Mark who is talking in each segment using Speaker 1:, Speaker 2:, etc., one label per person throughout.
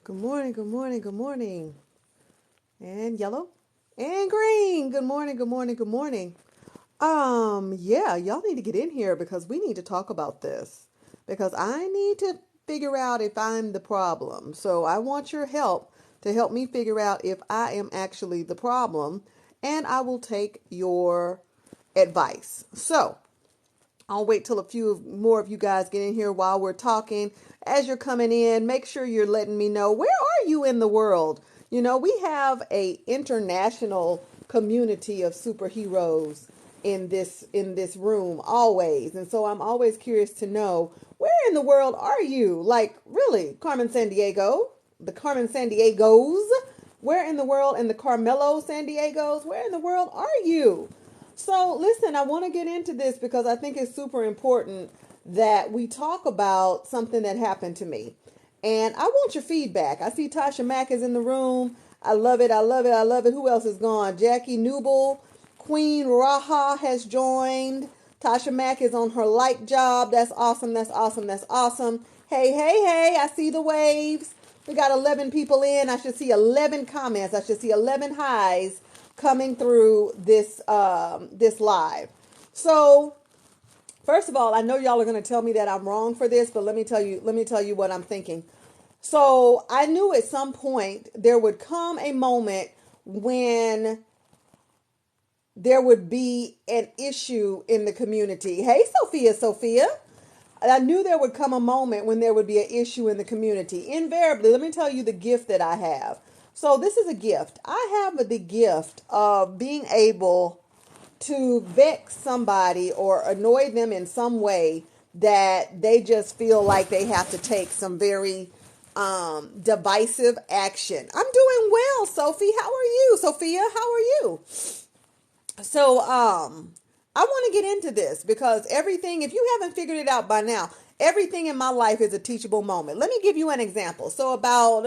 Speaker 1: Good morning, good morning, good morning. And yellow and green. Good morning, good morning, good morning. Yeah, y'all need to get in here because we need to talk about this. Because I need to figure out if I'm the problem. So I want your help to help me figure out if I am actually the problem, and I will take your advice. So, I'll wait till a few more of you guys get in here while we're talking. As you're coming in, make sure you're letting me know, where are you in the world? You know, we have a international community of superheroes in this room always. And so I'm always curious to know, where in the world are you? Like, really, Carmen Sandiego, the Carmen Sandiegos, where in the world, and the Carmelo Sandiegos, where in the world are you? So, listen, I want to get into this because I think it's super important that we talk about something that happened to me. And I want your feedback. I see Tasha Mack is in the room. I love it. I love it. I love it. Who else is gone? Jackie Newble, Queen Raha has joined. Tasha Mack is on her light job. That's awesome. That's awesome. That's awesome. Hey, hey, hey. I see the waves. We got 11 people in. I should see 11 comments. I should see 11 highs coming through this live. So, first of all, I know y'all are going to tell me that I'm wrong for this, but let me tell you what I'm thinking. So, I knew at some point there would come a moment when there would be an issue in the community. Hey, Sophia. I knew there would come a moment when there would be an issue in the community. Invariably, let me tell you the gift that I have. So this is a gift. I have the gift of being able to vex somebody or annoy them in some way that they just feel like they have to take some very divisive action. I'm doing well, Sophie. How are you? Sophia, how are you? So, I want to get into this because everything, if you haven't figured it out by now, everything in my life is a teachable moment. Let me give you an example. So, about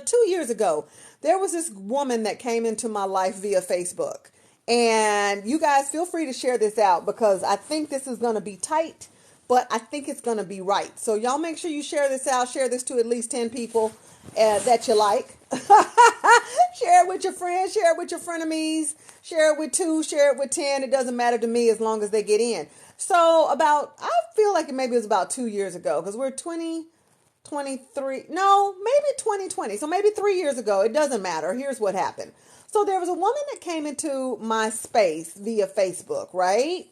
Speaker 1: 2 years ago, there was this woman that came into my life via Facebook. And you guys feel free to share this out because I think this is going to be tight, but I think it's going to be right. So, y'all make sure you share this out. Share this to at least 10 people that you like. Share it with your friends, share it with your frenemies, share it with 2, share it with 10. It doesn't matter to me as long as they get in. So I feel like maybe it was about 2 years ago because we're 2023. No, maybe 2020. So maybe 3 years ago. It doesn't matter. Here's what happened. So there was a woman that came into my space via Facebook, right?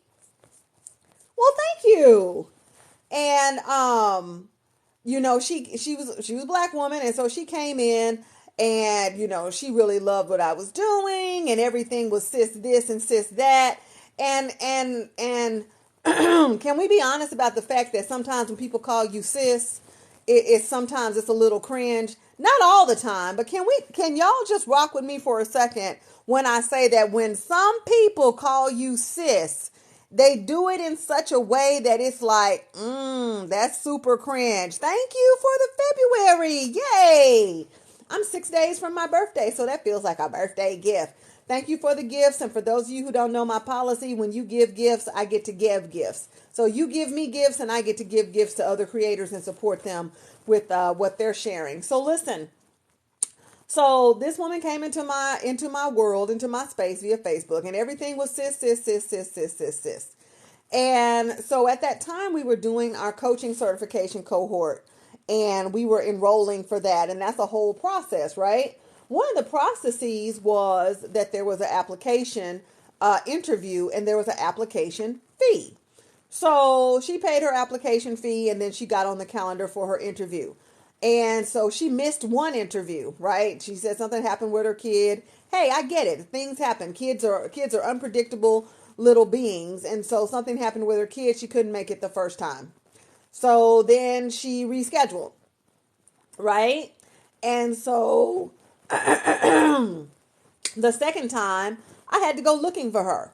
Speaker 1: Well, thank you. And she was a black woman, and so she came in, and she really loved what I was doing, and everything was sis this and sis that, and can we be honest about the fact that sometimes when people call you sis, sometimes it's a little cringe. Not all the time, but can y'all just rock with me for a second when I say that when some people call you sis, they do it in such a way that it's like, that's super cringe. Thank you for the February. Yay. I'm 6 days from my birthday, so that feels like a birthday gift. Thank you for the gifts. And for those of you who don't know my policy, when you give gifts, I get to give gifts. So you give me gifts and I get to give gifts to other creators and support them with what they're sharing. So listen. So this woman came into my world, into my space via Facebook, and everything was sis, sis, sis, sis, sis, sis, sis. And so at that time, we were doing our coaching certification cohort, and we were enrolling for that. And that's a whole process, right? One of the processes was that there was an application interview, and there was an application fee. So she paid her application fee, and then she got on the calendar for her interview. And so she missed one interview, right? She said something happened with her kid. Hey, I get it. Things happen. Kids are unpredictable little beings. And so something happened with her kid. She couldn't make it the first time. So then she rescheduled, right? And so the second time I had to go looking for her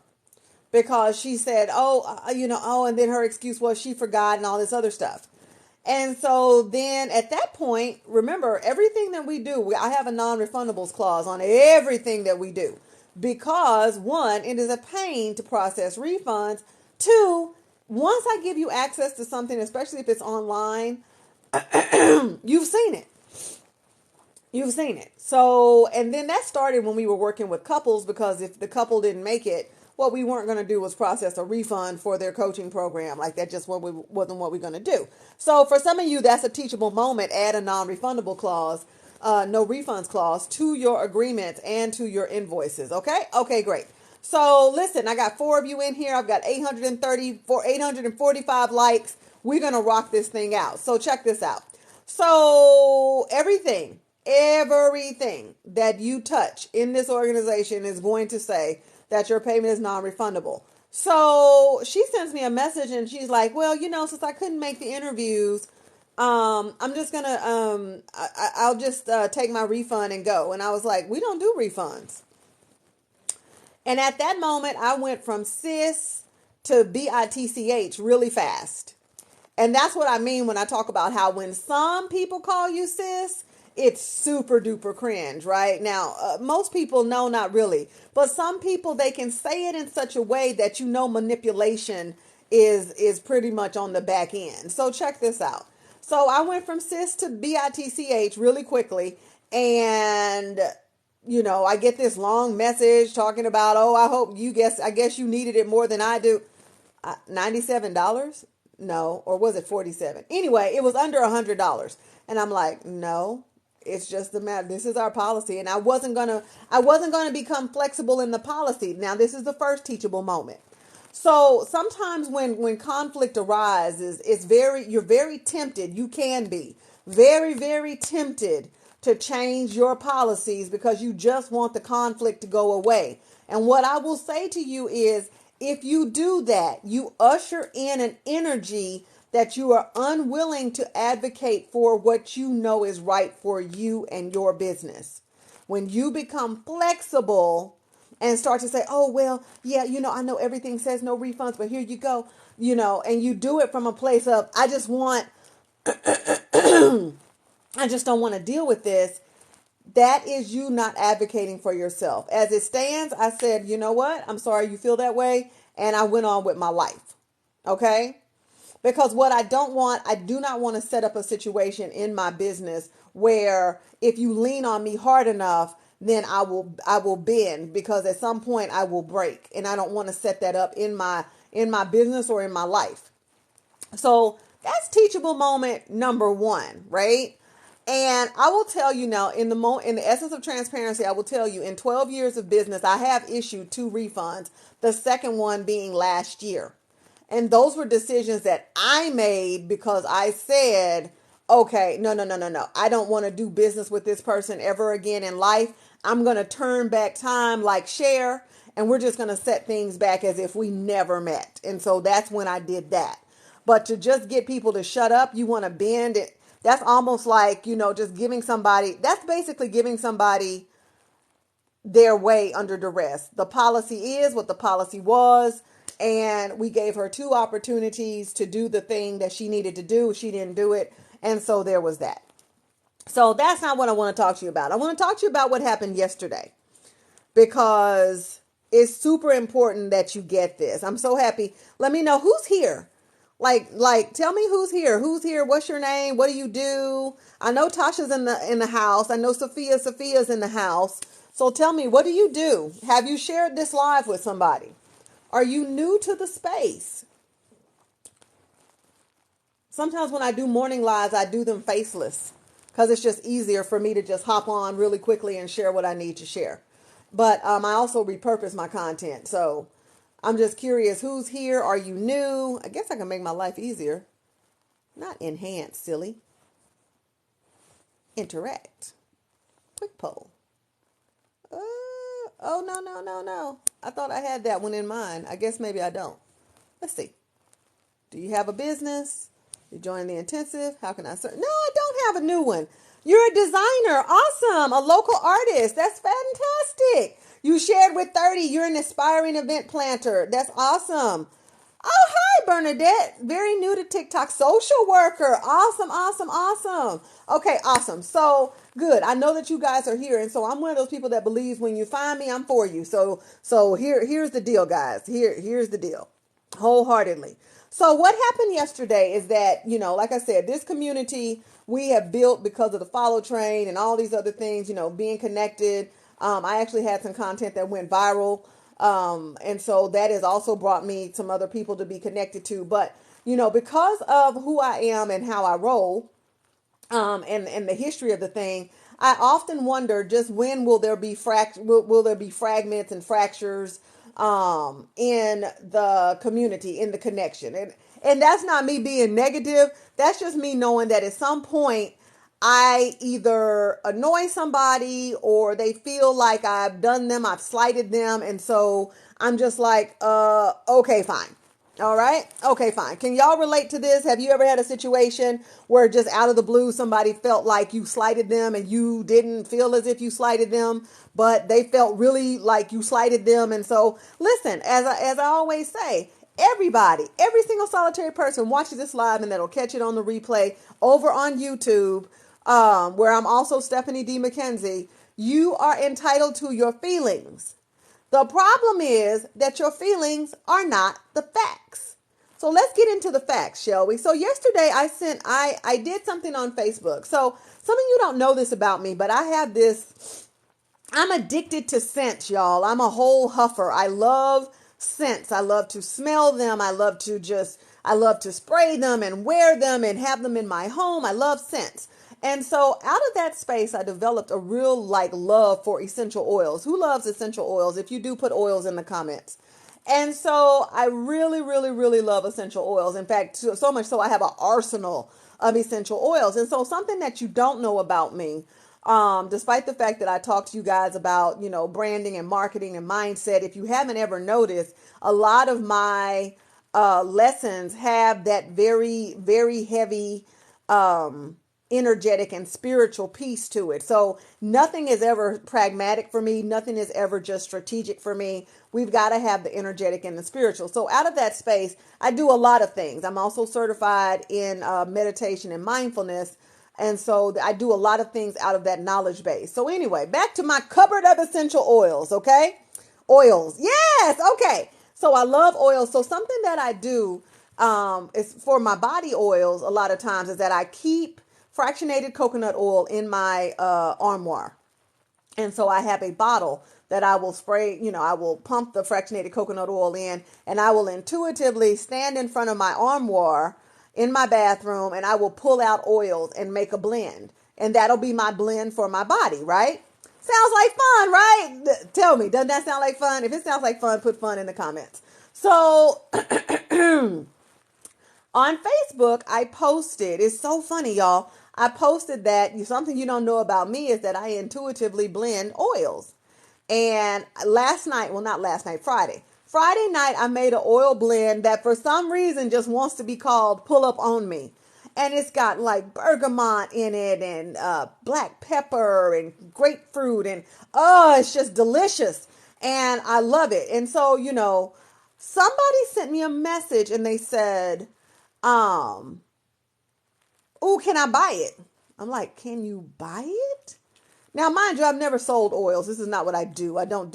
Speaker 1: because she said, and then her excuse was she forgot and all this other stuff. And so then at that point, remember, everything that we do, I have a non-refundables clause on everything that we do. Because one, it is a pain to process refunds. Two, once I give you access to something, especially if it's online, you've seen it. You've seen it. So, and then that started when we were working with couples, because if the couple didn't make it, what we weren't going to do was process a refund for their coaching program. Like that just wasn't what we're going to do. So for some of you, that's a teachable moment. Add a non-refundable clause, no refunds clause to your agreements and to your invoices. Okay. Okay, great. So listen, I got 4 of you in here. I've got 845 likes. We're going to rock this thing out. So check this out. So everything that you touch in this organization is going to say that your payment is non-refundable. So she sends me a message and she's like, well, since I couldn't make the interviews, I'm just gonna, I'll just take my refund and go. And I was like, we don't do refunds. And at that moment, I went from sis to bitch really fast. And that's what I mean when I talk about how when some people call you sis, it's super duper cringe, right? Now, most people know not really, but some people, they can say it in such a way that manipulation is pretty much on the back end. So check this out. So I went from sis to bitch really quickly, and I get this long message talking about, oh, I guess you needed it more than I do. $97? No, or was it 47? Anyway, it was under $100. And I'm like, no, it's just the matter. This is our policy. And I wasn't gonna become flexible in the policy. Now, this is the first teachable moment. So sometimes when conflict arises, you're very tempted. You can be very, very tempted to change your policies because you just want the conflict to go away. And what I will say to you is, if you do that, you usher in an energy that you are unwilling to advocate for what you know is right for you and your business. When you become flexible and start to say, oh, well, yeah, I know everything says no refunds, but here you go, and you do it from a place of, I just don't want to deal with this. That is you not advocating for yourself. As it stands, I said, you know what? I'm sorry you feel that way. And I went on with my life. Okay? Because what I do not want to set up a situation in my business where if you lean on me hard enough, then I will bend, because at some point I will break. And I don't want to set that up in my business or in my life. So that's teachable moment number 1, right? And I will tell you now, in the essence of transparency, I will tell you, in 12 years of business, I have issued 2 refunds, the second one being last year. And those were decisions that I made because I said, okay, no. I don't want to do business with this person ever again in life. I'm going to turn back time like Cher, and we're just going to set things back as if we never met. And so that's when I did that. But to just get people to shut up, you want to bend it. That's almost like, just that's basically giving somebody their way under duress. The policy is what the policy was. And we gave her 2 opportunities to do the thing that she needed to do. She didn't do it. And so there was that. So that's not what I want to talk to you about. I want to talk to you about what happened yesterday, because it's super important that you get this. I'm so happy. Let me know who's here. Like, tell me who's here. Who's here? What's your name? What do you do? I know Tasha's in the house. I know Sophia's in the house. So tell me, what do you do? Have you shared this live with somebody? Are you new to the space? Sometimes when I do morning lives, I do them faceless because it's just easier for me to just hop on really quickly and share what I need to share. But I also repurpose my content. So I'm just curious, who's here? Are you new? I guess I can make my life easier. Not enhance, silly. Interact. Quick poll. Oh, no. I thought I had that one in mind. I guess maybe I don't. Let's see. Do you have a business? You join the intensive? How can I serve? No, I don't have a new one. You're a designer. Awesome. A local artist. That's fantastic. You shared with 30. You're an aspiring event planner. That's awesome. Oh, hi, Bernadette. Very new to TikTok. Social worker. Awesome. Okay, awesome. So good. I know that you guys are here. And so I'm one of those people that believes when you find me, I'm for you. So here's the deal, guys. Here's the deal. Wholeheartedly. So what happened yesterday is that, like I said, this community we have built because of the follow train and all these other things, being connected. I actually had some content that went viral. And so that has also brought me some other people to be connected to. But, because of who I am and how I roll, and the history of the thing, I often wonder just when will there be will there be fragments and fractures in the community, in the connection, and that's not me being negative. That's just me knowing that at some point I either annoy somebody or they feel like I've slighted them, and so I'm just like, okay, fine. All right. Okay, fine. Can y'all relate to this? Have you ever had a situation where just out of the blue somebody felt like you slighted them and you didn't feel as if you slighted them, but they felt really like you slighted them? And so, listen, as I always say, everybody, every single solitary person watches this live and that'll catch it on the replay over on YouTube, where I'm also Stephanie D. McKenzie. You are entitled to your feelings. The problem is that your feelings are not the facts. So let's get into the facts, shall we? So yesterday I did something on Facebook. So some of you don't know this about me, but I'm addicted to scents, y'all. I'm a whole huffer. I love scents. I love to smell them. I love to spray them and wear them and have them in my home. I love scents. And so out of that space, I developed a real love for essential oils. Who loves essential oils? If you do, put oils in the comments. And so I really, really, really love essential oils. In fact, so much so I have an arsenal of essential oils. And so something that you don't know about me, despite the fact that I talk to you guys about, branding and marketing and mindset, if you haven't ever noticed, a lot of my lessons have that very, very heavy energetic and spiritual piece to it. So nothing is ever pragmatic for me. Nothing is ever just strategic for me. We've got to have the energetic and the spiritual. So out of that space, I do a lot of things. I'm also certified in meditation and mindfulness. And so I do a lot of things out of that knowledge base. So anyway, back to my cupboard of essential oils. Okay. Oils. Yes. Okay. So I love oils. So something that I do is for my body oils a lot of times is that I keep fractionated coconut oil in my armoire. And so I have a bottle that I will spray, I will pump the fractionated coconut oil in, and I will intuitively stand in front of my armoire in my bathroom, and I will pull out oils and make a blend. And that'll be my blend for my body, right? Sounds like fun, right? Tell me, doesn't that sound like fun? If it sounds like fun, put fun in the comments. So on Facebook, I posted, it's so funny, y'all. I posted that something you don't know about me is that I intuitively blend oils. And last night, well, not last night, Friday night, I made an oil blend that for some reason just wants to be called Pull Up On Me. And it's got like bergamot in it and black pepper and grapefruit. And it's just delicious. And I love it. And so, somebody sent me a message and they said, oh, can I buy it? I'm like, can you buy it? Now, mind you, I've never sold oils. This is not what I do. I don't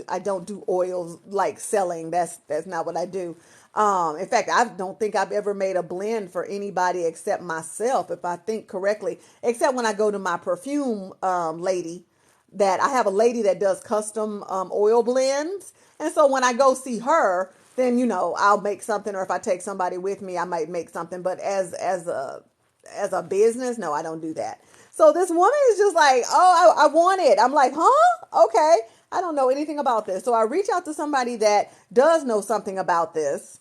Speaker 1: do oils like selling. That's not what I do. In fact, I don't think I've ever made a blend for anybody except myself, if I think correctly, except when I go to my perfume lady, that I have a lady that does custom oil blends. And so when I go see her, then, I'll make something, or if I take somebody with me, I might make something. But as a business, no, I don't do that. So this woman is just like, oh, I want it. I'm like, huh? Okay. I don't know anything about this. So I reach out to somebody that does know something about this.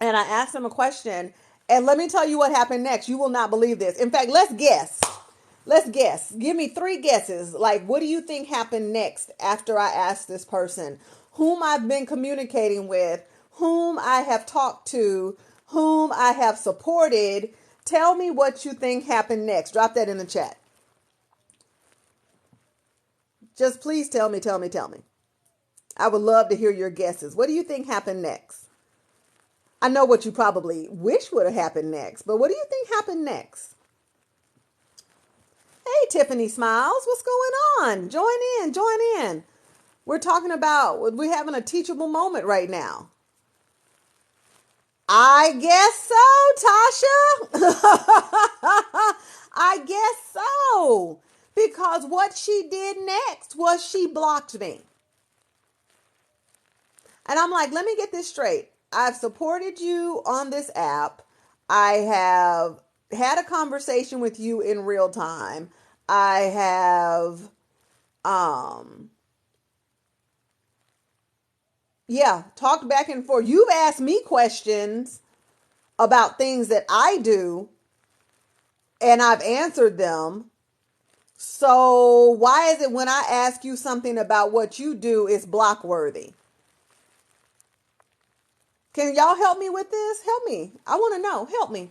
Speaker 1: And I asked them a question. And let me tell you what happened next. You will not believe this. In fact, let's guess. Let's guess. Give me 3 guesses. Like, what do you think happened next after I asked this person, whom I've been communicating with, whom I have talked to, whom I have supported? Tell me what you think happened next. Drop that in the chat. Just please tell me. I would love to hear your guesses. What do you think happened next? I know what you probably wish would have happened next, but what do you think happened next? Hey, Tiffany Smiles, what's going on? Join in. We're having a teachable moment right now. I guess so, Tasha. I guess so. Because what she did next was she blocked me. And I'm like, let me get this straight. I've supported you on this app. I have had a conversation with you in real time. I have, um, talked back and forth. You've asked me questions about things that I do, and I've answered them. So why is it when I ask you something about what you do, it's block worthy? Can y'all help me with this? Help me. I want to know. Help me.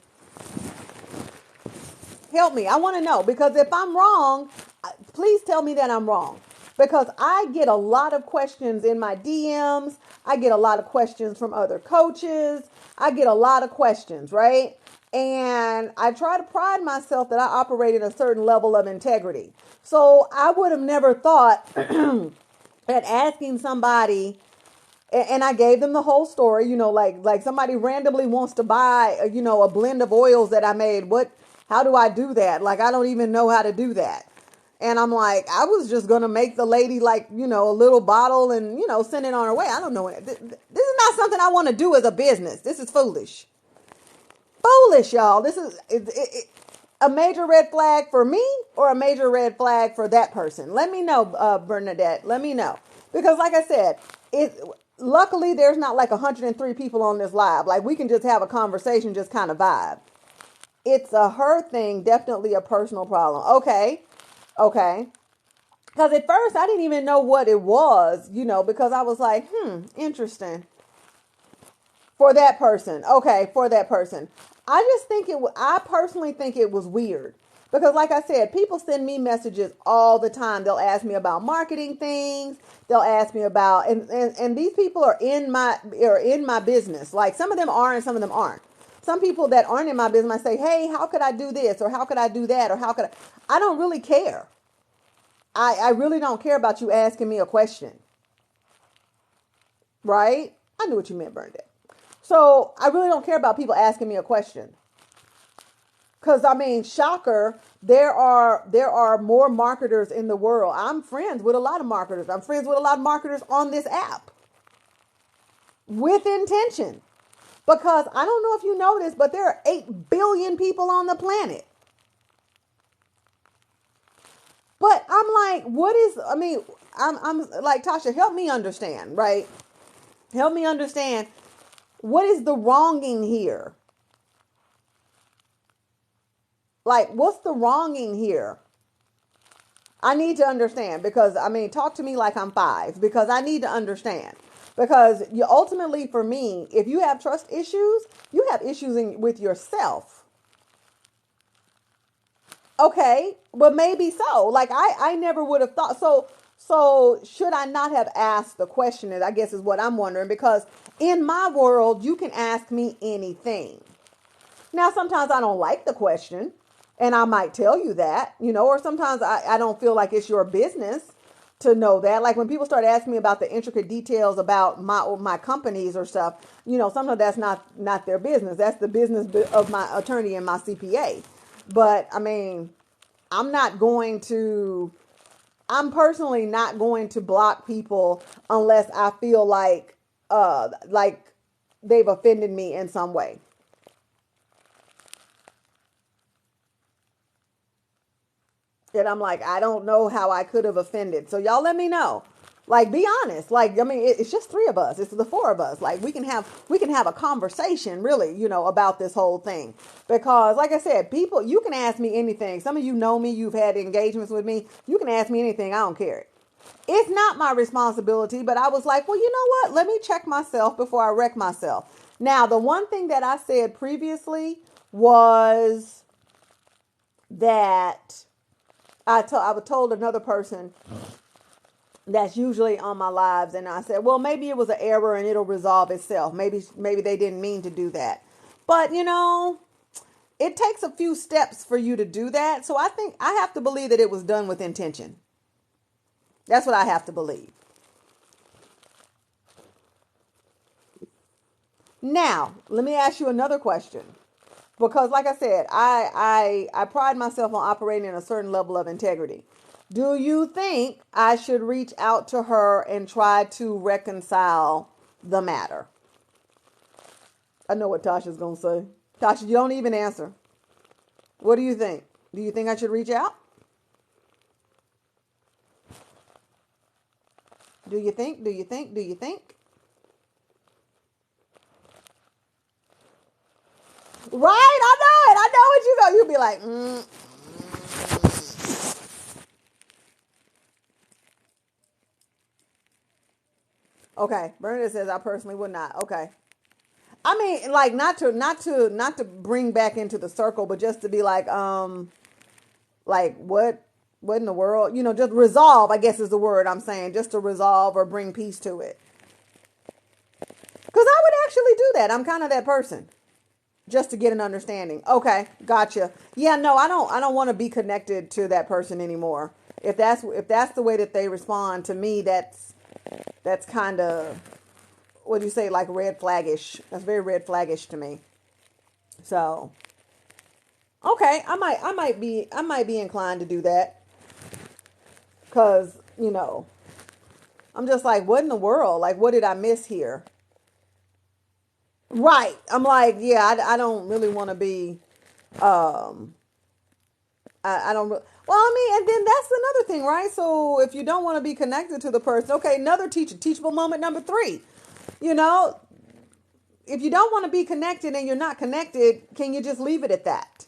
Speaker 1: Help me. I want to know, because if I'm wrong, please tell me that I'm wrong. Because I get a lot of questions in my DMs. I get a lot of questions from other coaches. I get a lot of questions, right? And I try to pride myself that I operate in a certain level of integrity. So I would have never thought that asking somebody, and I gave them the whole story, like somebody randomly wants to buy, a blend of oils that I made. How do I do that? Like, I don't even know how to do that. And I'm like, I was just going to make the lady like, a little bottle and, send it on her way. I don't know. This is not something I want to do as a business. This is foolish. Foolish, y'all. This is a major red flag for me or a major red flag for that person. Let me know, Bernadette. Let me know. Because like I said, luckily there's not like 103 people on this live. Like, we can just have a conversation, just kind of vibe. It's a her thing, definitely a personal problem. Okay. Because at first I didn't even know what it was, because I was like, interesting. For that person. Okay, for that person. I personally think it was weird. Because like I said, people send me messages all the time. They'll ask me about marketing things. They'll ask me about, and these people are in my business. Like, some of them are and some of them aren't. Some people that aren't in my business might say, hey, how could I do this? Or how could I do that? Or how could I don't really care. I really don't care about you asking me a question. Right? I knew what you meant, Bernadette. So I really don't care about people asking me a question. Because, I mean, shocker, there are more marketers in the world. I'm friends with a lot of marketers. I'm friends with a lot of marketers on this app. With intention. Because I don't know if you know this, but there are 8 billion people on the planet. But I'm like, I'm like, Tasha, help me understand, right? Help me understand, what is the wronging here? Like, what's the wronging here? I need to understand, because, talk to me like I'm 5, because I need to understand. Because ultimately, for me, if you have trust issues, you have issues with yourself. Okay, but maybe so. Like, I never would have thought so. So should I not have asked the question? I guess is what I'm wondering, because in my world, you can ask me anything. Now, sometimes I don't like the question, and I might tell you that, or sometimes I don't feel like it's your business to know that. Like, when people start asking me about the intricate details about my companies or stuff, sometimes that's not their business. That's the business of my attorney and my CPA. But I'm not going to, I'm personally not going to block people unless I feel like they've offended me in some way. And I'm like, I don't know how I could have offended. So y'all let me know. Like, be honest. Like, it's just 3 of us. It's the 4 of us. Like, we can have a conversation, really, about this whole thing. Because, like I said, people, you can ask me anything. Some of you know me. You've had engagements with me. You can ask me anything. I don't care. It's not my responsibility. But I was like, well, you know what? Let me check myself before I wreck myself. Now, the one thing that I said previously was that I was told another person that's usually on my lives, and I said, well, maybe it was an error and it'll resolve itself. Maybe they didn't mean to do that. But it takes a few steps for you to do that. So I think I have to believe that it was done with intention. That's what I have to believe. Now, let me ask you another question. Because like I said, I pride myself on operating in a certain level of integrity. Do you think I should reach out to her and try to reconcile the matter? I know what Tasha's going to say. Tasha, you don't even answer. What do you think? Do you think I should reach out? Do you think? Do you think? Do you think? Right? I know it. I know what you go. You'll be like, Okay. Bernadette says I personally would not. Okay. I mean, like not to bring back into the circle, but just to be like what in the world? Just resolve, I guess is the word I'm saying, just to resolve or bring peace to it. Because I would actually do that. I'm kind of that person. Just to get an understanding. Okay, gotcha. Yeah, no, I don't want to be connected to that person anymore. If that's the way that they respond to me, that's kind of, what do you say, like red flaggish. That's very red flaggish to me. So, okay, I might be inclined to do that, cuz, I'm just like, what in the world? Like, what did I miss here? Right. I'm like, yeah, I don't really want to be, um, I don't, well, I mean, and then that's another thing, right? So if you don't want to be connected to the person, okay, another teachable moment number 3, you know, if you don't want to be connected and you're not connected, can you just leave it at that?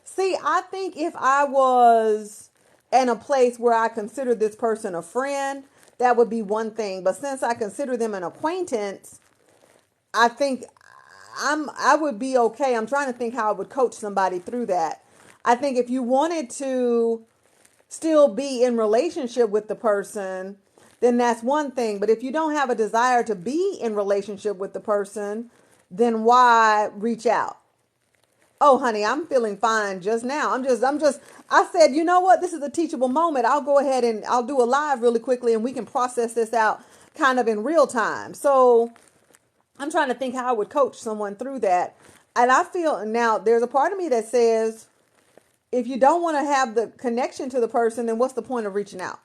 Speaker 1: See, I think if I was in a place where I consider this person a friend, that would be one thing. But since I consider them an acquaintance, I think I would be okay. I'm trying to think how I would coach somebody through that. I think if you wanted to still be in relationship with the person, then that's one thing. But if you don't have a desire to be in relationship with the person, then why reach out? Oh, honey, I'm feeling fine just now. I said, you know what? This is a teachable moment. I'll go ahead and I'll do a live really quickly and we can process this out kind of in real time. So I'm trying to think how I would coach someone through that. And I feel now there's a part of me that says, if you don't want to have the connection to the person, then what's the point of reaching out?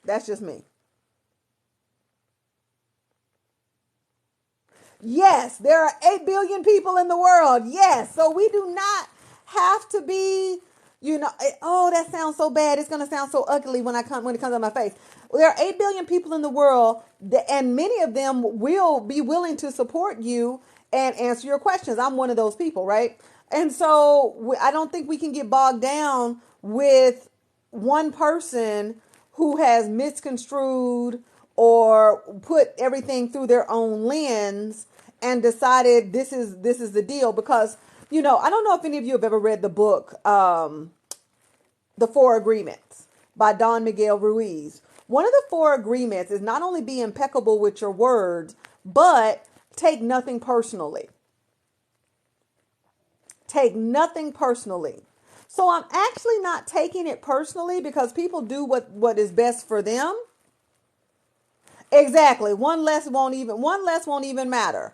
Speaker 1: That's just me. Yes, there are 8 billion people in the world. Yes. So we do not have to be, oh, that sounds so bad. It's going to sound so ugly when it comes on my face. There are 8 billion people in the world, and many of them will be willing to support you and answer your questions. I'm one of those people, right? And so I don't think we can get bogged down with one person who has misconstrued or put everything through their own lens and decided this is the deal. Because I don't know if any of you have ever read the book The Four Agreements by Don Miguel Ruiz. One of the four agreements is not only be impeccable with your words, but take nothing personally. Take nothing personally. So I'm actually not taking it personally because people do what is best for them. Exactly. One less won't even matter.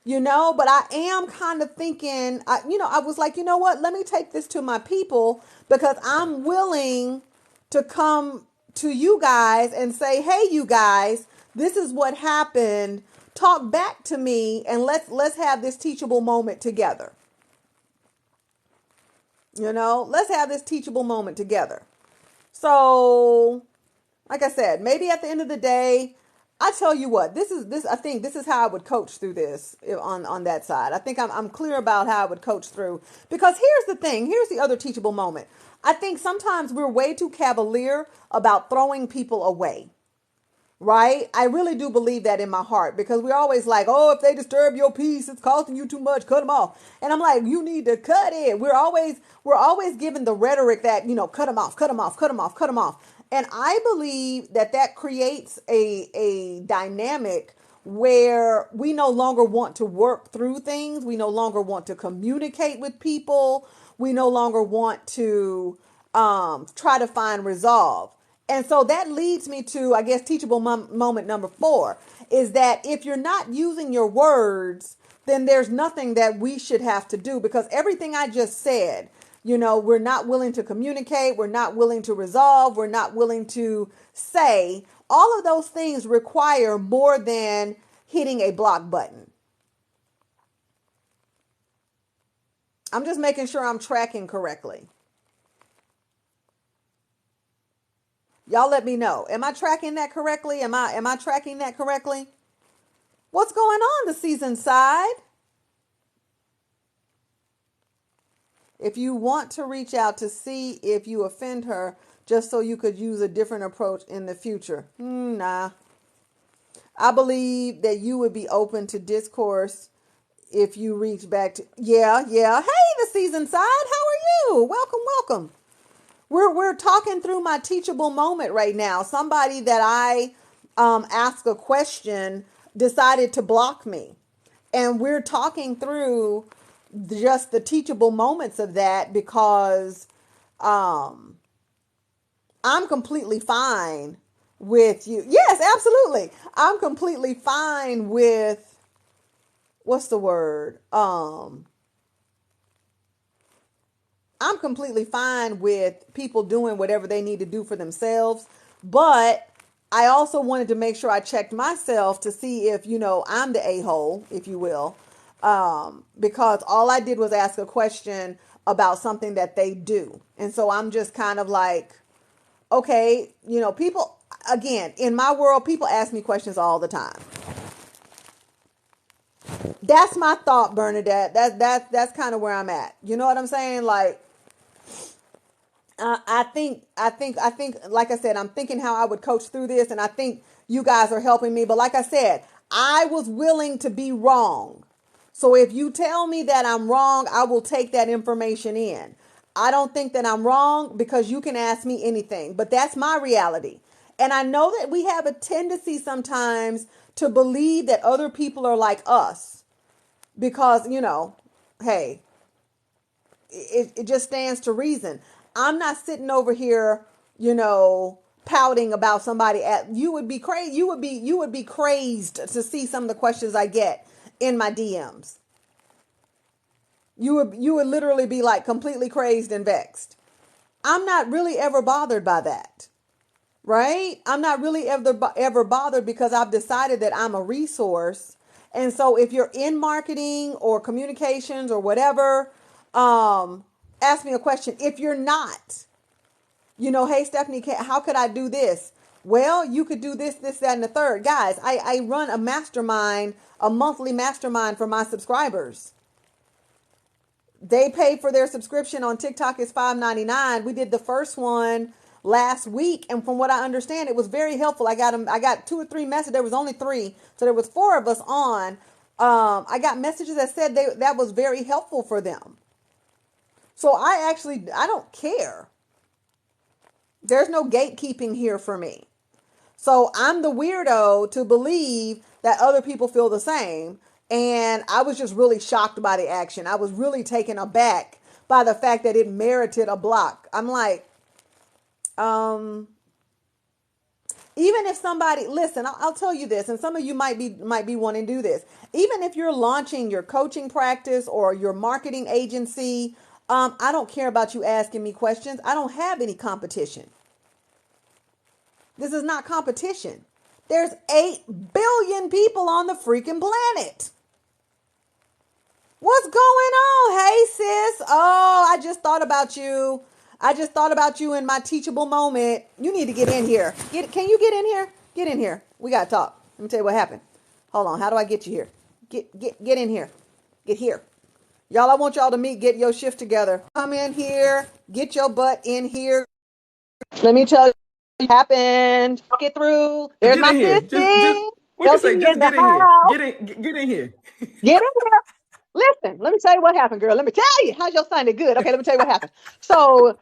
Speaker 1: But I am kind of thinking, I was like, you know what? Let me take this to my people because I'm willing to come to you guys and say, hey, you guys, this is what happened. Talk back to me and let's have this teachable moment together. Let's have this teachable moment together. So, like I said, maybe at the end of the day, I tell you what, I think this is how I would coach through this on that side. I think I'm clear about how I would coach through, because here's the thing. Here's the other teachable moment. I think sometimes we're way too cavalier about throwing people away. Right? I really do believe that in my heart, because we're always like, oh, if they disturb your peace, it's costing you too much, cut them off. And I'm like, you need to cut it. We're always given the rhetoric that, cut them off, cut them off, cut them off, cut them off. And I believe that creates a dynamic where we no longer want to work through things. We no longer want to communicate with people. We no longer want to try to find resolve. And so that leads me to, I guess, teachable moment number 4 is that if you're not using your words, then there's nothing that we should have to do, because everything I just said, we're not willing to communicate, we're not willing to resolve, we're not willing to say, all of those things require more than hitting a block button. I'm just making sure I'm tracking correctly. Y'all let me know. Am I tracking that correctly? Am I tracking that correctly? What's going on, the season side? If you want to reach out to see if you offend her, just so you could use a different approach in the future. Nah. I believe that you would be open to discourse if you reach back to, yeah. Hey, the season side, how are you? Welcome. We're talking through my teachable moment right now. Somebody that I asked a question decided to block me. And we're talking through just the teachable moments of that, because I'm completely fine with you. Yes, absolutely. I'm completely fine with, what's the word? I'm completely fine with people doing whatever they need to do for themselves. But I also wanted to make sure I checked myself to see if, I'm the a-hole, if you will. Because all I did was ask a question about something that they do. And so I'm just kind of like, okay, people, again, in my world, people ask me questions all the time. That's my thought, Bernadette. That's kind of where I'm at. You know what I'm saying? Like, I think, like I said, I'm thinking how I would coach through this, and I think you guys are helping me. But like I said, I was willing to be wrong. So if you tell me that I'm wrong, I will take that information in. I don't think that I'm wrong, because you can ask me anything, but that's my reality. And I know that we have a tendency sometimes to believe that other people are like us, because, hey, it just stands to reason. I'm not sitting over here, pouting about somebody. You would be crazy. You would be crazed to see some of the questions I get in my DMs. You would literally be like completely crazed and vexed. I'm not really ever bothered by that. Right? I'm not really ever bothered, because I've decided that I'm a resource. And so if you're in marketing or communications or whatever, ask me a question. If you're not, hey, Stephanie, how could I do this? Well, you could do this, that, and the third. Guys, I run a mastermind, a monthly mastermind for my subscribers. They pay for their subscription on TikTok is $5.99. We did the first one last week, and from what I understand, it was very helpful. I got 2 or 3 messages. There was only 3, so there was 4 of us on. I got messages that said that was very helpful for them. So I don't care. There's no gatekeeping here for me. So I'm the weirdo to believe that other people feel the same. And I was just really shocked by the action. I was really taken aback by the fact that it merited a block. I'm like, even if somebody, listen, I'll tell you this, and some of you might be wanting to do this. Even if you're launching your coaching practice or your marketing agency, I don't care about you asking me questions. I don't have any competition. This is not competition. There's 8 billion people on the freaking planet. What's going on? Hey, sis. Oh, I just thought about you. In my teachable moment. You need to get in here. Can you get in here? Get in here. We got to talk. Let me tell you what happened. Hold on. How do I get you here? Get in here. Get here. Y'all, I want y'all to get your shift together. Come in here. Get your butt in here. Let me tell you what happened. Get through. There's
Speaker 2: Get
Speaker 1: my
Speaker 2: in here. Just
Speaker 1: sissy.
Speaker 2: what you
Speaker 1: Kelsey
Speaker 2: say?
Speaker 1: in
Speaker 2: Just
Speaker 1: the
Speaker 2: get in here.
Speaker 1: house.
Speaker 2: Get in here.
Speaker 1: Get in here. Listen, let me tell you what happened, girl. Let me tell you. How's your Sunday? Good. Okay, let me tell you what happened. So,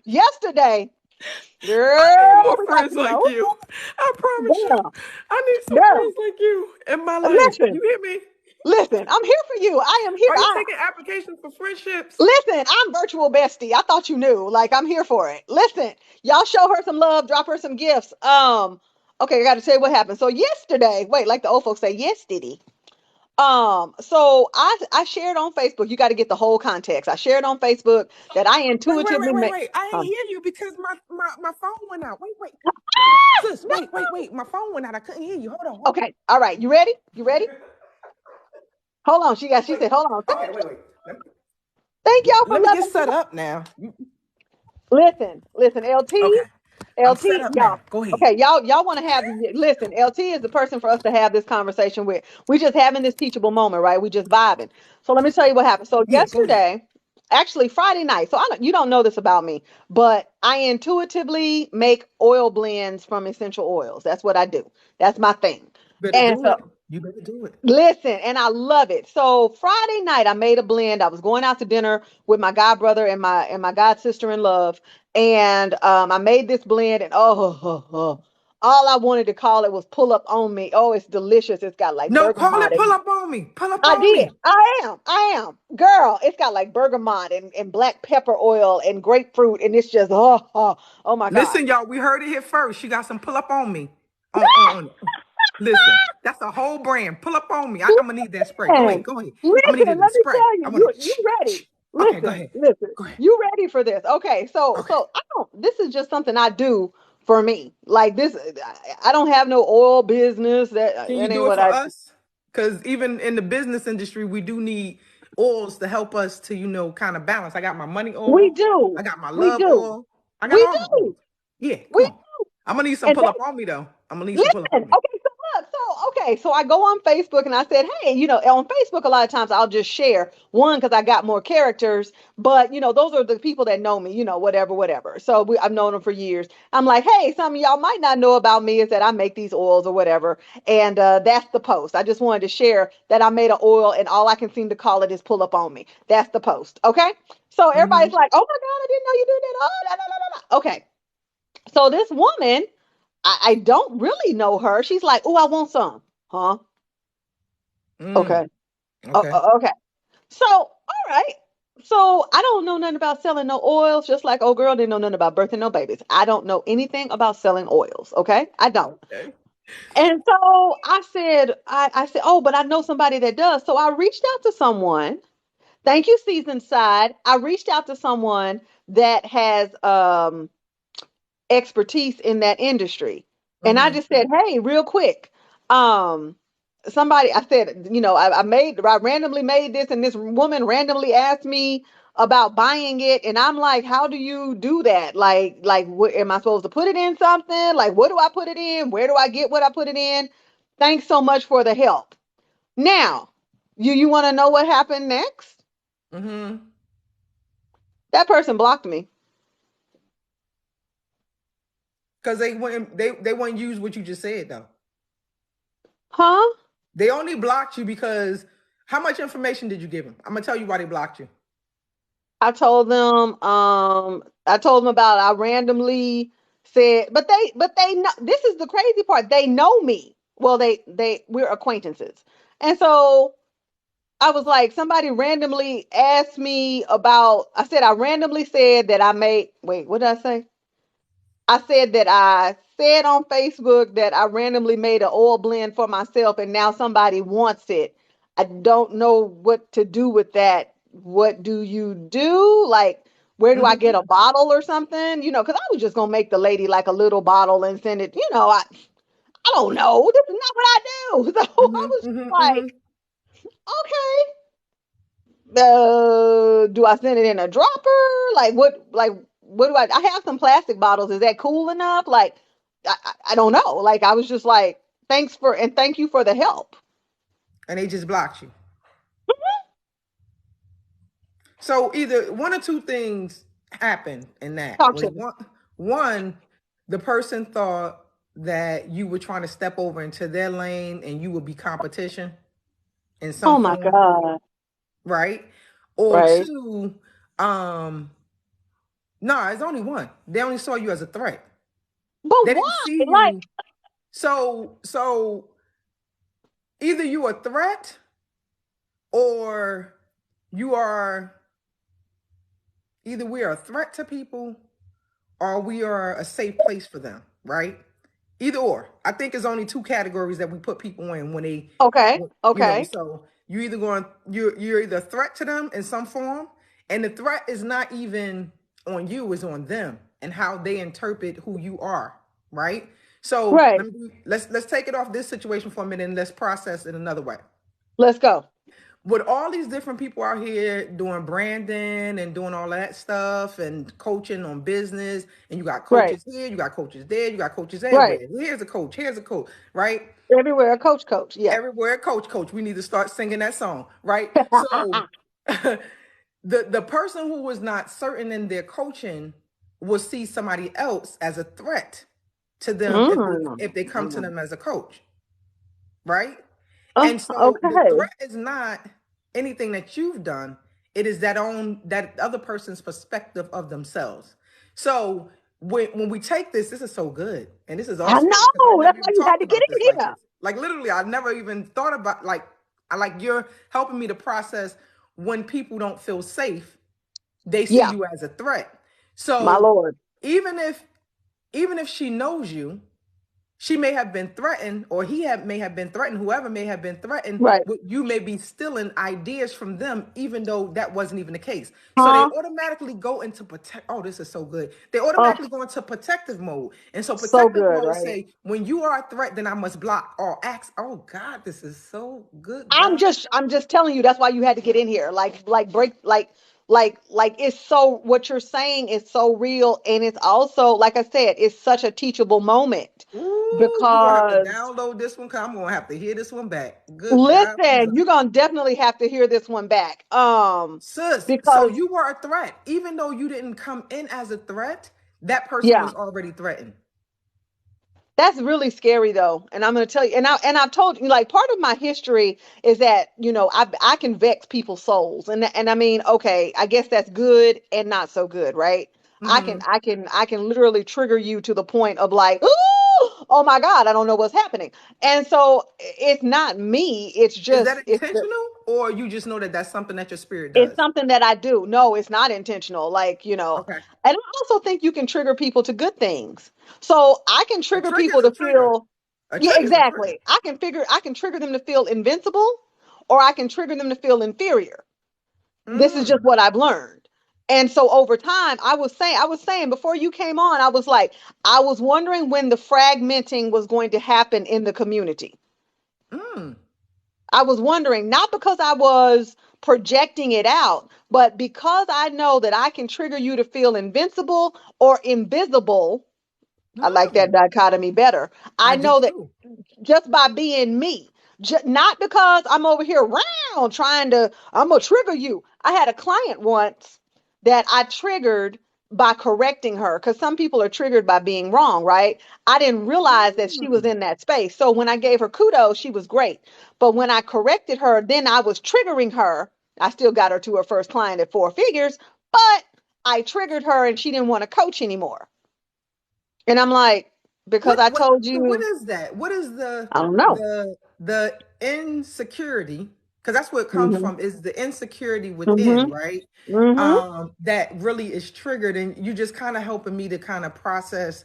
Speaker 1: yesterday,
Speaker 2: I need
Speaker 1: girl,
Speaker 2: more
Speaker 1: we got
Speaker 2: friends
Speaker 1: to
Speaker 2: like
Speaker 1: know.
Speaker 2: you. I promise you.
Speaker 1: Girl,
Speaker 2: I need some
Speaker 1: girl,
Speaker 2: friends like you in my life.
Speaker 1: listen,
Speaker 2: You hear me?
Speaker 1: Listen, I'm here for you. I am here.
Speaker 2: Are you taking applications for friendships?
Speaker 1: Listen, I'm virtual bestie. I thought you knew. Like, I'm here for it. Listen, y'all show her some love, drop her some gifts. Okay, I got to tell you what happened. So yesterday, wait, like the old folks say, yesterday. So I shared on Facebook. You got to get the whole context. I shared on Facebook that I intuitively make.
Speaker 2: Wait. I ain't
Speaker 1: Um,
Speaker 2: hear you because my phone went out. Wait.
Speaker 1: ah,
Speaker 2: Sis,
Speaker 1: no.
Speaker 2: wait. My phone went out. I couldn't hear you. Hold
Speaker 1: Okay, all right. You ready? You ready? Hold on. She
Speaker 2: Wait.
Speaker 1: said, hold on.
Speaker 2: Okay, wait.
Speaker 1: Thank y'all for
Speaker 2: Let me get
Speaker 1: loving me.
Speaker 2: set up now.
Speaker 1: Listen,
Speaker 2: Okay. I'm set up
Speaker 1: y'all.
Speaker 2: now. Go ahead.
Speaker 1: Okay, y'all want to have, listen, LT is the person for us to have this conversation with. We just having this teachable moment, right? We just vibing. So let me tell you what happened. So
Speaker 2: Yeah, go ahead.
Speaker 1: yesterday, actually Friday night. So you don't know this about me, but I intuitively make oil blends from essential oils. That's what I do. That's my thing.
Speaker 2: Better
Speaker 1: And
Speaker 2: do
Speaker 1: so
Speaker 2: it. You better do it.
Speaker 1: listen, and I love it. So Friday night I made a blend. I was going out to dinner with my god brother and my god sister in love, and I made this blend, and all I wanted to call it was pull up on me. Oh, it's delicious. It's got like
Speaker 2: No, call
Speaker 1: bergamot.
Speaker 2: it pull up on me. Pull up
Speaker 1: I
Speaker 2: on
Speaker 1: did.
Speaker 2: me.
Speaker 1: I am. Girl, it's got like bergamot and black pepper oil and grapefruit, and it's just oh my God.
Speaker 2: Listen, y'all, we heard it here first. She got some pull up on me. On. Listen, that's a whole brand. Pull up on me. I'm gonna need that spray. Go ahead.
Speaker 1: Listen,
Speaker 2: Go ahead. I'm gonna need
Speaker 1: listen,
Speaker 2: it in
Speaker 1: let me
Speaker 2: spray.
Speaker 1: tell
Speaker 2: I
Speaker 1: you,
Speaker 2: want
Speaker 1: you
Speaker 2: to.
Speaker 1: ready.
Speaker 2: Okay, go
Speaker 1: Listen,
Speaker 2: ahead.
Speaker 1: listen,
Speaker 2: Go ahead.
Speaker 1: you ready for this. Okay, so
Speaker 2: Okay.
Speaker 1: I don't, this is just something I do for me. Like this, I don't have no oil business.
Speaker 2: Can you
Speaker 1: That ain't
Speaker 2: do it
Speaker 1: what
Speaker 2: for
Speaker 1: I do.
Speaker 2: us? Because even in the business industry, we do need oils to help us to, kind of balance. I got my money
Speaker 1: We
Speaker 2: oil.
Speaker 1: do.
Speaker 2: I got my
Speaker 1: We
Speaker 2: love
Speaker 1: do.
Speaker 2: oil. I got
Speaker 1: We
Speaker 2: all my
Speaker 1: do.
Speaker 2: oils. Yeah, come
Speaker 1: We
Speaker 2: on. I'm gonna need some
Speaker 1: and
Speaker 2: pull up on me though. I'm gonna need some
Speaker 1: listen,
Speaker 2: pull up
Speaker 1: okay,
Speaker 2: on me.
Speaker 1: so look, so I go on Facebook and I said, hey, on Facebook a lot of times I'll just share one because I got more characters, but those are the people that know me, whatever. So I've known them for years. I'm like, hey, some of y'all might not know about me is that I make these oils or whatever, and that's the post. I just wanted to share that I made an oil, and all I can seem to call it is pull up on me. That's the post, okay? So
Speaker 2: Mm-hmm.
Speaker 1: everybody's like, oh my God, I didn't know you did that. Oh, la, la, la, la, la. Okay, so this woman. I don't really know her. She's like, oh, I want some. Huh?
Speaker 2: Mm,
Speaker 1: Okay.
Speaker 2: okay.
Speaker 1: Okay. So, all right. So I don't know nothing about selling no oils, just like old girl didn't know nothing about birthing no babies. I don't know anything about selling oils. Okay. I don't.
Speaker 2: Okay.
Speaker 1: And so I said, oh, but I know somebody that does. So I reached out to someone. Thank you, Season Side. I reached out to someone that has expertise in that industry. And I
Speaker 2: Mm-hmm.
Speaker 1: just said, hey, real quick, um, somebody, I said, I randomly made this, and this woman randomly asked me about buying it. And I'm like, how do you do that? What am I supposed to put it in something? Like, what do I put it in? Where do I get what I put it in? Thanks so much for the help. Now, you want to know what happened next?
Speaker 2: Mm-hmm.
Speaker 1: That person blocked me.
Speaker 2: Because they wouldn't use what you just said though.
Speaker 1: Huh?
Speaker 2: They only blocked you because how much information did you give them? I'm gonna tell you why they blocked you.
Speaker 1: I told them about I randomly said, but they know this is the crazy part. They know me. Well, we're acquaintances. And so I was like, somebody randomly asked me about, I said, I randomly said that I made, wait, what did I say? I said that I said on Facebook that I randomly made an oil blend for myself and now somebody wants it. I don't know what to do with that. What do you do? Like, where do I get
Speaker 2: Mm-hmm.
Speaker 1: a bottle or something? Because I was just gonna make the lady like a little bottle and send it. I don't know. This is not what I do. So I
Speaker 2: Mm-hmm.
Speaker 1: was just
Speaker 2: Mm-hmm.
Speaker 1: like,
Speaker 2: Mm-hmm.
Speaker 1: okay, do I send it in a dropper? What do I have some plastic bottles. Is that cool enough? Like, I don't know. Like, I was just like, thank you for the help.
Speaker 2: And they just blocked you. So either one or two things happened in that
Speaker 1: Talk
Speaker 2: was
Speaker 1: to me.
Speaker 2: one, the person thought that you were trying to step over into their lane and you would be competition in some
Speaker 1: Oh my
Speaker 2: form,
Speaker 1: God.
Speaker 2: right? Or
Speaker 1: Right.
Speaker 2: two, no, it's only one. They only saw you as a threat.
Speaker 1: But
Speaker 2: They didn't
Speaker 1: why?
Speaker 2: see
Speaker 1: Like,
Speaker 2: you. So either you a threat or you are either we are a threat to people or we are a safe place for them, right? Either or. I think it's only two categories that we put people in when they,
Speaker 1: Okay. Okay.
Speaker 2: so you either going you're either a threat to them in some form, and the threat is not even on you, it's on them and how they interpret who you are, right? So
Speaker 1: Right.
Speaker 2: let's take it off this situation for a minute and let's process it another way.
Speaker 1: Let's go.
Speaker 2: With all these different people out here doing branding and doing all that stuff and coaching on business, and you got
Speaker 1: Right.
Speaker 2: coaches here, you got coaches there, you got coaches
Speaker 1: Right.
Speaker 2: everywhere. Here's a coach, right?
Speaker 1: Everywhere. Coach, coach. Yeah.
Speaker 2: Everywhere, coach. We need to start singing that song, right? So the person who was not certain in their coaching will see somebody else as a threat to them if they come to
Speaker 1: Mm.
Speaker 2: them as a coach, right? And so the
Speaker 1: Okay.
Speaker 2: threat is not anything that you've done. It is that other person's perspective of themselves. So when we take this is so good. And this is
Speaker 1: I
Speaker 2: awesome because I
Speaker 1: know.
Speaker 2: never
Speaker 1: That's why
Speaker 2: even
Speaker 1: you had
Speaker 2: talked
Speaker 1: to get
Speaker 2: about this
Speaker 1: in
Speaker 2: like
Speaker 1: here.
Speaker 2: this. Like literally, I never even thought about like you're helping me to process when people don't feel safe, they see
Speaker 1: Yeah,
Speaker 2: you as a threat.
Speaker 1: my
Speaker 2: So
Speaker 1: lord.
Speaker 2: even if she knows you, she may have been threatened, or may have been threatened, whoever may have been threatened,
Speaker 1: Right.
Speaker 2: you may be stealing ideas from them, even though that wasn't even the case. So they
Speaker 1: Huh?
Speaker 2: automatically go into oh, this is so good. They
Speaker 1: Oh,
Speaker 2: automatically go into protective mode. And so
Speaker 1: so
Speaker 2: protective
Speaker 1: good,
Speaker 2: mode
Speaker 1: right?
Speaker 2: say, when you are a threat, then I must block or act. Oh God, this is so good,
Speaker 1: I'm
Speaker 2: God.
Speaker 1: just I'm just telling you that's why you had to get in here. Like break like it's so what you're saying is so real, and it's also like I said, it's such a teachable moment
Speaker 2: Ooh, you're gonna have to
Speaker 1: because
Speaker 2: download this one because I'm gonna have to hear this one back. Good God from
Speaker 1: listen,
Speaker 2: Zion.
Speaker 1: you're gonna definitely have to hear this one back.
Speaker 2: Sis, so
Speaker 1: Because
Speaker 2: you were a threat. Even though you didn't come in as a threat, that person
Speaker 1: yeah,
Speaker 2: was already threatened.
Speaker 1: that's really scary though. And I'm going to tell you, I've told you, like, part of my history is that, I can vex people's souls. And I mean, okay, I guess that's good and not so good, right?
Speaker 2: Mm-hmm.
Speaker 1: I can literally trigger you to the point of like, ooh, oh my God, I don't know what's happening. And so it's not me.
Speaker 2: Is that
Speaker 1: It's
Speaker 2: intentional, or you just know that that's something that your spirit
Speaker 1: it's
Speaker 2: does?
Speaker 1: something that I do. No, it's not intentional. Like,
Speaker 2: Okay.
Speaker 1: and I also think you can trigger people to good things. So I can
Speaker 2: A
Speaker 1: trigger
Speaker 2: trigger
Speaker 1: people
Speaker 2: is a
Speaker 1: to
Speaker 2: trigger.
Speaker 1: feel,
Speaker 2: A
Speaker 1: yeah,
Speaker 2: trigger is a trigger.
Speaker 1: exactly. I can trigger them to feel invincible, or I can trigger them to feel inferior. This is just
Speaker 2: Mm.
Speaker 1: what I've learned. And so over time, I was saying before you came on, I was like, I was wondering when the fragmenting was going to happen in the community.
Speaker 2: Mm.
Speaker 1: I was wondering, not because I was projecting it out, but because I know that I can trigger you to feel invincible or invisible. I like that
Speaker 2: Mm.
Speaker 1: dichotomy better. I
Speaker 2: I do
Speaker 1: know that
Speaker 2: too.
Speaker 1: just by being me, not because I'm over here round trying to, I'm going to trigger you. I had a client once that I triggered by correcting her because some people are triggered by being wrong, right? I didn't realize that she was
Speaker 2: Mm.
Speaker 1: in that space. So when I gave her kudos, she was great. But when I corrected her, then I was triggering her. I still got her to her first client at 4 figures, but I triggered her and she didn't want to coach anymore. And I'm like, because I
Speaker 2: What
Speaker 1: told
Speaker 2: so what
Speaker 1: you,
Speaker 2: is that? What is
Speaker 1: I don't know.
Speaker 2: the insecurity? Because that's where it comes
Speaker 1: Hmm.
Speaker 2: from, is the insecurity within,
Speaker 1: Hmm.
Speaker 2: right?
Speaker 1: Hmm.
Speaker 2: That really is triggered, and you just kind of helping me to kind of process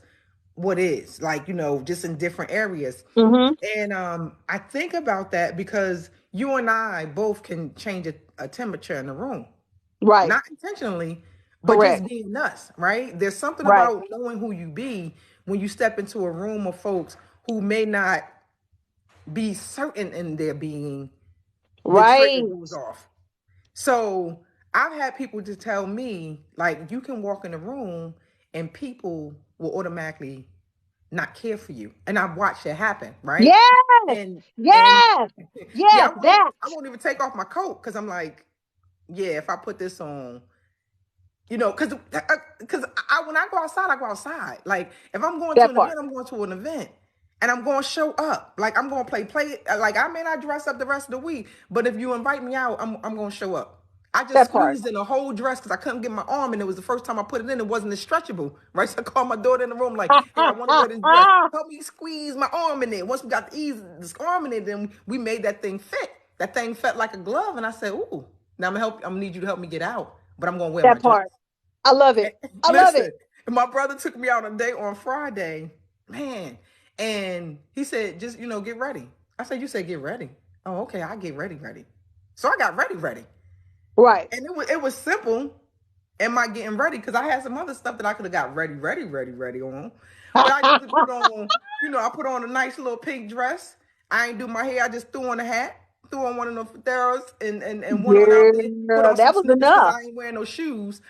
Speaker 2: what is, like, just in different areas.
Speaker 1: Hmm.
Speaker 2: And I think about that because you and I both can change a temperature in the room,
Speaker 1: Right.
Speaker 2: not intentionally, but just
Speaker 1: Correct.
Speaker 2: being us, right? There's something
Speaker 1: Right.
Speaker 2: about knowing who you be when you step into a room of folks who may not be certain in their being, the trigger
Speaker 1: Right.
Speaker 2: goes off. So I've had people to tell me, like, you can walk in a room and people will automatically not care for you. And I've watched it happen, right?
Speaker 1: Yes.
Speaker 2: And
Speaker 1: Yes.
Speaker 2: yeah,
Speaker 1: Yes. That.
Speaker 2: I won't even take off my coat because I'm like, yeah, if I put this on, because when I go outside, I go outside. Like if I'm going to
Speaker 1: That
Speaker 2: an
Speaker 1: part.
Speaker 2: event, I'm going to an event, and I'm going to show up. Like I'm going to play. Like I may not dress up the rest of the week, but if you invite me out, I'm going to show up. I just
Speaker 1: That part.
Speaker 2: squeezed in a whole dress because I couldn't get my arm, and it was the first time I put it in. It wasn't as stretchable, right? So I called my daughter in the room, like, "Hey, I want to wear this dress. Help me squeeze my arm in there." Once we got the arm in it, then we made that thing fit. that thing felt like a glove, and I said, "Ooh, now I'm gonna need you to help me get out, but I'm gonna wear my
Speaker 1: That
Speaker 2: dress."
Speaker 1: part. I love it. I love
Speaker 2: Listen,
Speaker 1: it.
Speaker 2: my brother took me out on a date on Friday, man, and he said, "Just get ready." I said, "You said get ready." Oh, okay, I get ready, ready. So I got ready, ready,
Speaker 1: Right.
Speaker 2: and it was simple. Am I getting ready? Because I had some other stuff that I could have got ready, ready, ready, ready on, but I just put on, I put on a nice little pink dress. I ain't do my hair. I just threw on a hat, threw on one of the fedoras, and went on out there. Put
Speaker 1: Girl,
Speaker 2: on some
Speaker 1: that was
Speaker 2: sneakers because
Speaker 1: enough.
Speaker 2: I ain't wearing no shoes.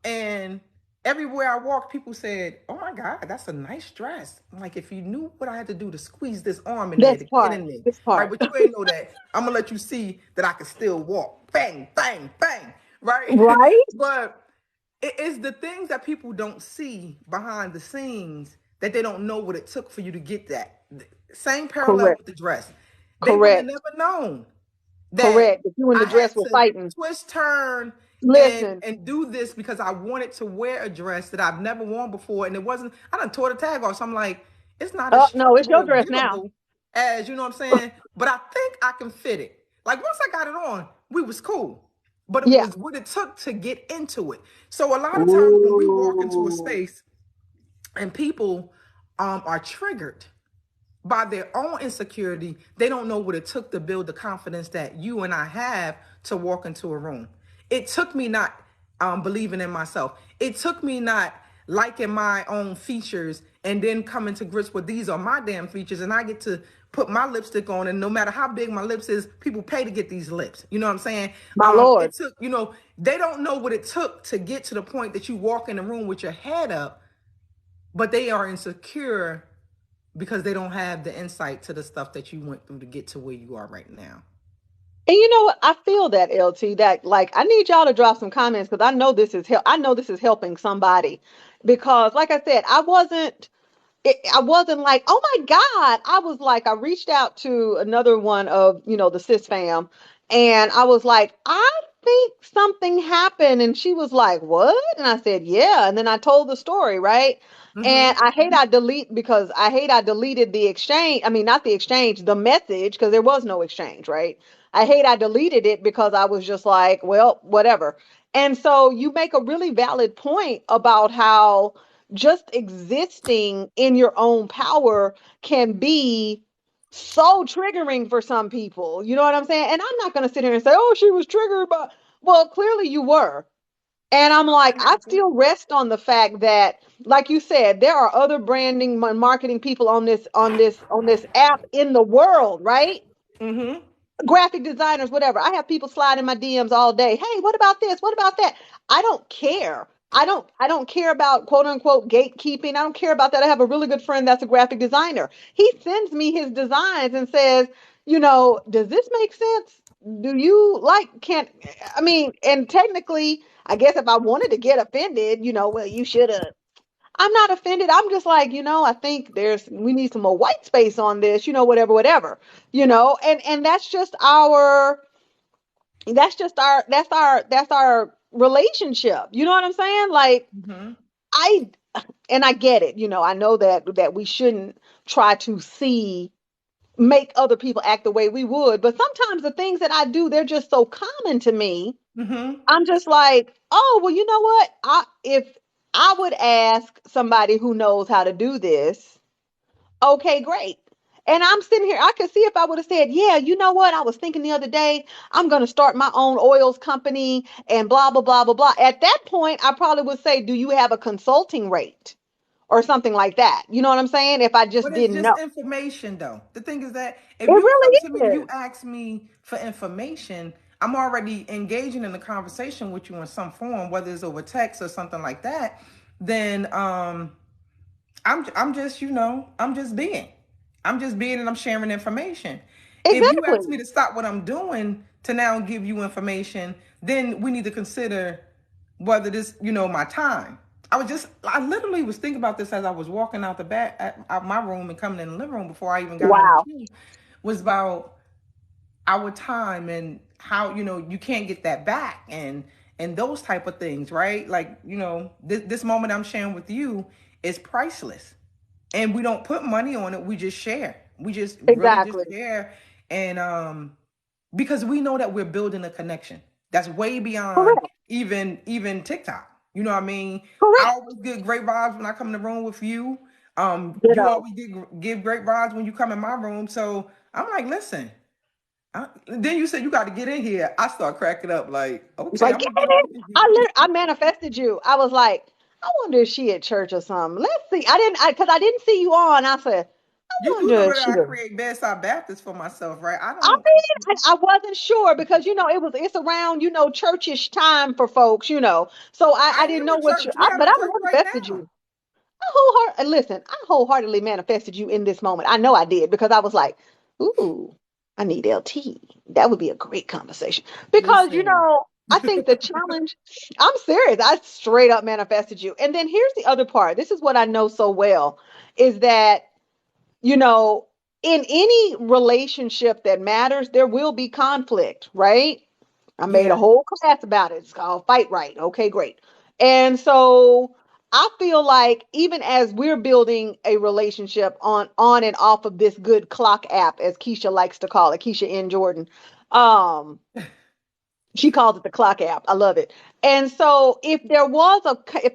Speaker 2: And everywhere I walked, people said, "Oh my God, that's a nice dress." I'm like, if you knew what I had to do to squeeze this arm in there
Speaker 1: This
Speaker 2: to get
Speaker 1: part.
Speaker 2: in there,
Speaker 1: This
Speaker 2: right?
Speaker 1: part.
Speaker 2: But you ain't know that. I'm gonna let you see that I can still walk. Bang, bang, bang, right?
Speaker 1: Right?
Speaker 2: But it is the things that people don't see behind the scenes that they don't know what it took for you to get that. Same parallel
Speaker 1: Correct.
Speaker 2: with the dress. They wouldn't have
Speaker 1: Correct.
Speaker 2: never known that
Speaker 1: Correct. But you and the
Speaker 2: I had
Speaker 1: dress were
Speaker 2: to
Speaker 1: fighting.
Speaker 2: twist, turn, and
Speaker 1: Listen.
Speaker 2: and do this because I wanted to wear a dress that I've never worn before, and it wasn't. I done tore the tag off, so I'm like, it's not as
Speaker 1: Oh, no, it's
Speaker 2: stretchable
Speaker 1: your
Speaker 2: or
Speaker 1: dress now.
Speaker 2: gettable as you know what I'm saying. But I think I can fit it. Like once I got it on, we was cool. But it
Speaker 1: Yeah.
Speaker 2: was what it took to get into it. So a lot of times when we walk into a
Speaker 1: Ooh.
Speaker 2: space and people are triggered by their own insecurity, they don't know what it took to build the confidence that you and I have to walk into a room. It took me not believing in myself. It took me not liking my own features and then coming to grips with these are my damn features and I get to put my lipstick on and no matter how big my lips is, people pay to get these lips. You know what I'm saying?
Speaker 1: My Lord.
Speaker 2: It took, they don't know what it took to get to the point that you walk in the room with your head up, but they are insecure because they don't have the insight to the stuff that you went through to get to where you are right now.
Speaker 1: And you know what? I feel that LT that like I need y'all to drop some comments because I know this is helping somebody because like I said, I wasn't like, oh my God. I was like, I reached out to another one of, the sis fam, and I was like, I think something happened. And she was like, what? And I said, yeah. And then I told the story, right?
Speaker 2: Mm-hmm.
Speaker 1: And I hate I deleted the exchange. I mean, not the exchange, the message, because there was no exchange, right? I hate I deleted it because I was just like, well, whatever. And so you make a really valid point about how just existing in your own power can be so triggering for some people. You know what I'm saying? And I'm not going to sit here and say, oh, she was triggered by, well, clearly you were. And I'm like,
Speaker 2: That
Speaker 1: I
Speaker 2: happened.
Speaker 1: still rest on the fact that, like you said, there are other branding and marketing people on this app in the world, right?
Speaker 2: Mm-hmm.
Speaker 1: Graphic designers, whatever. I have people slide in my DMs all day. Hey, what about this? What about that? I don't care. I don't care about quote unquote gatekeeping. I don't care about that. I have a really good friend that's a graphic designer. He sends me his designs and says, does this make sense? Do you like can't I mean, and technically, I guess if I wanted to get offended, well, you should have. I'm not offended. I'm just like, I think we need some more white space on this, whatever, whatever, and that's our relationship. You know what I'm saying? Like
Speaker 2: Mm-hmm.
Speaker 1: I and I get it. I know that we shouldn't try to make other people act the way we would, but sometimes the things that I do, they're just so common to me.
Speaker 2: Mm-hmm.
Speaker 1: I'm just like, oh, well, you know what? If I would ask somebody who knows how to do this, okay, great. And I'm sitting here, I could see if I would have said, yeah, you know what? I was thinking the other day, I'm going to start my own oils company and blah, blah, blah, blah, blah. At that point, I probably would say, do you have a consulting rate or something like that? You know what I'm saying? If I just
Speaker 2: But it's
Speaker 1: didn't know.
Speaker 2: just information, though. The thing is that
Speaker 1: It
Speaker 2: if you come
Speaker 1: really
Speaker 2: to me and you
Speaker 1: is.
Speaker 2: ask me for information, I'm already engaging in a conversation with you in some form, whether it's over text or something like that. Then I'm just I'm just being. I'm just being and I'm sharing information. If you ask me
Speaker 1: Exactly.
Speaker 2: to stop what I'm doing to now give you information, then we need to consider whether this, my time. I literally was thinking about this as I was walking out the back out my room and coming in the living room before I even got on with
Speaker 1: Wow.
Speaker 2: you, was about our time and how, you can't get that back and those type of things, right? Like, this moment I'm sharing with you is priceless and we don't put money on it. We just share. We just really just
Speaker 1: Exactly.
Speaker 2: share. And because we know that we're building a connection that's way beyond
Speaker 1: Correct.
Speaker 2: even TikTok. You know what I mean? I
Speaker 1: Correct.
Speaker 2: always get great vibes when I come in the room with you. You
Speaker 1: Ditto.
Speaker 2: always give great vibes when you come in my room. So I'm like, listen. Then you said you got to get in here. I start cracking up like,
Speaker 1: It's
Speaker 2: okay,
Speaker 1: like,
Speaker 2: I'm
Speaker 1: get
Speaker 2: gonna
Speaker 1: in
Speaker 2: get
Speaker 1: there.
Speaker 2: on here.
Speaker 1: I manifested you. I was like, I wonder if she at church or something. Let's see. Because I didn't see you on. I said, I
Speaker 2: You do
Speaker 1: wonder
Speaker 2: know
Speaker 1: if
Speaker 2: that
Speaker 1: she.
Speaker 2: I create bedside Baptist for myself, right? I
Speaker 1: I
Speaker 2: don't.
Speaker 1: mean, I wasn't sure because it's around churchish time for folks. So I
Speaker 2: I
Speaker 1: didn't
Speaker 2: am
Speaker 1: know
Speaker 2: in
Speaker 1: what
Speaker 2: church. We
Speaker 1: but
Speaker 2: having
Speaker 1: I
Speaker 2: church right
Speaker 1: manifested
Speaker 2: now.
Speaker 1: you. Listen, I wholeheartedly manifested you in this moment. I know I did because I was like, ooh, I need LT. That would be a great conversation. Because,
Speaker 2: Listen.
Speaker 1: I think the challenge, I'm serious. I straight up manifested you. And then here's the other part. This is what I know so well is that, you know, in any relationship that matters, there will be conflict, right? I made a
Speaker 2: Yeah.
Speaker 1: whole class about it. It's called Fight Right. Okay, great. And so I feel like even as we're building a relationship on and off of this good clock app, as Keisha likes to call it, Keisha N. Jordan, um, she calls it the clock app. I love it. And so if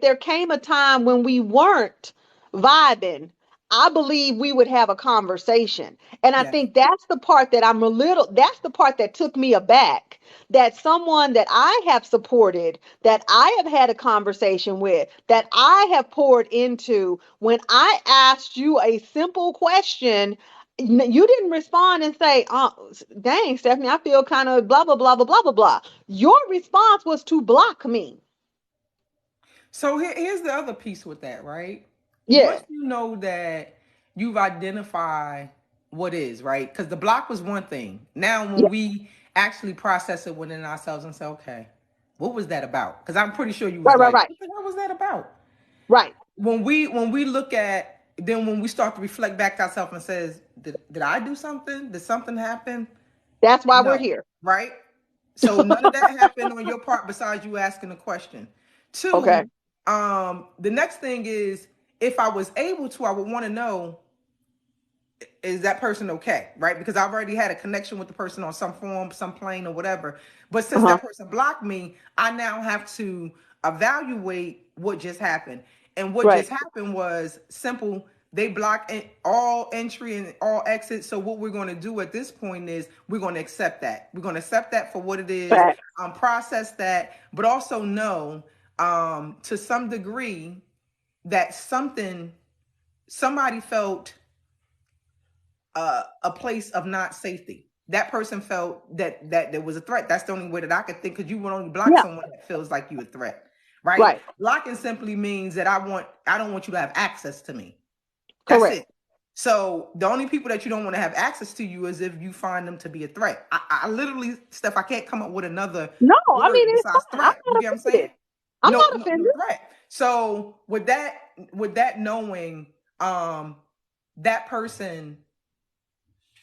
Speaker 1: there came a time when we weren't vibing, I believe we would have a conversation. And I
Speaker 2: Yeah.
Speaker 1: think that's the part that took me aback. That someone that I have supported, that I have had a conversation with, that I have poured into, when I asked you a simple question, you didn't respond and say, "Oh, dang, Stephanie, I feel kind of blah blah blah blah blah blah blah." Your response was to block me.
Speaker 2: So here's the other piece with that, right? Once
Speaker 1: Yeah,
Speaker 2: you know that you've identified what is, right? Because the block was one thing. Now, when
Speaker 1: yeah,
Speaker 2: we actually process it within ourselves and say, okay, what was that about? Because I'm pretty sure you was
Speaker 1: right, right,
Speaker 2: like,
Speaker 1: right,
Speaker 2: what the hell was that about?
Speaker 1: right.
Speaker 2: When we look at, then when we start to reflect back to ourselves and says, did I do something? Did something happen?
Speaker 1: That's why we're
Speaker 2: No,
Speaker 1: here.
Speaker 2: right? So none of that happened on your part besides you asking the question.
Speaker 1: Okay.
Speaker 2: Two, the next thing is, if I was able to, I would want to know, is that person okay, right? Because I've already had a connection with the person on some form, some plane, or whatever. But since
Speaker 1: Uh-huh.
Speaker 2: that person blocked me, I now have to evaluate what just happened. And what
Speaker 1: Right.
Speaker 2: just happened was simple. They blocked all entry and all exit. So what we're going to do at this point is we're going to accept that. We're going to accept that for what it is,
Speaker 1: Fact.
Speaker 2: process that, but also know, to some degree, that somebody felt a place of not safety. That person felt that there was a threat. That's the only way that I could think, because you would only block
Speaker 1: Yeah.
Speaker 2: someone that feels like you a threat, right?
Speaker 1: Right.
Speaker 2: Blocking simply means that I don't want you to have access to me. That's
Speaker 1: Correct.
Speaker 2: it. So the only people that you don't want to have access to you is if you find them to be a threat. I literally, Steph, I can't come up with another
Speaker 1: No, I mean
Speaker 2: word
Speaker 1: it's
Speaker 2: besides
Speaker 1: fine. I'm
Speaker 2: threat. You
Speaker 1: not
Speaker 2: get what I'm
Speaker 1: offended.
Speaker 2: saying?
Speaker 1: I'm
Speaker 2: No,
Speaker 1: not
Speaker 2: no, no
Speaker 1: offended.
Speaker 2: threat. So with that knowing, that person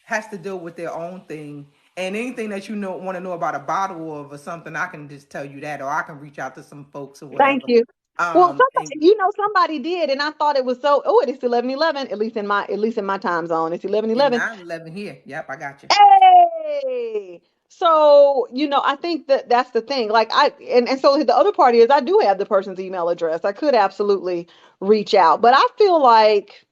Speaker 2: has to deal with their own thing. And anything that you know want to know about a bottle of or something, I can just tell you that, or I can reach out to some folks or
Speaker 1: Thank
Speaker 2: whatever.
Speaker 1: you. Well,
Speaker 2: And
Speaker 1: somebody did, and I thought it was so. Oh, it's 11:11. At least in my time zone, it's 11:11.
Speaker 2: 9/11 here. Yep, I got you.
Speaker 1: Hey. So, I think that's the thing. Like and so the other part is I do have the person's email address. I could absolutely reach out, but I feel like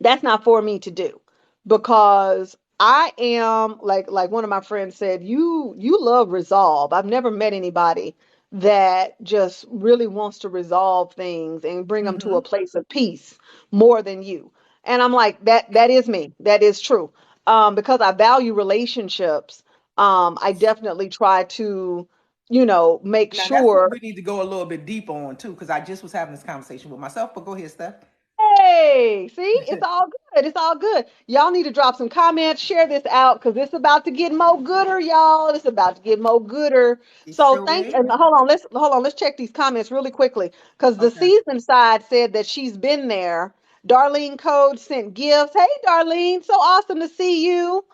Speaker 1: that's not for me to do because I am like one of my friends said, you love resolve. I've never met anybody that just really wants to resolve things and bring them to a
Speaker 2: Mm-hmm.
Speaker 1: place of peace more than you. And I'm like, that is me. That is true. Because I value relationships. I definitely try to, make
Speaker 2: Now that's what
Speaker 1: sure.
Speaker 2: we need to go a little bit deeper on too, because I just was having this conversation with myself. But go ahead, Steph.
Speaker 1: Hey, see, it's all good. It's all good. Y'all need to drop some comments, share this out because it's about to get more gooder, y'all. It's about to get more gooder.
Speaker 2: It
Speaker 1: So
Speaker 2: sure
Speaker 1: thank
Speaker 2: is.
Speaker 1: and hold on, let's check these comments really quickly because the
Speaker 2: Okay.
Speaker 1: season side said that she's been there. Darlene Code sent gifts. Hey, Darlene, so awesome to see you.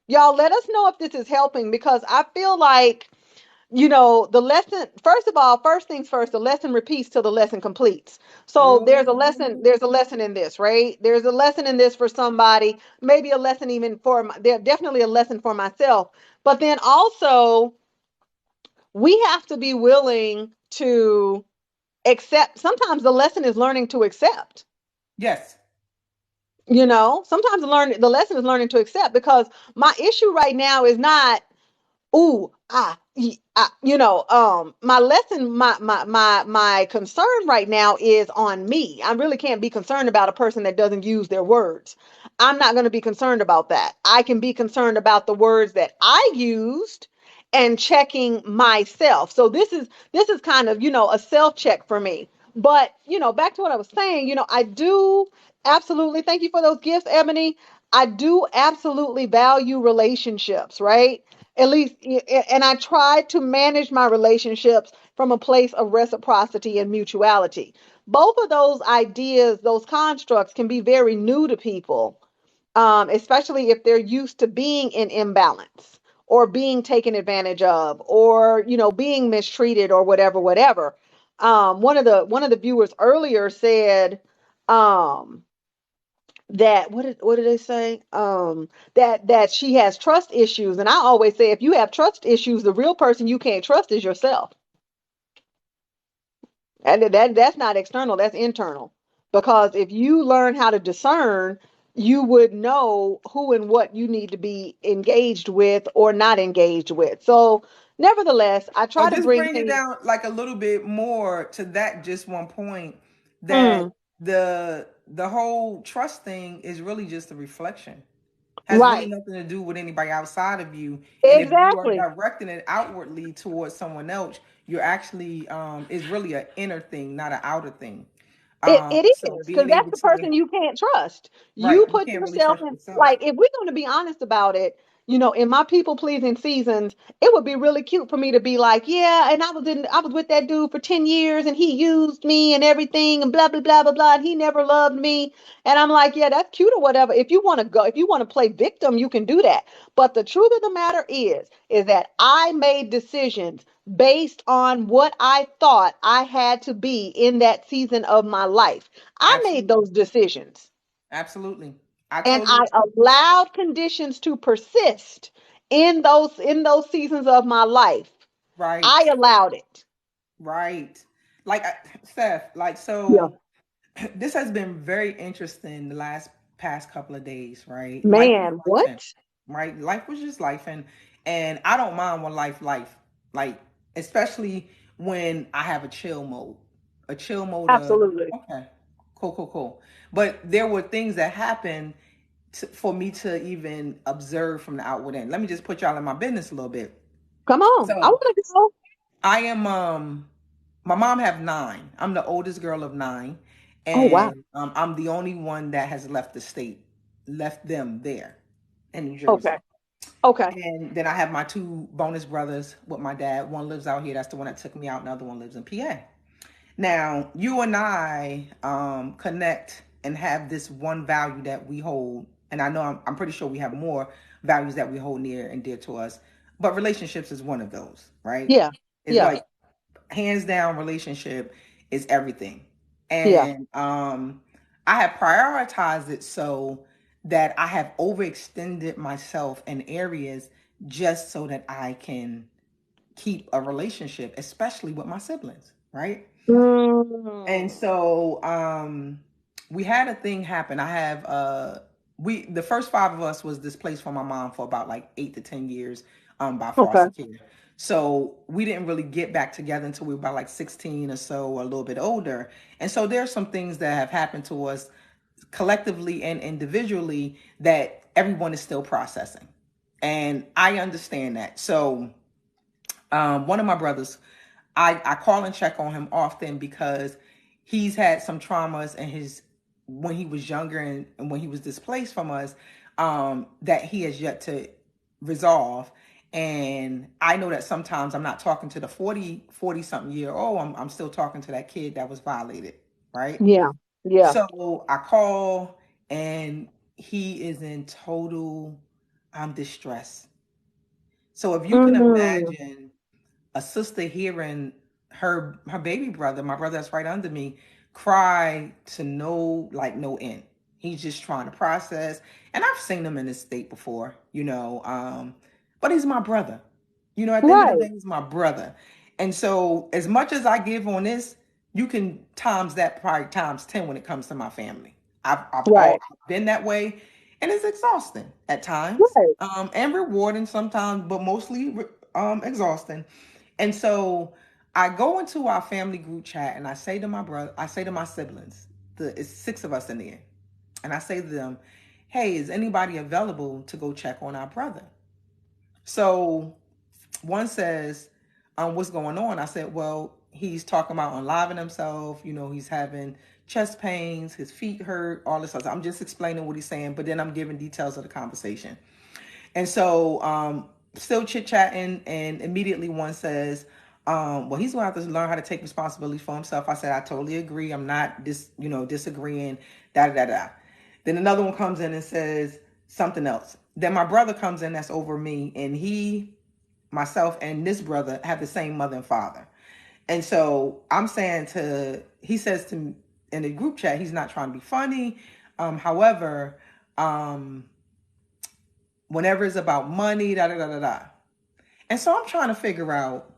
Speaker 1: Y'all let us know if this is helping because I feel like the lesson, first of all, first things first, the lesson repeats till the lesson completes. So
Speaker 2: Mhm.
Speaker 1: there's a lesson in this, right? There's a lesson in this for somebody, maybe a lesson even for, there definitely a lesson for myself. But then also, we have to be willing to accept. Sometimes the lesson is learning to accept.
Speaker 2: Yes.
Speaker 1: Sometimes the lesson is learning to accept, because my issue right now is not, ooh, my lesson, my concern right now is on me. I really can't be concerned about a person that doesn't use their words. I'm not going to be concerned about that. I can be concerned about the words that I used and checking myself. So this is kind of, a self check for me. But, back to what I was saying, I do absolutely, thank you for those gifts, Ebony. I do absolutely value relationships, right? At least, and I try to manage my relationships from a place of reciprocity and mutuality. Both of those ideas, those constructs, can be very new to people, especially if they're used to being in imbalance or being taken advantage of, or being mistreated, or whatever. One of the viewers earlier said, um, that, what did they say? That she has trust issues, and I always say, if you have trust issues, the real person you can't trust is yourself, and that's not external, that's internal. Because if you learn how to discern, you would know who and what you need to be engaged with or not engaged with. So, nevertheless, I
Speaker 2: So
Speaker 1: try to
Speaker 2: just
Speaker 1: bring
Speaker 2: bring it
Speaker 1: things.
Speaker 2: down like a little bit more to that just one point, that
Speaker 1: Mm,
Speaker 2: the whole trust thing is really just a reflection. Has really
Speaker 1: right,
Speaker 2: nothing to do with anybody outside of you. And if you are
Speaker 1: exactly.
Speaker 2: directing it outwardly towards someone else, you're actually is really an inner thing, not an outer thing.
Speaker 1: It
Speaker 2: So
Speaker 1: is, because
Speaker 2: being
Speaker 1: that's
Speaker 2: able
Speaker 1: the
Speaker 2: to,
Speaker 1: person you can't trust.
Speaker 2: right,
Speaker 1: You
Speaker 2: you
Speaker 1: put
Speaker 2: can't really
Speaker 1: yourself
Speaker 2: trust
Speaker 1: in,
Speaker 2: yourself.
Speaker 1: like, if we're going to be honest about it, in my people pleasing seasons, it would be really cute for me to be like, yeah, and I was with that dude for 10 years, and he used me and everything, and blah blah blah blah blah, and he never loved me. And I'm like, yeah, that's cute or whatever. If you want to play victim, you can do that. But the truth of the matter is that I made decisions based on what I thought I had to be in that season of my life. I made
Speaker 2: Absolutely.
Speaker 1: those decisions,
Speaker 2: Absolutely. I
Speaker 1: and
Speaker 2: totally
Speaker 1: I allowed conditions to persist in those seasons of my life. I
Speaker 2: right.
Speaker 1: allowed it.
Speaker 2: Right. Like Steph, like
Speaker 1: Yeah.
Speaker 2: so this has been very interesting the last past couple of days, right? Life was
Speaker 1: Man,
Speaker 2: life
Speaker 1: what?
Speaker 2: and right? Life was just life and I don't mind when life. Like especially when I have a chill mode. A chill mode of
Speaker 1: Absolutely.
Speaker 2: okay, cool. But there were things that happened for me to even observe from the outward end. Let me just put y'all in my business a little bit.
Speaker 1: Come on. I
Speaker 2: So
Speaker 1: want to go.
Speaker 2: I am my mom have nine. I'm the oldest girl of nine,
Speaker 1: Oh, wow.
Speaker 2: and I'm the only one that has left the state, left them there in New Jersey.
Speaker 1: Okay. Okay.
Speaker 2: And then I have my two bonus brothers with my dad. One lives out here. That's the one that took me out. Another one lives in PA. Now, you and I connect and have this one value that we hold. And I know I'm pretty sure we have more values that we hold near and dear to us. But relationships is one of those, right?
Speaker 1: Yeah.
Speaker 2: It's
Speaker 1: Yeah.
Speaker 2: like hands down relationship is everything.
Speaker 1: Yeah.
Speaker 2: And I have prioritized it so that I have overextended myself in areas just so that I can keep a relationship, especially with my siblings, right? And
Speaker 1: Mm.
Speaker 2: so we had a thing happen. I have we the first five of us was displaced from my mom for about like 8 to 10 years by
Speaker 1: Okay.
Speaker 2: foster care. So we didn't really get back together until we were about like 16 or so, or a little bit older. And so there's some things that have happened to us collectively and individually that everyone is still processing. And I understand that. So one of my brothers, I call and check on him often because he's had some traumas in his when he was younger and when he was displaced from us that he has yet to resolve. And I know that sometimes I'm not talking to the 40 something year old. I'm still talking to that kid that was violated, right?
Speaker 1: Yeah. Yeah.
Speaker 2: So I call and he is in total distress. So if you can
Speaker 1: Mm.
Speaker 2: imagine a sister hearing her baby brother, my brother that's right under me, cry to no end. He's just trying to process. And I've seen him in this state before, but he's my brother. You know, at the end of the day,
Speaker 3: Right.
Speaker 2: he's my brother. And so, as much as I give on this, you can times that probably times 10 when it comes to my family. I've
Speaker 3: Right.
Speaker 2: been that way, and it's exhausting at times,
Speaker 3: Right.
Speaker 2: and rewarding sometimes, but mostly exhausting. And so, I go into our family group chat and I say to my brother, I say to my siblings, it's six of us in there, and I say to them, "Hey, is anybody available to go check on our brother?" So one says, what's going on? I said, well, he's talking about unliving himself. You know, he's having chest pains, his feet hurt, all this stuff. I'm just explaining what he's saying, but then I'm giving details of the conversation. And so, still chit chatting, and immediately one says, well, he's going to have to learn how to take responsibility for himself. I said, I totally agree. I'm not disagreeing, da da da da. Then another one comes in and says something else. Then my brother comes in that's over me, and myself, and this brother have the same mother and father. And so I'm saying he says to me in the group chat, he's not trying to be funny. However, whenever it's about money, da da da da da. And so I'm trying to figure out,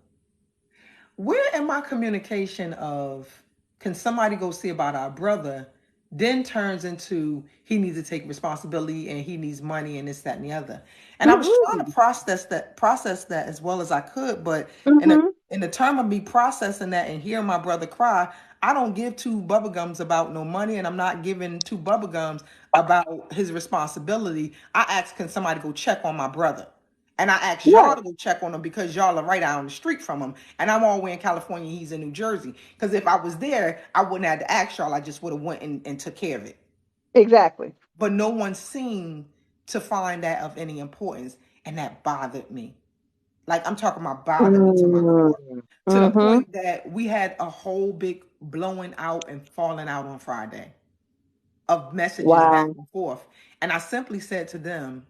Speaker 2: where in my communication of, can somebody go see about our brother, then turns into he needs to take responsibility and he needs money and this, that, and the other. And I was trying to
Speaker 3: Mm-hmm.
Speaker 2: process that as well as I could, but
Speaker 3: Mm-hmm.
Speaker 2: in the term of me processing that and hearing my brother cry, I don't give two bubblegums about no money, and I'm not giving two bubblegums about his responsibility. I asked, can somebody go check on my brother? And I asked y'all
Speaker 3: Right.
Speaker 2: to go check on him because y'all are right down the street from him. And I'm all the way in California. He's in New Jersey. Because if I was there, I wouldn't have to ask y'all. I just would have went and took care of it.
Speaker 3: Exactly.
Speaker 2: But no one seemed to find that of any importance. And that bothered me. Like, I'm talking about bothered me to my core. To the
Speaker 3: Mm-hmm.
Speaker 2: point that we had a whole big blowing out and falling out on Friday of messages back
Speaker 3: Wow.
Speaker 2: and forth. And I simply said to them,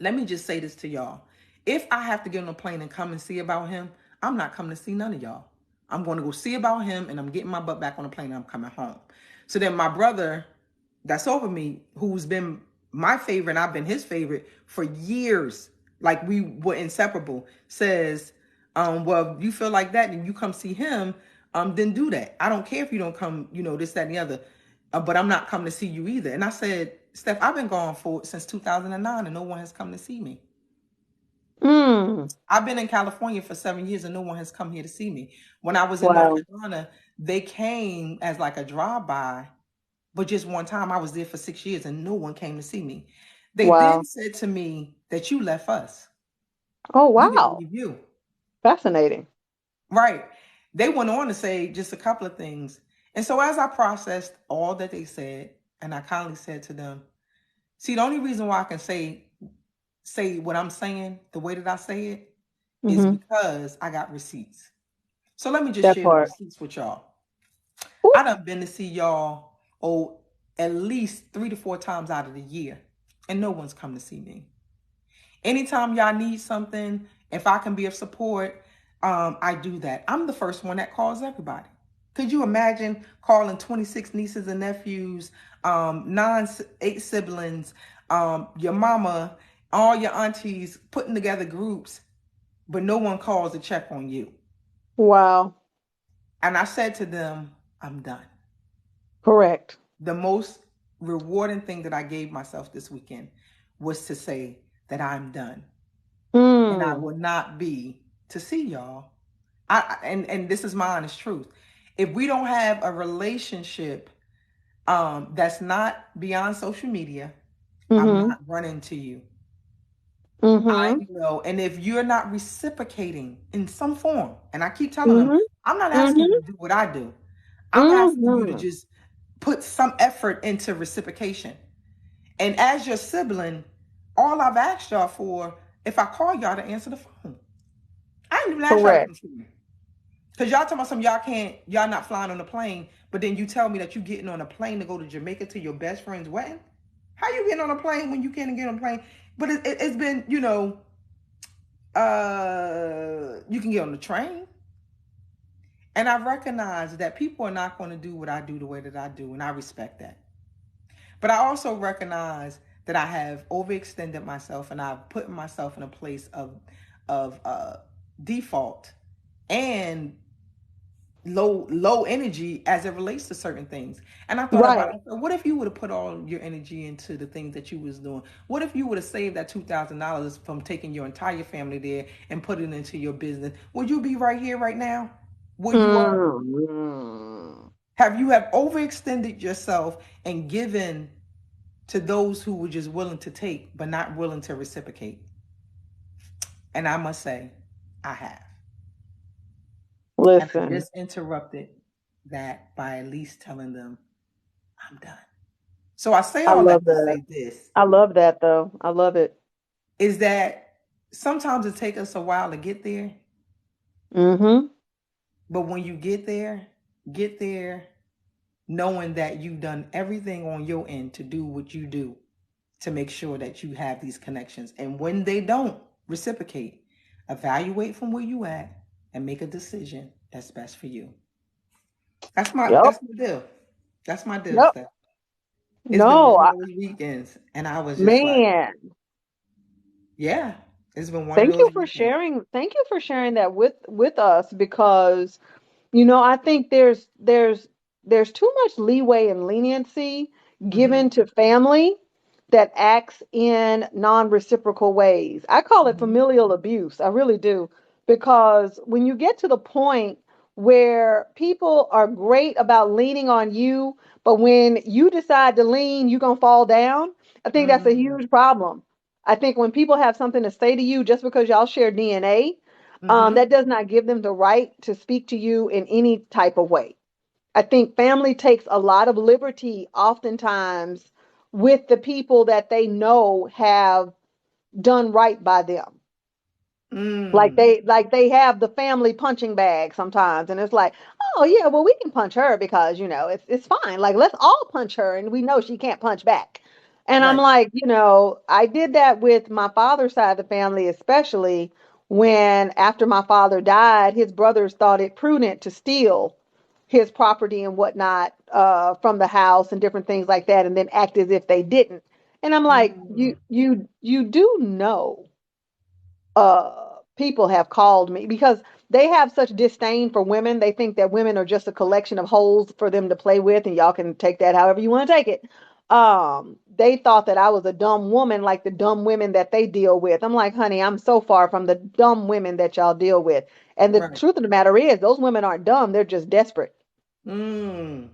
Speaker 2: let me just say this to y'all. If I have to get on a plane and come and see about him, I'm not coming to see none of y'all. I'm going to go see about him, and I'm getting my butt back on the plane and I'm coming home. So then my brother that's over me, who's been my favorite and I've been his favorite for years, like we were inseparable, says, well, if you feel like that and you come see him, then do that. I don't care if you don't come, this, that, and the other. But I'm not coming to see you either. And I said, Steph, I've been gone for since 2009 and no one has come to see me.
Speaker 3: Mm.
Speaker 2: I've been in California for 7 years and no one has come here to see me. When I was in North
Speaker 3: Wow.
Speaker 2: Carolina, they came as like a drive-by, but just one time. I was there for 6 years and no one came to see me. They then
Speaker 3: Wow.
Speaker 2: said to me that you left us.
Speaker 3: Oh,
Speaker 2: We didn't
Speaker 3: wow.
Speaker 2: leave you.
Speaker 3: Fascinating.
Speaker 2: Right. They went on to say just a couple of things. And so as I processed all that they said, and I kindly said to them, see, the only reason why I can say what I'm saying the way that I say it is
Speaker 3: Mm-hmm.
Speaker 2: because I got receipts. So let me just
Speaker 3: That
Speaker 2: share the
Speaker 3: part.
Speaker 2: receipts with y'all.
Speaker 3: Ooh.
Speaker 2: I done been to see y'all at least 3 to 4 times out of the year, and no one's come to see me. Anytime y'all need something, if I can be of support, I do that. I'm the first one that calls everybody. Could you imagine calling 26 nieces and nephews, eight siblings, your mama, all your aunties, putting together groups, but no one calls to check on you?
Speaker 3: Wow.
Speaker 2: And I said to them, I'm done.
Speaker 3: Correct.
Speaker 2: The most rewarding thing that I gave myself this weekend was to say that I'm done. And I
Speaker 3: Mm.
Speaker 2: will not be to see y'all. And this is my honest truth. If we don't have a relationship that's not beyond social media, I'm
Speaker 3: Mm-hmm.
Speaker 2: not running to you. I
Speaker 3: Mm-hmm.
Speaker 2: know. And if you're not reciprocating in some form, and I keep telling them,
Speaker 3: Mm-hmm.
Speaker 2: I'm not asking you
Speaker 3: Mm-hmm.
Speaker 2: to do what I do. I'm asking you to
Speaker 3: Mm-hmm.
Speaker 2: just put some effort into reciprocation. And as your sibling, all I've asked y'all for, if I call y'all, to answer the phone. I didn't even ask y'all to
Speaker 3: Correct.
Speaker 2: come see me. Because y'all talking about some, y'all not flying on a plane, but then you tell me that you getting on a plane to go to Jamaica to your best friend's wedding. How you getting on a plane when you can't get on a plane? But it's been, you can get on the train. And I recognize that people are not going to do what I do the way that I do, and I respect that. But I also recognize that I have overextended myself and I've put myself in a place of default and low energy as it relates to certain things. And I thought about
Speaker 3: Right.
Speaker 2: it. What if you would have put all your energy into the things that you was doing? What if you would have saved that $2,000 from taking your entire family there and put it into your business? Would you be right here right now where you are?
Speaker 3: Mm.
Speaker 2: Have overextended yourself and given to those who were just willing to take but not willing to reciprocate? And I must say, I have. And I
Speaker 3: Listen,
Speaker 2: just interrupted that by at least telling them I'm done. So I say
Speaker 3: I
Speaker 2: all that
Speaker 3: love
Speaker 2: to
Speaker 3: that.
Speaker 2: say this
Speaker 3: I love that though. I love it.
Speaker 2: is that sometimes it takes us a while to get there,
Speaker 3: Mm-hmm.
Speaker 2: but when you get there knowing that you've done everything on your end to do what you do to make sure that you have these connections. And when they don't reciprocate, evaluate from where you at and make a decision that's best for you. That's my
Speaker 3: Yep.
Speaker 2: that's my deal. That's my deal,
Speaker 3: Yep.
Speaker 2: Steph. It's been
Speaker 3: No,
Speaker 2: one of those weekends, and I was just like,
Speaker 3: man.
Speaker 2: yeah, it's been one of
Speaker 3: Thank
Speaker 2: those
Speaker 3: you for
Speaker 2: weekends.
Speaker 3: sharing. Thank you for sharing that with us because I think there's too much leeway and leniency
Speaker 2: Mm-hmm.
Speaker 3: given to family that acts in non-reciprocal ways. I call it
Speaker 2: Mm-hmm.
Speaker 3: familial abuse. I really do. Because when you get to the point where people are great about leaning on you, but when you decide to lean, you're gonna fall down. I think that's a
Speaker 2: Mm-hmm.
Speaker 3: huge problem. I think when people have something to say to you just because y'all share DNA,
Speaker 2: Mm-hmm.
Speaker 3: that does not give them the right to speak to you in any type of way. I think family takes a lot of liberty oftentimes with the people that they know have done right by them.
Speaker 2: Mm.
Speaker 3: Like they have the family punching bag sometimes, and it's like, oh yeah, well we can punch her because it's fine. Like let's all punch her, and we know she can't punch back. And I'm
Speaker 2: Right.
Speaker 3: like, I did that with my father's side of the family, especially when after my father died, his brothers thought it prudent to steal his property and whatnot from the house and different things like that, and then act as if they didn't. And I'm like,
Speaker 2: Mm.
Speaker 3: you do know people have called me because they have such disdain for women. They think that women are just a collection of holes for them to play with, and y'all can take that however you want to take it. They thought that I was a dumb woman, like the dumb women that they deal with. I'm like, honey, I'm so far from the dumb women that y'all deal with. And the
Speaker 2: Right.
Speaker 3: truth of the matter is, those women aren't dumb; they're just desperate
Speaker 2: Mm.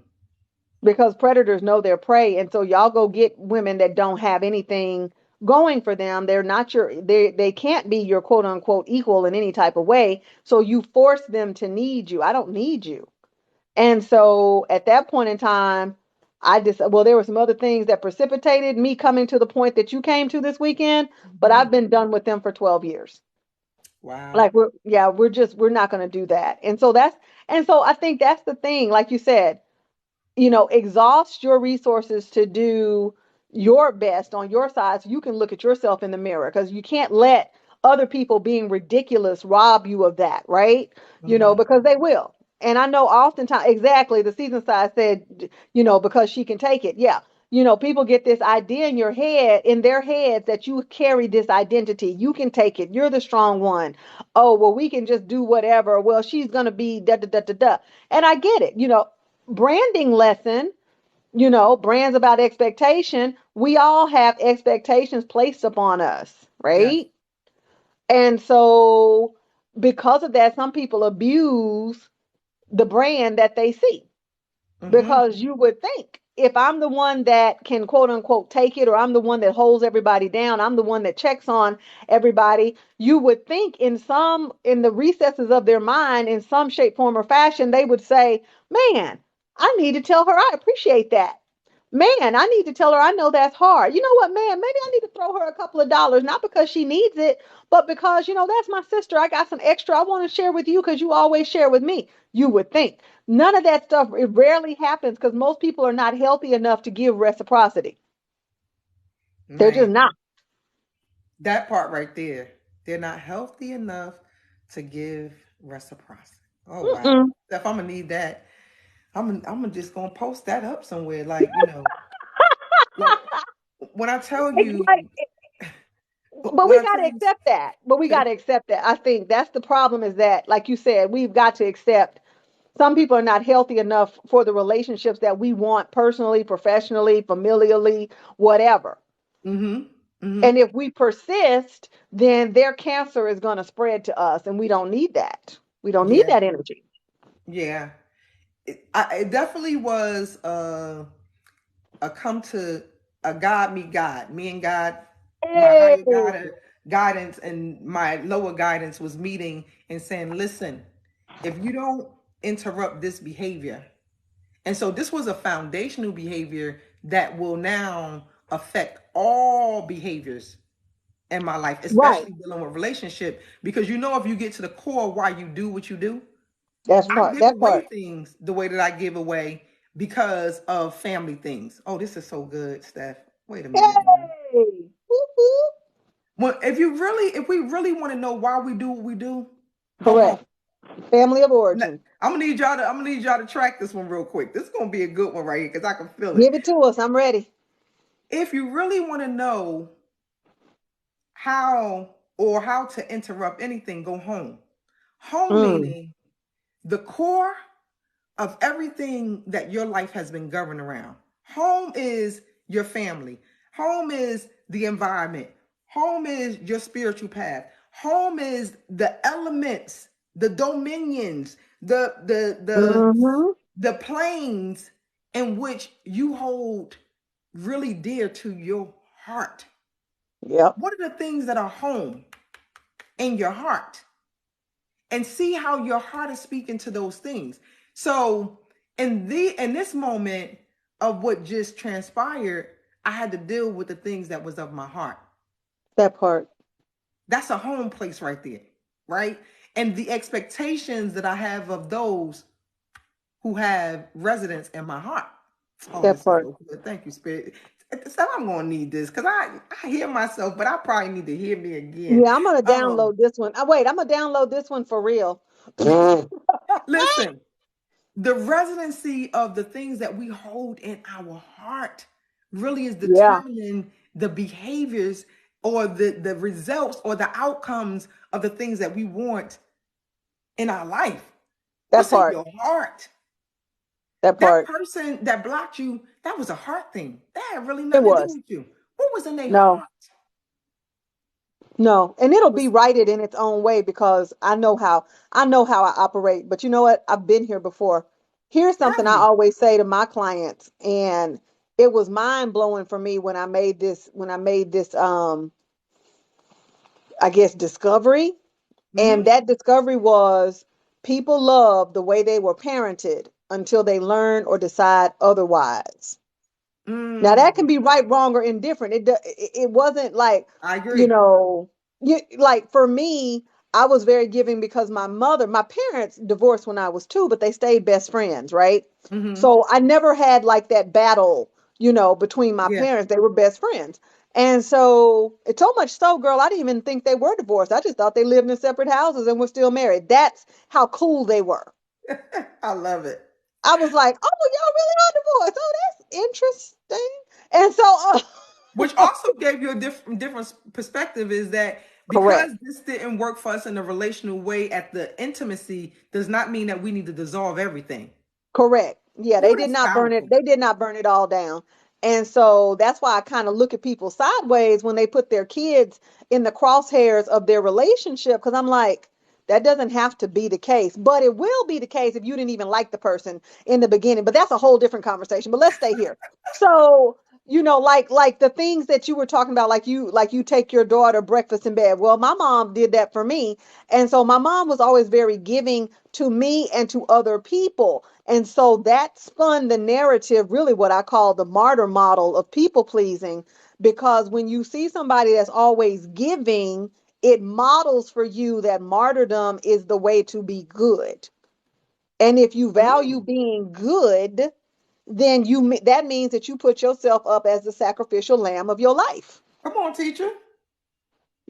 Speaker 3: because predators know their prey, and so y'all go get women that don't have anything going for them. They're not they can't be your quote unquote equal in any type of way, so you force them to need you. I don't need you. And so at that point in time, I just, well, there were some other things that precipitated me coming to the point that you came to this weekend, but
Speaker 2: Mm-hmm.
Speaker 3: I've been done with them for 12 years.
Speaker 2: Wow.
Speaker 3: Like we're not going to do that. And so I think that's the thing, like you said, exhaust your resources to do your best on your side so you can look at yourself in the mirror because you can't let other people being ridiculous rob you of that, right?
Speaker 2: Mm-hmm.
Speaker 3: Because they will. And I know oftentimes, exactly, the season side said, because she can take it. Yeah. People get this idea in their heads that you carry this identity. You can take it. You're the strong one. Oh, well, we can just do whatever. Well, she's going to be da da da da da. And I get it. Branding lesson, brands about expectation. We all have expectations placed upon us,
Speaker 2: Yes.
Speaker 3: right? And so because of that, some people abuse the brand that they see
Speaker 2: Mm-hmm.
Speaker 3: because you would think if I'm the one that can quote unquote take it, or I'm the one that holds everybody down, I'm the one that checks on everybody, you would think in the recesses of their mind, in some shape, form, or fashion, they would say, man, I need to tell her I appreciate that. Man, I need to tell her I know that's hard. You know what, man? Maybe I need to throw her a couple of dollars, not because she needs it, but because, that's my sister. I got some extra I want to share with you because you always share with me. You would think. None of that stuff, it rarely happens because most people are not healthy enough to give reciprocity. They're just
Speaker 2: Man,
Speaker 3: not.
Speaker 2: that part right there. They're not healthy enough to give reciprocity. Oh wow.
Speaker 3: Mm-mm.
Speaker 2: If I'm gonna need that, I'm just gonna post that up somewhere. Like, like when I tell
Speaker 3: It's
Speaker 2: you,
Speaker 3: like, but
Speaker 2: when
Speaker 3: we
Speaker 2: I
Speaker 3: got
Speaker 2: tell
Speaker 3: to
Speaker 2: you,
Speaker 3: accept that. But we got to accept that. I think that's the problem is that, like you said, we've got to accept some people are not healthy enough for the relationships that we want personally, professionally, familially, whatever.
Speaker 2: mm-hmm, mm-hmm,
Speaker 3: And if we persist, then their cancer is going to spread to us, and we don't need that. We don't need
Speaker 2: yeah,
Speaker 3: that energy.
Speaker 2: yeah. It definitely was a come to a God meet God. Me and God, my
Speaker 3: Hey,
Speaker 2: higher guidance and my lower guidance was meeting and saying, listen, if you don't interrupt this behavior, and so this was a foundational behavior that will now affect all behaviors in my life,
Speaker 3: right.
Speaker 2: especially dealing with relationship. Because if you get to the core why you do what you do,
Speaker 3: That's
Speaker 2: I
Speaker 3: part.
Speaker 2: give
Speaker 3: That
Speaker 2: away
Speaker 3: part.
Speaker 2: things the way that I give away because of family things. Oh, this is so good, Steph. Wait a minute now.
Speaker 3: Hey, woo-hoo.
Speaker 2: Well, if we really want to know why we do what we do, go home.
Speaker 3: Correct. Family of origin.
Speaker 2: I'm gonna need y'all to track this one real quick. This is gonna be a good one right here because I can feel it.
Speaker 3: Give it to us. I'm ready.
Speaker 2: If you really want to know how to interrupt anything, go home. Home
Speaker 3: Mm,
Speaker 2: meaning the core of everything that your life has been governed around. Home is your family. Home is the environment. Home is your spiritual path. Home is the elements, the dominions,
Speaker 3: hmm.
Speaker 2: the planes in which you hold really dear to your heart.
Speaker 3: Yep.
Speaker 2: What are the things that are home in your heart? And see how your heart is speaking to those things. So in this moment of what just transpired, I had to deal with the things that was of my heart.
Speaker 3: That part.
Speaker 2: That's a home place right there, right? And the expectations that I have of those who have residence in my heart. Oh,
Speaker 3: That
Speaker 2: this is
Speaker 3: part.
Speaker 2: so good. Thank you, Spirit. So I'm gonna need this because I hear myself, but I probably need to hear me again.
Speaker 3: Yeah, I'm gonna
Speaker 2: Um,
Speaker 3: download this one. Wait, I'm gonna download this one for real.
Speaker 2: listen, the residency of the things that we hold in our heart really is
Speaker 3: Yeah,
Speaker 2: determining the behaviors or the results or the outcomes of the things that we want in our life.
Speaker 3: that
Speaker 2: What's in
Speaker 3: part.
Speaker 2: your heart?
Speaker 3: That
Speaker 2: That
Speaker 3: part.
Speaker 2: person that blocked you, that was a heart thing. That had really
Speaker 3: It
Speaker 2: nothing to do
Speaker 3: was.
Speaker 2: with you. What was in their
Speaker 3: No,
Speaker 2: heart?
Speaker 3: no. And it'll be
Speaker 2: What's,
Speaker 3: righted in its own way because I know how I operate. But you know what? I've been here before. Here's something
Speaker 2: have
Speaker 3: I
Speaker 2: you?
Speaker 3: always say to my clients, and it was mind blowing for me when I made this I guess discovery. And
Speaker 2: Mm-hmm.
Speaker 3: that discovery was people love the way they were parented until they learn or decide otherwise. Now that can
Speaker 2: Mm,
Speaker 3: be right, wrong, or indifferent. It wasn't like,
Speaker 2: I
Speaker 3: you
Speaker 2: agree.
Speaker 3: know, like for me, I was very giving because my parents divorced when I was 2, but they stayed best friends, right?
Speaker 2: Mm-hmm.
Speaker 3: So I never had like that battle, between my
Speaker 2: Yeah.
Speaker 3: parents. They were best friends. And so it's so much so, girl, I didn't even think they were divorced. I just thought they lived in separate houses and were still married. That's how cool they were.
Speaker 2: I love it.
Speaker 3: I was like, oh, y'all really are divorced. Oh, that's interesting. And so,
Speaker 2: Which also gave you a different perspective is that
Speaker 3: correct,
Speaker 2: because this didn't work for us in a relational way at the intimacy does not mean that we need to dissolve everything.
Speaker 3: correct. Yeah, they
Speaker 2: Oh,
Speaker 3: did
Speaker 2: that's
Speaker 3: not burn it.
Speaker 2: powerful.
Speaker 3: They did not burn it all down. And so that's why I kind of look at people sideways when they put their kids in the crosshairs of their relationship. Because I'm like, that doesn't have to be the case, but it will be the case if you didn't even like the person in the beginning. But that's a whole different conversation. But let's stay here. So, like the things that you were talking about, like you take your daughter breakfast in bed. Well, my mom did that for me. And so my mom was always very giving to me and to other people. And so that spun the narrative, really what I call the martyr model of people pleasing, because when you see somebody that's always giving, it models for you that martyrdom is the way to be good. And if you value
Speaker 2: Mm,
Speaker 3: being good, then that means that you put yourself up as the sacrificial lamb of your life.
Speaker 2: come on, teacher.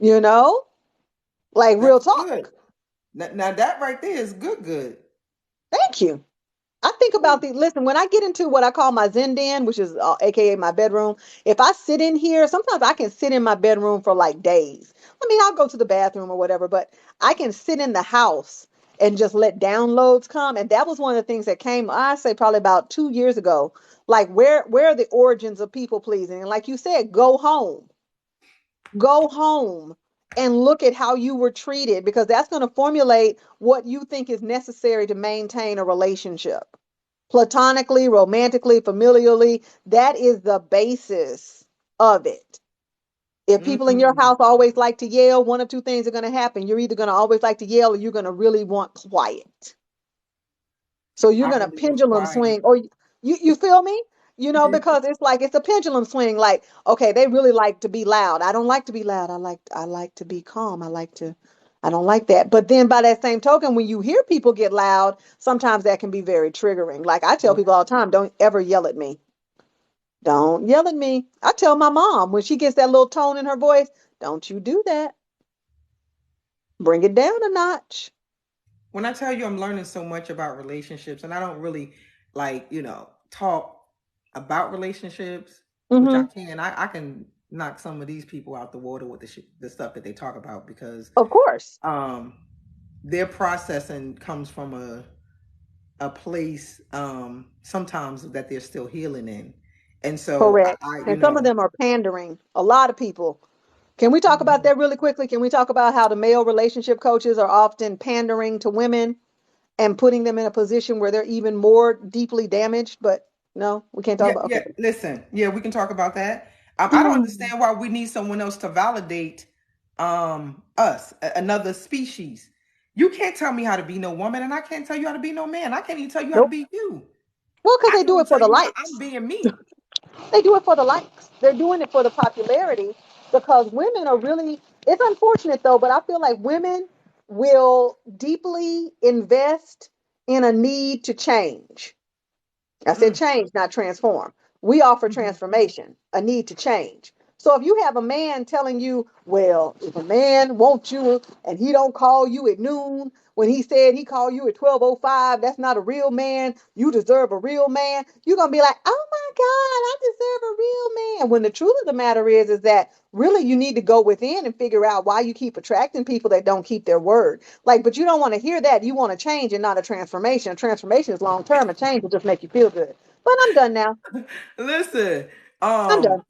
Speaker 3: You know, like real
Speaker 2: That's good.
Speaker 3: talk.
Speaker 2: Now that right there is good, good.
Speaker 3: Thank you. I think about listen, when I get into what I call my Zen den, which is AKA my bedroom, if I sit in here, sometimes I can sit in my bedroom for like days. I mean, I'll go to the bathroom or whatever, but I can sit in the house and just let downloads come. And that was one of the things that came, I say probably about 2 years ago. Like where are the origins of people pleasing? And like you said, go home and look at how you were treated because that's going to formulate what you think is necessary to maintain a relationship. Platonically, romantically, familially, that is the basis of it. If people in your
Speaker 2: Mm,
Speaker 3: house always like to yell, one of two things are going to happen. You're either going to always like to yell or you're going to really want quiet. So you're
Speaker 2: I
Speaker 3: going to
Speaker 2: really want
Speaker 3: pendulum
Speaker 2: quiet.
Speaker 3: swing, or you feel me?
Speaker 2: Yeah.
Speaker 3: Because it's like it's a pendulum swing. Like, okay, they really like to be loud. I don't like to be loud. I like to be calm. I don't like that. But then by that same token, when you hear people get loud, sometimes that can be very triggering. Like I tell people all the time, don't ever yell at me. Don't yell at me. I tell my mom when she gets that little tone in her voice, don't you do that. Bring it down a notch.
Speaker 2: When I tell you I'm learning so much about relationships, and I don't really like, talk about relationships, which I
Speaker 3: Hmm.
Speaker 2: can. I can knock some of these people out the water with the stuff that they talk about because
Speaker 3: Of course.
Speaker 2: um their processing comes from a place sometimes that they're still healing in. And so
Speaker 3: Correct.
Speaker 2: I
Speaker 3: And some of them are pandering. A lot of people. Can we talk about
Speaker 2: Mhm.
Speaker 3: that really quickly? Can we talk about how the male relationship coaches are often pandering to women and putting them in a position where they're even more deeply damaged? But no, we can't talk
Speaker 2: Yeah,
Speaker 3: about.
Speaker 2: yeah.
Speaker 3: Okay.
Speaker 2: Listen, yeah, we can talk about that. I don't
Speaker 3: Hmm.
Speaker 2: understand why we need someone else to validate us, another species. You can't tell me how to be no woman, and I can't tell you how to be no man. I can't even tell you how to
Speaker 3: Nope.
Speaker 2: be you.
Speaker 3: Well, because
Speaker 2: I
Speaker 3: they
Speaker 2: can
Speaker 3: do
Speaker 2: only
Speaker 3: it for
Speaker 2: tell
Speaker 3: the
Speaker 2: you how I'm
Speaker 3: likes.
Speaker 2: being me.
Speaker 3: They do it for the likes. They're doing it for the popularity because women are really, it's unfortunate though, but I feel like women will deeply invest in a need to change. I said
Speaker 2: Mm,
Speaker 3: change, not transform. We offer
Speaker 2: mhm.
Speaker 3: transformation, a need to change. So if you have a man telling you, well, if a man wants you and he don't call you at noon, when he said he called you at 12:05, that's not a real man. You deserve a real man. You're gonna be like, oh my God, I deserve a real man. When the truth of the matter is that really you need to go within and figure out why you keep attracting people that don't keep their word. Like, but you don't want to hear that. You want to change and not a transformation. A transformation is long term. A change will just make you feel good. But I'm done now.
Speaker 2: Listen,
Speaker 3: I'm
Speaker 2: um,
Speaker 3: done.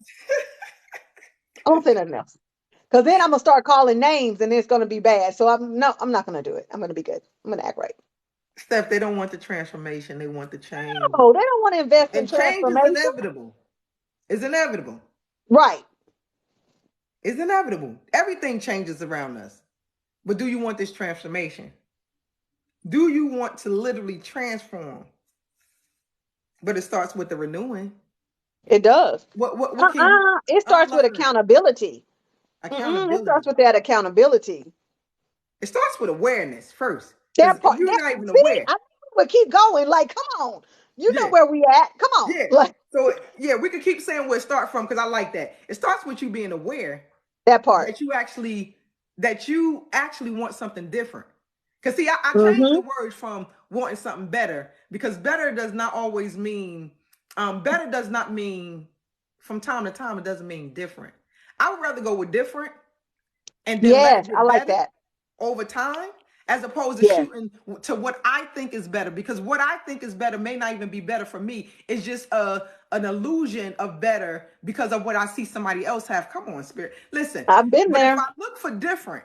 Speaker 3: I won't say nothing else. Because then I'm gonna start calling names and it's gonna be bad. So I'm not gonna do it. I'm gonna be good. I'm gonna act right.
Speaker 2: Steph, they don't want the transformation; they want the change,
Speaker 3: Oh, they don't want to invest in
Speaker 2: and change is
Speaker 3: transformation.
Speaker 2: inevitable. It's inevitable.
Speaker 3: Right.
Speaker 2: It's inevitable. Everything changes around us. But do you want this transformation? Do you want to literally transform? But it starts with the renewing.
Speaker 3: It does.
Speaker 2: What can you
Speaker 3: It starts with
Speaker 2: unlearn?
Speaker 3: accountability. It starts
Speaker 2: Accountability.
Speaker 3: with that accountability.
Speaker 2: It starts with awareness first. Because
Speaker 3: That
Speaker 2: if
Speaker 3: part.
Speaker 2: you're not even
Speaker 3: See,
Speaker 2: aware,
Speaker 3: I would keep going. Like, come on. You know
Speaker 2: yeah,
Speaker 3: where we at. Come on.
Speaker 2: yeah.
Speaker 3: Like
Speaker 2: So yeah, we could keep saying where it starts from because I like that. It starts with you being aware
Speaker 3: that part.
Speaker 2: that you actually want something different. Because see, I changed
Speaker 3: Mm-hmm.
Speaker 2: the words from wanting something better because better does not always mean better does not mean from time to time it doesn't mean different. I would rather go with different and then let
Speaker 3: Yes,
Speaker 2: it
Speaker 3: I
Speaker 2: get
Speaker 3: like
Speaker 2: better
Speaker 3: that.
Speaker 2: over time as opposed to
Speaker 3: Yes.
Speaker 2: shooting to what I think is better because what I think is better may not even be better for me. It's just an illusion of better because of what I see somebody else have. Come on, spirit. Listen,
Speaker 3: I've been
Speaker 2: but if
Speaker 3: there.
Speaker 2: I look for different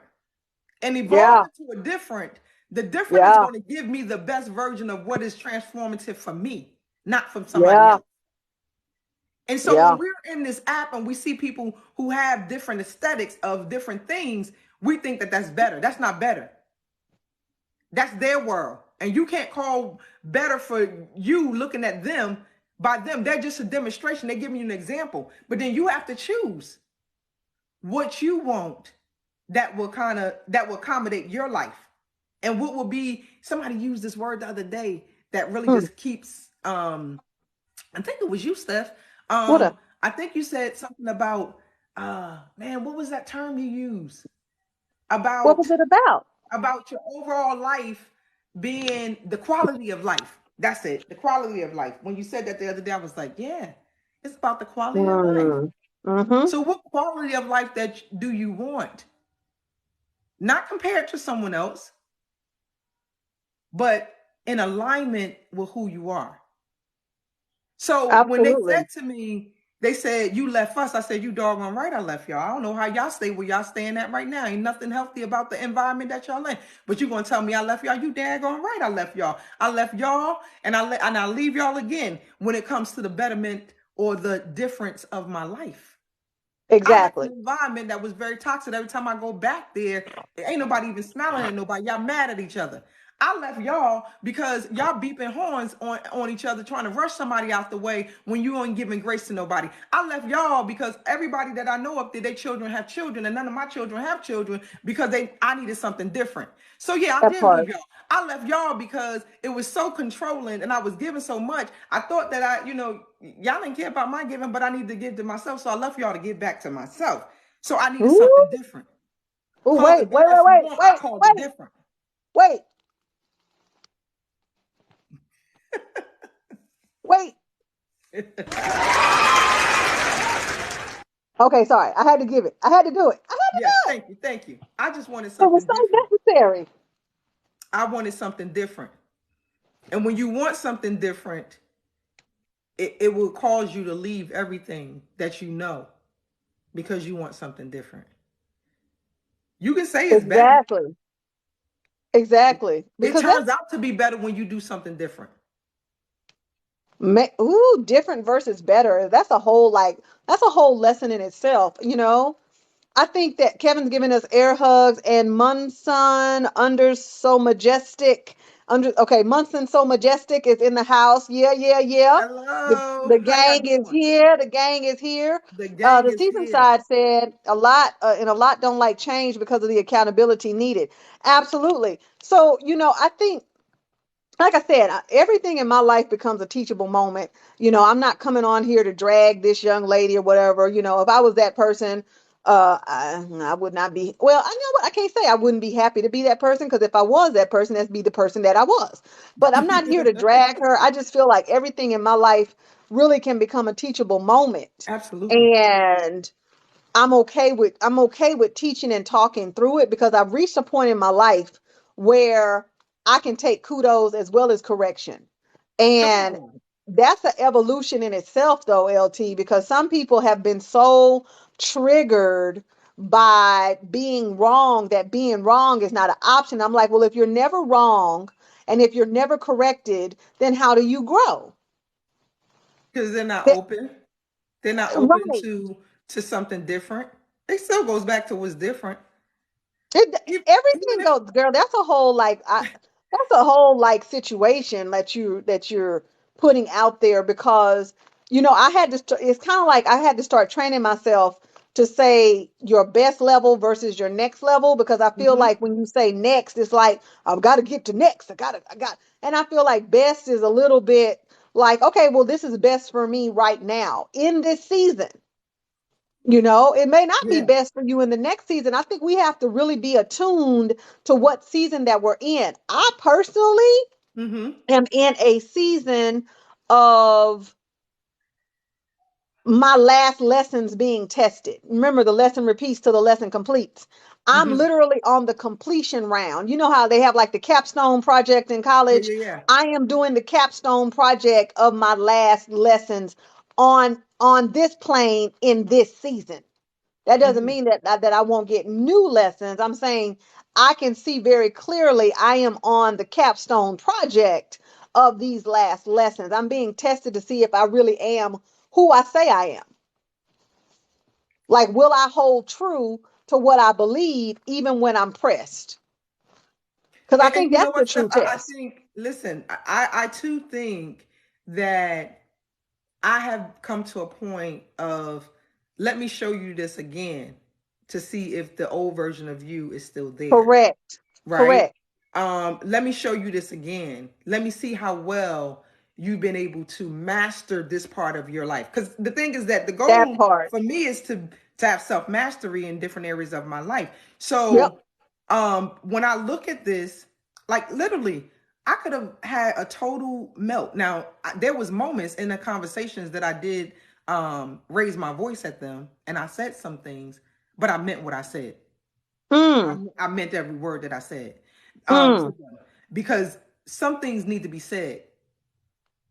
Speaker 2: and evolve
Speaker 3: Yeah.
Speaker 2: into a different, the different is
Speaker 3: Yeah.
Speaker 2: going to give me the best version of what is transformative for me, not from somebody
Speaker 3: Yeah.
Speaker 2: else. And so when
Speaker 3: Yeah.
Speaker 2: we're in this app and we see people who have different aesthetics of different things, we think that that's better. That's not better. That's their world. And you can't call better for you looking at them by them. They're just a demonstration. They're giving you an example. But then you have to choose what you want that will accommodate your life. And what will be somebody used this word the other day that really
Speaker 3: Hmm.
Speaker 2: just keeps I think it was you, Steph.
Speaker 3: What a
Speaker 2: I think you said something about man, what was that term you used?
Speaker 3: what was
Speaker 2: About
Speaker 3: it about?
Speaker 2: about your overall life being the quality of life. That's it. The quality of life. When you said that the other day, I was like, yeah, it's about the quality of life.
Speaker 3: Mm. Mm-hmm.
Speaker 2: So what quality of life that do you want? Not compared to someone else, but in alignment with who you are. So when they
Speaker 3: Absolutely.
Speaker 2: said to me, they said, you left us. I said, you doggone right I left y'all. I don't know how y'all stay where y'all staying at right now. Ain't nothing healthy about the environment that y'all in. But you gonna tell me I left y'all? You daggone right I left y'all. I left y'all and I leave y'all again when it comes to the betterment or the difference of my life. I left an
Speaker 3: Exactly.
Speaker 2: environment that was very toxic. Every time I go back there, ain't nobody even smiling at nobody. Y'all mad at each other. I left y'all because y'all beeping horns on each other, trying to rush somebody out the way when you ain't giving grace to nobody. I left y'all because everybody that I know up there, their children have children, and none of my children have children because I needed something different. So yeah, I
Speaker 3: That
Speaker 2: did leave
Speaker 3: part.
Speaker 2: y'all. I left y'all because it was so controlling and I was giving so much. I thought that y'all didn't care about my giving, but I need to give to myself. So I left y'all to give back to myself. So I needed
Speaker 3: Ooh.
Speaker 2: something different.
Speaker 3: Ooh,
Speaker 2: Call it
Speaker 3: wait, wait,
Speaker 2: better
Speaker 3: wait,
Speaker 2: if you
Speaker 3: wait,
Speaker 2: want. I
Speaker 3: wait,
Speaker 2: called it
Speaker 3: wait,
Speaker 2: different.
Speaker 3: wait, wait. Okay, sorry. I had to give it. I had to do it. I had to
Speaker 2: Yes,
Speaker 3: do it.
Speaker 2: thank you, thank you. I just wanted
Speaker 3: It was
Speaker 2: something different.
Speaker 3: so necessary.
Speaker 2: I wanted something different. And when you want something different, it will cause you to leave everything that you know because you want something different. You can say it's better.
Speaker 3: Exactly. Exactly.
Speaker 2: It
Speaker 3: Because
Speaker 2: turns out to be better when you do something different.
Speaker 3: different versus better. That's a whole lesson in itself, you know. I think that Kevin's giving us air hugs and Munson under so majestic. Munson so majestic is in the house. Yeah, yeah, yeah. The
Speaker 2: Hello,
Speaker 3: the
Speaker 2: how y'all
Speaker 3: gang is
Speaker 2: doing?
Speaker 3: here. The gang is here.
Speaker 2: The gang
Speaker 3: The
Speaker 2: is
Speaker 3: season
Speaker 2: here.
Speaker 3: side said a lot, and a lot don't like change because of the accountability needed. Absolutely. So, I think, like I said, everything in my life becomes a teachable moment. I'm not coming on here to drag this young lady or whatever. If I was that person, I would not be. Well, I know what I can't say. I wouldn't be happy to be that person, because if I was that person, that'd be the person that I was. But I'm not here to drag her. I just feel like everything in my life really can become a teachable moment.
Speaker 2: Absolutely.
Speaker 3: And I'm okay with teaching and talking through it, because I've reached a point in my life where I can take kudos as well as correction.
Speaker 2: Come
Speaker 3: And
Speaker 2: on.
Speaker 3: that's an evolution in itself, though, LT, because some people have been so triggered by being wrong that being wrong is not an option. I'm like, well, if you're never wrong and if you're never corrected, then how do you grow?
Speaker 2: Because they're not
Speaker 3: Th-
Speaker 2: open. They're not open
Speaker 3: Right.
Speaker 2: to something different. It still goes back to what's different. Even
Speaker 3: Everything
Speaker 2: if
Speaker 3: goes, girl. That's a whole situation that you're putting out there, because I had to. It's kind of like I had to start training myself to say your best level versus your next level, because I feel
Speaker 2: mhm.
Speaker 3: like when you say next, it's like I've got to get to next. And I feel like best is a little bit like, okay, well, this is best for me right now in this season. It may not be
Speaker 2: Yeah.
Speaker 3: best for you in the next season. I think we have to really be attuned to what season that we're in. I personally
Speaker 2: Mhm.
Speaker 3: am in a season of my last lessons being tested. Remember, the lesson repeats till the lesson completes. I'm
Speaker 2: Mhm.
Speaker 3: literally on the completion round. You know how they have like the capstone project in
Speaker 2: Yeah,
Speaker 3: college?
Speaker 2: yeah, yeah.
Speaker 3: I am doing the capstone project of my last lessons on this plane in this season. That doesn't
Speaker 2: Mhm.
Speaker 3: mean that I won't get new lessons. I'm saying I can see very clearly I am on the capstone project of these last lessons. I'm being tested to see if I really am who I say I am. Like, will I hold true to what I believe even when I'm pressed? Because I
Speaker 2: And
Speaker 3: think
Speaker 2: you know
Speaker 3: that's the
Speaker 2: what,
Speaker 3: true
Speaker 2: Steph? I
Speaker 3: test.
Speaker 2: think, listen, I too think that I have come to a point of let me show you this again to see if the old version of you is still there.
Speaker 3: Correct.
Speaker 2: Right?
Speaker 3: Correct.
Speaker 2: Let me show you this again. Let me see how well you've been able to master this part of your life. Because the thing is that the
Speaker 3: That
Speaker 2: goal
Speaker 3: part.
Speaker 2: for me is to have self mastery in different areas of my life.
Speaker 3: Yep.
Speaker 2: So when I look at this, like literally, I could have had a total melt. Now, there was moments in the conversations that I did raise my voice at them, and I said some things, but I meant what I said.
Speaker 3: Mm,
Speaker 2: I meant every word that I said to
Speaker 3: mm,
Speaker 2: them, because some things need to be said,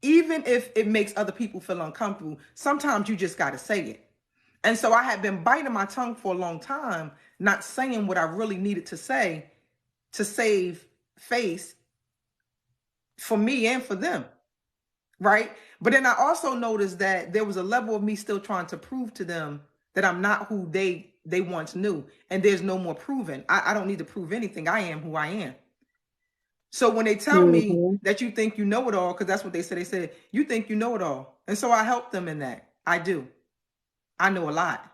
Speaker 2: even if it makes other people feel uncomfortable. Sometimes you just got to say it. And so I had been biting my tongue for a long time, not saying what I really needed to say to save face for me and for them. Right. But then I also noticed that there was a level of me still trying to prove to them that I'm not who they once knew. And there's no more proving. I don't need to prove anything. I am who I am. So when they tell me
Speaker 3: mm-hmm.
Speaker 2: that you think you know it all, because that's what they said, you think you know it all. And so I help them in that. I do. I know a lot.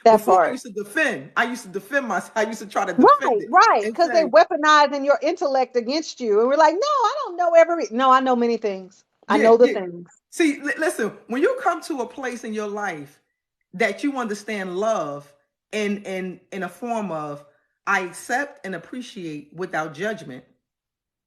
Speaker 3: That
Speaker 2: Before I
Speaker 3: part.
Speaker 2: used to defend. I used to defend myself. I used to try to defend
Speaker 3: Right,
Speaker 2: it
Speaker 3: right.
Speaker 2: and
Speaker 3: Because they
Speaker 2: say,
Speaker 3: weaponizing your intellect against you. And we're like, no, I don't know every. No, I know many things. I
Speaker 2: yeah,
Speaker 3: know the
Speaker 2: yeah.
Speaker 3: things.
Speaker 2: See, listen, when you come to a place in your life that you understand love in a form of I accept and appreciate without judgment,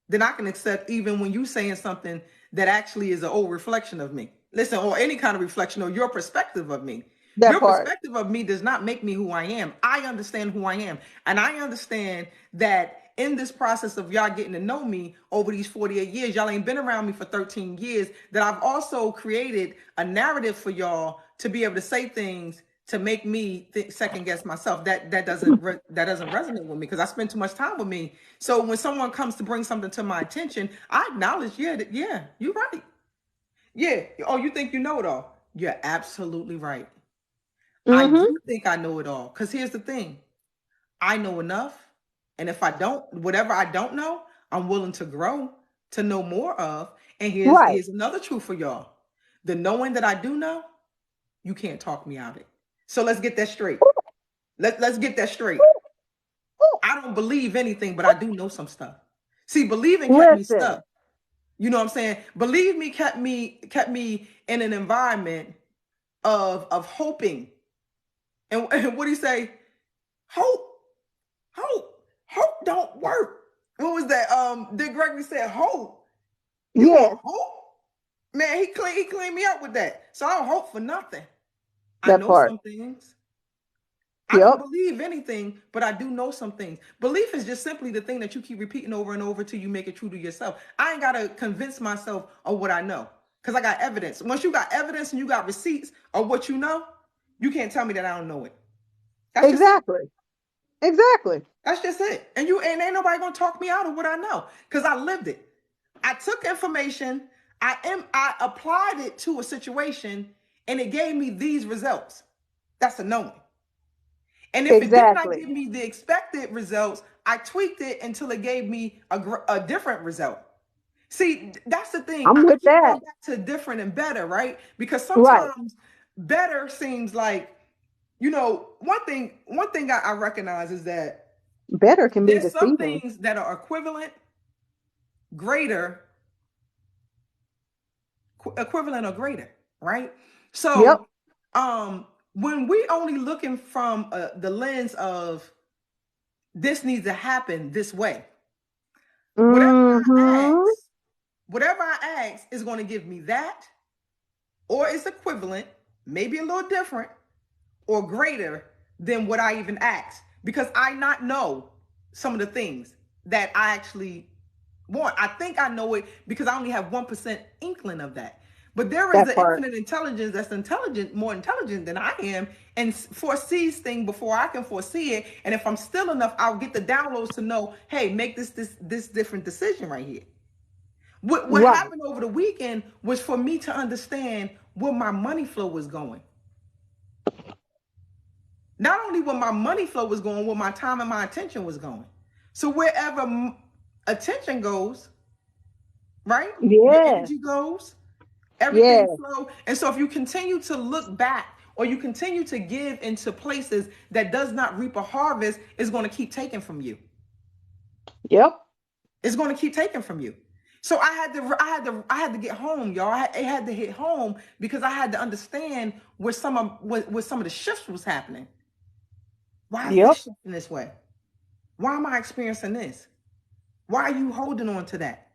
Speaker 2: then I can accept even when you saying something that actually is an old reflection of me. Listen, or any kind of reflection or your perspective of me.
Speaker 3: That
Speaker 2: Your
Speaker 3: part.
Speaker 2: perspective of me does not make me who I am. I understand who I am. And I understand that in this process of y'all getting to know me over these 48 years, y'all ain't been around me for 13 years, that I've also created a narrative for y'all to be able to say things to make me second guess myself. That doesn't resonate with me, because I spend too much time with me. So when someone comes to bring something to my attention, I acknowledge, yeah, you're right. Yeah. Oh, you think you know it all? You're absolutely right. I
Speaker 3: Mm-hmm.
Speaker 2: do think I know it all. Because here's the thing, I know enough. And if I don't, whatever I don't know, I'm willing to grow to know more of. And
Speaker 3: Right.
Speaker 2: here's another truth for y'all. The knowing that I do know, you can't talk me out of it. So let's get that straight. Let's get that straight.
Speaker 3: Ooh,
Speaker 2: I don't believe anything, but I do know some stuff. See, believing kept me
Speaker 3: listen.
Speaker 2: stuck. You know what I'm saying? Believe me kept me in an environment of hoping. And what do you say? Hope, hope don't work. What was that? Dick Gregory said, hope. You want
Speaker 3: Yes,
Speaker 2: hope? Man, he cleaned me up with that. So I don't hope for nothing. I
Speaker 3: that
Speaker 2: know
Speaker 3: part.
Speaker 2: some things. I don't
Speaker 3: Yep.
Speaker 2: believe anything, but I do know some things. Belief is just simply the thing that you keep repeating over and over till you make it true to yourself. I ain't got to convince myself of what I know, because I got evidence. Once you got evidence and you got receipts of what you know, you can't tell me that I don't know it. That's just it.
Speaker 3: Exactly. Exactly.
Speaker 2: That's just it. And ain't nobody gonna talk me out of what I know, because I lived it. I took information, I applied it to a situation, and it gave me these results. That's a knowing. And if it did not
Speaker 3: Exactly.
Speaker 2: give me the expected results, I tweaked it until it gave me a different result. See, that's the thing.
Speaker 3: I'm
Speaker 2: I
Speaker 3: with
Speaker 2: keep
Speaker 3: that.
Speaker 2: going back to different and better, right? Because
Speaker 3: Right.
Speaker 2: sometimes better seems like, one thing I recognize is that
Speaker 3: Better can be
Speaker 2: there's some
Speaker 3: deceiving.
Speaker 2: things that are equivalent, greater, equivalent or greater, right?
Speaker 3: Yep.
Speaker 2: So, when we only looking from the lens of this needs to happen this way, whatever I
Speaker 3: Mm-hmm.
Speaker 2: ask, whatever I ask is going to give me that, or it's equivalent, maybe a little different, or greater than what I even asked, because I not know some of the things that I actually want. I think I know it because I only have 1% inkling of that. But there is
Speaker 3: That
Speaker 2: an
Speaker 3: part.
Speaker 2: infinite intelligence that's intelligent, more intelligent than I am, and foresees things before I can foresee it. And if I'm still enough, I'll get the downloads to know, hey, make this different decision right here. What
Speaker 3: Right.
Speaker 2: happened over the weekend was for me to understand where my money flow was going. Not only where my money flow was going, where my time and my attention was going. So wherever attention goes, right? Your
Speaker 3: Yes.
Speaker 2: energy goes, everything
Speaker 3: Yes.
Speaker 2: flow. And so if you continue to look back, or you continue to give into places that does not reap a harvest, it's going to keep taking from you.
Speaker 3: Yep.
Speaker 2: It's going to keep taking from you. So I had to get home, y'all. It had to hit home, because I had to understand where some of the shifts was happening. Why is this
Speaker 3: Yep.
Speaker 2: shifting this way? Why am I experiencing this? Why are you holding on to that?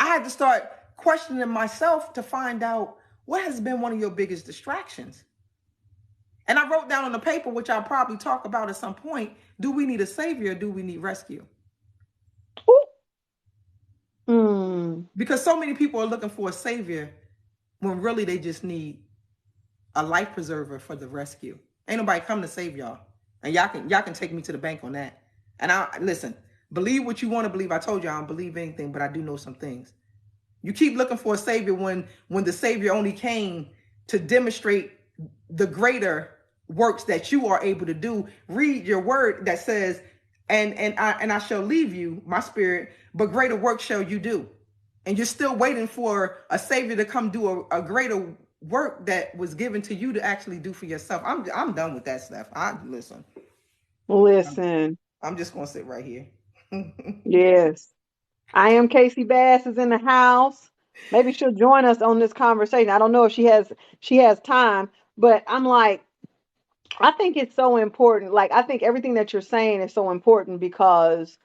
Speaker 2: I had to start questioning myself to find out what has been one of your biggest distractions. And I wrote down on the paper, which I'll probably talk about at some point, do we need a savior or do we need rescue?
Speaker 3: Mm.
Speaker 2: Because so many people are looking for a savior when really they just need a life preserver for the rescue. Ain't nobody come to save y'all. And y'all can take me to the bank on that. And I listen, believe what you want to believe. I told you I don't believe anything, but I do know some things. You keep looking for a savior when the savior only came to demonstrate the greater works that you are able to do. Read your word that says, and I shall leave you my spirit, but greater work shall you do. And you're still waiting for a savior to come do a greater work that was given to you to actually do for yourself. I'm done with that stuff. I listen.
Speaker 3: Listen.
Speaker 2: I'm just gonna sit right here.
Speaker 3: Yes. I am Casey Bass is in the house. Maybe she'll join us on this conversation. I don't know if she has time, but I'm like, I think it's so important. Like, I think everything that you're saying is so important because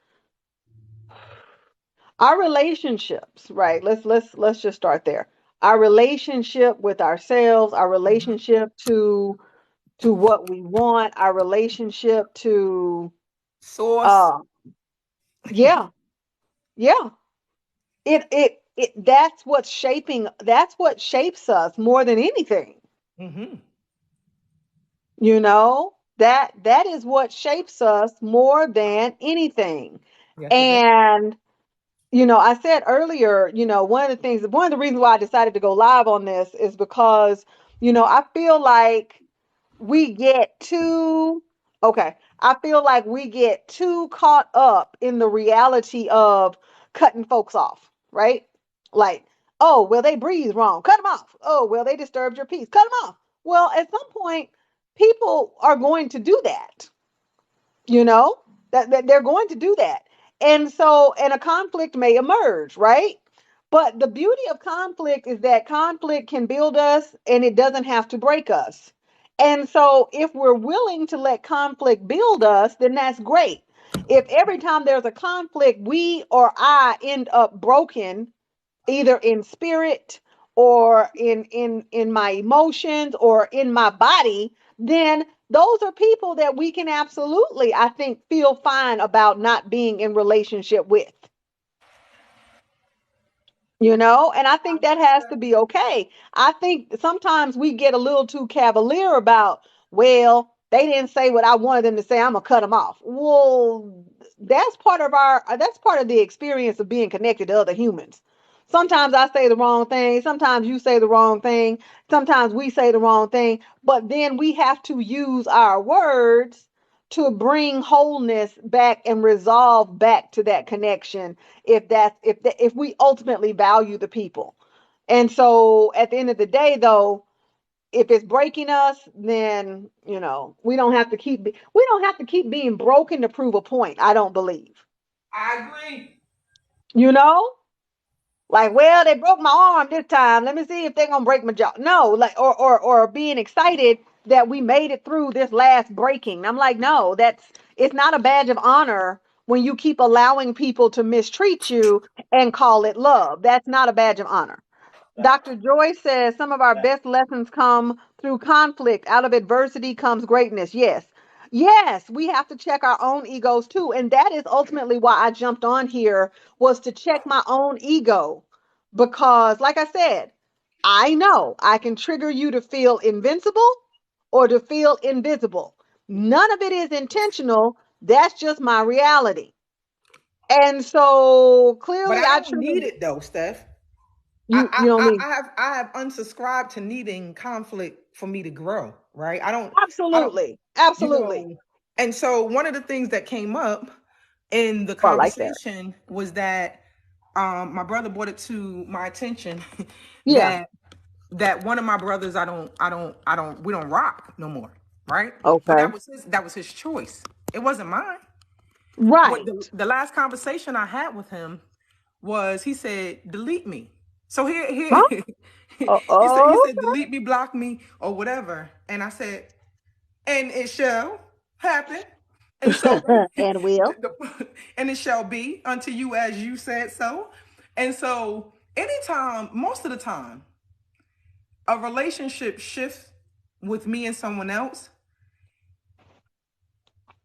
Speaker 3: our relationships, right? Let's just start there. Our relationship with ourselves, our relationship to what we want, our relationship to
Speaker 2: Source.
Speaker 3: uh yeah, yeah. It that's what shapes us more than anything.
Speaker 2: Mm-hmm.
Speaker 3: That is what shapes us more than anything.
Speaker 2: Yes, it does.
Speaker 3: And I said earlier, one of the reasons why I decided to go live on this is because, I feel like we get too, okay, I feel like we get too caught up in the reality of cutting folks off, right? Like, oh, well, they breathe wrong, cut them off. Oh, well, they disturbed your peace, cut them off. Well, at some point, people are going to do that, you know, that they're going to do that. And a conflict may emerge, right? But the beauty of conflict is that conflict can build us and it doesn't have to break us. And so if we're willing to let conflict build us, then that's great. If every time there's a conflict, we or I end up broken, either in spirit or in my emotions or in my body, then those are people that we can absolutely, I think, feel fine about not being in relationship with. And I think that has to be okay. I think sometimes we get a little too cavalier about, well, they didn't say what I wanted them to say, I'm gonna cut them off. Well, that's part of the experience of being connected to other humans. Sometimes I say the wrong thing, sometimes you say the wrong thing, sometimes we say the wrong thing, but then we have to use our words to bring wholeness back and resolve back to that connection, if we ultimately value the people. And so at the end of the day, though, if it's breaking us, then we don't have to keep being broken to prove a point. I don't believe.
Speaker 2: I agree.
Speaker 3: You know, like, well, they broke my arm this time. Let me see if they're gonna break my jaw. No, like, or being excited that we made it through this last breaking. I'm like, no, it's not a badge of honor when you keep allowing people to mistreat you and call it love. That's not a badge of honor. Dr. Joy says some of our best lessons come through conflict. Out of adversity comes greatness. Yes. Yes, we have to check our own egos too. And that is ultimately why I jumped on here, was to check my own ego. Because, like I said, I know I can trigger you to feel invincible or to feel invisible. None of it is intentional. That's just my reality. And so
Speaker 2: But
Speaker 3: clearly
Speaker 2: I
Speaker 3: I
Speaker 2: don't
Speaker 3: trigger
Speaker 2: need it though, Steph. I,
Speaker 3: you.
Speaker 2: I
Speaker 3: You know what I
Speaker 2: I
Speaker 3: mean?
Speaker 2: I have I have unsubscribed to needing conflict for me to grow, right? I don't,
Speaker 3: Absolutely.
Speaker 2: you
Speaker 3: Absolutely.
Speaker 2: know, and so one of the things that came up in the
Speaker 3: Well, I like that.
Speaker 2: conversation was that my brother brought it to my attention
Speaker 3: Yeah.
Speaker 2: that one of my brothers we don't rock no more, right? But
Speaker 3: Okay.
Speaker 2: that was his choice. It wasn't mine. What
Speaker 3: Right.
Speaker 2: the last conversation I had with him was, he said, delete me. So
Speaker 3: Huh?
Speaker 2: here he
Speaker 3: Oh.
Speaker 2: said delete me, block me, or whatever. And I said, and it shall happen. And so
Speaker 3: And will.
Speaker 2: and it shall be unto you as you said so. And so, anytime, most of the time, a relationship shifts with me and someone else,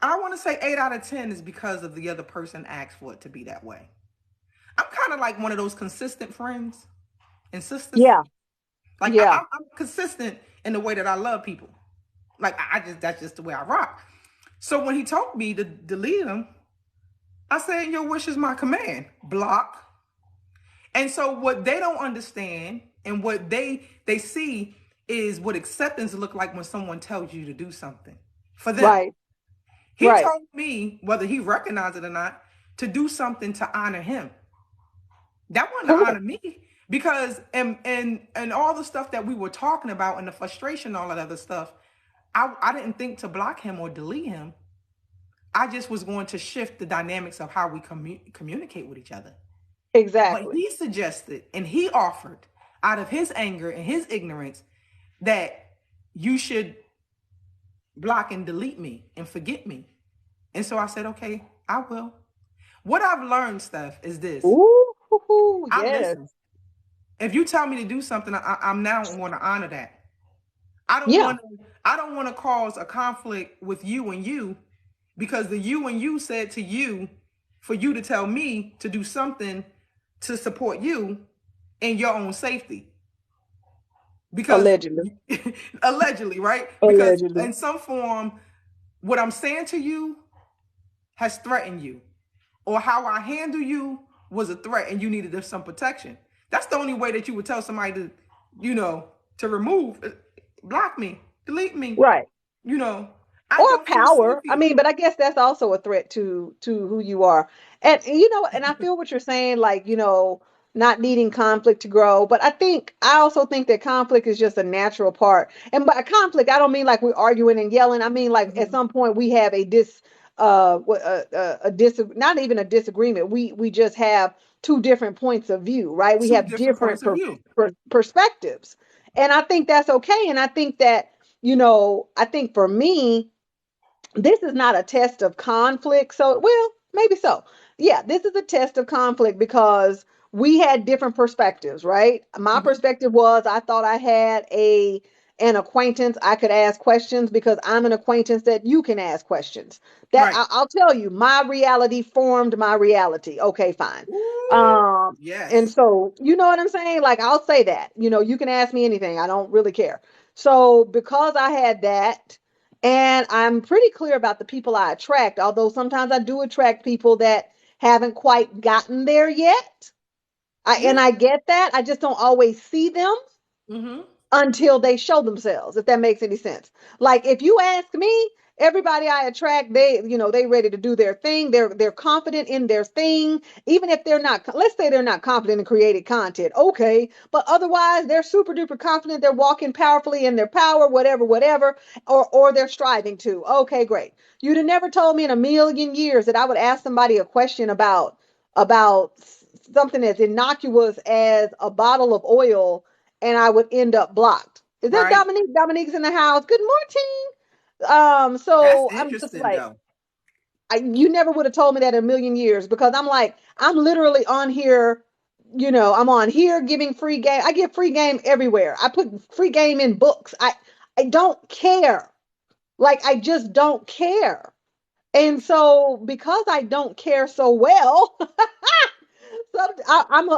Speaker 2: I want to say 8 out of 10 is because of the other person asked for it to be that way. I'm kind of like one of those consistent friends and sisters.
Speaker 3: Yeah.
Speaker 2: Like
Speaker 3: Yeah.
Speaker 2: I'm consistent in the way that I love people. Like I just that's just the way I rock. So when he told me to delete him, I said, "Your wish is my command." Block. And so what they don't understand and what they see is what acceptance look like when someone tells you to do something for them.
Speaker 3: Right.
Speaker 2: He
Speaker 3: Right.
Speaker 2: told me, whether he recognized it or not, to do something to honor him. That wasn't to honor
Speaker 3: Correct.
Speaker 2: me because and all the stuff that we were talking about and the frustration, all that other stuff, I didn't think to block him or delete him. I just was going to shift the dynamics of how we communicate with each other. But
Speaker 3: Exactly.
Speaker 2: he suggested and he offered out of his anger and his ignorance that you should block and delete me and forget me. And so I said, okay, I will. What I've learned, Steph, is this.
Speaker 3: Ooh,
Speaker 2: I
Speaker 3: yes.
Speaker 2: listen. If you tell me to do something, I'm now going to honor that. I don't
Speaker 3: Yeah.
Speaker 2: want to. I don't want to cause a conflict with you and you, because the you and you said to you, for you to tell me to do something to support you in your own safety. Because
Speaker 3: Allegedly.
Speaker 2: allegedly, right? Because
Speaker 3: Allegedly.
Speaker 2: in some form, what I'm saying to you has threatened you, or how I handle you was a threat and you needed some protection. That's the only way that you would tell somebody to, you know, to remove, block me, delete me.
Speaker 3: Right.
Speaker 2: You know, I
Speaker 3: Or
Speaker 2: don't feel safe
Speaker 3: power. I
Speaker 2: here.
Speaker 3: mean, but I guess that's also a threat to who you are. And you know, and I feel what you're saying, like, not needing conflict to grow. But I also think that conflict is just a natural part. And by conflict, I don't mean like we're arguing and yelling. I mean like at
Speaker 2: Mhm.
Speaker 3: some point we have not even a disagreement. We just have two different points of view, right? We
Speaker 2: Two
Speaker 3: have
Speaker 2: different points
Speaker 3: different
Speaker 2: of view.
Speaker 3: perspectives. And I think that's okay. And I think that, I think for me, this is not a test of conflict. So, well, maybe so. Yeah, this is a test of conflict because we had different perspectives, right? My
Speaker 2: Hmm.
Speaker 3: perspective was I thought I had an acquaintance I could ask questions because I'm an acquaintance that you can ask questions.
Speaker 2: Right.
Speaker 3: I'll tell you, my reality formed my reality. Okay, fine.
Speaker 2: Ooh,
Speaker 3: Um, and
Speaker 2: yes.
Speaker 3: so you know what I'm saying? Like I'll say that. You can ask me anything. I don't really care. So because I had that, and I'm pretty clear about the people I attract, although sometimes I do attract people that haven't quite gotten there yet. And
Speaker 2: Yeah.
Speaker 3: I get that. I just don't always see them
Speaker 2: Hmm.
Speaker 3: until they show themselves, if that makes any sense. Like if you ask me, everybody I attract, they ready to do their thing. They're confident in their thing, even if they're not. Let's say they're not confident in creating content, okay, but otherwise they're super duper confident. They're walking powerfully in their power, whatever, or they're striving to. Okay, great. You'd have never told me in a million years that I would ask somebody a question about something as innocuous as a bottle of oil and I would end up blocked. Is that
Speaker 2: Right.
Speaker 3: Dominique? Dominique's in the house. Good morning.
Speaker 2: That's
Speaker 3: So I'm just
Speaker 2: interesting,
Speaker 3: like,
Speaker 2: though.
Speaker 3: you never would have told me that in a million years because I'm like, I'm literally on here. I'm on here giving free game. I give free game everywhere. I put free game in books. I don't care. Like I just don't care. And so because I don't care so well,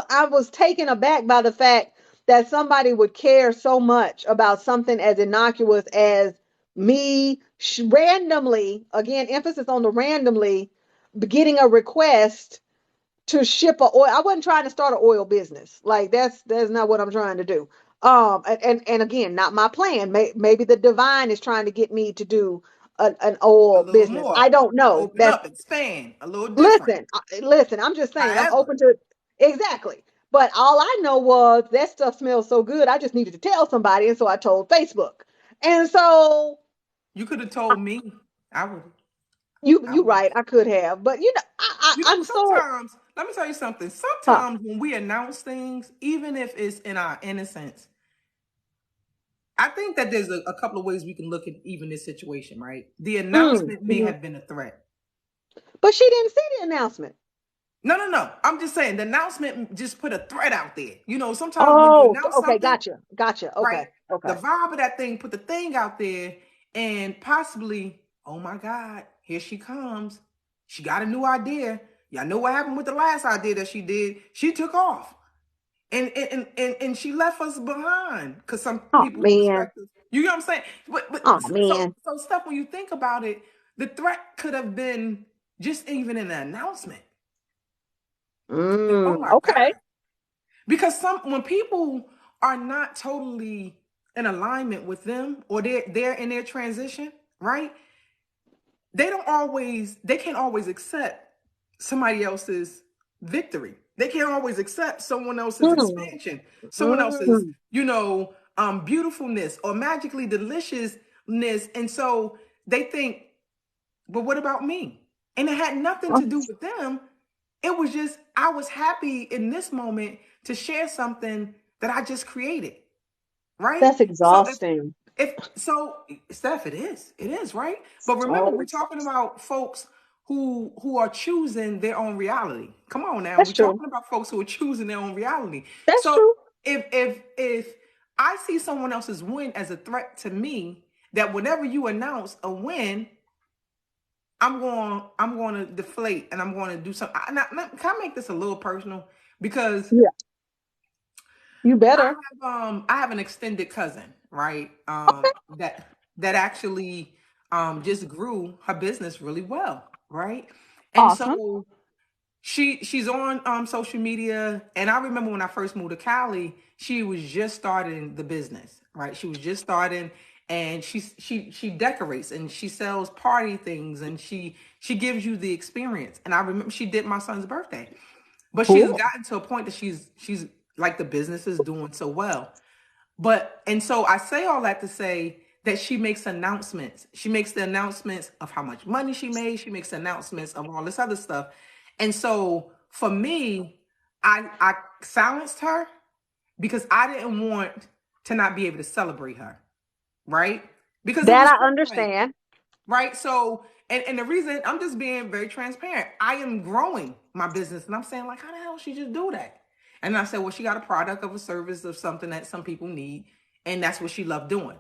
Speaker 3: I was taken aback by the fact that somebody would care so much about something as innocuous as me randomly, again, emphasis on the randomly, getting a request to ship a oil. I wasn't trying to start an oil business. Like that's not what I'm trying to do. And again, not my plan. Maybe the divine is trying to get me to do an
Speaker 2: A
Speaker 3: oil
Speaker 2: little
Speaker 3: business.
Speaker 2: more.
Speaker 3: I don't know.
Speaker 2: Open
Speaker 3: That's
Speaker 2: up, expand. A little different.
Speaker 3: listen, I'm just saying, I'm
Speaker 2: However,
Speaker 3: open to it. Exactly. But all I know was that stuff smells so good. I just needed to tell somebody. And so I told Facebook. And so
Speaker 2: you could have told me. I would. I
Speaker 3: you
Speaker 2: would.
Speaker 3: right, I could have. But
Speaker 2: You know,
Speaker 3: I'm so
Speaker 2: sometimes, let me tell you something.
Speaker 3: huh.
Speaker 2: Sometimes when we announce things, even if it's in our innocence, I think that there's a couple of ways we can look at even this situation, right? The announcement may
Speaker 3: Mhm.
Speaker 2: have been a threat.
Speaker 3: But she didn't see the announcement.
Speaker 2: No, no, no. I'm just saying the announcement just put a threat out there. Sometimes when you
Speaker 3: Oh,
Speaker 2: announce
Speaker 3: okay,
Speaker 2: something,
Speaker 3: gotcha, gotcha.
Speaker 2: right?
Speaker 3: Okay,
Speaker 2: The
Speaker 3: okay.
Speaker 2: vibe of that thing put the thing out there, and possibly, oh my God, here she comes. She got a new idea. Y'all know what happened with the last idea that she did? She took off. And she left us behind because some
Speaker 3: Oh
Speaker 2: people's
Speaker 3: man,
Speaker 2: perspectives. You know what I'm saying? But
Speaker 3: oh
Speaker 2: so
Speaker 3: man.
Speaker 2: so stuff when you think about it, the threat could have been just even in the announcement. Oh my God.
Speaker 3: Okay.
Speaker 2: Because some when people are not totally in alignment with them or they're in their transition, right? They can't always accept somebody else's victory. They can't always accept someone else's
Speaker 3: Mm,
Speaker 2: expansion, someone else's,
Speaker 3: mm.
Speaker 2: beautifulness or magically deliciousness. And so they think, but what about me? And it had nothing
Speaker 3: Oh,
Speaker 2: to do with them. It was just, I was happy in this moment to share something that I just created, right?
Speaker 3: that's
Speaker 2: So
Speaker 3: exhausting.
Speaker 2: if so, Steph, it is, right? But remember,
Speaker 3: So
Speaker 2: we're talking about folks who are choosing their own reality. Come on now,
Speaker 3: that's
Speaker 2: we're
Speaker 3: true.
Speaker 2: talking about folks who are choosing their own reality.
Speaker 3: That's
Speaker 2: So
Speaker 3: true.
Speaker 2: if I see someone else's win as a threat to me, that whenever you announce a win, I'm going to deflate and I'm going to do something. Can I make this a little personal? Because
Speaker 3: Yeah, you better.
Speaker 2: I have an extended cousin, right? That actually just grew her business really well, right? And
Speaker 3: Awesome.
Speaker 2: so she's on social media, and I remember when I first moved to Cali, she was just starting the business, right? She was just starting, and she decorates and she sells party things, and she gives you the experience. And I remember she did my son's birthday, but she's
Speaker 3: Cool.
Speaker 2: gotten to a point that she's like the business is doing so well. But and so I say all that to say that she makes announcements. She makes the announcements of how much money she made. She makes announcements of all this other stuff. And so for me, I silenced her because I didn't want to not be able to celebrate her, right? Because it
Speaker 3: That
Speaker 2: was
Speaker 3: I
Speaker 2: kind of like,
Speaker 3: understand.
Speaker 2: right? So, and the reason I'm just being very transparent, I am growing my business, and I'm saying like, how the hell she just do that? And I said, well, she got a product of a service of something that some people need, and that's what she loved doing.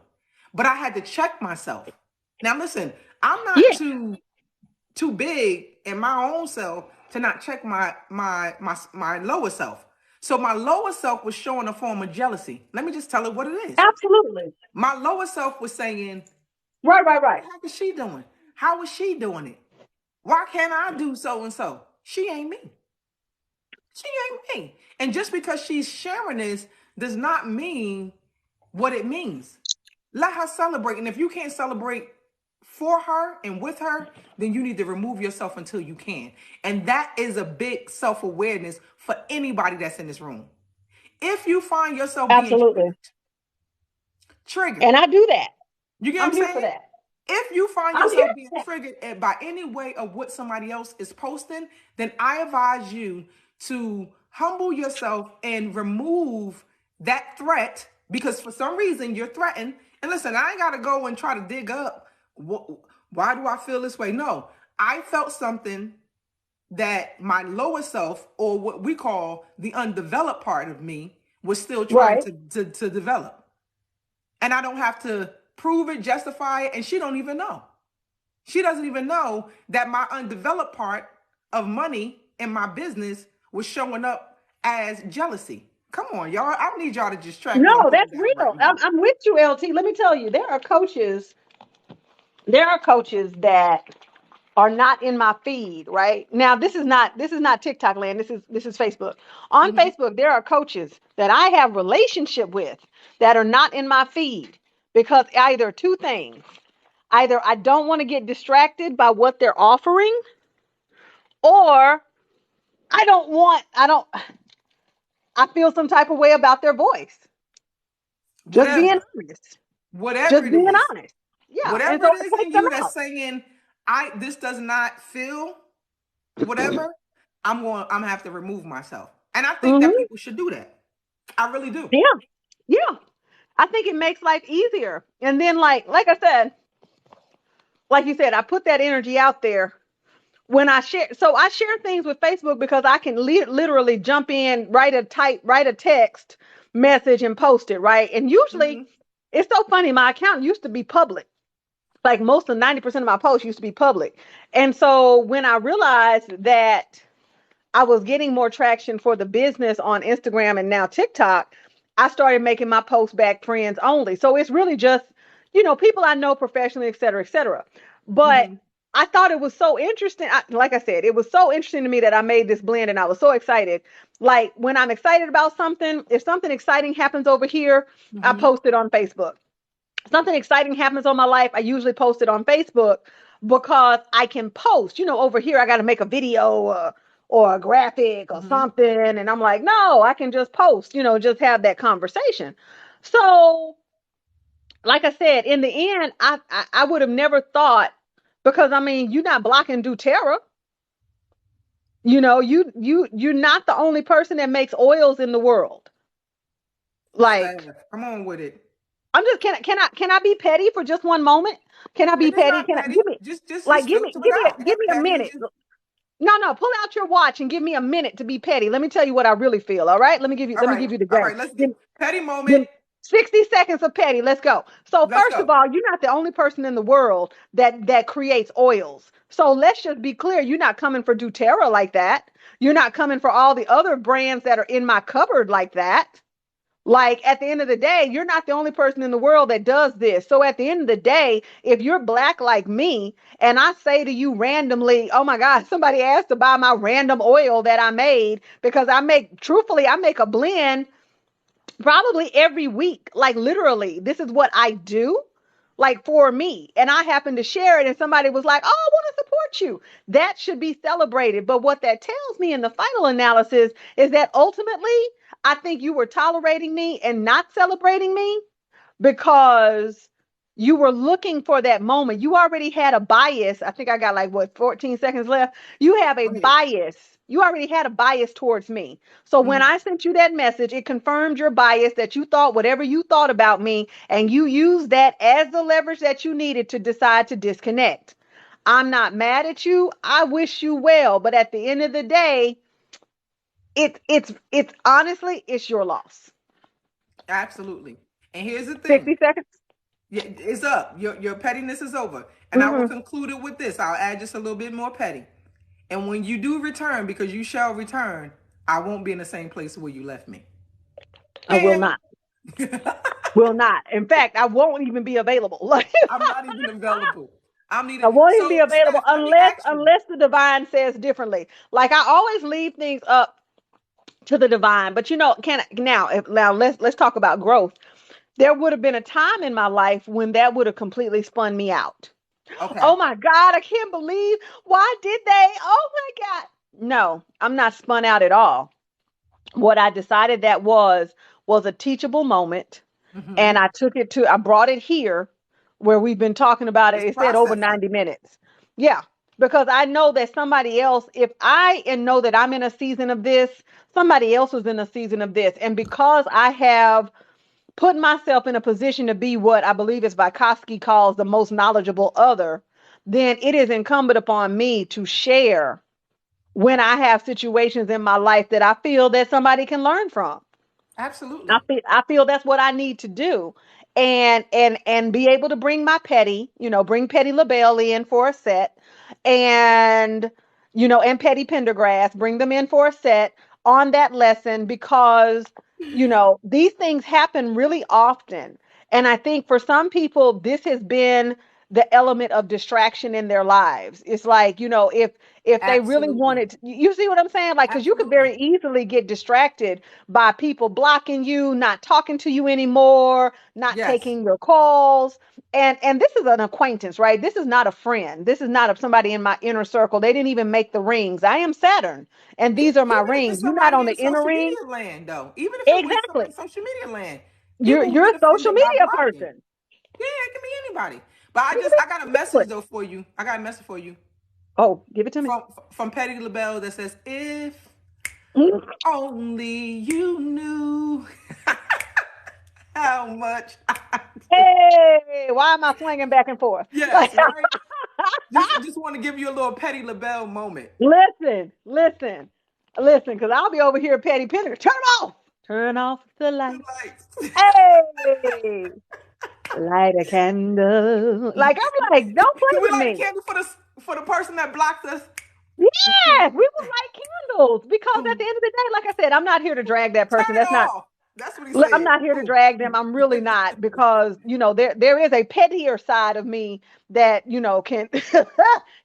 Speaker 2: But I had to check myself. Now, listen, I'm not
Speaker 3: Yeah,
Speaker 2: too big in my own self to not check my lower self. So my lower self was showing a form of jealousy. Let me just tell it what it is.
Speaker 3: absolutely.
Speaker 2: My lower self was saying,
Speaker 3: Right, right,
Speaker 2: what
Speaker 3: right.
Speaker 2: the heck is she doing? How is she doing it? Why can't I do so and so? She ain't me. She ain't me. And just because she's sharing this does not mean what it means. Let her celebrate. And if you can't celebrate for her and with her, then you need to remove yourself until you can. And that is a big self awareness for anybody that's in this room. If you find yourself being
Speaker 3: Absolutely.
Speaker 2: triggered,
Speaker 3: And I do that.
Speaker 2: you get what
Speaker 3: I'm
Speaker 2: I'm
Speaker 3: here for
Speaker 2: saying?
Speaker 3: that.
Speaker 2: If you find
Speaker 3: I'm here
Speaker 2: yourself being
Speaker 3: for that.
Speaker 2: triggered by any way of what somebody else is posting, then I advise you to humble yourself and remove that threat because for some reason you're threatened. And listen, I ain't got to go and try to dig up why do I feel this way? No, I felt something that my lower self, or what we call the undeveloped part of me, was still trying
Speaker 3: Right.
Speaker 2: to develop. And I don't have to prove it, justify it, and she don't even know. She doesn't even know that my undeveloped part of money in my business was showing up as jealousy. Come on, y'all. I need y'all to just track what I'm
Speaker 3: No,
Speaker 2: putting
Speaker 3: that's
Speaker 2: down right
Speaker 3: real.
Speaker 2: now.
Speaker 3: I'm with you, LT. Let me tell you, there are coaches that are not in my feed right now. This is not TikTok land. This is Facebook. On
Speaker 2: Mhm.
Speaker 3: Facebook there are coaches that I have relationship with that are not in my feed because either two things: either I don't want to get distracted by what they're offering, or I feel some type of way about their voice. Just being
Speaker 2: Whatever,
Speaker 3: honest.
Speaker 2: whatever
Speaker 3: Just
Speaker 2: it
Speaker 3: being
Speaker 2: is,
Speaker 3: honest. Yeah, and
Speaker 2: whatever
Speaker 3: so
Speaker 2: it
Speaker 3: I
Speaker 2: is
Speaker 3: take
Speaker 2: in
Speaker 3: them
Speaker 2: you that's
Speaker 3: out.
Speaker 2: saying, this does not feel whatever, I'm gonna have to remove myself. And I think that
Speaker 3: Hmm.
Speaker 2: people should do that. I really do.
Speaker 3: Yeah, yeah. I think it makes life easier. And then, like I said, like you said, I put that energy out there when I share, so I share things with Facebook because I can literally jump in, write a text message and post it, right? And usually
Speaker 2: Mm-hmm.
Speaker 3: it's so funny. My account used to be public. Like most of 90% of my posts used to be public. And so when I realized that I was getting more traction for the business on Instagram and now TikTok, I started making my posts back friends only. So it's really just, people I know professionally, et cetera, et cetera. But
Speaker 2: Mm-hmm.
Speaker 3: I thought it was so interesting. Like I said, it was so interesting to me that I made this blend and I was so excited. Like when I'm excited about something, if something exciting happens over here, I
Speaker 2: Mm-hmm.
Speaker 3: post it on Facebook. Something exciting happens on my life, I usually post it on Facebook because I can post. Over here, I got to make a video or a graphic or
Speaker 2: Mm-hmm.
Speaker 3: something. And I'm like, no, I can just post, just have that conversation. So, like I said, in the end, I would have never thought, because I mean, you're not blocking doTERRA. You're not the only person that makes oils in the world.
Speaker 2: Steph,
Speaker 3: Like,
Speaker 2: come on with it.
Speaker 3: I'm just can I be petty for just one moment? Can I be
Speaker 2: And it's
Speaker 3: petty?
Speaker 2: not
Speaker 3: Can I
Speaker 2: petty.
Speaker 3: give me like
Speaker 2: Just filter it out.
Speaker 3: give
Speaker 2: And
Speaker 3: me a
Speaker 2: petty is
Speaker 3: minute?
Speaker 2: just
Speaker 3: No, no, pull out your watch and give me a minute to be petty. Let me tell you what I really feel. All right,
Speaker 2: all
Speaker 3: let me
Speaker 2: right.
Speaker 3: give you the
Speaker 2: All
Speaker 3: game.
Speaker 2: right. Let's get petty moment.
Speaker 3: Give 60 seconds of petty. Let's go. So
Speaker 2: Let's
Speaker 3: first of
Speaker 2: go.
Speaker 3: all, you're not the only person in the world that creates oils. So let's just be clear. You're not coming for doTERRA like that. You're not coming for all the other brands that are in my cupboard like that. Like at the end of the day, you're not the only person in the world that does this. So at the end of the day, if you're black like me and I say to you randomly, oh my God, somebody asked to buy my random oil that I made because truthfully, I make a blend probably every week. Like literally, this is what I do. Like for me, and I happened to share it, and somebody was like, "Oh, I want to support you." That should be celebrated. But what that tells me in the final analysis is that ultimately, I think you were tolerating me and not celebrating me because you were looking for that moment. You already had a bias. I think I got like what 14 seconds left. You have a
Speaker 2: Go ahead.
Speaker 3: bias. You already had a bias towards me. So when
Speaker 2: Mm-hmm.
Speaker 3: I sent you that message, it confirmed your bias that you thought whatever you thought about me, and you used that as the leverage that you needed to decide to disconnect. I'm not mad at you. I wish you well, but at the end of the day, it's honestly it's your loss.
Speaker 2: Absolutely. And here's the thing.
Speaker 3: 60 seconds.
Speaker 2: Yeah, it's up. Your pettiness is over. And I will
Speaker 3: Hmm.
Speaker 2: conclude it with this. I'll add just a little bit more petty. And when you do return, because you shall return, I won't be in the same place where you left me.
Speaker 3: I will
Speaker 2: Bam.
Speaker 3: not. Will not. In fact, I won't even be available. Like
Speaker 2: I'm not even available. I'm
Speaker 3: I
Speaker 2: needed.
Speaker 3: won't even be
Speaker 2: So,
Speaker 3: available
Speaker 2: Steph, let me ask you.
Speaker 3: unless the divine says differently. Like I always leave things up to the divine. But can now let's talk about growth. There would have been a time in my life when that would have completely spun me out.
Speaker 2: Okay.
Speaker 3: Oh my God, I can't believe why did they? Oh my God. No, I'm not spun out at all. What I decided that was a teachable moment,
Speaker 2: Mm-hmm.
Speaker 3: and I brought it here where we've been talking about it.
Speaker 2: It's
Speaker 3: It said over
Speaker 2: processing.
Speaker 3: 90 minutes. Yeah, because I know that somebody else, if I and know that I'm in a season of this, somebody else is in a season of this. And because I have put myself in a position to be what I believe is Vygotsky calls the most knowledgeable other, then it is incumbent upon me to share when I have situations in my life that I feel that somebody can learn from.
Speaker 2: Absolutely.
Speaker 3: I feel that's what I need to do. And be able to bring my petty, bring Petty LaBelle in for a set, and and Petty Pendergrass, bring them in for a set on that lesson because these things happen really often. And I think for some people this has been the element of distraction in their lives. It's like, if they really
Speaker 2: Absolutely.
Speaker 3: wanted you see what I'm saying? Like, because you could
Speaker 2: Absolutely.
Speaker 3: very easily get distracted by people blocking you, not talking to you anymore, not
Speaker 2: Yes.
Speaker 3: taking your calls. And this is an acquaintance, right? This is not a friend. This is not somebody in my inner circle. They didn't even make the rings. I am Saturn, and these are my
Speaker 2: Even if
Speaker 3: rings.
Speaker 2: it's
Speaker 3: You're not
Speaker 2: somebody
Speaker 3: on
Speaker 2: in
Speaker 3: the inner
Speaker 2: social
Speaker 3: ring.
Speaker 2: media land, though, even if it was somebody in
Speaker 3: Exactly.
Speaker 2: social media land,
Speaker 3: You're
Speaker 2: people will
Speaker 3: you're
Speaker 2: get
Speaker 3: a social
Speaker 2: offended by
Speaker 3: media
Speaker 2: blocking.
Speaker 3: person.
Speaker 2: Yeah, it can be anybody. But I got a message
Speaker 3: Exactly.
Speaker 2: though for you. I got a message for you
Speaker 3: Oh, give it to me.
Speaker 2: from Petty LaBelle that says, "If only you knew how much I do."
Speaker 3: Hey, why am I swinging back and forth? Like,
Speaker 2: Yes, right. just want to give you a little Petty LaBelle moment.
Speaker 3: Listen, because I'll be over here, Petty Penner. Turn off the
Speaker 2: The
Speaker 3: lights.
Speaker 2: lights.
Speaker 3: Hey, light a candle. Like I'm like, don't
Speaker 2: Can
Speaker 3: play
Speaker 2: we
Speaker 3: with
Speaker 2: light a
Speaker 3: me.
Speaker 2: candle for the person that blocked us?
Speaker 3: Yes, we would light candles because at the end of the day, like I said, I'm not here to drag that
Speaker 2: Turn
Speaker 3: person.
Speaker 2: it
Speaker 3: That's not.
Speaker 2: off. That's what he
Speaker 3: I'm
Speaker 2: said.
Speaker 3: not here to
Speaker 2: Boom.
Speaker 3: drag them. I'm really not because there is a pettier side of me that can.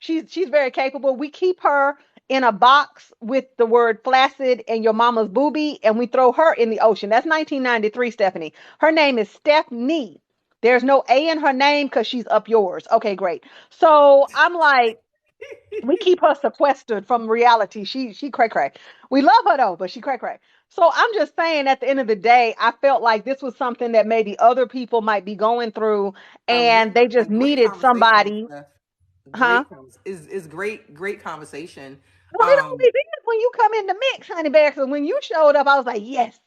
Speaker 3: She's very capable. We keep her in a box with the word flaccid and your mama's booby, and we throw her in the ocean. That's 1993, Stephanie. Her name is Stephanie. There's no A in her name because she's up yours. Okay, great. So I'm like, we keep her sequestered from reality. She cray cray. We love her though, but she cray cray. So I'm just saying, at the end of the day, I felt like this was something that maybe other people might be going through, and they
Speaker 2: A
Speaker 3: just
Speaker 2: great
Speaker 3: needed
Speaker 2: conversation,
Speaker 3: somebody,
Speaker 2: Steph.
Speaker 3: huh?
Speaker 2: Is great conversation.
Speaker 3: Well, it always is when you come in the mix, honey bear. Because when you showed up, I was like, yes,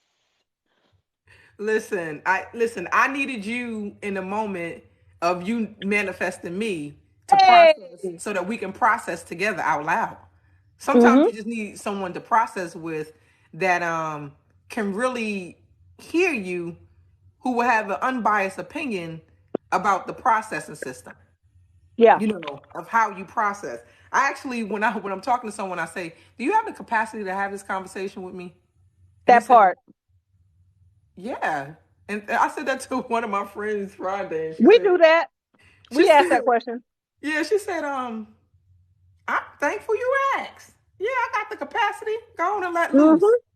Speaker 2: I needed you in the moment of you manifesting me to
Speaker 3: hey,
Speaker 2: process so that we can process together out loud. Sometimes
Speaker 3: mm-hmm.
Speaker 2: you just need someone to process with that can really hear you, who will have an unbiased opinion about the processing system,
Speaker 3: Yeah,
Speaker 2: of how you process. I actually, when I'm talking to someone, I say, "Do you have the capacity to have this conversation with me?" And they
Speaker 3: that
Speaker 2: said,
Speaker 3: part.
Speaker 2: "Yeah." And I said that to one of my friends Friday, and
Speaker 3: We do that.
Speaker 2: she
Speaker 3: We ask
Speaker 2: said,
Speaker 3: that question.
Speaker 2: "Yeah," she said, I'm thankful you asked. Yeah, I got the capacity. Go on and let loose."
Speaker 3: Mm-hmm.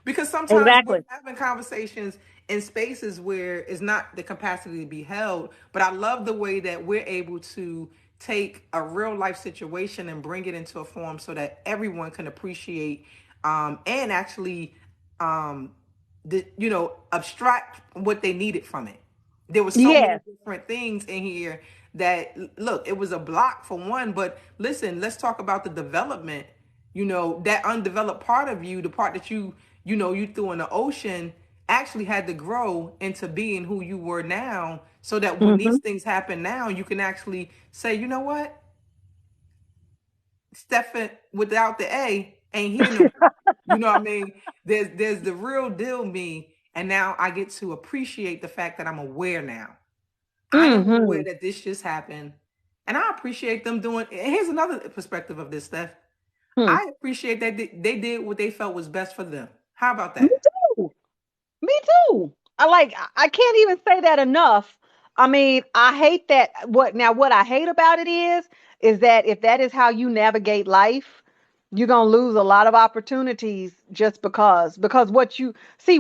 Speaker 2: Because sometimes we're
Speaker 3: Exactly.
Speaker 2: having conversations in spaces where it's not the capacity to be held. But I love the way that we're able to take a real life situation and bring it into a form so that everyone can appreciate, and actually, um, abstract what they needed from it. There were so many
Speaker 3: Yes.
Speaker 2: different things in here that, look, it was a block for one, but listen, let's talk about the development. That undeveloped part of you, the part that you threw in the ocean, actually had to grow into being who you were now, so that when
Speaker 3: Mm-hmm.
Speaker 2: these things happen now, you can actually say, you know what, Stefan without the A ain't here no more. You know what I mean? There's the real deal me, and now I get to appreciate the fact that I'm aware now. I am aware
Speaker 3: Mm-hmm.
Speaker 2: that this just happened, and I appreciate them doing. And here's another perspective of this, Steph.
Speaker 3: Hmm.
Speaker 2: I appreciate that they did what they felt was best for them. How about
Speaker 3: Me
Speaker 2: that?
Speaker 3: too. Me too. I can't even say that enough. I mean, I hate that what I hate about it is that if that is how you navigate life, you're going to lose a lot of opportunities just because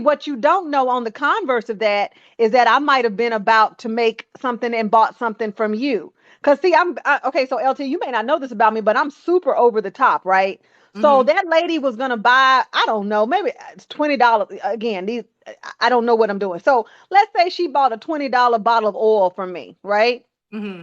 Speaker 3: what you don't know on the converse of that is that I might have been about to make something and bought something from you. Cuz see, okay, so LT, you may not know this about me, but I'm super over the top, right? So
Speaker 2: Mm-hmm.
Speaker 3: that lady was gonna buy, I don't know, maybe it's $20. Again, I don't know what I'm doing. So let's say she bought a $20 bottle of oil from me, right?
Speaker 2: Mm-hmm.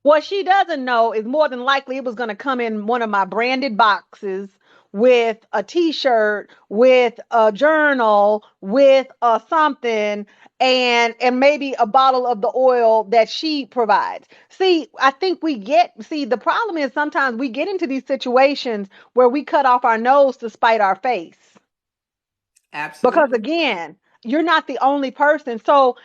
Speaker 3: What she doesn't know is more than likely it was going to come in one of my branded boxes with a t-shirt, with a journal, with a something, and maybe a bottle of the oil that she provides. See, I think the problem is sometimes we get into these situations where we cut off our nose to spite our face. Because
Speaker 2: Absolutely.
Speaker 3: again, you're not the only person. So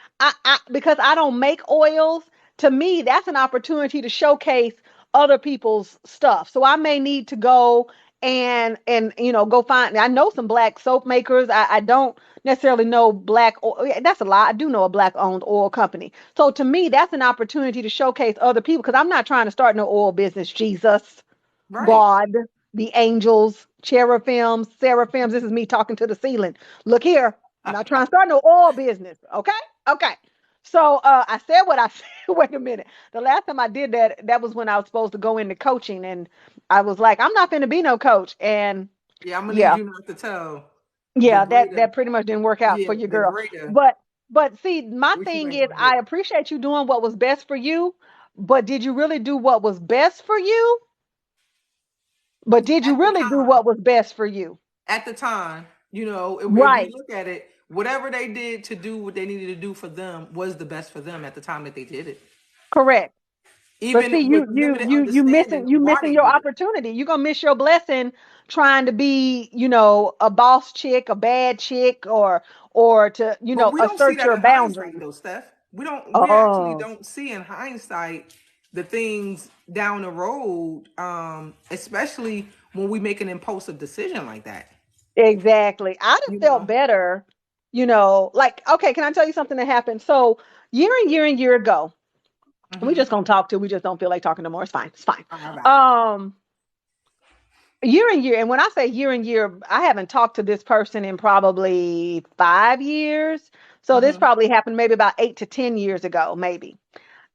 Speaker 3: because I don't make oils, to me, that's an opportunity to showcase other people's stuff. So I may need to go and go find. I know some black soap makers. I don't necessarily know black oil. Yeah, that's a lie. I do know a black owned oil company. So to me, that's an opportunity to showcase other people because I'm not trying to start no oil business. Jesus.
Speaker 2: Right.
Speaker 3: God, the angels, cherubims, seraphims. This is me talking to the ceiling. Look here, I'm not trying to start no oil business. Okay, okay. So I said what I said. Wait a minute. The last time I did that, that was when I was supposed to go into coaching, and I was like, I'm not going to be no coach. And
Speaker 2: Yeah, I'm gonna need
Speaker 3: yeah,
Speaker 2: you not to tell the
Speaker 3: yeah, that
Speaker 2: greater,
Speaker 3: that pretty much didn't work out
Speaker 2: yeah,
Speaker 3: for your
Speaker 2: the
Speaker 3: girl.
Speaker 2: greater
Speaker 3: But see, my
Speaker 2: what you
Speaker 3: thing
Speaker 2: ain't
Speaker 3: is,
Speaker 2: gonna do.
Speaker 3: I appreciate you doing what was best for you. But did you really do what was best for you? But did you
Speaker 2: At the
Speaker 3: really do
Speaker 2: time,
Speaker 3: what was best for you?
Speaker 2: if we
Speaker 3: Right.
Speaker 2: look at it, whatever they did to do what they needed to do for them was the best for them at the time that they did it.
Speaker 3: Correct. But
Speaker 2: even
Speaker 3: see,
Speaker 2: with limited understanding
Speaker 3: you
Speaker 2: of why
Speaker 3: missing
Speaker 2: they
Speaker 3: your
Speaker 2: do it.
Speaker 3: opportunity. You're gonna miss your blessing trying to be, a boss chick, a bad chick, or to,
Speaker 2: But we don't see
Speaker 3: assert
Speaker 2: that
Speaker 3: your
Speaker 2: in hindsight,
Speaker 3: boundaries.
Speaker 2: though, Steph. We actually
Speaker 3: Oh,
Speaker 2: don't see in hindsight the things down the road, especially when we make an impulsive decision like that.
Speaker 3: exactly. I'd have
Speaker 2: You
Speaker 3: felt
Speaker 2: know.
Speaker 3: better, like, okay, can I tell you something that happened? So year and year ago, we
Speaker 2: Mm-hmm.
Speaker 3: just gonna talk to, we just don't feel like talking no more. It's fine. It's fine.
Speaker 2: All right.
Speaker 3: Um, year and year, and when I say year and year, I haven't talked to this person in probably 5 years. So this
Speaker 2: Mm-hmm.
Speaker 3: probably happened maybe about 8 to 10 years ago, maybe.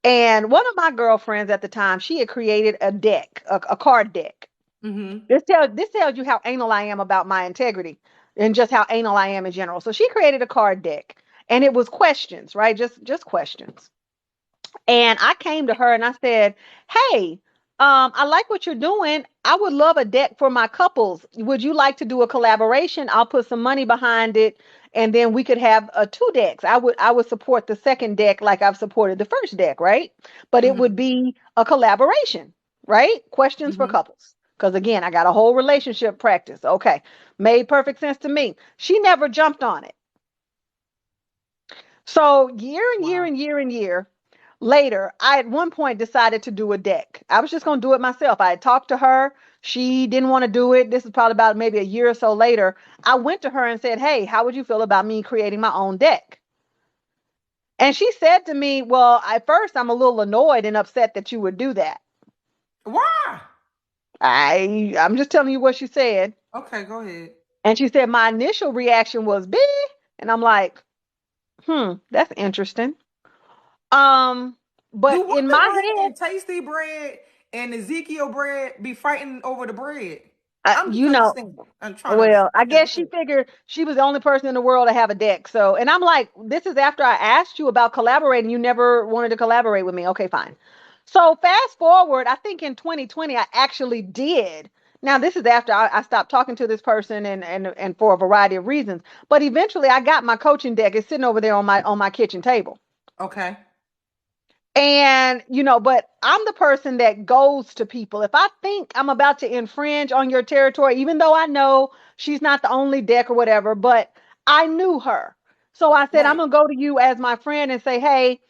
Speaker 3: And one of my girlfriends at the time, she had created a deck, a card deck.
Speaker 2: Mm-hmm.
Speaker 3: This tells you how anal I am about my integrity and just how anal I am in general. So she created a card deck, and it was questions, right? Just questions. And I came to her and I said, "Hey, I like what you're doing. I would love a deck for my couples. Would you like to do a collaboration? I'll put some money behind it, and then we could have two decks. I would support the second deck like I've supported the first deck, right? But it
Speaker 2: Mm-hmm.
Speaker 3: would be a collaboration, right? Questions for
Speaker 2: Mm-hmm.
Speaker 3: couples. Because again, I got a whole relationship practice. Okay, made perfect sense to me. She never jumped on it. So year and year
Speaker 2: Wow.
Speaker 3: and year and year later, I at one point decided to do a deck. I was just going to do it myself. I had talked to her. She didn't want to do it. This is probably about maybe a year or so later. I went to her and said, "Hey, how would you feel about me creating my own deck?" And she said to me, "Well, at first I'm a little annoyed and upset that you would do that."
Speaker 2: Why?
Speaker 3: I'm just telling you what she said.
Speaker 2: Okay, go ahead.
Speaker 3: And she said my initial reaction was big, and I'm like, that's interesting. Um,
Speaker 2: Do
Speaker 3: but in
Speaker 2: Wonder
Speaker 3: my
Speaker 2: Bread
Speaker 3: head,
Speaker 2: and Tasty Bread and Ezekiel Bread be fighting over the bread?
Speaker 3: I,
Speaker 2: I'm just
Speaker 3: you know,
Speaker 2: understanding. I'm trying to
Speaker 3: well, I
Speaker 2: understand.
Speaker 3: guess
Speaker 2: Go
Speaker 3: she
Speaker 2: ahead.
Speaker 3: figured she was the only person in the world to have a deck. So, and I'm like, this is after I asked you about collaborating. You never wanted to collaborate with me. Okay, fine. So, fast forward, I think in 2020, I actually did. Now, this is after I stopped talking to this person and for a variety of reasons. But eventually, I got my coaching deck. It's sitting over there on my kitchen table.
Speaker 2: Okay.
Speaker 3: And, but I'm the person that goes to people. If I think I'm about to infringe on your territory, even though I know she's not the only deck or whatever, but I knew her. So I said, I'm
Speaker 2: Right.
Speaker 3: going to go to you as my friend and say, "Hey,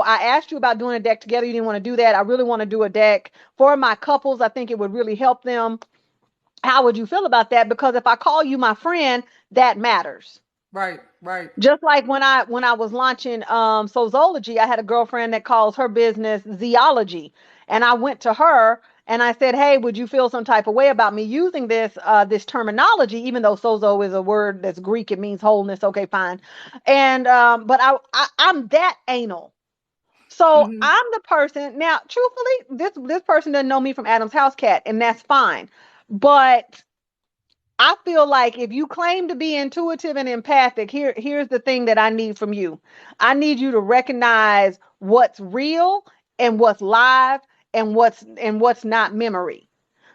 Speaker 3: I asked you about doing a deck together. You didn't want to do that. I really want to do a deck for my couples. I think it would really help them. How would you feel about that? Because if I call you my friend, that matters."
Speaker 2: Right. Right.
Speaker 3: Just like when I was launching Sozology, I had a girlfriend that calls her business Zeology. And I went to her and I said, "Hey, would you feel some type of way about me using this terminology, even though sozo is a word that's Greek, it means wholeness." Okay, fine. And but I'm that anal. So
Speaker 2: Mm-hmm.
Speaker 3: I'm the person now, truthfully, this person doesn't know me from Adam's house cat, and that's fine. But I feel like if you claim to be intuitive and empathic, here's the thing that I need from you. I need you to recognize what's real and what's live and what's not memory.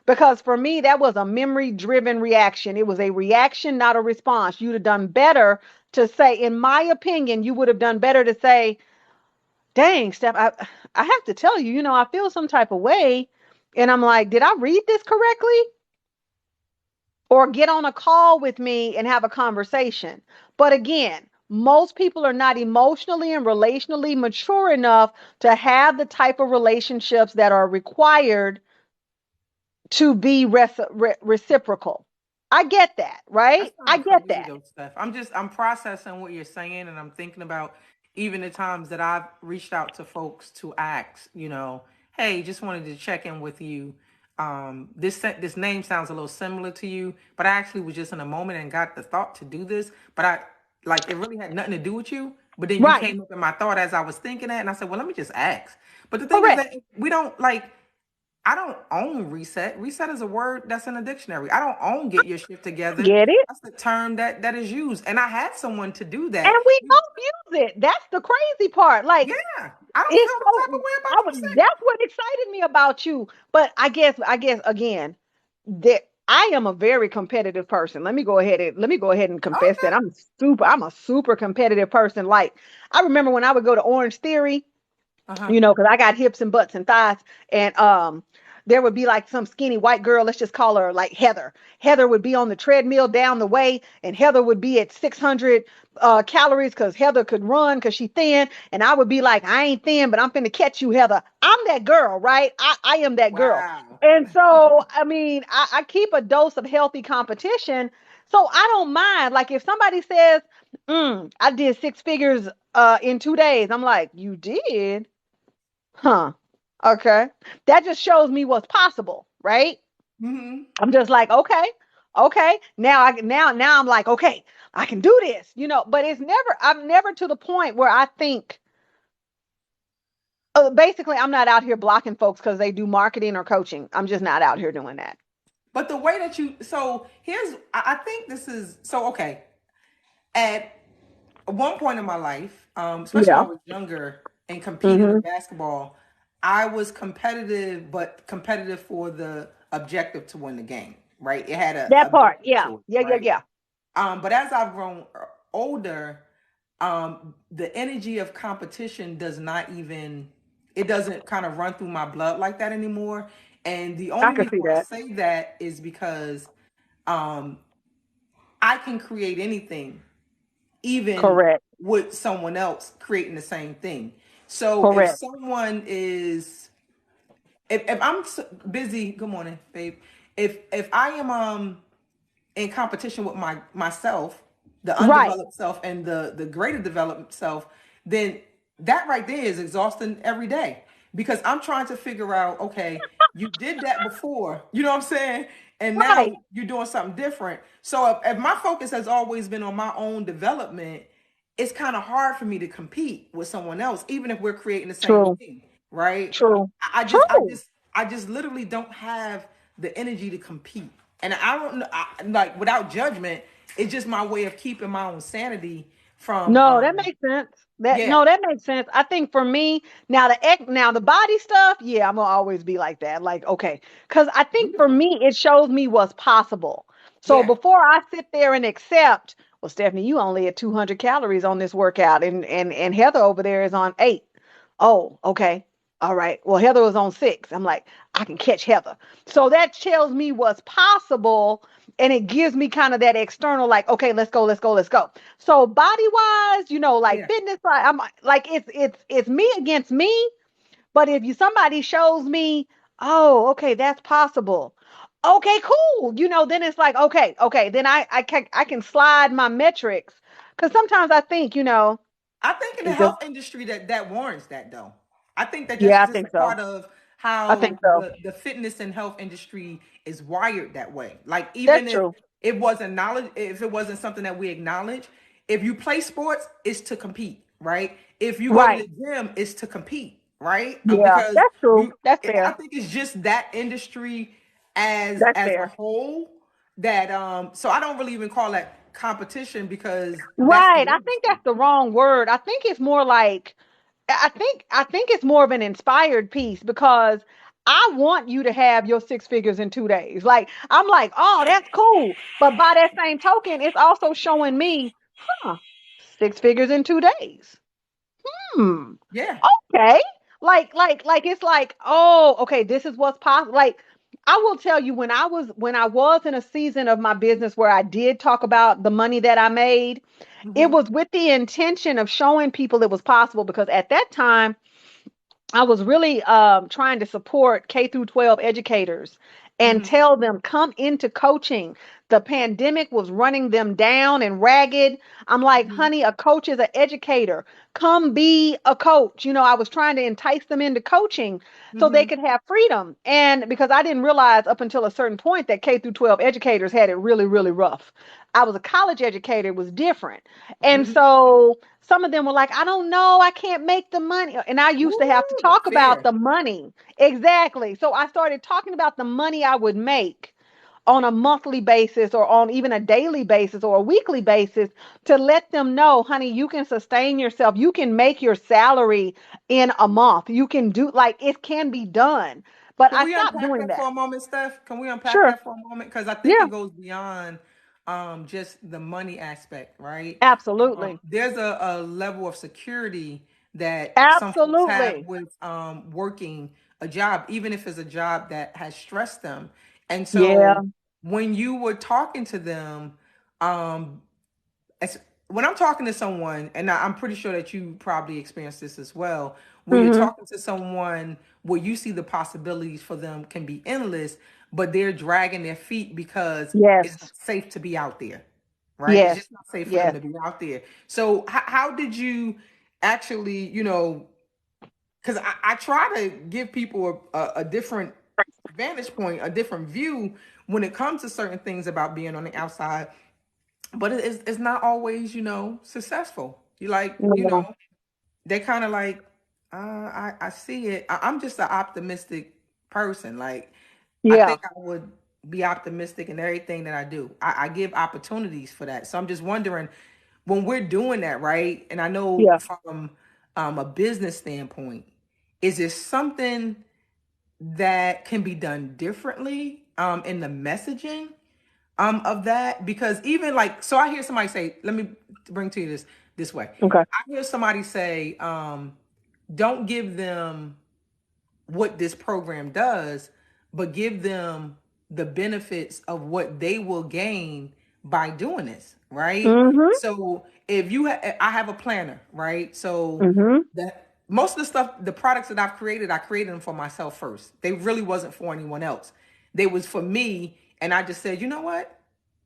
Speaker 3: Because for me, that was a memory driven reaction. It was a reaction, not a response. You'd have done better to say, in my opinion, you would have done better to say, "Dang, Steph, I have to tell you, I feel some type of way." And I'm like, "Did I read this correctly?" Or get on a call with me and have a conversation. But again, most people are not emotionally and relationally mature enough to have the type of relationships that are required to be reciprocal. I get that,
Speaker 2: That's
Speaker 3: right?
Speaker 2: kind
Speaker 3: I
Speaker 2: of
Speaker 3: get
Speaker 2: crazy
Speaker 3: that.
Speaker 2: though, Steph. I'm processing what you're saying, and I'm thinking about even the times that I've reached out to folks to ask, hey, just wanted to check in with you. This name sounds a little similar to you, but I actually was just in a moment and got the thought to do this, but I like it really had nothing to do with you. But then you
Speaker 3: Right.
Speaker 2: came up in my thought as I was thinking that, and I said, well, let me just ask. But the thing is
Speaker 3: Correct.
Speaker 2: that we don't like. I don't own reset. Reset is a word that's in a dictionary. I don't own get your shit together.
Speaker 3: Get it?
Speaker 2: That's the term that is used. And I had someone to do
Speaker 3: And
Speaker 2: that.
Speaker 3: we both use it. That's the crazy part. Like,
Speaker 2: Yeah. I don't
Speaker 3: it's
Speaker 2: feel no type of
Speaker 3: so
Speaker 2: way about reset.
Speaker 3: that's what excited me about you. But I guess again, that I am a very competitive person. Let me go ahead and confess that
Speaker 2: Okay.
Speaker 3: I'm a super competitive person. Like, I remember when I would go to Orange Theory,
Speaker 2: Uh-huh.
Speaker 3: you know, because I got hips and butts and thighs, and there would be like some skinny white girl, let's just call her like Heather. Heather would be on the treadmill down the way, and Heather would be at 600 calories because Heather could run because she thin, and I would be like, I ain't thin, but I'm finna catch you, Heather. I'm that girl, right? I am that girl.
Speaker 2: Wow.
Speaker 3: And so, I mean, I keep a dose of healthy competition. So I don't mind. Like if somebody says, I did six figures in 2 days, I'm like, you did? Huh. Okay. That just shows me what's possible, right?
Speaker 2: Mm-hmm.
Speaker 3: I'm just like, okay, okay. Now I'm like, okay, I can do this, you know, but I'm never to the point where I think basically I'm not out here blocking folks because they do marketing or coaching. I'm just not out here doing that.
Speaker 2: But the way that you, so here's, I think this is, so okay. At one point in my life, especially
Speaker 3: Yeah.
Speaker 2: when I was younger and competing in
Speaker 3: Mm-hmm.
Speaker 2: basketball, I was competitive, but competitive for the objective to win the game, right? It had a
Speaker 3: That part.
Speaker 2: objective
Speaker 3: Yeah.
Speaker 2: to it,
Speaker 3: Yeah. Yeah.
Speaker 2: right?
Speaker 3: Yeah.
Speaker 2: But as I've grown older, the energy of competition does not even, it doesn't kind of run through my blood like that anymore. And the
Speaker 3: I
Speaker 2: only
Speaker 3: can
Speaker 2: reason
Speaker 3: see
Speaker 2: why I
Speaker 3: that.
Speaker 2: say that is because um, I can create anything, even
Speaker 3: Correct.
Speaker 2: with someone else creating the same thing. So if
Speaker 3: Correct.
Speaker 2: someone is, if I'm busy, good morning, babe. If I am in competition with myself, the
Speaker 3: Right.
Speaker 2: undeveloped self and the greater developed self, then that right there is exhausting every day because I'm trying to figure out, okay, you did that before, you know what I'm saying? And
Speaker 3: Right.
Speaker 2: now you're doing something different. So if my focus has always been on my own development, it's kind of hard for me to compete with someone else, even if we're creating the same
Speaker 3: True.
Speaker 2: thing, right?
Speaker 3: True.
Speaker 2: I just, I
Speaker 3: True.
Speaker 2: just, I just literally don't have the energy to compete. And I don't know, like without judgment, it's just my way of keeping my own sanity from,
Speaker 3: No, that makes sense. That
Speaker 2: yeah,
Speaker 3: no, that makes sense. I think for me now now the body stuff, yeah, I'm gonna always be like that. Like, okay, because I think for
Speaker 2: beautiful.
Speaker 3: me it shows me what's possible. So
Speaker 2: Yeah,
Speaker 3: before I sit there and accept, well, Stephanie, you only at 200 calories on this workout, and Heather over there is on 8. Oh, okay, all right. Well, Heather was on 6. I'm like, I can catch Heather. So that tells me what's possible, and it gives me kind of that external, like, okay, let's go, let's go, let's go. So body wise, you know, like
Speaker 2: yeah.
Speaker 3: fitness, I'm like it's me against me. But if you somebody shows me, oh, okay, that's possible. Okay, cool. You know, then it's like, okay, okay, then I can slide my metrics because sometimes I think, you know,
Speaker 2: I think in the
Speaker 3: it's just
Speaker 2: health industry that warrants that though. I think that that's
Speaker 3: yeah, I
Speaker 2: just a
Speaker 3: think so.
Speaker 2: part of
Speaker 3: I
Speaker 2: how
Speaker 3: think so.
Speaker 2: the fitness and health industry is wired that way. Like
Speaker 3: That's
Speaker 2: even if
Speaker 3: true.
Speaker 2: it wasn't knowledge, if it wasn't something that we acknowledge, if you play sports, it's to compete, right? If you go to
Speaker 3: Right.
Speaker 2: the gym, it's to compete, right?
Speaker 3: Yeah,
Speaker 2: Because
Speaker 3: that's true.
Speaker 2: you,
Speaker 3: That's
Speaker 2: I
Speaker 3: fair.
Speaker 2: think it's just that industry as
Speaker 3: That's
Speaker 2: a
Speaker 3: fair.
Speaker 2: whole that so I don't really even call that competition because that's the
Speaker 3: Right. I think
Speaker 2: industry.
Speaker 3: that's the wrong word. I think it's more like I think it's more of an inspired piece because I want you to have your six figures in 2 days. Like I'm like, oh, that's cool. But by that same token, it's also showing me, huh, six figures in 2 days. Hmm.
Speaker 2: Yeah.
Speaker 3: Okay. Like it's like, oh, okay, this is what's possible. Like I will tell you when I was in a season of my business where I did talk about the money that I made, it
Speaker 2: Mm-hmm.
Speaker 3: was with the intention of showing people it was possible because at that time I was really trying to support K through 12 educators and
Speaker 2: Mm-hmm.
Speaker 3: tell them come into coaching. The pandemic was running them down and ragged. I'm like,
Speaker 2: Mm-hmm.
Speaker 3: honey, a coach is an educator. Come be a coach. You know, I was trying to entice them into coaching so they
Speaker 2: Mm-hmm.
Speaker 3: could have freedom. And because I didn't realize up until a certain point that K through 12 educators had it really, really rough. I was a college educator, it was different. And
Speaker 2: Mm-hmm.
Speaker 3: so some of them were like, I don't know, I can't make the money. And I used to have to
Speaker 2: Ooh, the
Speaker 3: talk about
Speaker 2: fear.
Speaker 3: the money. Exactly. So I started talking about the money I would make on a monthly basis or on even a daily basis or a weekly basis to let them know, honey, you can sustain yourself. You can make your salary in a month. You can do like it can be done. But
Speaker 2: Can
Speaker 3: I
Speaker 2: we
Speaker 3: stopped
Speaker 2: unpack
Speaker 3: doing
Speaker 2: that
Speaker 3: that.
Speaker 2: for a moment, Steph? Can we unpack
Speaker 3: Sure.
Speaker 2: that for a moment? Because I think
Speaker 3: Yeah,
Speaker 2: it goes beyond just the money aspect, right?
Speaker 3: absolutely.
Speaker 2: There's a level of security that some folks have
Speaker 3: Absolutely.
Speaker 2: with working a job, even if it's a job that has stressed them. And
Speaker 3: Yeah.
Speaker 2: so when you were talking to them, um, as when I'm talking to someone, and I'm pretty sure that you probably experienced this as well, when you're
Speaker 3: Hmm.
Speaker 2: talking to someone where you see the possibilities for them can be endless, but they're dragging their feet because it's not
Speaker 3: Yes.
Speaker 2: safe to be out there, right? It's
Speaker 3: Yes.
Speaker 2: just not safe for them
Speaker 3: Yes.
Speaker 2: to be out there. So how did you actually, because I try to give people a different vantage point, a different view when it comes to certain things about being on the outside, but it's not always successful. You like
Speaker 3: No.
Speaker 2: they kind of like I see it. I'm just an optimistic person. Like I
Speaker 3: Yeah.
Speaker 2: think I would be optimistic in everything that I do. I give opportunities for that. So I'm just wondering when we're doing that, right? And I know
Speaker 3: Yeah.
Speaker 2: from a business standpoint, is there something that can be done differently in the messaging of that? Because even like, so I hear somebody say, let me bring to you this way.
Speaker 3: Okay.
Speaker 2: I hear somebody say, don't give them what this program does, but give them the benefits of what they will gain by doing this, right?
Speaker 3: Mm-hmm.
Speaker 2: So if I have a planner, right? So
Speaker 3: Mm-hmm.
Speaker 2: that most of the stuff, the products that I created them for myself first. They really wasn't for anyone else. They was for me, and I just said, you know what?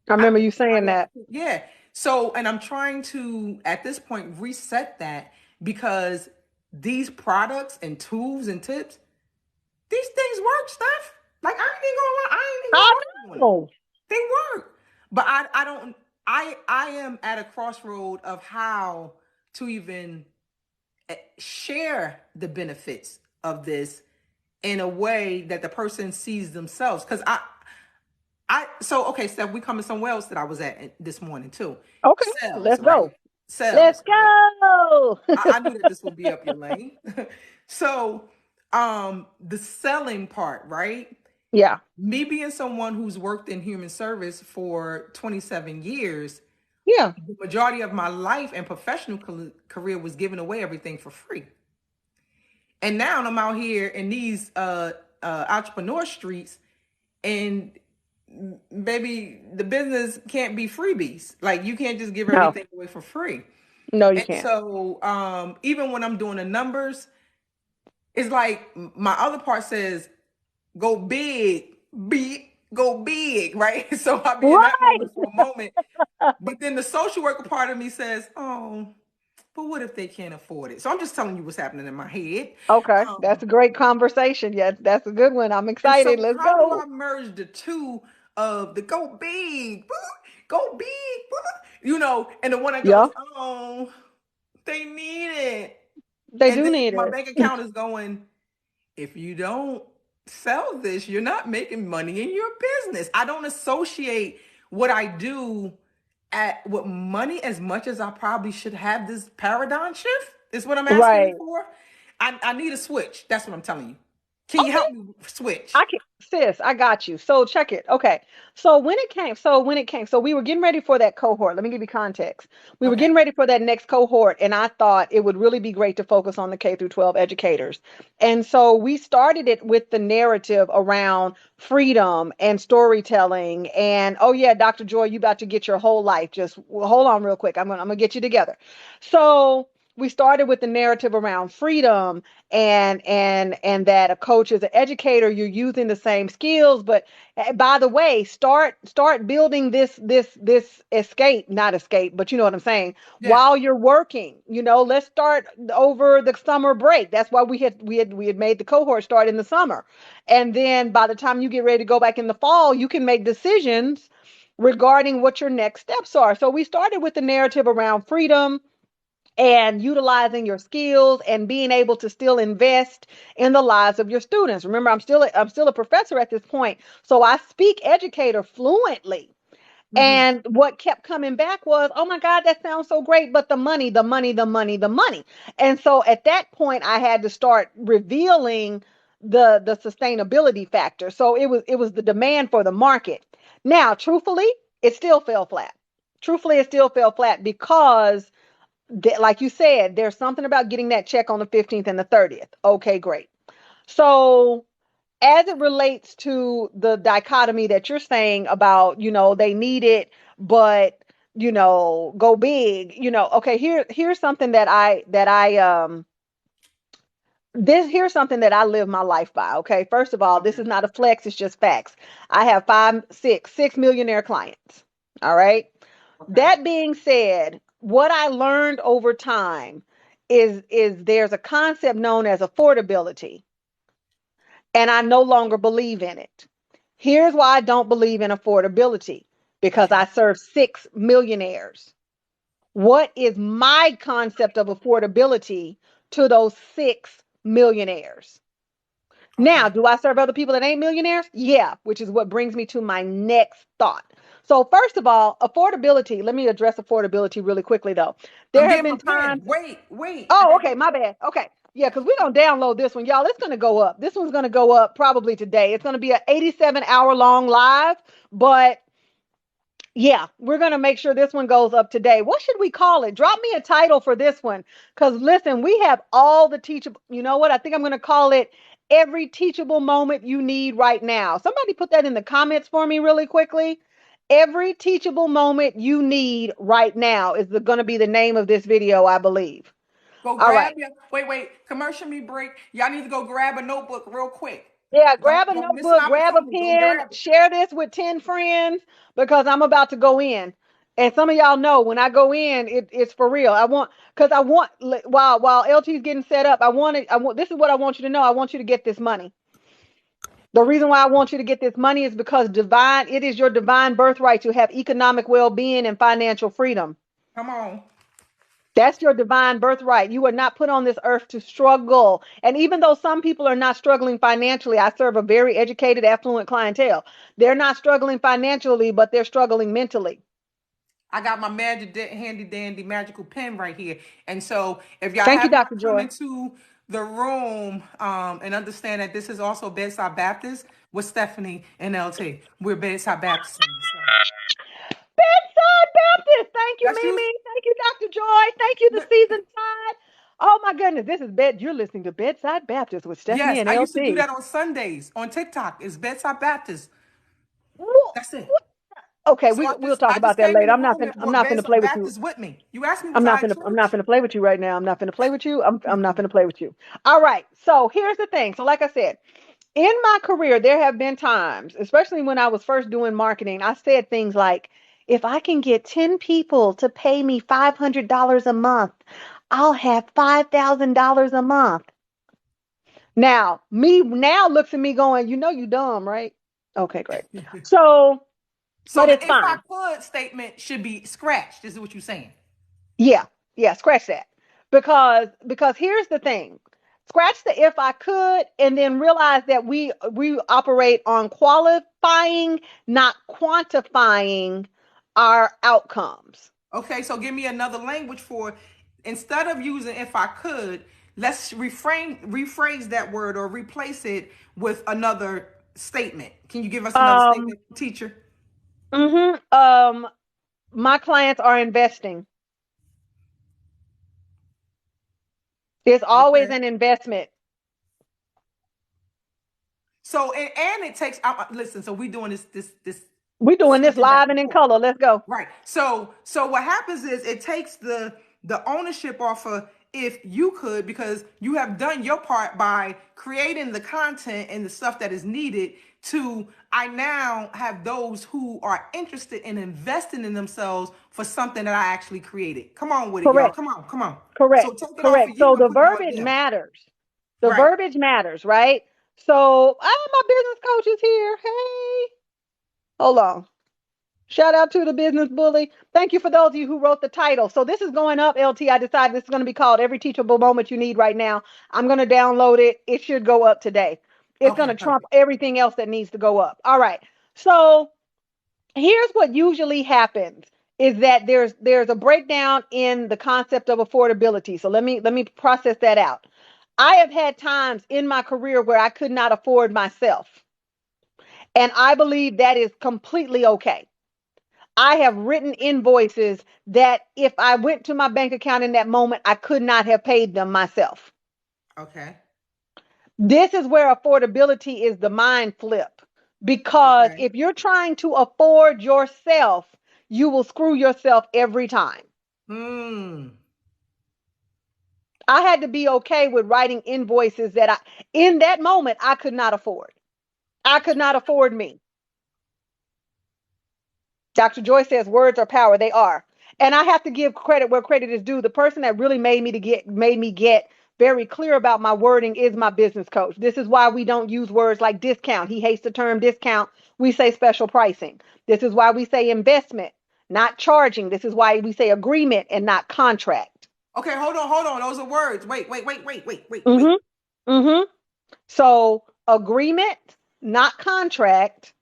Speaker 3: I
Speaker 2: I
Speaker 3: remember
Speaker 2: think
Speaker 3: you saying
Speaker 2: somebody else.
Speaker 3: that.
Speaker 2: Yeah. So, and I'm trying to at this point reset that because these products and tools and tips, these things work, Steph. Like I ain't even gonna lie, I ain't even
Speaker 3: I
Speaker 2: gonna argue on it.
Speaker 3: know.
Speaker 2: They work. But I don't I am at a crossroad of how to even share the benefits of this in a way that the person sees themselves. Because so okay, Steph, we coming somewhere else that I was at this morning too.
Speaker 3: Okay.
Speaker 2: Sales,
Speaker 3: Let's
Speaker 2: right?
Speaker 3: go. Let's
Speaker 2: Sales, right?
Speaker 3: go.
Speaker 2: I knew that this would be up your lane. So, the selling part, right?
Speaker 3: Yeah.
Speaker 2: Me being someone who's worked in human service for 27 years,
Speaker 3: Yeah.
Speaker 2: the majority of my life and professional career was giving away everything for free. And now I'm out here in these entrepreneur streets, and baby, the business can't be freebies. Like you can't just give
Speaker 3: No.
Speaker 2: everything away for free.
Speaker 3: No, you
Speaker 2: And
Speaker 3: can't.
Speaker 2: so even when I'm doing the numbers, it's like my other part says go big, go big, right? So I'll be in that
Speaker 3: Right.
Speaker 2: moment for a moment. But then the social worker part of me says, oh, but what if they can't afford it? So I'm just telling you what's happening in my head.
Speaker 3: Okay. That's
Speaker 2: Um,
Speaker 3: a great conversation. Yeah, that's a good one. I'm
Speaker 2: and
Speaker 3: excited.
Speaker 2: so
Speaker 3: Let's
Speaker 2: how do
Speaker 3: go.
Speaker 2: I merge the two of the go big, go big, and the one that goes,
Speaker 3: Yeah.
Speaker 2: oh, they need it.
Speaker 3: They
Speaker 2: And
Speaker 3: do
Speaker 2: then
Speaker 3: need
Speaker 2: my
Speaker 3: it.
Speaker 2: bank account is going, if you don't sell this, you're not making money in your business. I don't associate what I do with money as much as I probably should have this paradigm shift, is what I'm asking you
Speaker 3: Right.
Speaker 2: for. I need a switch. That's what I'm telling you. Can you
Speaker 3: Okay.
Speaker 2: help me switch?
Speaker 3: I can, sis, I got you. So check it. Okay. So we were getting ready for that cohort. Let me give you context. We were
Speaker 2: Okay.
Speaker 3: getting ready for that next cohort, and I thought it would really be great to focus on the K through 12 educators. And so we started it with the narrative around freedom and storytelling. And oh yeah, Dr. Joy, you about to get your whole life. Just hold on real quick. I'm gonna get you together. So we started with the narrative around freedom and that a coach is an educator, you're using the same skills, but by the way, start building this escape, not escape, but you know what I'm saying,
Speaker 2: Yeah.
Speaker 3: while you're working. Let's start over the summer break. That's why we had made the cohort start in the summer, and then by the time you get ready to go back in the fall, you can make decisions regarding what your next steps are. So we started with the narrative around freedom and utilizing your skills and being able to still invest in the lives of your students. Remember, I'm still a professor at this point, so I speak educator fluently.
Speaker 2: Hmm.
Speaker 3: And what kept coming back was, oh my God, that sounds so great, but the money, the money, the money, the money. And so at that point, I had to start revealing the sustainability factor. So it was the demand for the market. Now, truthfully, it still fell flat. Truthfully, it still fell flat because like you said, there's something about getting that check on the 15th and the 30th. Okay, great. So as it relates to the dichotomy that you're saying about, they need it, but go big, okay, here's something here's something that I live my life by. Okay. First of all, this
Speaker 2: Okay.
Speaker 3: is not a flex, it's just facts. I have six millionaire clients. All right.
Speaker 2: Okay.
Speaker 3: That being said, what I learned over time is there's a concept known as affordability, and I no longer believe in it. Here's why I don't believe in affordability, because
Speaker 2: Okay.
Speaker 3: I serve six millionaires. What is my concept of affordability to those six millionaires? Now,
Speaker 2: Okay.
Speaker 3: do I serve other people that ain't millionaires? Yeah, which is what brings me to my next thought. So, first of all, affordability. Let me address affordability really quickly, though.
Speaker 2: I'm
Speaker 3: There have
Speaker 2: getting my
Speaker 3: been
Speaker 2: pen.
Speaker 3: times.
Speaker 2: Wait. I
Speaker 3: Oh,
Speaker 2: got.
Speaker 3: okay, my bad. Okay. Yeah, because we're going to download this one. Y'all, it's going to go up. This one's going to go up probably today. It's going to be an 87-hour long live, but yeah, we're going to make sure this one goes up today. What should we call it? Drop me a title for this one. Because listen, we have all the teachable. You know what? I think I'm going to call it Every Teachable Moment You Need Right Now. Somebody put that in the comments for me really quickly. Every Teachable Moment You Need Right Now is going to be the name of this video, I believe.
Speaker 2: Go
Speaker 3: All
Speaker 2: grab
Speaker 3: right.
Speaker 2: your. Wait. Commercial me break. Y'all need to go grab a notebook real quick.
Speaker 3: Yeah, grab a
Speaker 2: Don't miss an
Speaker 3: notebook, grab a
Speaker 2: opportunity. Go
Speaker 3: pen,
Speaker 2: grab it.
Speaker 3: share this with 10 friends because I'm about to go in. And some of y'all know when I go in, it's for real. While LT's getting set up, this is what I want you to know. I want you to get this money. The reason why I want you to get this money is because it is your divine birthright to have economic well-being and financial freedom.
Speaker 2: Come on.
Speaker 3: That's your divine birthright. You are not put on this earth to struggle. And even though some people are not struggling financially, I serve a very educated, affluent clientele. They're not struggling financially, but they're struggling mentally.
Speaker 2: I got my handy dandy magical pen right here. And so if y'all
Speaker 3: Thank you,
Speaker 2: have not
Speaker 3: Dr.
Speaker 2: come
Speaker 3: Joy.
Speaker 2: into the room and understand that this is also Bedside Baptist with Stephanie and LT. We're Bedside Baptist. So
Speaker 3: Bedside Baptist. Thank you,
Speaker 2: let's use
Speaker 3: Mimi. Thank you, Dr. Joy. Thank you, the seasoned side. Oh my goodness, this is bed. You're listening to Bedside Baptist with Stephanie
Speaker 2: yes,
Speaker 3: and
Speaker 2: I used to do
Speaker 3: LT.
Speaker 2: that on Sundays on TikTok. It's Bedside Baptist.
Speaker 3: Wha-
Speaker 2: That's it.
Speaker 3: Okay,
Speaker 2: So
Speaker 3: we'll talk
Speaker 2: I
Speaker 3: about
Speaker 2: just
Speaker 3: that
Speaker 2: came in
Speaker 3: later.
Speaker 2: the room and
Speaker 3: I'm
Speaker 2: brought
Speaker 3: not finna
Speaker 2: Bedside
Speaker 3: play with you.
Speaker 2: Baptist with me. You asked me was I at
Speaker 3: I'm not
Speaker 2: church?
Speaker 3: finna play with you right now. I'm not finna play with you. I'm not finna play with you. All right. So here's the thing. So like I said, in my career, there have been times, especially when I was first doing marketing, I said things like, if I can get 10 people to pay me $500 a month, I'll have $5,000 a month. Now, me now looks at me going, you dumb, right? Okay, great. So,
Speaker 2: So
Speaker 3: but
Speaker 2: the
Speaker 3: it's
Speaker 2: if I
Speaker 3: fine.
Speaker 2: could statement should be scratched. This is what you're saying.
Speaker 3: Yeah, yeah, scratch that. Because here's the thing. Scratch the if I could and then realize that we operate on qualifying, not quantifying our outcomes.
Speaker 2: Okay, so give me another language for instead of using if I could, let's rephrase that word or replace it with another statement. Can you give us another
Speaker 3: Um,
Speaker 2: statement, teacher?
Speaker 3: mhm, um, my clients are investing. There's always
Speaker 2: Okay.
Speaker 3: an investment.
Speaker 2: So and it takes listen, so we doing this
Speaker 3: We're doing this
Speaker 2: switching back
Speaker 3: live
Speaker 2: and
Speaker 3: and in
Speaker 2: forth.
Speaker 3: color. Let's go.
Speaker 2: Right. So what happens is it takes the ownership off of if you could because you have done your part by creating the content and the stuff that is needed to I now have those who are interested in investing in themselves for something that I actually created. Come on with it, y'all.
Speaker 3: Correct.
Speaker 2: Come on. So
Speaker 3: Correct.
Speaker 2: take it off of
Speaker 3: Correct.
Speaker 2: you
Speaker 3: So
Speaker 2: and
Speaker 3: the
Speaker 2: put it on
Speaker 3: verbiage
Speaker 2: them.
Speaker 3: matters. The
Speaker 2: Right.
Speaker 3: verbiage matters, right? So, my business coach is here. Hey, hold on. Shout out to the business bully. Thank you for those of you who wrote the title. So this is going up, LT. I decided this is going to be called Every Teachable Moment You Need Right Now. I'm going to download it. It should go up today. It's going
Speaker 2: Okay,
Speaker 3: to trump
Speaker 2: perfect.
Speaker 3: everything else that needs to go up. All right. So here's what usually happens is that there's a breakdown in the concept of affordability. So let me process that out. I have had times in my career where I could not afford myself. And I believe that is completely okay. I have written invoices that if I went to my bank account in that moment, I could not have paid them myself.
Speaker 2: Okay.
Speaker 3: This is where affordability is the mind flip. Because
Speaker 2: Okay.
Speaker 3: if you're trying to afford yourself, you will screw yourself every time.
Speaker 2: Hmm.
Speaker 3: I had to be okay with writing invoices that in that moment, I could not afford. I could not afford me. Dr. Joy says words are power. They are. And I have to give credit where credit is due. The person that really made me get very clear about my wording is my business coach. This is why we don't use words like discount. He hates the term discount. We say special pricing. This is why we say investment, not charging. This is why we say agreement and not contract.
Speaker 2: Okay, hold on. Those are words. Wait.
Speaker 3: Mm-hmm. Mm-hmm. So agreement, not contract.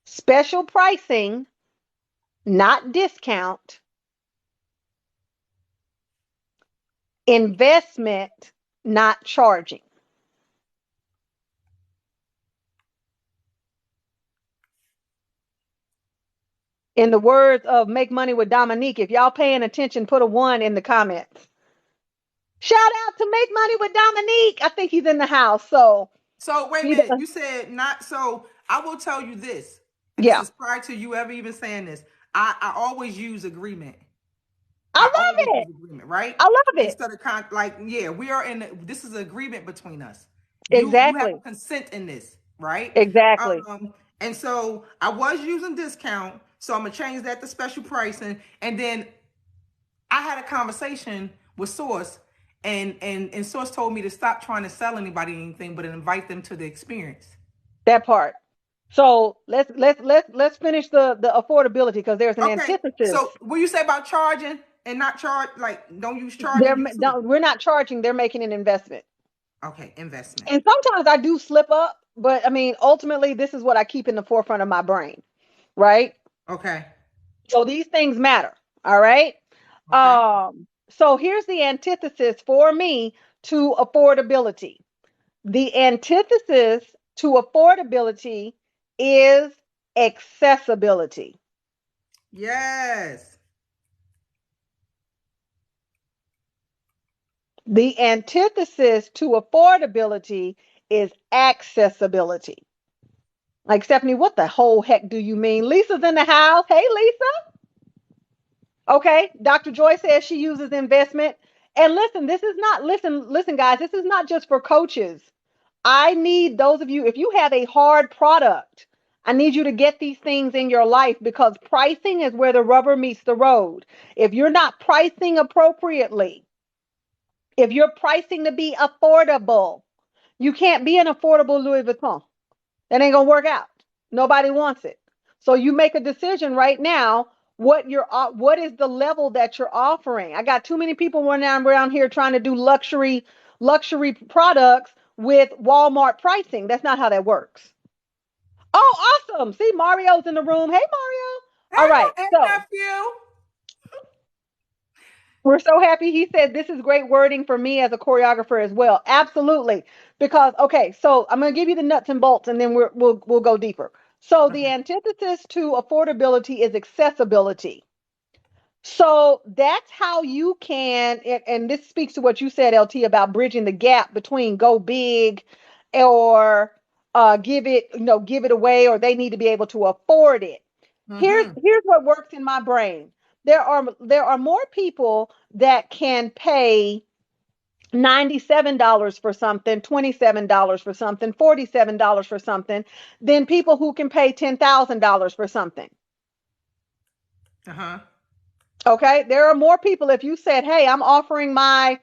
Speaker 3: Special pricing, not discount. Investment, not charging. In the words of Make Money with Dominique, if y'all paying attention, put a 1 in the comments. Shout out to Make Money with Dominique. I think he's in the house. So
Speaker 2: So wait a
Speaker 3: he
Speaker 2: minute.
Speaker 3: does.
Speaker 2: You said not. So I will tell you this, and this
Speaker 3: Yeah,
Speaker 2: is prior to you ever even saying this. I always use agreement.
Speaker 3: I
Speaker 2: I
Speaker 3: love
Speaker 2: always
Speaker 3: it.
Speaker 2: use agreement, right?
Speaker 3: I love it.
Speaker 2: Instead of like, yeah, we are in. This is an agreement between us. You have
Speaker 3: Exactly.
Speaker 2: consent in this, right?
Speaker 3: Exactly.
Speaker 2: And so I was using discount, so I'm gonna change that to special pricing. And then I had a conversation with Source, and Source told me to stop trying to sell anybody anything, but invite them to the experience.
Speaker 3: That part. So let's finish the affordability because there's an
Speaker 2: Okay,
Speaker 3: antithesis.
Speaker 2: so what you say about charging and not charge, like don't use charging, use who?
Speaker 3: We're not charging. They're making an investment.
Speaker 2: Okay, investment.
Speaker 3: And sometimes I do slip up, but I mean, ultimately, this is what I keep in the forefront of my brain, right?
Speaker 2: Okay,
Speaker 3: So these things matter, all right?
Speaker 2: okay.
Speaker 3: So here's the antithesis for me to affordability. The antithesis to affordability is accessibility.
Speaker 2: Yes.
Speaker 3: The antithesis to affordability is accessibility. Like, Stephanie, what the whole heck do you mean? Lisa's in the house. Hey, Lisa. Okay. Dr. Joy says she uses investment. And listen, listen, guys, this is not just for coaches. I need those of you, if you have a hard product, I need you to get these things in your life because pricing is where the rubber meets the road. If you're not pricing appropriately, if you're pricing to be affordable, you can't be an affordable Louis Vuitton. That ain't gonna work out. Nobody wants it. So you make a decision right now. What is the level that you're offering? I got too many people running around here trying to do luxury products with Walmart pricing. That's not how that works. Oh, awesome. See, Mario's in the room. Hey, Mario. All right.
Speaker 2: Hey,
Speaker 3: So
Speaker 2: nephew.
Speaker 3: we're so happy. He said this is great wording for me as a choreographer as well. Absolutely. Because okay, so I'm going to give you the nuts and bolts, and then we'll go deeper. So the
Speaker 2: Okay.
Speaker 3: antithesis to affordability is accessibility. So that's how you can, and this speaks to what you said, LT, about bridging the gap between go big or give it away, or they need to be able to afford it.
Speaker 2: Mm-hmm.
Speaker 3: Here's what works in my brain. There are more people that can pay $97 for something, $27 for something, $47 for something than people who can pay $10,000 for something.
Speaker 2: Uh-huh.
Speaker 3: Okay, there are more people. If you said, "Hey, I'm offering my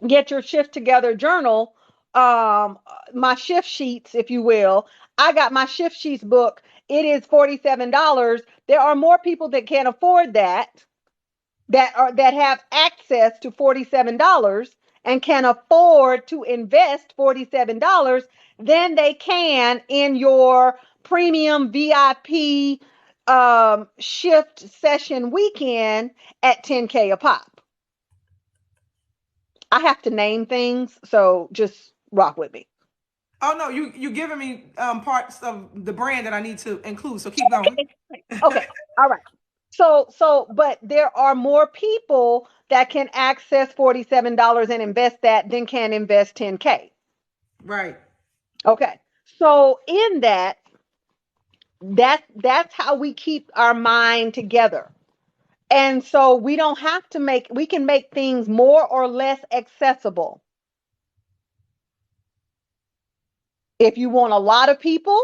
Speaker 3: Get Your Shift Together journal, um, my shift sheets, if you will. I got my shift sheets book. It is $47." There are more people that can't afford that have access to $47 and can afford to invest $47 than they can in your premium VIP shift session weekend at 10K a pop. I have to name things, so just rock with me.
Speaker 2: Oh no, you giving me parts of the brand that I need to include. So keep going.
Speaker 3: Okay. Okay. All right. But there are more people that can access $47 and invest that than can invest 10K.
Speaker 2: Right.
Speaker 3: Okay. So in that's how we keep our mind together. And so we don't have to we can make things more or less accessible. If you want a lot of people,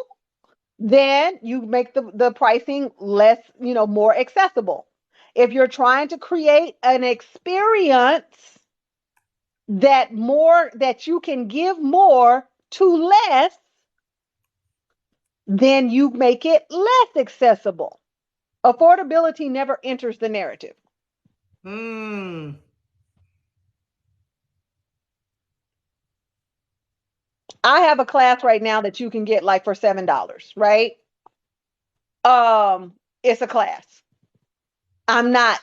Speaker 3: then you make the pricing less, more accessible. If you're trying to create an experience that you can give more to less, then you make it less accessible. Affordability never enters the narrative.
Speaker 2: Mm.
Speaker 3: I have a class right now that you can get like for $7, right? It's a class. I'm not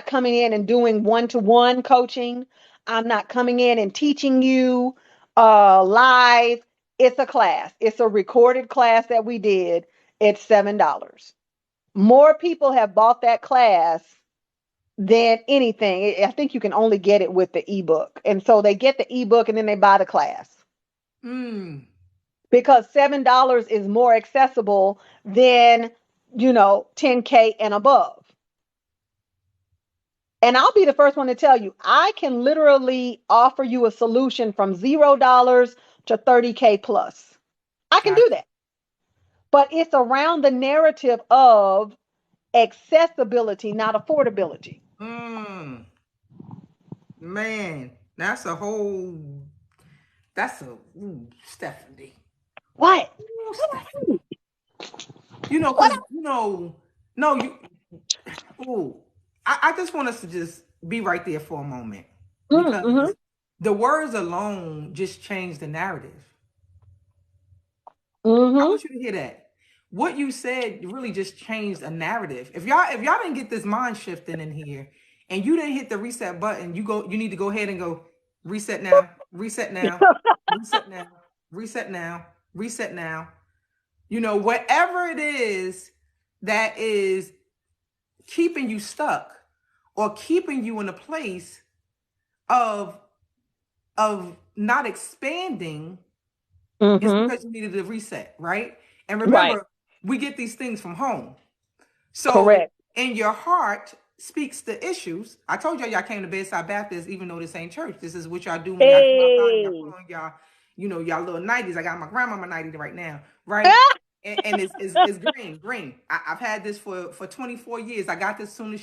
Speaker 3: coming in and doing one-to-one coaching. I'm not coming in and teaching you live. It's a class. It's a recorded class that we did. It's $7. More people have bought that class than anything. I think you can only get it with the ebook. And so they get the ebook and then they buy the class.
Speaker 2: Mm.
Speaker 3: Because $7 is more accessible than 10K and above. And I'll be the first one to tell you, I can literally offer you a solution from $0 to 30K plus. I can
Speaker 2: Gotcha.
Speaker 3: do that. But it's around the narrative of accessibility, not affordability.
Speaker 2: Mm. Man, that's a whole. That's a Stephanie.
Speaker 3: What?
Speaker 2: Ooh,
Speaker 3: What?
Speaker 2: Stephanie.
Speaker 3: What?
Speaker 2: Because no, you. Ooh, I just want us to just be right there for a moment
Speaker 3: Mm-hmm.
Speaker 2: because the words alone just change the narrative. I
Speaker 3: Mm-hmm.
Speaker 2: want you to hear that. What you said really just changed a narrative. If y'all didn't get this mind shifting in here and you didn't hit the reset button, you need to go ahead and go reset now, reset now, reset now, reset now, reset now. Whatever it is that is keeping you stuck or keeping you in a place of not expanding is
Speaker 3: Mm-hmm.
Speaker 2: because you needed a reset, right? And
Speaker 3: Right.
Speaker 2: remember, we get these things from home. So
Speaker 3: Correct.
Speaker 2: in your heart speaks the issues. I told y'all came to Bedside Baptist, even though this ain't church. This is what y'all do when y'all come outside and y'all put
Speaker 3: Hey.
Speaker 2: on y'all little 90s. I got my grandmama 90 right now, right? And it's green. I've had this for 24 years. I got this soon as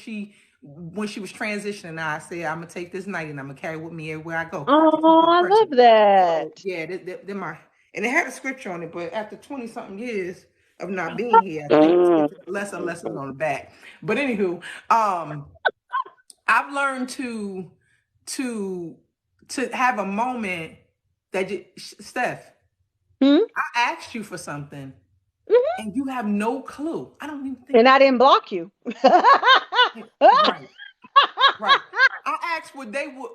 Speaker 2: when she was transitioning. I said, I'm gonna take this 90 and I'm gonna carry it with me everywhere I go to keep
Speaker 3: Oh,
Speaker 2: it
Speaker 3: I love
Speaker 2: present. So
Speaker 3: that.
Speaker 2: yeah, they're my, and it had a scripture on it, but after 20 something years of not being here, I think the scripture less and less is on the back. But anywho, I've learned to have a moment that Steph,
Speaker 3: Hmm?
Speaker 2: I asked you for something
Speaker 3: Hmm.
Speaker 2: and you have no clue. I don't even think.
Speaker 3: And I didn't block you.
Speaker 2: Right, right. I asked what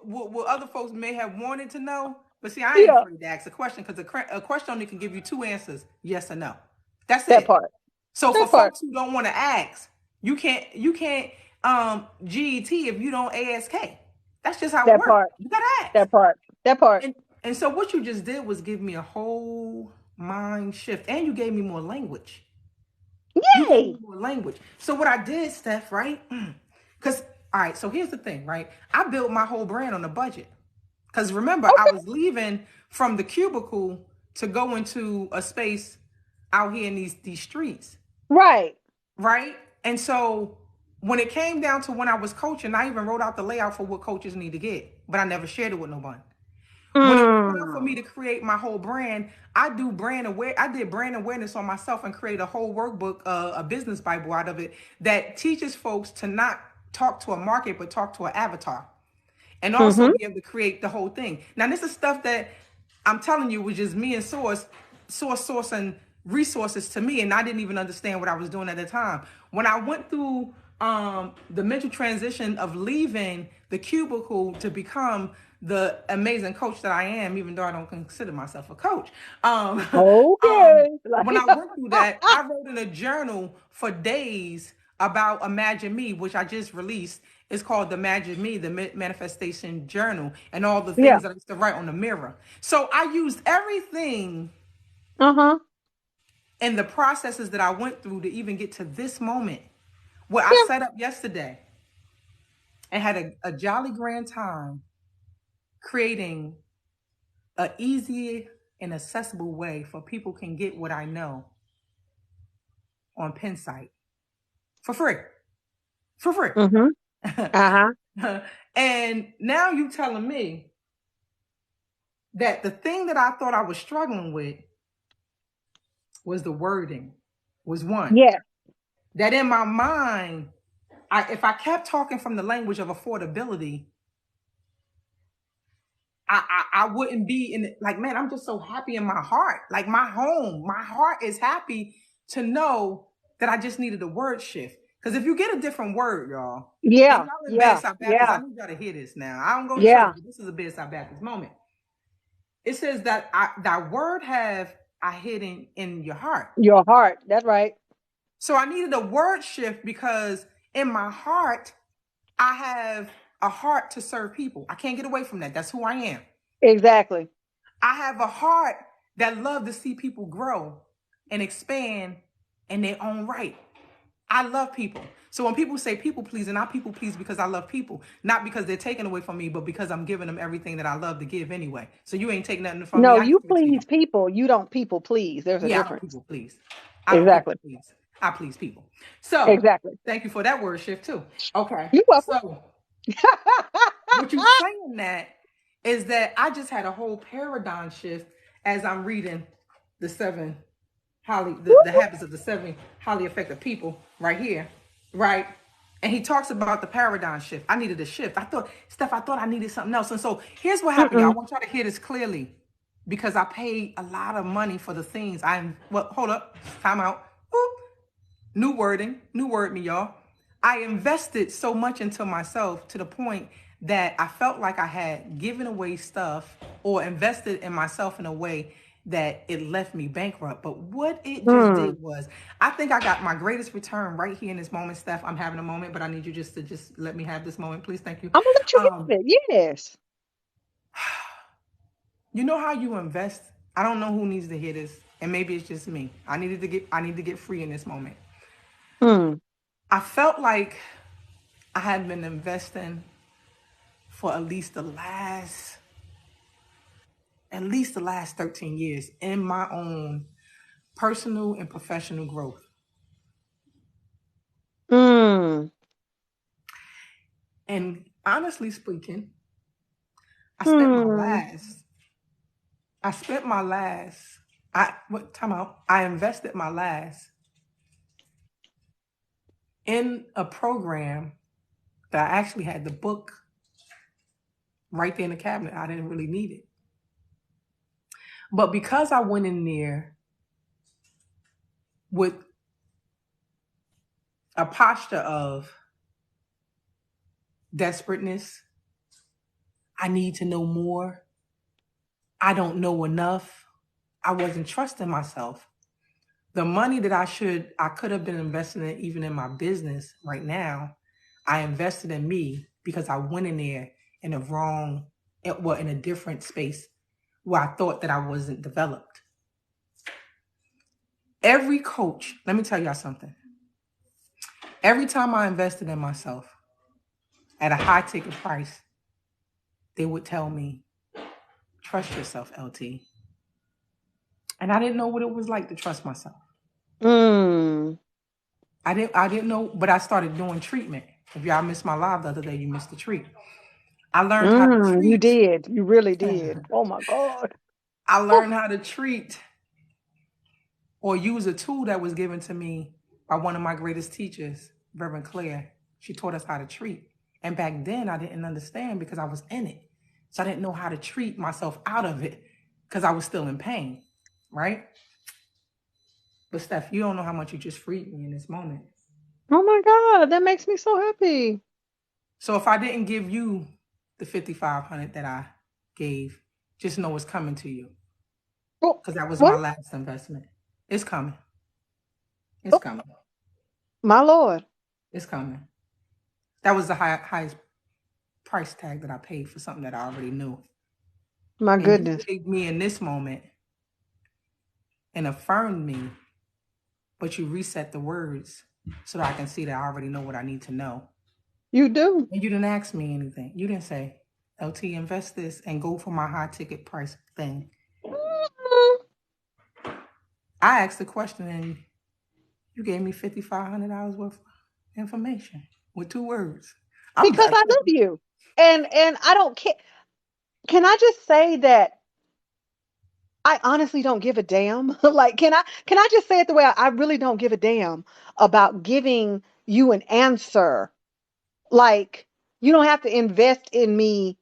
Speaker 2: what other folks may have wanted to know, but see, I ain't
Speaker 3: Yeah,
Speaker 2: afraid to ask a question because a question only can give you two answers: yes or no. That's
Speaker 3: that
Speaker 2: it.
Speaker 3: part.
Speaker 2: So for
Speaker 3: That part.
Speaker 2: folks who don't want to ask, you can't GET if you don't ASK. That's just how it
Speaker 3: That
Speaker 2: works.
Speaker 3: part.
Speaker 2: You gotta ask.
Speaker 3: That part. That part.
Speaker 2: And so what you just did was give me a whole mind shift, and you gave me more language. You gave me
Speaker 3: Yay.
Speaker 2: more language. So what I did, Steph, right? Because all right, so here's the thing, right? I built my whole brand on a budget. Because remember, I
Speaker 3: Okay.
Speaker 2: was leaving from the cubicle to go into a space out here in these streets,
Speaker 3: Right.
Speaker 2: right? And so when it came down to when I was coaching, I even wrote out the layout for what coaches need to get, but I never shared it with nobody. When it was time for me
Speaker 3: Mm.
Speaker 2: to create my whole brand, I did brand awareness on myself and create a whole workbook, a business Bible out of it that teaches folks to not talk to a market, but talk to an avatar and also
Speaker 3: Mm-hmm.
Speaker 2: be able to create the whole thing. Now, this is stuff that I'm telling you was just me and source and resources to me, and I didn't even understand what I was doing at the time. When I went through the mental transition of leaving the cubicle to become the amazing coach that I am, even though I don't consider myself a coach.
Speaker 3: Okay.
Speaker 2: When I went through that, I wrote in a journal for days about Imagine Me, which I just released. It's called the Imagine Me, the Manifestation Journal, and all the
Speaker 3: Yeah.
Speaker 2: things that I used to write on the mirror. So I used everything
Speaker 3: Uh-huh.
Speaker 2: and the processes that I went through to even get to this moment where I
Speaker 3: Yeah.
Speaker 2: set up yesterday and had a jolly grand time creating an easy and accessible way for people can get what I know on Pensight for free. For free.
Speaker 3: Mm-hmm. Uh-huh.
Speaker 2: And now you telling me that the thing that I thought I was struggling with was the wording, was one.
Speaker 3: Yeah.
Speaker 2: That in my mind, if I kept talking from the language of affordability, I wouldn't be in like, man, I'm just so happy in my heart. Like my heart is happy to know that I just needed a word shift. Because if you get a different word, y'all, and
Speaker 3: Yeah.
Speaker 2: y'all in
Speaker 3: Yeah.
Speaker 2: Bedside Baptist, I
Speaker 3: Yeah.
Speaker 2: need y'all to hear this now. I don't go to church,
Speaker 3: Yeah.
Speaker 2: but this is a Bedside Baptist moment. It says that that word have I hidden in your heart.
Speaker 3: Your heart. That's right.
Speaker 2: So I needed a word shift because in my heart, I have a heart to serve people. I can't get away from that. That's who I am.
Speaker 3: Exactly.
Speaker 2: I have a heart that love to see people grow and expand in their own right. I love people. So when people say people pleasing, I people please because I love people, not because they're taking away from me, but because I'm giving them everything that I love to give anyway. So you ain't taking nothing from me.
Speaker 3: No,
Speaker 2: I
Speaker 3: you
Speaker 2: give it to you.
Speaker 3: please people. You don't people please. There's a
Speaker 2: Yeah, I don't
Speaker 3: difference.
Speaker 2: people please. I don't people
Speaker 3: Exactly.
Speaker 2: please. I please people. So
Speaker 3: Exactly.
Speaker 2: thank you for that word shift too. Okay.
Speaker 3: You're welcome.
Speaker 2: So what you saying that is that I just had a whole paradigm shift as I'm reading the the habits of the seven highly effective people right here, right? And he talks about the paradigm shift. I needed a shift. I thought I needed something else. And so here's what happened, y'all. I
Speaker 3: Mm-mm.
Speaker 2: want y'all to hear this clearly because I paid a lot of money for the things hold up, time out. Boop. New wording, new word me, y'all. I invested so much into myself to the point that I felt like I had given away stuff or invested in myself in a way that it left me bankrupt. But what it just
Speaker 3: Mm.
Speaker 2: did was, I think I got my greatest return right here in this moment, Steph. I'm having a moment, but I need you just to just let me have this moment, please. Thank you.
Speaker 3: I'm gonna let you
Speaker 2: Um,
Speaker 3: have it. Yes.
Speaker 2: you know how you invest? I don't know who needs to hear this, and maybe it's just me. I need to get free in this moment.
Speaker 3: Mm.
Speaker 2: I felt like I had been investing for at least the last 13 years in my own personal and professional growth.
Speaker 3: Mm.
Speaker 2: And honestly speaking, I spent my
Speaker 3: Hmm.
Speaker 2: last, I spent my last, I what time out? I invested my last in a program that I actually had the book right there in the cabinet. I didn't really need it. But because I went in there with a posture of desperateness, I need to know more. I don't know enough. I wasn't trusting myself. The money that I could have been investing in even in my business right now, I invested in me because I went in there in in a different space where I thought that I wasn't developed. Every coach, let me tell y'all something. Every time I invested in myself at a high ticket price, they would tell me, trust yourself, LT. And I didn't know what it was like to trust myself.
Speaker 3: Mm.
Speaker 2: I didn't know, but I started doing treatment. If y'all missed my live the other day, you missed the treat. I learned how to
Speaker 3: Mm. You
Speaker 2: treat.
Speaker 3: did. You really did. Oh my God.
Speaker 2: I
Speaker 3: Oh.
Speaker 2: learned how to treat or use a tool that was given to me by one of my greatest teachers, Reverend Claire. She taught us how to treat. And back then I didn't understand because I was in it. So I didn't know how to treat myself out of it because I was still in pain. Right? But Steph, you don't know how much you just freed me in this moment.
Speaker 3: Oh my God, that makes me so happy.
Speaker 2: So if I didn't give you the 5,500 that I gave, just know it's coming to you
Speaker 3: Oh,
Speaker 2: because that was my
Speaker 3: what?
Speaker 2: last investment. It's coming. It's
Speaker 3: Oh,
Speaker 2: coming.
Speaker 3: my Lord.
Speaker 2: It's coming. That was the highest price tag that I paid for something that I already knew.
Speaker 3: My
Speaker 2: And you
Speaker 3: goodness.
Speaker 2: gave me in this moment and affirmed me, but you reset the words so that I can see that I already know what I need to know.
Speaker 3: You do.
Speaker 2: And you didn't ask me anything. You didn't say, LT, invest this and go for my high ticket price thing.
Speaker 3: Mhm.
Speaker 2: I asked the question and you gave me $5,500 worth of information with 2 words. I'm
Speaker 3: Because
Speaker 2: done.
Speaker 3: I love you. And I don't care. Can I just say that I honestly don't give a damn? Like, can I just say it the way I really don't give a damn about giving you an answer. Like, you don't have to invest in me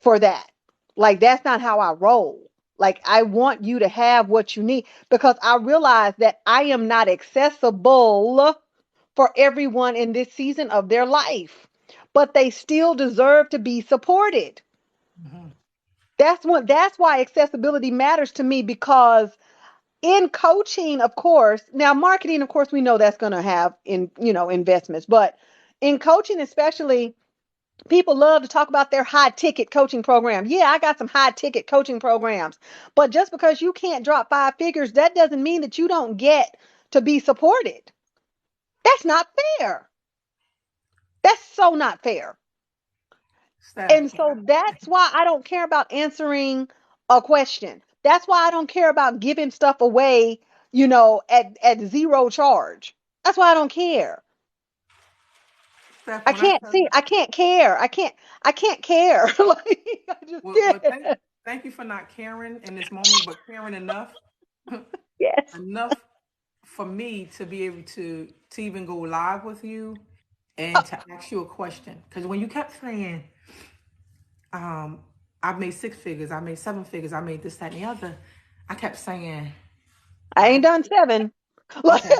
Speaker 3: for that. Like, that's not how I roll. Like, I want you to have what you need because I realize that I am not accessible for everyone in this season of their life, but they still deserve to be supported.
Speaker 2: Mhm.
Speaker 3: That's why accessibility matters to me because in coaching, of course, now marketing, of course, we know that's going to have investments, but in coaching, especially, people love to talk about their high ticket coaching program. Yeah, I got some high ticket coaching programs, but just because you can't drop 5 figures, that doesn't mean that you don't get to be supported. That's not fair. That's so not fair.
Speaker 2: Steph,
Speaker 3: And so that's why I don't care about answering a question. That's why I don't care about giving stuff away, at zero charge. That's why I don't care.
Speaker 2: Steph,
Speaker 3: I
Speaker 2: when I
Speaker 3: can't
Speaker 2: tell
Speaker 3: see,
Speaker 2: you,
Speaker 3: I can't care. I can't care. Like, I just
Speaker 2: well,
Speaker 3: can't.
Speaker 2: thank you for not caring in this moment, but caring enough,
Speaker 3: Yes.
Speaker 2: enough for me to be able to even go live with you
Speaker 3: Uh,
Speaker 2: and to ask you a question. Because when you kept saying, um, I've made 6 figures, I made 7 figures, I made this, that, and the other, I kept saying,
Speaker 3: I
Speaker 2: I
Speaker 3: ain't done 7.
Speaker 2: okay.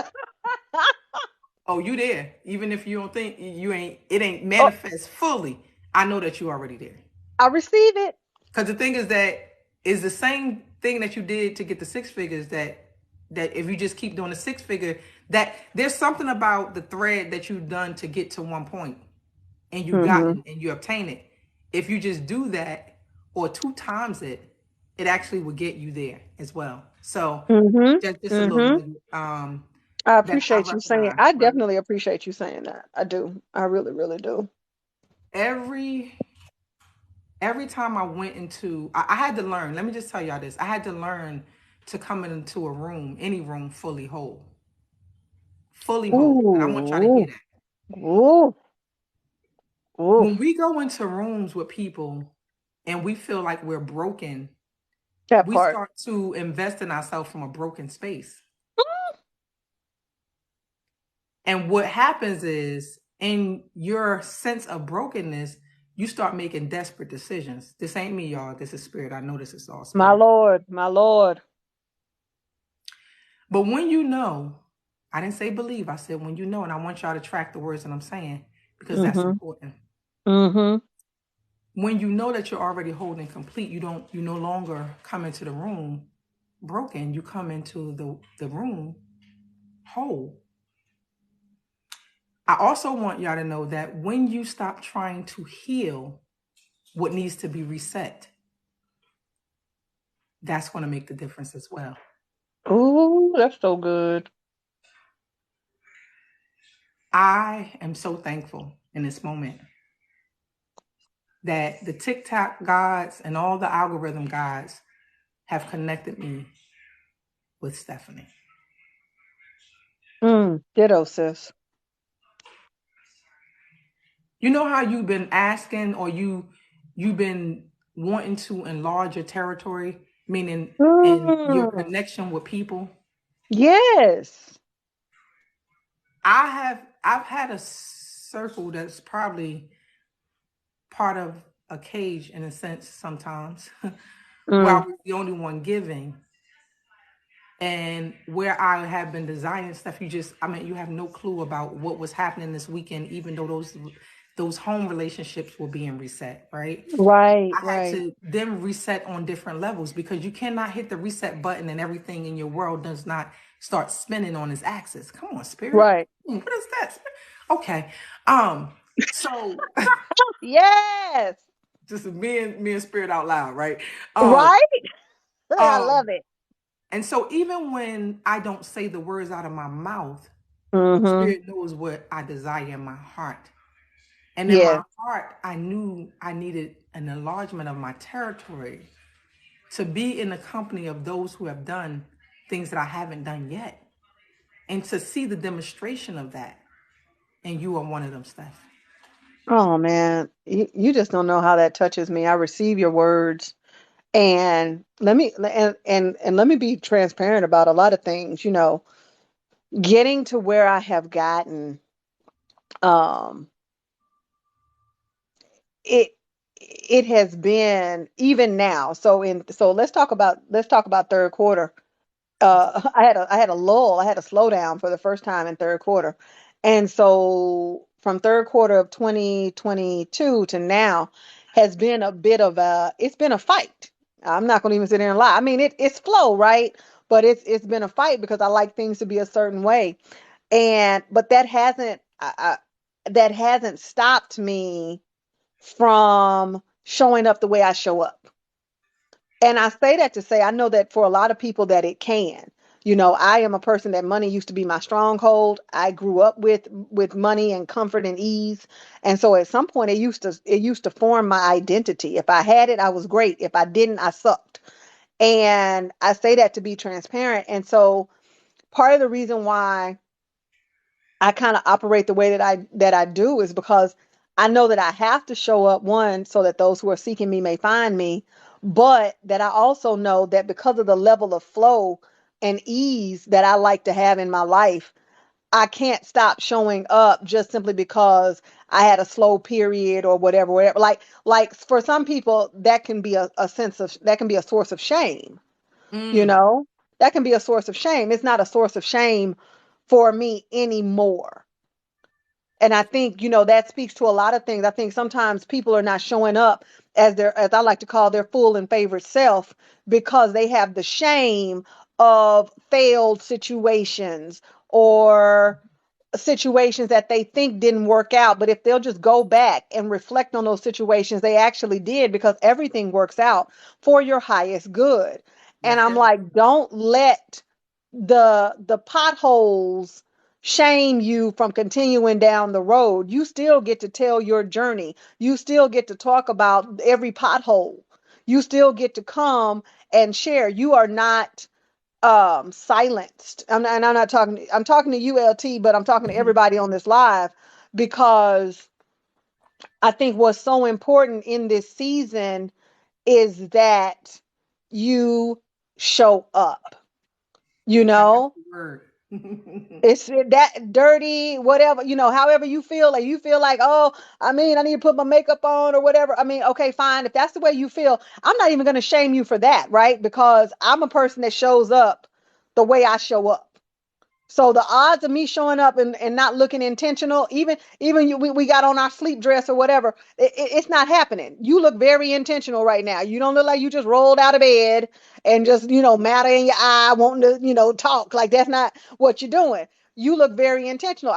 Speaker 2: Oh, you there. Even if you don't think you ain't, it ain't
Speaker 3: Oh,
Speaker 2: manifest fully. I know that you already there.
Speaker 3: I receive it.
Speaker 2: Because the thing is that is the same thing that you did to get the 6 figures that if you just keep doing the 6 figure, that there's something about the thread that you've done to get to one point and you got
Speaker 3: Mm-hmm.
Speaker 2: it and you obtain it. If you just do that or 2 times it, it actually will get you there as well. So
Speaker 3: Mm-hmm.
Speaker 2: just a little
Speaker 3: Mm-hmm.
Speaker 2: nugget
Speaker 3: I
Speaker 2: that I
Speaker 3: appreciate you saying
Speaker 2: recognize,
Speaker 3: I
Speaker 2: right?
Speaker 3: definitely appreciate you saying that. I do. I really, really do.
Speaker 2: Every every time I went into, I had to learn. Let me just tell y'all this. I had to learn to come into a room, any room, fully whole. Fully whole. And I want y'all to hear
Speaker 3: Ooh.
Speaker 2: that.
Speaker 3: Ooh. Ooh.
Speaker 2: When we go into rooms with people and we feel like we're broken,
Speaker 3: That
Speaker 2: we
Speaker 3: part.
Speaker 2: start to invest in ourselves from a broken space. And what happens is, in your sense of brokenness, you start making desperate decisions. This ain't me, y'all. This is spirit. I know this is all
Speaker 3: My
Speaker 2: spirit.
Speaker 3: Lord. My Lord.
Speaker 2: But when you know, I didn't say believe, I said when you know, and I want y'all to track the words that I'm saying because that's
Speaker 3: Mm-hmm.
Speaker 2: important.
Speaker 3: Mm-hmm.
Speaker 2: When you know that you're already holding complete, you no longer come into the room broken, you come into the room whole. I also want y'all to know that when you stop trying to heal what needs to be reset, that's going to make the difference as well.
Speaker 3: Ooh, that's so good.
Speaker 2: I am so thankful in this moment that the TikTok gods and all the algorithm gods have connected me with Stephanie.
Speaker 3: Ditto, sis.
Speaker 2: You know how you've been asking or you've been wanting to enlarge your territory, meaning in your
Speaker 3: Mm.
Speaker 2: connection with people.
Speaker 3: Yes.
Speaker 2: I've had a circle that's probably part of a cage in a sense sometimes where I
Speaker 3: Mm.
Speaker 2: was the only one giving. And where I have been designing stuff, I mean, you have no clue about what was happening this weekend, even though those home relationships were being reset, right?
Speaker 3: Right,
Speaker 2: I had
Speaker 3: right,
Speaker 2: to then reset on different levels because you cannot hit the reset button and everything in your world does not start spinning on its axis. Come on, spirit.
Speaker 3: right.
Speaker 2: What is that? Okay. Um, so
Speaker 3: Yes.
Speaker 2: just me and spirit out loud, right? Um,
Speaker 3: Right? I love
Speaker 2: um,
Speaker 3: it.
Speaker 2: and so even when I don't say the words out of my mouth,
Speaker 3: Mm-hmm.
Speaker 2: spirit knows what I desire in my heart. And in my
Speaker 3: Yes.
Speaker 2: heart, I knew I needed an enlargement of my territory to be in the company of those who have done things that I haven't done yet, and to see the demonstration of that. And you are one of them, Steph.
Speaker 3: Oh man, you just don't know how that touches me. I receive your words, and let me be transparent about a lot of things. Getting to where I have gotten, um, it it has been even now. So let's talk about third quarter. I had a lull, I had a slowdown for the first time in third quarter. And so from third quarter of 2022 to now has been a bit of it's been a fight. I'm not going to even sit there and lie. I mean, it's flow, right? But it's been a fight because I like things to be a certain way. But that hasn't stopped me from showing up the way I show up. And I say that to say I know that for a lot of people that it can. I am a person that money used to be my stronghold. I grew up with money and comfort and ease. And so at some point it used to form my identity. If I had it, I was great. If I didn't, I sucked. And I say that to be transparent. And so part of the reason why I kind of operate the way that I do is because I know that I have to show up, one, so that those who are seeking me may find me, but that I also know that because of the level of flow and ease that I like to have in my life, I can't stop showing up just simply because I had a slow period or whatever, whatever. Like for some people, that can be that can be a source of shame, you
Speaker 2: Mm,
Speaker 3: know? That can be a source of shame. It's not a source of shame for me anymore. And I think, that speaks to a lot of things. I think sometimes people are not showing up as I like to call their full and favorite self because they have the shame of failed situations or situations that they think didn't work out. But if they'll just go back and reflect on those situations, they actually did, because everything works out for your highest good. And
Speaker 2: yes,
Speaker 3: I'm
Speaker 2: sir.
Speaker 3: like, don't let the potholes shame you from continuing down the road. You still get to tell your journey. You still get to talk about every pothole. You still get to come and share. You are not silenced. And I'm talking to you, LT, but I'm talking to
Speaker 2: Mhm.
Speaker 3: everybody on this live, because I think what's so important in this season is that you show up, you
Speaker 2: Okay, that's
Speaker 3: know
Speaker 2: the word.
Speaker 3: It's that dirty, whatever, however you feel. Like, you feel like, oh, I mean, I need to put my makeup on or whatever. I mean, okay, fine. If that's the way you feel, I'm not even going to shame you for that, right? Because I'm a person that shows up the way I show up. So the odds of me showing up and not looking intentional, even we got on our sleep dress or whatever, it's not happening. You look very intentional right now. You don't look like you just rolled out of bed and just, matter in your eye, wanting to, talk. Like, that's not what you're doing. You look very intentional.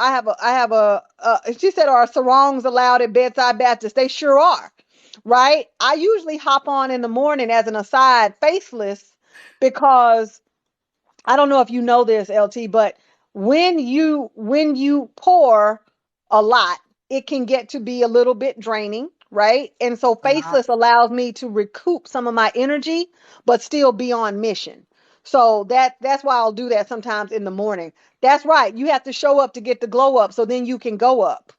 Speaker 3: She said, are sarongs allowed at Bedside Baptist? They sure are. Right. I usually hop on in the morning as an aside, faceless, because I don't know if you know this, LT, but when you pour a lot, it can get to be a little bit draining, right? And so
Speaker 2: A lot.
Speaker 3: faceless allows me to recoup some of my energy, but still be on mission. So that's why I'll do that sometimes in the morning. That's right. You have to show up to get the glow up, so then you can go up.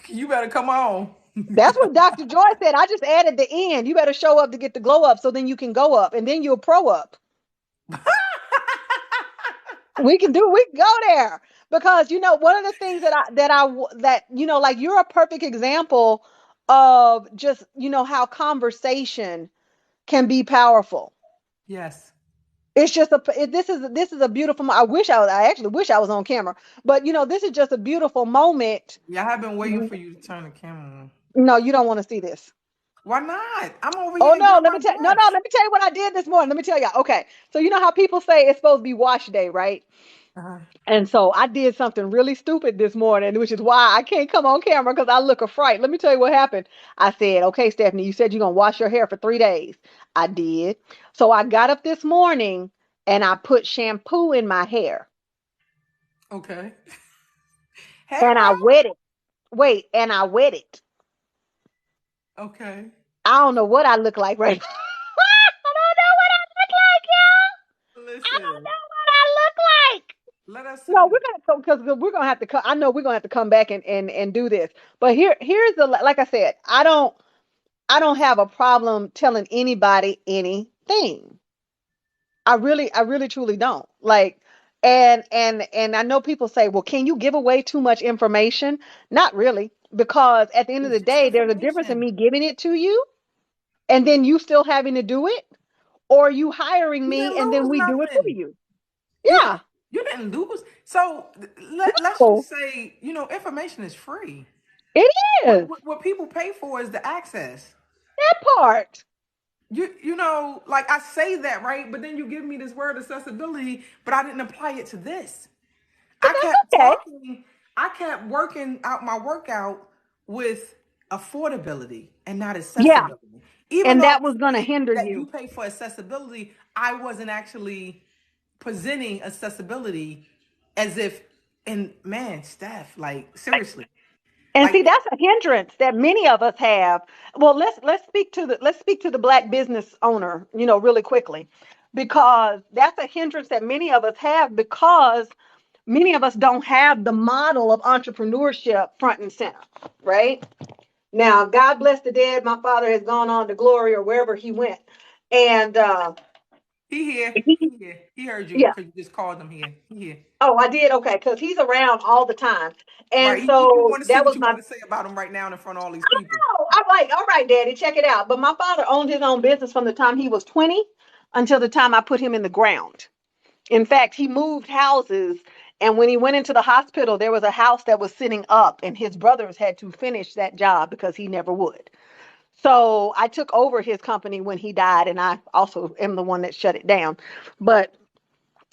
Speaker 2: You better come on.
Speaker 3: That's what Dr. Joy said. I just added the end. You better show up to get the glow up, so then you can go up, and then you'll pro up. We can go there, because one of the things that like, you're a perfect example of just how conversation can be powerful.
Speaker 2: Yes.
Speaker 3: It's just this is a beautiful. I actually wish I was on camera, but this is just a beautiful moment.
Speaker 2: Yeah, I have been waiting for you to turn the camera on.
Speaker 3: No, you don't want to see this.
Speaker 2: Why not? I'm over
Speaker 3: Oh
Speaker 2: here
Speaker 3: no,
Speaker 2: getting my
Speaker 3: no,
Speaker 2: breath.
Speaker 3: let me tell you what I did this morning. Let me tell you. Okay. So you know how people say it's supposed to be wash day, right?
Speaker 2: Uh-huh.
Speaker 3: And so I did something really stupid this morning, which is why I can't come on camera because I look a fright. Let me tell you what happened. I said, okay, Stephanie, you said you're going to wash your hair for 3 days. I did. So I got up this morning and I put shampoo in my hair
Speaker 2: Okay. Hair
Speaker 3: and I wet it. Wait, and I wet it.
Speaker 2: out. Okay.
Speaker 3: I don't know what I look like right now. I don't know what I look like, y'all. I don't
Speaker 2: Listen,
Speaker 3: know what I look like.
Speaker 2: let us
Speaker 3: No,
Speaker 2: see.
Speaker 3: we're gonna come because we're gonna have to come. I know we're gonna have to come back and do this. But here's the like I said, I don't have a problem telling anybody anything. I really truly don't. Like and I know people say, "Well, can you give away too much information?" Not really, because at the end of
Speaker 2: It's
Speaker 3: the
Speaker 2: just
Speaker 3: day, there's a difference in
Speaker 2: information.
Speaker 3: me giving it to you and then you still having to do it, or you hiring
Speaker 2: You
Speaker 3: me
Speaker 2: didn't
Speaker 3: and then
Speaker 2: lose
Speaker 3: we do it for
Speaker 2: nothing.
Speaker 3: you.
Speaker 2: You
Speaker 3: Yeah.
Speaker 2: you didn't lose. So let's
Speaker 3: No,
Speaker 2: just say, information is free.
Speaker 3: it is.
Speaker 2: What people pay for is the access.
Speaker 3: That part.
Speaker 2: Like I say that, right? But then you give me this word accessibility, but I didn't apply it to this.
Speaker 3: But
Speaker 2: I kept
Speaker 3: that's okay.
Speaker 2: talking, I kept working out my workout with affordability and not
Speaker 3: Yeah.
Speaker 2: accessibility. Even
Speaker 3: And
Speaker 2: though I
Speaker 3: that
Speaker 2: was
Speaker 3: was gonna
Speaker 2: saying
Speaker 3: hinder
Speaker 2: that you
Speaker 3: you.
Speaker 2: pay for accessibility, I wasn't actually presenting accessibility as if, and man, Steph, like seriously,
Speaker 3: And
Speaker 2: like
Speaker 3: see, that's a hindrance that many of us have. Well, let's speak to the black business owner, really quickly, because that's a hindrance that many of us have because many of us don't have the model of entrepreneurship front and center, right? Now, God bless the dead. My father has gone on to glory or wherever he went. And
Speaker 2: he here,
Speaker 3: he,
Speaker 2: he here, he heard you
Speaker 3: yeah.
Speaker 2: because you just called him here. He here.
Speaker 3: Oh, I did. Okay. Because he's around all the time. And
Speaker 2: Right. He
Speaker 3: so
Speaker 2: want to see
Speaker 3: that
Speaker 2: what
Speaker 3: was
Speaker 2: you
Speaker 3: my
Speaker 2: got to say about him right now in front of all these people.
Speaker 3: Oh, I'm like, all right, Daddy, check it out. But my father owned his own business from the time he was 20 until the time I put him in the ground. In fact, he moved houses. And when he went into the hospital, there was a house that was sitting up, and his brothers had to finish that job because he never would. So I took over his company when he died, and I also am the one that shut it down. But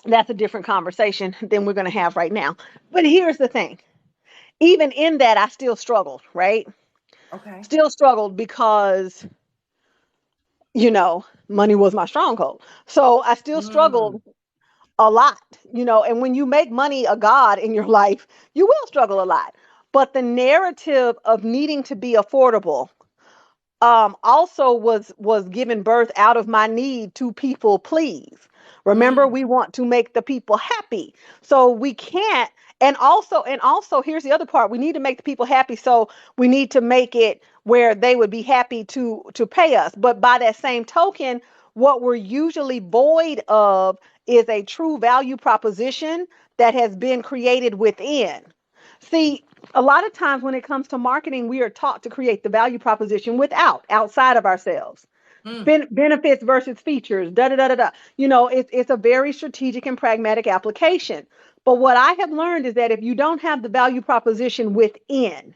Speaker 3: that's a different conversation than we're going to have right now. But here's the thing, even in that, I still struggled, right?
Speaker 2: Okay.
Speaker 3: Still struggled because money was my stronghold. So I still
Speaker 2: Mm.
Speaker 3: struggled a lot, and when you make money a god in your life, you will struggle a lot. But the narrative of needing to be affordable also was given birth out of my need to people please. Remember,
Speaker 2: Mm.
Speaker 3: we want to make the people happy, so we can't. And also, here's the other part: we need to make the people happy, so we need to make it where they would be happy to pay us. But by that same token, what we're usually void of is a true value proposition that has been created within. See, a lot of times when it comes to marketing, we are taught to create the value proposition outside of ourselves.
Speaker 2: Mm.
Speaker 3: Benefits versus features, da da da da da. It's a very strategic and pragmatic application. But what I have learned is that if you don't have the value proposition within,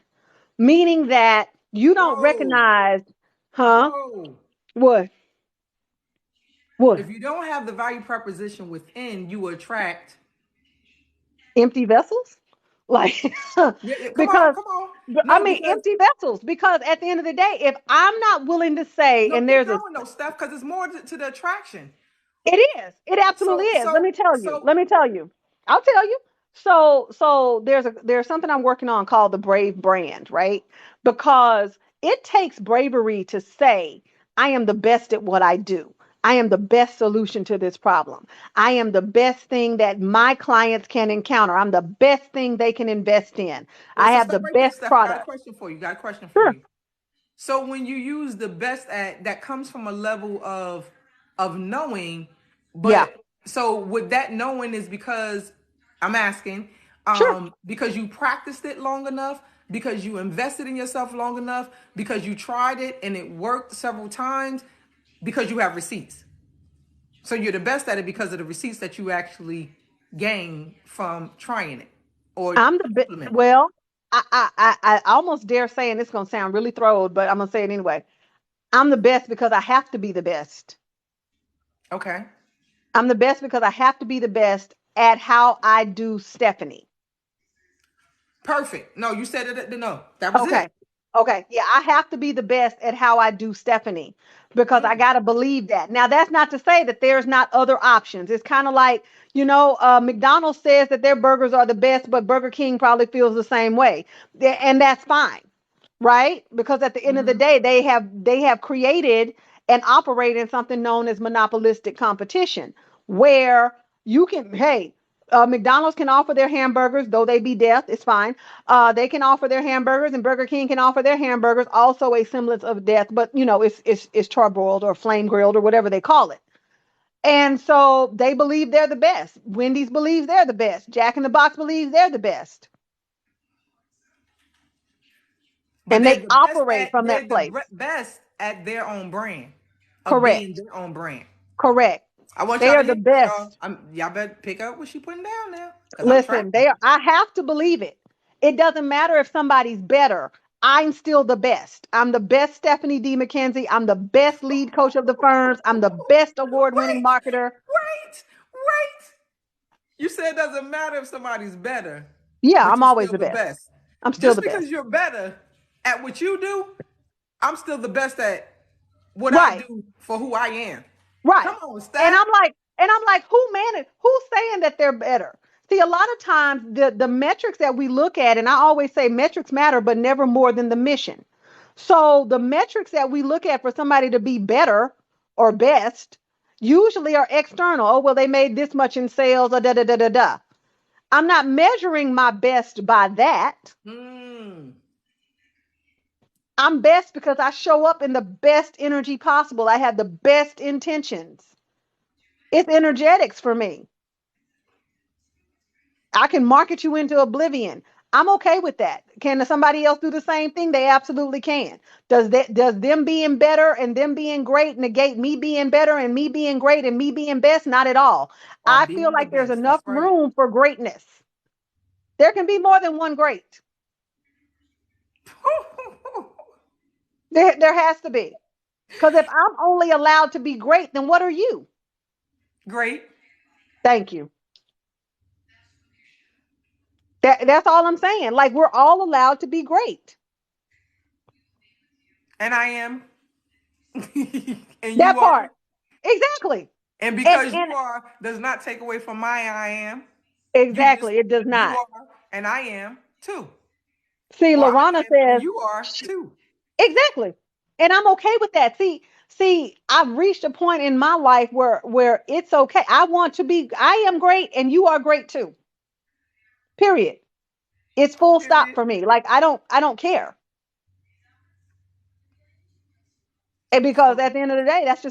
Speaker 3: meaning that you don't
Speaker 2: Whoa.
Speaker 3: recognize, huh?
Speaker 2: Whoa.
Speaker 3: What? What?
Speaker 2: If you don't have the value proposition within, you attract.
Speaker 3: Empty vessels? Like,
Speaker 2: Yeah, yeah. Come on,
Speaker 3: because
Speaker 2: come on.
Speaker 3: I
Speaker 2: No,
Speaker 3: mean,
Speaker 2: because
Speaker 3: empty vessels. Because at the end of the day, if I'm not willing to say,
Speaker 2: no,
Speaker 3: and
Speaker 2: keep
Speaker 3: there's a
Speaker 2: going though, Steph, because it's more to the attraction.
Speaker 3: It is. It absolutely
Speaker 2: So,
Speaker 3: is. Let
Speaker 2: so,
Speaker 3: me tell you.
Speaker 2: so.
Speaker 3: Let me tell you. I'll tell you. So there's something I'm working on called the Brave brand, right? Because it takes bravery to say, I am the best at what I do. I am the best solution to this problem. I am the best thing that my clients can encounter. I'm the best thing they can invest in. I
Speaker 2: So
Speaker 3: have the
Speaker 2: stop right there,
Speaker 3: best
Speaker 2: Steph. I got a
Speaker 3: product.
Speaker 2: question for you. Got a question for
Speaker 3: Sure,
Speaker 2: you. So when you use the best at, that comes from a level of knowing,
Speaker 3: yeah,
Speaker 2: but so would that knowing is because I'm asking,
Speaker 3: sure.
Speaker 2: because you practiced it long enough, because you invested in yourself long enough, because you tried it and it worked several times, because you have receipts. So you're the best at it because of the receipts that you actually gain from trying it or
Speaker 3: I'm the
Speaker 2: implementing.
Speaker 3: well, I almost dare say, and it's gonna sound really throwed, but I'm gonna say it anyway. I'm the best because I have to be the best.
Speaker 2: Okay.
Speaker 3: I'm the best because I have to be the best at how I do Stephanie.
Speaker 2: Perfect. No, you said it. No, that was
Speaker 3: Okay.
Speaker 2: it.
Speaker 3: Okay. Yeah, I have to be the best at how I do Stephanie because I
Speaker 2: Mm,
Speaker 3: got to believe that. Now, that's not to say that there's not other options. It's kind of like, McDonald's says that their burgers are the best, but Burger King probably feels the same way. And that's fine, right? Because at the end of the
Speaker 2: mm-hmm.
Speaker 3: day, they have created and operate in something known as monopolistic competition, where you can, hey, McDonald's can offer their hamburgers, though they be death, it's fine. They can offer their hamburgers, and Burger King can offer their hamburgers, also a semblance of death, but it's charbroiled or flame grilled or whatever they call it. And so they believe they're the best. Wendy's believes they're the best. Jack in the Box believes they're the best,
Speaker 2: But
Speaker 3: and
Speaker 2: they're
Speaker 3: they
Speaker 2: the best
Speaker 3: operate
Speaker 2: at
Speaker 3: from that place.
Speaker 2: best at their own brand, of being
Speaker 3: Correct.
Speaker 2: their own brand.
Speaker 3: Correct.
Speaker 2: I want
Speaker 3: They
Speaker 2: y'all
Speaker 3: are
Speaker 2: to
Speaker 3: the
Speaker 2: hear that, y'all.
Speaker 3: best.
Speaker 2: Y'all better pick up what she putting down now, cause I'm
Speaker 3: Listen,
Speaker 2: tracking.
Speaker 3: I have to believe it. It doesn't matter if somebody's better. I'm still the best. I'm the best Stephanie D. McKenzie. I'm the best lead coach of the firms. I'm the best award winning
Speaker 2: Wait,
Speaker 3: marketer.
Speaker 2: wait. You said it doesn't matter if somebody's better,
Speaker 3: Yeah,
Speaker 2: but
Speaker 3: I'm
Speaker 2: you're
Speaker 3: always
Speaker 2: still
Speaker 3: the
Speaker 2: the
Speaker 3: best.
Speaker 2: best.
Speaker 3: I'm still
Speaker 2: Just
Speaker 3: the
Speaker 2: because
Speaker 3: best.
Speaker 2: you're better at what you do, I'm still the best at what I
Speaker 3: Right.
Speaker 2: do for who I am. Come
Speaker 3: Right.
Speaker 2: on,
Speaker 3: And
Speaker 2: Steph.
Speaker 3: I'm like, who's saying that they're better? See, a lot of times the metrics that we look at, and I always say metrics matter, but never more than the mission. So the metrics that we look at for somebody to be better or best usually are external. Oh, well, they made this much in sales, or da da da da da. I'm not measuring my best by that.
Speaker 2: Hmm.
Speaker 3: I'm best because I show up in the best energy possible. I have the best intentions. It's energetics for me. I can market you into oblivion. I'm okay with that. Can somebody else do the same thing? They absolutely can. Does them being better and them being great negate me being better and me being great and me being best? Not at all.
Speaker 2: Or
Speaker 3: I feel
Speaker 2: being the
Speaker 3: like there's
Speaker 2: best. That's
Speaker 3: enough
Speaker 2: right.
Speaker 3: room for greatness. There can be more than one great. There has to be. Because if I'm only allowed to be great, then what are you?
Speaker 2: Great.
Speaker 3: Thank you. That's all I'm saying. Like we're all allowed to be great.
Speaker 2: And I am. And you
Speaker 3: That
Speaker 2: are.
Speaker 3: part. Exactly.
Speaker 2: And
Speaker 3: And
Speaker 2: because
Speaker 3: and
Speaker 2: you are does not take away from my I am. You just
Speaker 3: exactly, it does
Speaker 2: you
Speaker 3: not.
Speaker 2: are and I am too.
Speaker 3: See,
Speaker 2: Or I
Speaker 3: Lorana
Speaker 2: am and
Speaker 3: says
Speaker 2: you are too.
Speaker 3: exactly. And I'm okay with that. See, I've reached a point in my life where it's okay. I am great and you are great too. Period. It's full stop
Speaker 2: Period.
Speaker 3: for me. Like I don't care. And because
Speaker 2: So
Speaker 3: at the end of the day, that's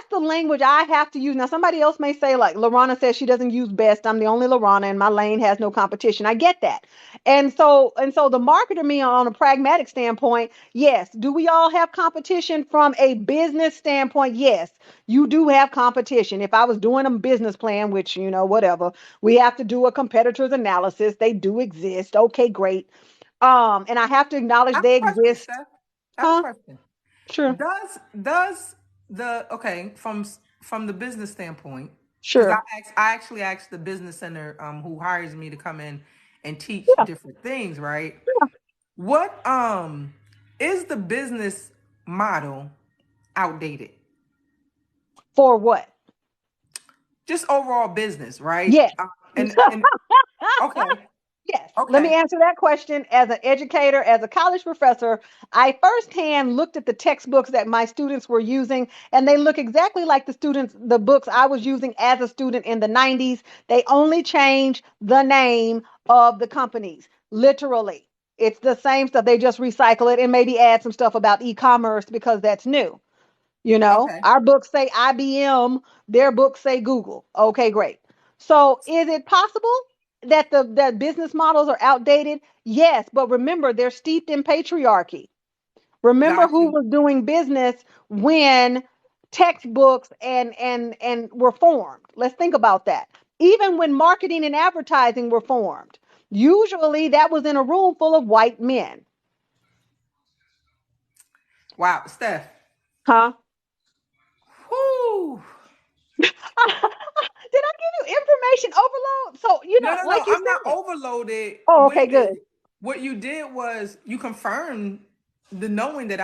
Speaker 3: the language I have to use. Now, somebody else may say, like Lorana says, she doesn't use best. I'm the only Lorana, and my lane has no competition. I get that. And so the marketer me on a pragmatic standpoint, yes. Do we all have competition from a business standpoint? Yes, you do have competition. If I was doing a business plan, which whatever, we have to do a competitors analysis. They do exist. Okay, great. And I have to
Speaker 2: I
Speaker 3: acknowledge
Speaker 2: have a
Speaker 3: they
Speaker 2: question,
Speaker 3: exist.
Speaker 2: Steph. I have a
Speaker 3: Huh?
Speaker 2: question.
Speaker 3: Sure.
Speaker 2: Does the okay from the business standpoint, because
Speaker 3: Sure.
Speaker 2: I actually asked the business center who hires me to come in and teach
Speaker 3: Yeah.
Speaker 2: different things, right? What is the business model outdated?
Speaker 3: For what?
Speaker 2: Just overall business, right?
Speaker 3: Yes.
Speaker 2: And okay,
Speaker 3: Yes. Let me
Speaker 2: okay,
Speaker 3: answer that question. As an educator, as a college professor, I firsthand looked at the textbooks that my students were using, and they look exactly like the books I was using as a student in the 90s. They only change the name of the companies, literally. It's the same stuff. They just recycle it and maybe add some stuff about e-commerce because that's new.
Speaker 2: okay.
Speaker 3: Our books say IBM, their books say Google. Okay, great. So is it possible that the business models are outdated? Yes, but remember they're steeped in patriarchy. Remember
Speaker 2: Got
Speaker 3: who
Speaker 2: you.
Speaker 3: was doing business when textbooks and were formed. Let's think about that. Even when marketing and advertising were formed, usually that was in a room full of white men.
Speaker 2: Wow, Steph.
Speaker 3: Huh?
Speaker 2: Whoo.
Speaker 3: Did I give you information overload? So,
Speaker 2: No, no, no.
Speaker 3: like you
Speaker 2: I'm not
Speaker 3: said.
Speaker 2: overloaded
Speaker 3: Oh,
Speaker 2: with
Speaker 3: okay, good.
Speaker 2: it. What you did was you confirmed the knowing that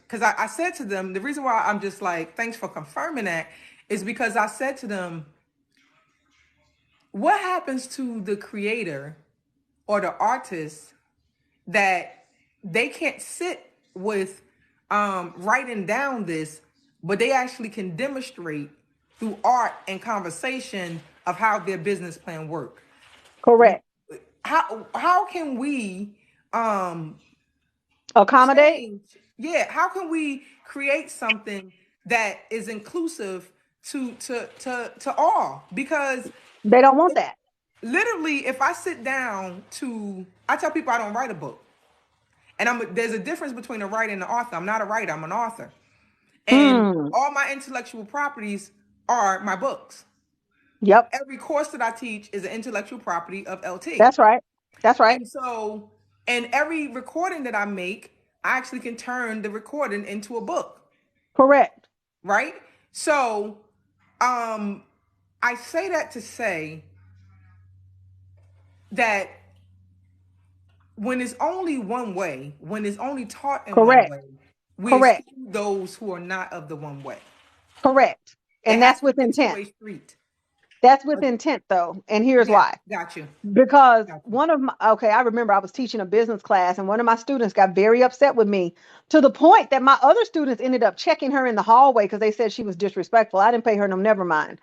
Speaker 2: because I said to them, the reason why I'm just like, thanks for confirming that is because I said to them, what happens to the creator or the artist that they can't sit with writing down this, but they actually can demonstrate through art and conversation of how their business plan work.
Speaker 3: Correct.
Speaker 2: How can we um
Speaker 3: Accommodate.
Speaker 2: change, yeah, how can we create something that is inclusive to all? Because
Speaker 3: They don't want that.
Speaker 2: literally if I sit down to, I tell people I don't write a book, and there's a difference between a writer and an author. I'm not a writer, I'm an author, and
Speaker 3: Hmm.
Speaker 2: all my intellectual properties are my books.
Speaker 3: Yep.
Speaker 2: Every course that I teach is an intellectual property of LT.
Speaker 3: That's right. That's right.
Speaker 2: And so, and every recording that I make, I actually can turn the recording into a book,
Speaker 3: Correct.
Speaker 2: right? So, um, I say that to say that when it's only one way, when it's only taught in one
Speaker 3: Correct.
Speaker 2: way, we
Speaker 3: Correct.
Speaker 2: exclude those who are not of the one way.
Speaker 3: Correct.
Speaker 2: It
Speaker 3: And
Speaker 2: has
Speaker 3: that's
Speaker 2: to
Speaker 3: with
Speaker 2: be a
Speaker 3: intent.
Speaker 2: two-way street.
Speaker 3: That's with intent, though. And here's
Speaker 2: Yeah,
Speaker 3: why.
Speaker 2: got you.
Speaker 3: Because
Speaker 2: Got you.
Speaker 3: one of my, okay, I remember I was teaching a business class and one of my students got very upset with me to the point that my other students ended up checking her in the hallway because they said she was disrespectful. I didn't pay her no, never mind.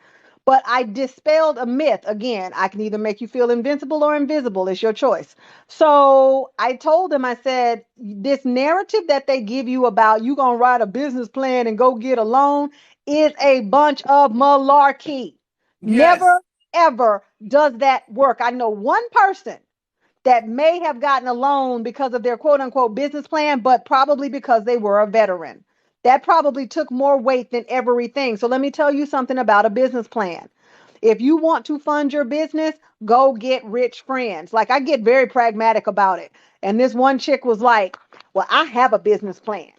Speaker 3: But I dispelled a myth. Again, I can either make you feel invincible or invisible. It's your choice. So I told them, I said, this narrative that they give you about you going to write a business plan and go get a loan is a bunch of malarkey.
Speaker 2: Yes.
Speaker 3: Never, ever does that work. I know one person that may have gotten a loan because of their quote unquote business plan, but probably because they were a veteran. That probably took more weight than everything. So let me tell you something about a business plan. If you want to fund your business, go get rich friends. Like I get very pragmatic about it. And this one chick was like, well, I have a business plan.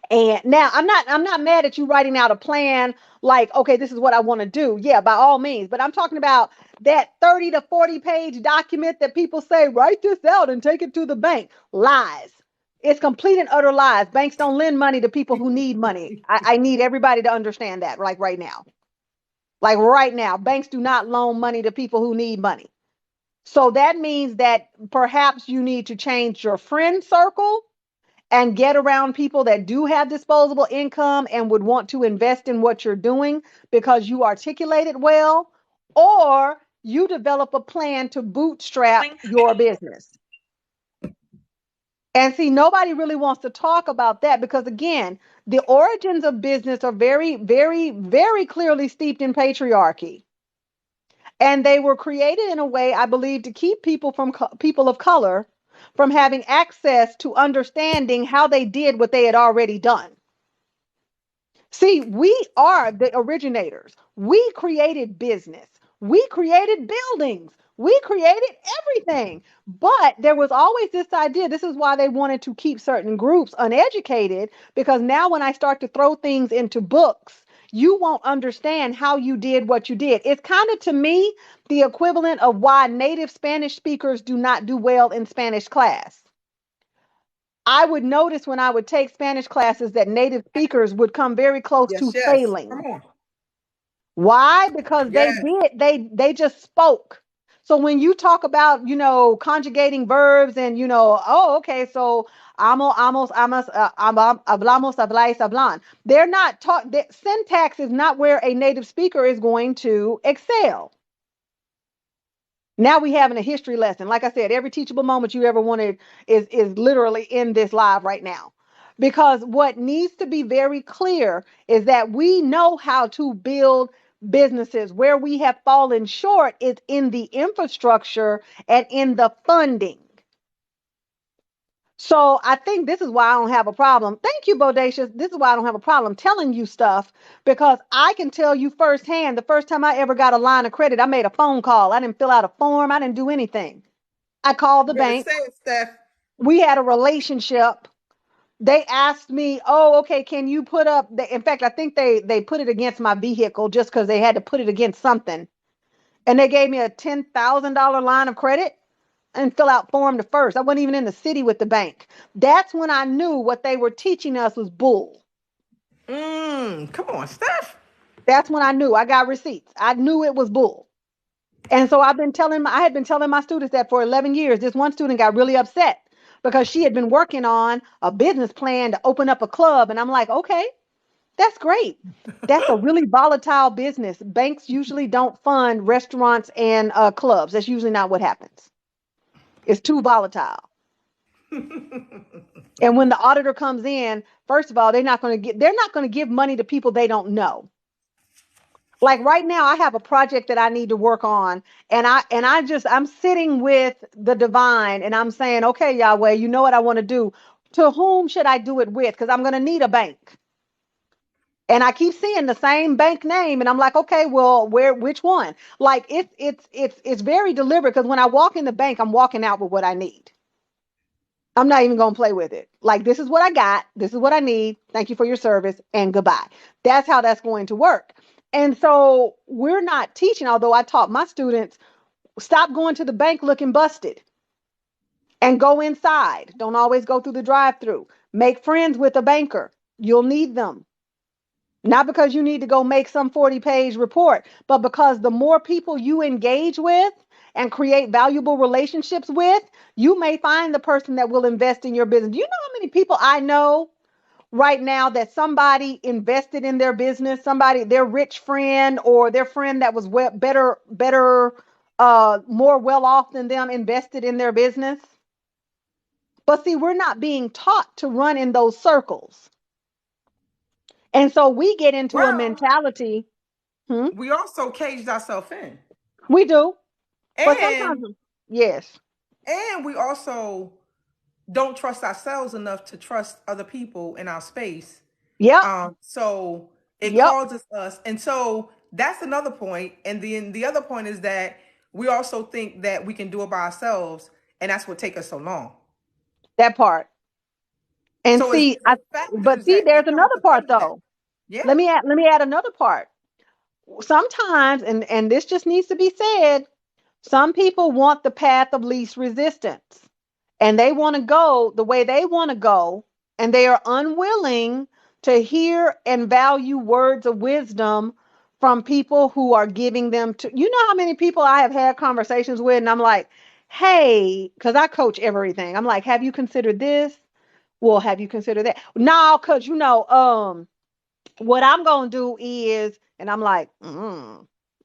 Speaker 3: And now I'm not mad at you writing out a plan like, okay, this is what I want to do. Yeah, by all means. But I'm talking about that 30 to 40 page document that people say, write this out and take it to the bank. Lies. It's complete and utter lies. Banks don't lend money to people who need money. I need everybody to understand that, like right now. Like right now, banks do not loan money to people who need money. So that means that perhaps you need to change your friend circle and get around people that do have disposable income and would want to invest in what you're doing because you articulate it well, or you develop a plan to bootstrap your business. And see, nobody really wants to talk about that because, again, the origins of business are very, very, very clearly steeped in patriarchy. And they were created in a way, I believe, to keep people of color from having access to understanding how they did what they had already done. See, we are the originators. We created business. We created buildings. We created everything. But there was always this idea. This is why they wanted to keep certain groups uneducated, because now when I start to throw things into books, you won't understand how you did what you did. It's kind of to me the equivalent of why native Spanish speakers do not do well in Spanish class. I would notice when I would take Spanish classes that native speakers would come very close
Speaker 2: Yes,
Speaker 3: to
Speaker 2: yes. Come
Speaker 3: failing.
Speaker 2: on.
Speaker 3: Why? Because they
Speaker 2: Yes.
Speaker 3: did, they just spoke. So when you talk about, conjugating verbs and, oh, okay, so hablamos, habláis, hablan. They're not taught that syntax is not where a native speaker is going to excel. Now we having a history lesson. Like I said, every teachable moment you ever wanted is literally in this live right now. Because what needs to be very clear is that we know how to build businesses. Where we have fallen short is in the infrastructure and in the funding. So I think this is why I don't have a problem. Thank you, Bodacious. This is why I don't have a problem telling you stuff, because I can tell you firsthand. The first time I ever got a line of credit, I made a phone call. I didn't fill out a form. I didn't do anything. I called
Speaker 2: You
Speaker 3: the
Speaker 2: better
Speaker 3: bank.
Speaker 2: say it, Steph.
Speaker 3: We had a relationship. They asked me, "Oh, okay, can you put up?" In fact, I think they put it against my vehicle just because they had to put it against something, and they gave me a $10,000 line of credit and fill out form the first. I wasn't even in the city with the bank. That's when I knew what they were teaching us was bull.
Speaker 2: Come on, Steph.
Speaker 3: That's when I knew. I got receipts. I knew it was bull. And so I had been telling my students that for 11 years. This one student got really upset because she had been working on a business plan to open up a club. And I'm like, okay, that's great. That's a really volatile business. Banks usually don't fund restaurants and clubs. That's usually not what happens. It's too volatile. And when the auditor comes in, first of all, they're not going to give money to people they don't know. Like right now, I have a project that I need to work on, and I'm sitting with the divine, and I'm saying, okay, Yahweh, you know what I want to do. To whom should I do it with? Because I'm going to need a bank. And I keep seeing the same bank name, and I'm like, okay, well, which one? Like it's very deliberate, because when I walk in the bank, I'm walking out with what I need. I'm not even going to play with it. Like, this is what I got. This is what I need. Thank you for your service and goodbye. That's how that's going to work. And so we're not teaching, although I taught my students, stop going to the bank looking busted and go inside. Don't always go through the drive through. Make friends with a banker. You'll need them. Not because you need to go make some 40-page report, but because the more people you engage with and create valuable relationships with, you may find the person that will invest in your business. Do you know how many people I know right now that somebody invested in their business, somebody, their rich friend or their friend that was more well off than them, invested in their business? But see, we're not being taught to run in those circles. And so we get into a
Speaker 2: Well,
Speaker 3: mentality. Hmm?
Speaker 2: we also caged ourselves in.
Speaker 3: We do, but
Speaker 2: And
Speaker 3: sometimes, yes,
Speaker 2: and we also don't trust ourselves enough to trust other people in our space.
Speaker 3: yep,
Speaker 2: So it
Speaker 3: yep,
Speaker 2: causes us, and so that's another point. And then the other point is that we also think that we can do it by ourselves, and that's what take us so long.
Speaker 3: that part. And
Speaker 2: So
Speaker 3: see,
Speaker 2: it's factors
Speaker 3: there's
Speaker 2: that come
Speaker 3: another
Speaker 2: into play
Speaker 3: part
Speaker 2: with that.
Speaker 3: though.
Speaker 2: Yeah.
Speaker 3: Let me add another part. Sometimes, and this just needs to be said, some people want the path of least resistance, and they want to go the way they want to go, and they are unwilling to hear and value words of wisdom from people who are giving them to. You know how many people I have had conversations with, and I'm like, hey, because I coach everything. I'm like, have you considered this? Well, have you considered that? No, because what I'm going to do is, and I'm like,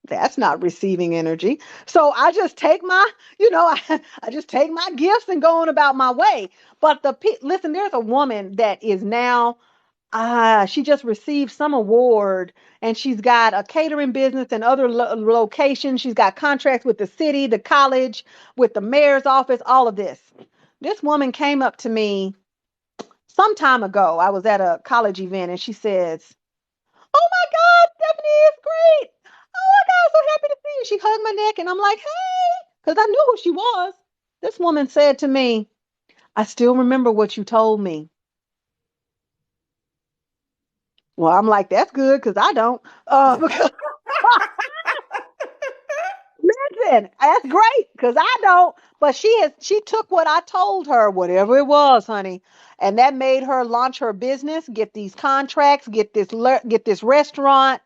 Speaker 3: that's not receiving energy. So I just take I just take my gifts and go on about my way. But listen, there's a woman that is now, she just received some award, and she's got a catering business and other locations. She's got contracts with the city, the college, with the mayor's office, all of this. This woman came up to me some time ago. I was at a college event, and she says, "Oh my God, Stephanie is great. Oh my God, so happy to see you." She hugged my neck, and I'm like, hey, because I knew who she was. This woman said to me, "I still remember what you told me." Well, I'm like, that's good because I don't. Because listen, that's great because I don't. But she took what I told her, whatever it was, honey, and that made her launch her business, get these contracts, get this restaurant,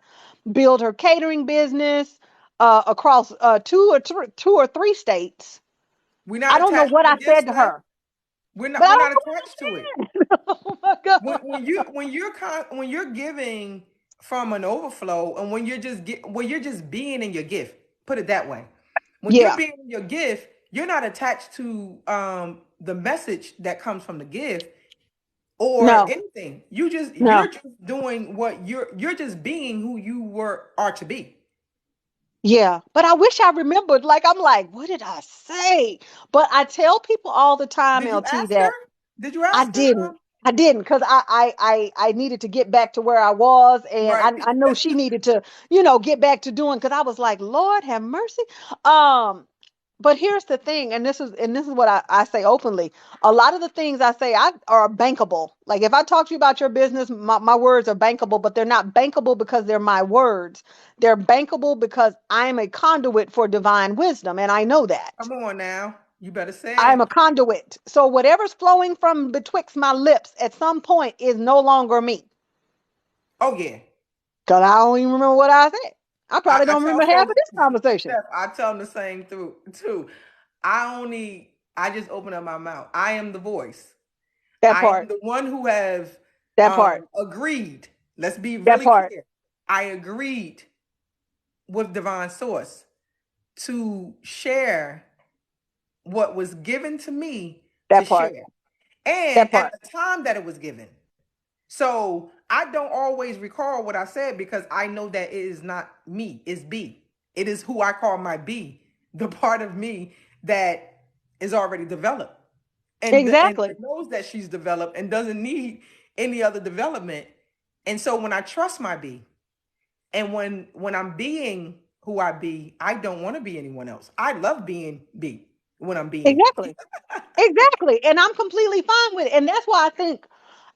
Speaker 3: build her catering business across two or three states.
Speaker 2: We're
Speaker 3: I
Speaker 2: not
Speaker 3: don't know
Speaker 2: attached
Speaker 3: what
Speaker 2: to
Speaker 3: I
Speaker 2: the
Speaker 3: said
Speaker 2: gifts,
Speaker 3: to
Speaker 2: Steph.
Speaker 3: her,
Speaker 2: We're
Speaker 3: but
Speaker 2: not
Speaker 3: I
Speaker 2: we're
Speaker 3: don't
Speaker 2: not
Speaker 3: know what
Speaker 2: attached to it.
Speaker 3: I said. Oh my God.
Speaker 2: When you're giving from an overflow, and when you're just being in your gift, put it that way. When you're
Speaker 3: Yeah,
Speaker 2: being in your gift, you're not attached to the message that comes from the gift or
Speaker 3: no,
Speaker 2: anything.
Speaker 3: no.
Speaker 2: You're just doing what you're just being who you were are to be.
Speaker 3: Yeah, but I wish I remembered. Like, I'm like, what did I say? But I tell people all the time,
Speaker 2: Did you
Speaker 3: LT,
Speaker 2: ask her?
Speaker 3: that
Speaker 2: Did you
Speaker 3: I
Speaker 2: ask her?
Speaker 3: didn't. I didn't because I needed to get back to where I was, and
Speaker 2: Right.
Speaker 3: I know she needed to, you know, get back to doing because I was like, Lord have mercy. Um, but here's the thing, and this is what I say openly. A lot of the things I say are bankable. Like if I talk to you about your business, my words are bankable, but they're not bankable because they're my words. They're bankable because I'm a conduit for divine wisdom, and I know that.
Speaker 2: Come on now. You better say
Speaker 3: I'm a
Speaker 2: it.
Speaker 3: conduit. So whatever's flowing from betwixt my lips at some point is no longer me.
Speaker 2: Oh yeah.
Speaker 3: Because I don't even remember what I said. I probably
Speaker 2: I
Speaker 3: don't
Speaker 2: tell
Speaker 3: remember half
Speaker 2: folks,
Speaker 3: of this conversation.
Speaker 2: Steph, I tell them the same through too. I just open up my mouth. I am the voice.
Speaker 3: That
Speaker 2: I am
Speaker 3: part,
Speaker 2: the one who have
Speaker 3: that part,
Speaker 2: agreed. Let's be
Speaker 3: that
Speaker 2: really
Speaker 3: part.
Speaker 2: clear. I agreed with divine source to share what was given to me to
Speaker 3: That part.
Speaker 2: share. And
Speaker 3: That
Speaker 2: at
Speaker 3: part.
Speaker 2: the time that it was given. So I don't always recall what I said because I know that it is not me, it's B. It is who I call my B, the part of me that is already developed and
Speaker 3: Exactly.
Speaker 2: knows that she's developed and doesn't need any other development. And so when I trust my B and when I'm being who I be, I don't want to be anyone else. I love being B when I'm being.
Speaker 3: Exactly. Exactly. And I'm completely fine with it. And that's why I think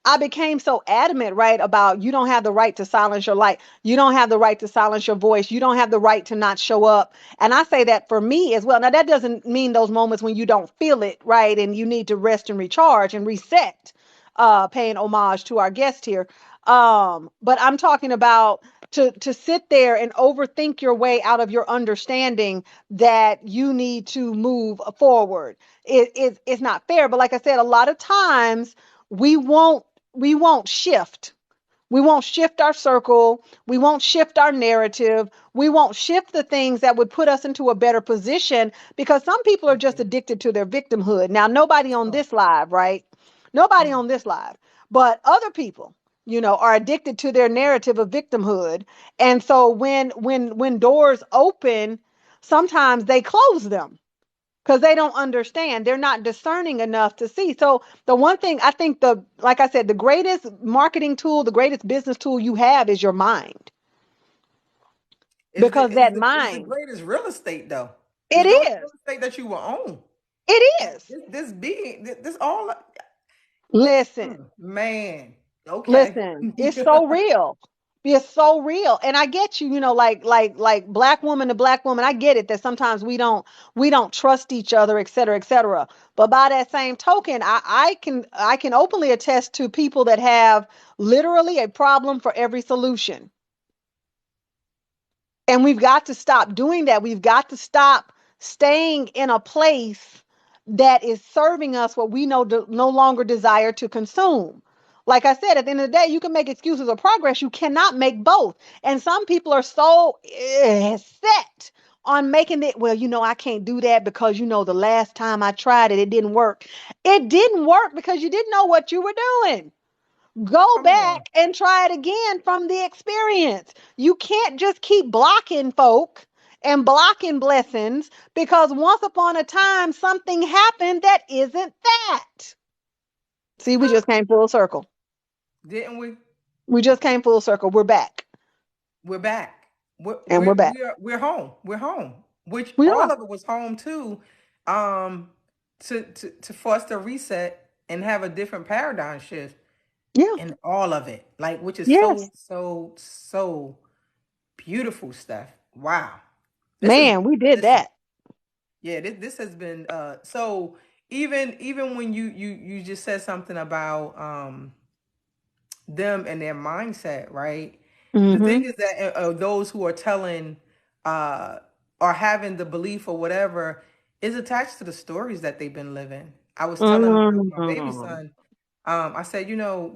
Speaker 3: I became so adamant, right, about you don't have the right to silence your light. You don't have the right to silence your voice. You don't have the right to not show up. And I say that for me as well. Now, that doesn't mean those moments when you don't feel it, right, and you need to rest and recharge and reset, paying homage to our guest here. But I'm talking about to sit there and overthink your way out of your understanding that you need to move forward. It's not fair. But like I said, a lot of times we won't we won't shift. We won't shift our circle. We won't shift our narrative. We won't shift the things that would put us into a better position because some people are just addicted to their victimhood. Now, nobody on
Speaker 2: Oh,
Speaker 3: this live, right? Nobody
Speaker 2: mm.
Speaker 3: on this live, but other people, are addicted to their narrative of victimhood. And so when doors open, sometimes they close them because they don't understand. They're not discerning enough to see. So the one thing I think like I said, the greatest marketing tool, the greatest business tool you have is your mind. Because that
Speaker 2: Is the
Speaker 3: mind,
Speaker 2: greatest real estate though.
Speaker 3: it
Speaker 2: It's the only real
Speaker 3: is,
Speaker 2: estate that you will own.
Speaker 3: it is.
Speaker 2: This being this all
Speaker 3: Listen,
Speaker 2: man. Okay.
Speaker 3: listen, it's so real. It's so real. And I get you, like black woman to black woman. I get it that sometimes we don't trust each other, et cetera, et cetera. But by that same token, I can openly attest to people that have literally a problem for every solution. And we've got to stop doing that. We've got to stop staying in a place that is serving us what we know no longer desire to consume. Like I said, at the end of the day, you can make excuses of progress. You cannot make both. And some people are so set on making it, well, I can't do that because, the last time I tried it, it didn't work. It didn't work because you didn't know what you were doing. Go
Speaker 2: Come on.
Speaker 3: back and try it again from the experience. You can't just keep blocking folk and blocking blessings because once upon a time something happened that isn't that. See, we just came full circle.
Speaker 2: Didn't we?
Speaker 3: We just came full circle. We're back
Speaker 2: We're back.
Speaker 3: and we're back.
Speaker 2: We're home. We're home. Which
Speaker 3: We
Speaker 2: all
Speaker 3: are.
Speaker 2: of it was home too. Um to foster reset and have a different paradigm shift
Speaker 3: Yeah.
Speaker 2: in all of it. Like which is
Speaker 3: Yes.
Speaker 2: so beautiful stuff. Wow. This is
Speaker 3: Man, we did
Speaker 2: listen.
Speaker 3: that.
Speaker 2: Yeah, this has been so even when you just said something about them and their mindset, right? The
Speaker 3: Mm-hmm.
Speaker 2: thing is that those who are telling uh or having the belief or whatever is attached to the stories that they've been living. I was telling my baby
Speaker 3: Mm-hmm.
Speaker 2: son, I said,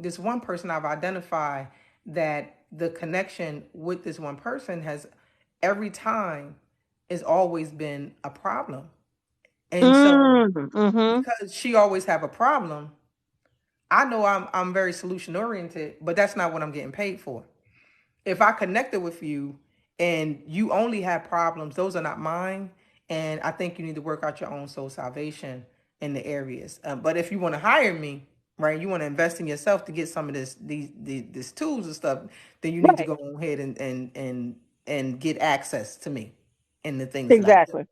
Speaker 2: this one person I've identified that the connection with this one person has every time has always been a problem. And so
Speaker 3: Mm-hmm.
Speaker 2: because she always have a problem, I know I'm very solution oriented, but that's not what I'm getting paid for. If I connected with you and you only have problems, those are not mine. And I think you need to work out your own soul salvation in the areas. But if you want to hire me, right? You want to invest in yourself to get some of these tools and stuff, then you need to
Speaker 3: Right.
Speaker 2: go ahead and get access to me and the things that I do.
Speaker 3: Exactly.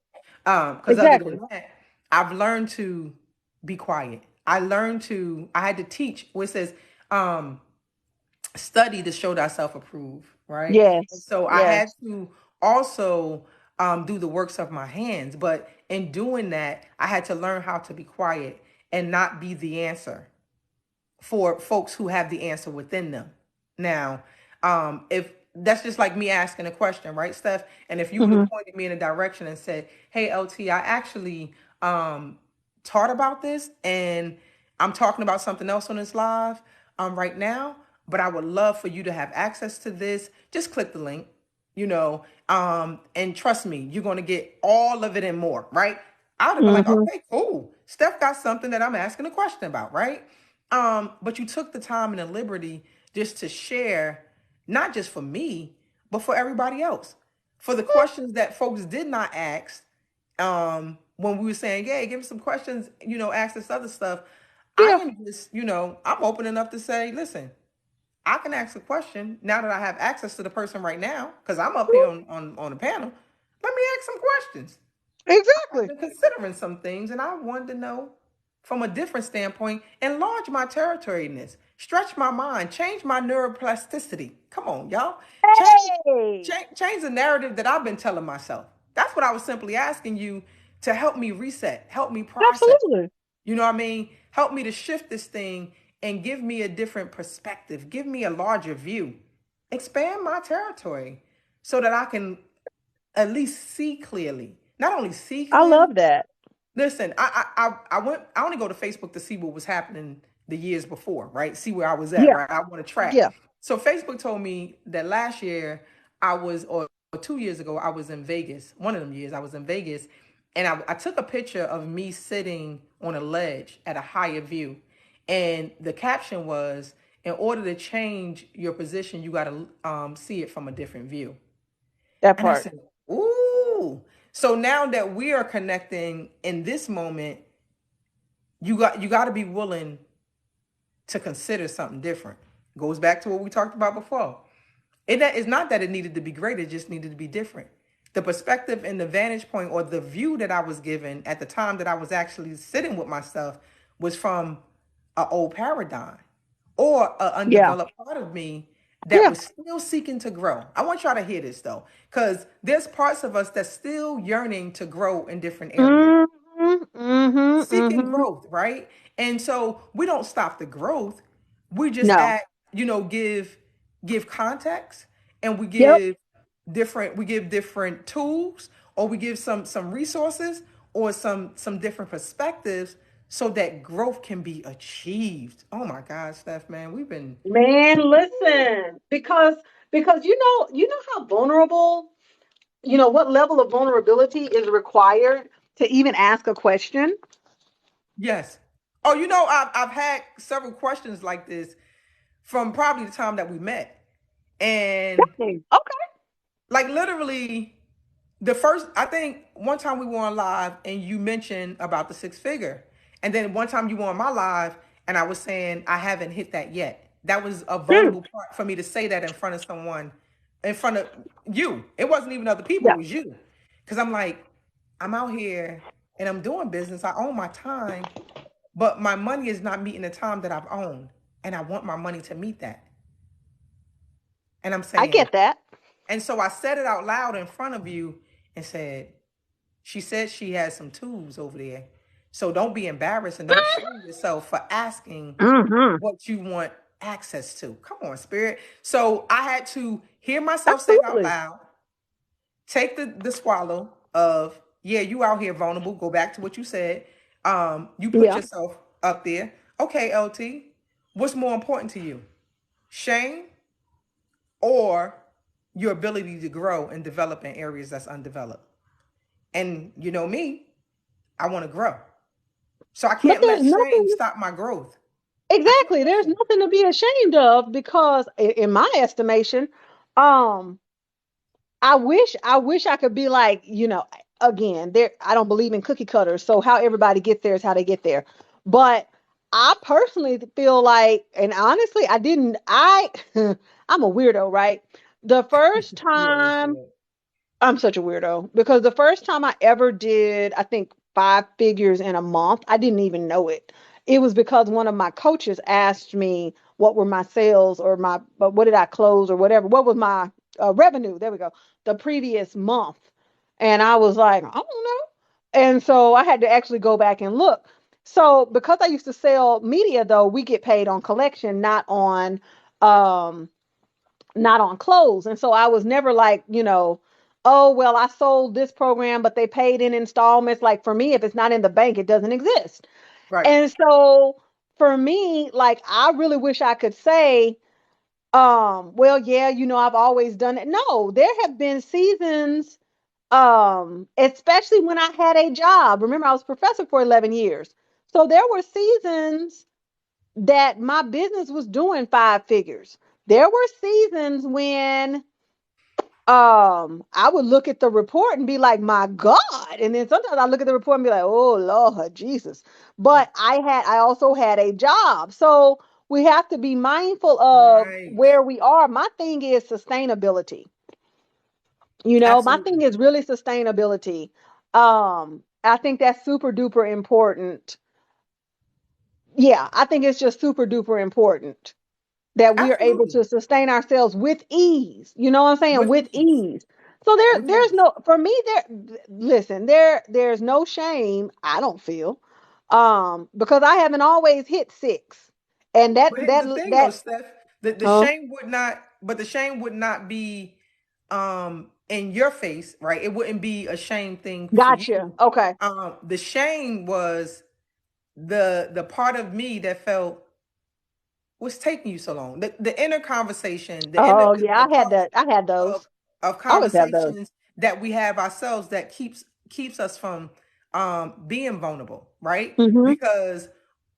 Speaker 2: Because other
Speaker 3: Exactly.
Speaker 2: than that, I've learned to be quiet. I had to teach where it says, um, study to show thyself approved, right? And
Speaker 3: Yes.
Speaker 2: so I had
Speaker 3: Yes.
Speaker 2: to also do the works of my hands. But in doing that, I had to learn how to be quiet and not be the answer for folks who have the answer within them. Now, if that's just like me asking a question, right, Steph? And if you would have
Speaker 3: Hmm.
Speaker 2: pointed me in a direction and said, "Hey, LT, I actually taught about this, and I'm talking about something else on this live right now, but I would love for you to have access to this. Just click the link, and trust me, you're going to get all of it and more, right?" I would have been like,
Speaker 3: Hmm.
Speaker 2: "Okay, cool. Steph got something that I'm asking a question about, right?" But you took the time and the liberty just to share, not just for me, but for everybody else. For the questions that folks did not ask, when we were saying, "Hey, give me some questions," ask this other stuff. I
Speaker 3: Yeah.
Speaker 2: am just, I'm open enough to say, listen, I can ask a question now that I have access to the person right now, because I'm up here on the panel. Let me ask some questions. I've
Speaker 3: Exactly.
Speaker 2: been considering some things, and I wanted to know from a different standpoint, enlarge my territory in this, stretch my mind, change my neuroplasticity. Come on, y'all. Change,
Speaker 3: Hey.
Speaker 2: change the narrative that I've been telling myself. That's what I was simply asking you to help me reset, help me process.
Speaker 3: Absolutely.
Speaker 2: You know what I mean? Help me to shift this thing and give me a different perspective, give me a larger view, expand my territory so that I can at least see clearly. Not only see
Speaker 3: I
Speaker 2: clearly,
Speaker 3: love that.
Speaker 2: listen, I went. I only go to Facebook to see what was happening the years before, right? See where I was at,
Speaker 3: Yeah.
Speaker 2: right? I want to track.
Speaker 3: Yeah.
Speaker 2: So Facebook told me that last year I was, or 2 years ago, I was in Vegas. One of them years I was in Vegas, and I took a picture of me sitting on a ledge at a higher view, and the caption was, "In order to change your position, you got to see it from a different view."
Speaker 3: That
Speaker 2: And I
Speaker 3: part.
Speaker 2: said, "Ooh." So now that we are connecting in this moment, you got to be willing to consider something different. Goes back to what we talked about before. It's not that it needed to be great, it just needed to be different. The perspective and the vantage point or the view that I was given at the time that I was actually sitting with myself was from an old paradigm or an
Speaker 3: Yeah.
Speaker 2: undeveloped part of me that
Speaker 3: Yeah.
Speaker 2: was still seeking to grow. I want y'all to hear this though, because there's parts of us that's still yearning to grow in different areas,
Speaker 3: Mm-hmm. Mm-hmm.
Speaker 2: seeking
Speaker 3: Mm-hmm.
Speaker 2: growth, right? And so we don't stop the growth. We just
Speaker 3: No.
Speaker 2: add, give context, and
Speaker 3: Yep.
Speaker 2: we give different tools, or we give some resources, or some different perspectives so that growth can be achieved. Oh my God, Steph, man, we've been
Speaker 3: Man,
Speaker 2: woo.
Speaker 3: listen, because you know how vulnerable, what level of vulnerability is required to even ask a question?
Speaker 2: Yes. Oh, I've had several questions like this from probably the time that we met. And
Speaker 3: Dang. Okay.
Speaker 2: like literally the first, I think one time we were on live and you mentioned about the six figure. And then one time you were on my live and I was saying I haven't hit that yet. That was a
Speaker 3: Hmm.
Speaker 2: vulnerable part for me to say that in front of someone, in front of you. It wasn't even other people,
Speaker 3: Yeah.
Speaker 2: it was you. Cause I'm like, I'm out here and I'm doing business. I own my time, but my money is not meeting the time that I've owned. And I want my money to meet that. And I'm
Speaker 3: I
Speaker 2: saying,
Speaker 3: get that.
Speaker 2: and so I said it out loud in front of you and said, she said she has some tools over there. So don't be embarrassed and don't shame yourself for asking
Speaker 3: Mm-hmm.
Speaker 2: what you want access to. Come on, spirit. So I had to hear myself say it out
Speaker 3: Absolutely.
Speaker 2: loud, take the swallow of, yeah, you out here vulnerable. Go back to what you said. You put
Speaker 3: Yeah.
Speaker 2: yourself up there. Okay, LT, what's more important to you? Shame or your ability to grow and develop in areas that's undeveloped? And you know me, I want to grow. So I
Speaker 3: But
Speaker 2: can't
Speaker 3: there's
Speaker 2: let shame
Speaker 3: nothing,
Speaker 2: stop my growth. I can't
Speaker 3: exactly.
Speaker 2: let
Speaker 3: There's
Speaker 2: shame.
Speaker 3: nothing to be ashamed of because in my estimation, um, I wish I could be like, again, there I don't believe in cookie cutters, so how everybody gets there is how they get there. But I personally feel like, and honestly, I didn't, I'm a weirdo, right? The first
Speaker 2: You always
Speaker 3: time,
Speaker 2: said.
Speaker 3: I'm such a weirdo because the first time I ever did, I think 5 figures in a month, I didn't even know it. It was because one of my coaches asked me what were my sales or but what did I close or whatever. What was my revenue? There we go. The previous month. And I was like, I don't know. And so I had to actually go back and look. So because I used to sell media though, we get paid on collection, um not on clothes. And so I was never like, oh, well, I sold this program, but they paid in installments. Like for me, if it's not in the bank, it doesn't exist.
Speaker 2: Right.
Speaker 3: And so for me, like, I really wish I could say, well, yeah, I've always done it. No, there have been seasons, especially when I had a job. Remember, I was a professor for 11 years. So there were seasons that my business was doing 5 figures. There were seasons when I would look at the report and be like, my God. And then sometimes I look at the report and be like, oh Lord Jesus. But I also had a job. So we have to be mindful of
Speaker 2: Right.
Speaker 3: where we are. My thing is sustainability. My
Speaker 2: Absolutely.
Speaker 3: thing is really sustainability. I think that's super duper important. Yeah, I think it's just super duper important that we are able
Speaker 2: Absolutely.
Speaker 3: to sustain ourselves with ease. You know what I'm saying?
Speaker 2: With
Speaker 3: With
Speaker 2: ease.
Speaker 3: ease. So
Speaker 2: With
Speaker 3: there's
Speaker 2: ease.
Speaker 3: no, for me, listen, there's no shame, I don't feel, because I haven't always hit six. And
Speaker 2: But here's the thing though, Steph, the
Speaker 3: uh,
Speaker 2: shame would not, but the shame would not be in your face, right? It wouldn't be a shame thing for
Speaker 3: gotcha.
Speaker 2: you.
Speaker 3: Okay.
Speaker 2: The shame was the part of me that felt what's taking you so long? The inner conversation, the inner
Speaker 3: Oh yeah,
Speaker 2: the parts
Speaker 3: I had
Speaker 2: of
Speaker 3: those. I always have those.
Speaker 2: conversations that we have ourselves that keeps us from being vulnerable, right?
Speaker 3: Hmm.
Speaker 2: Because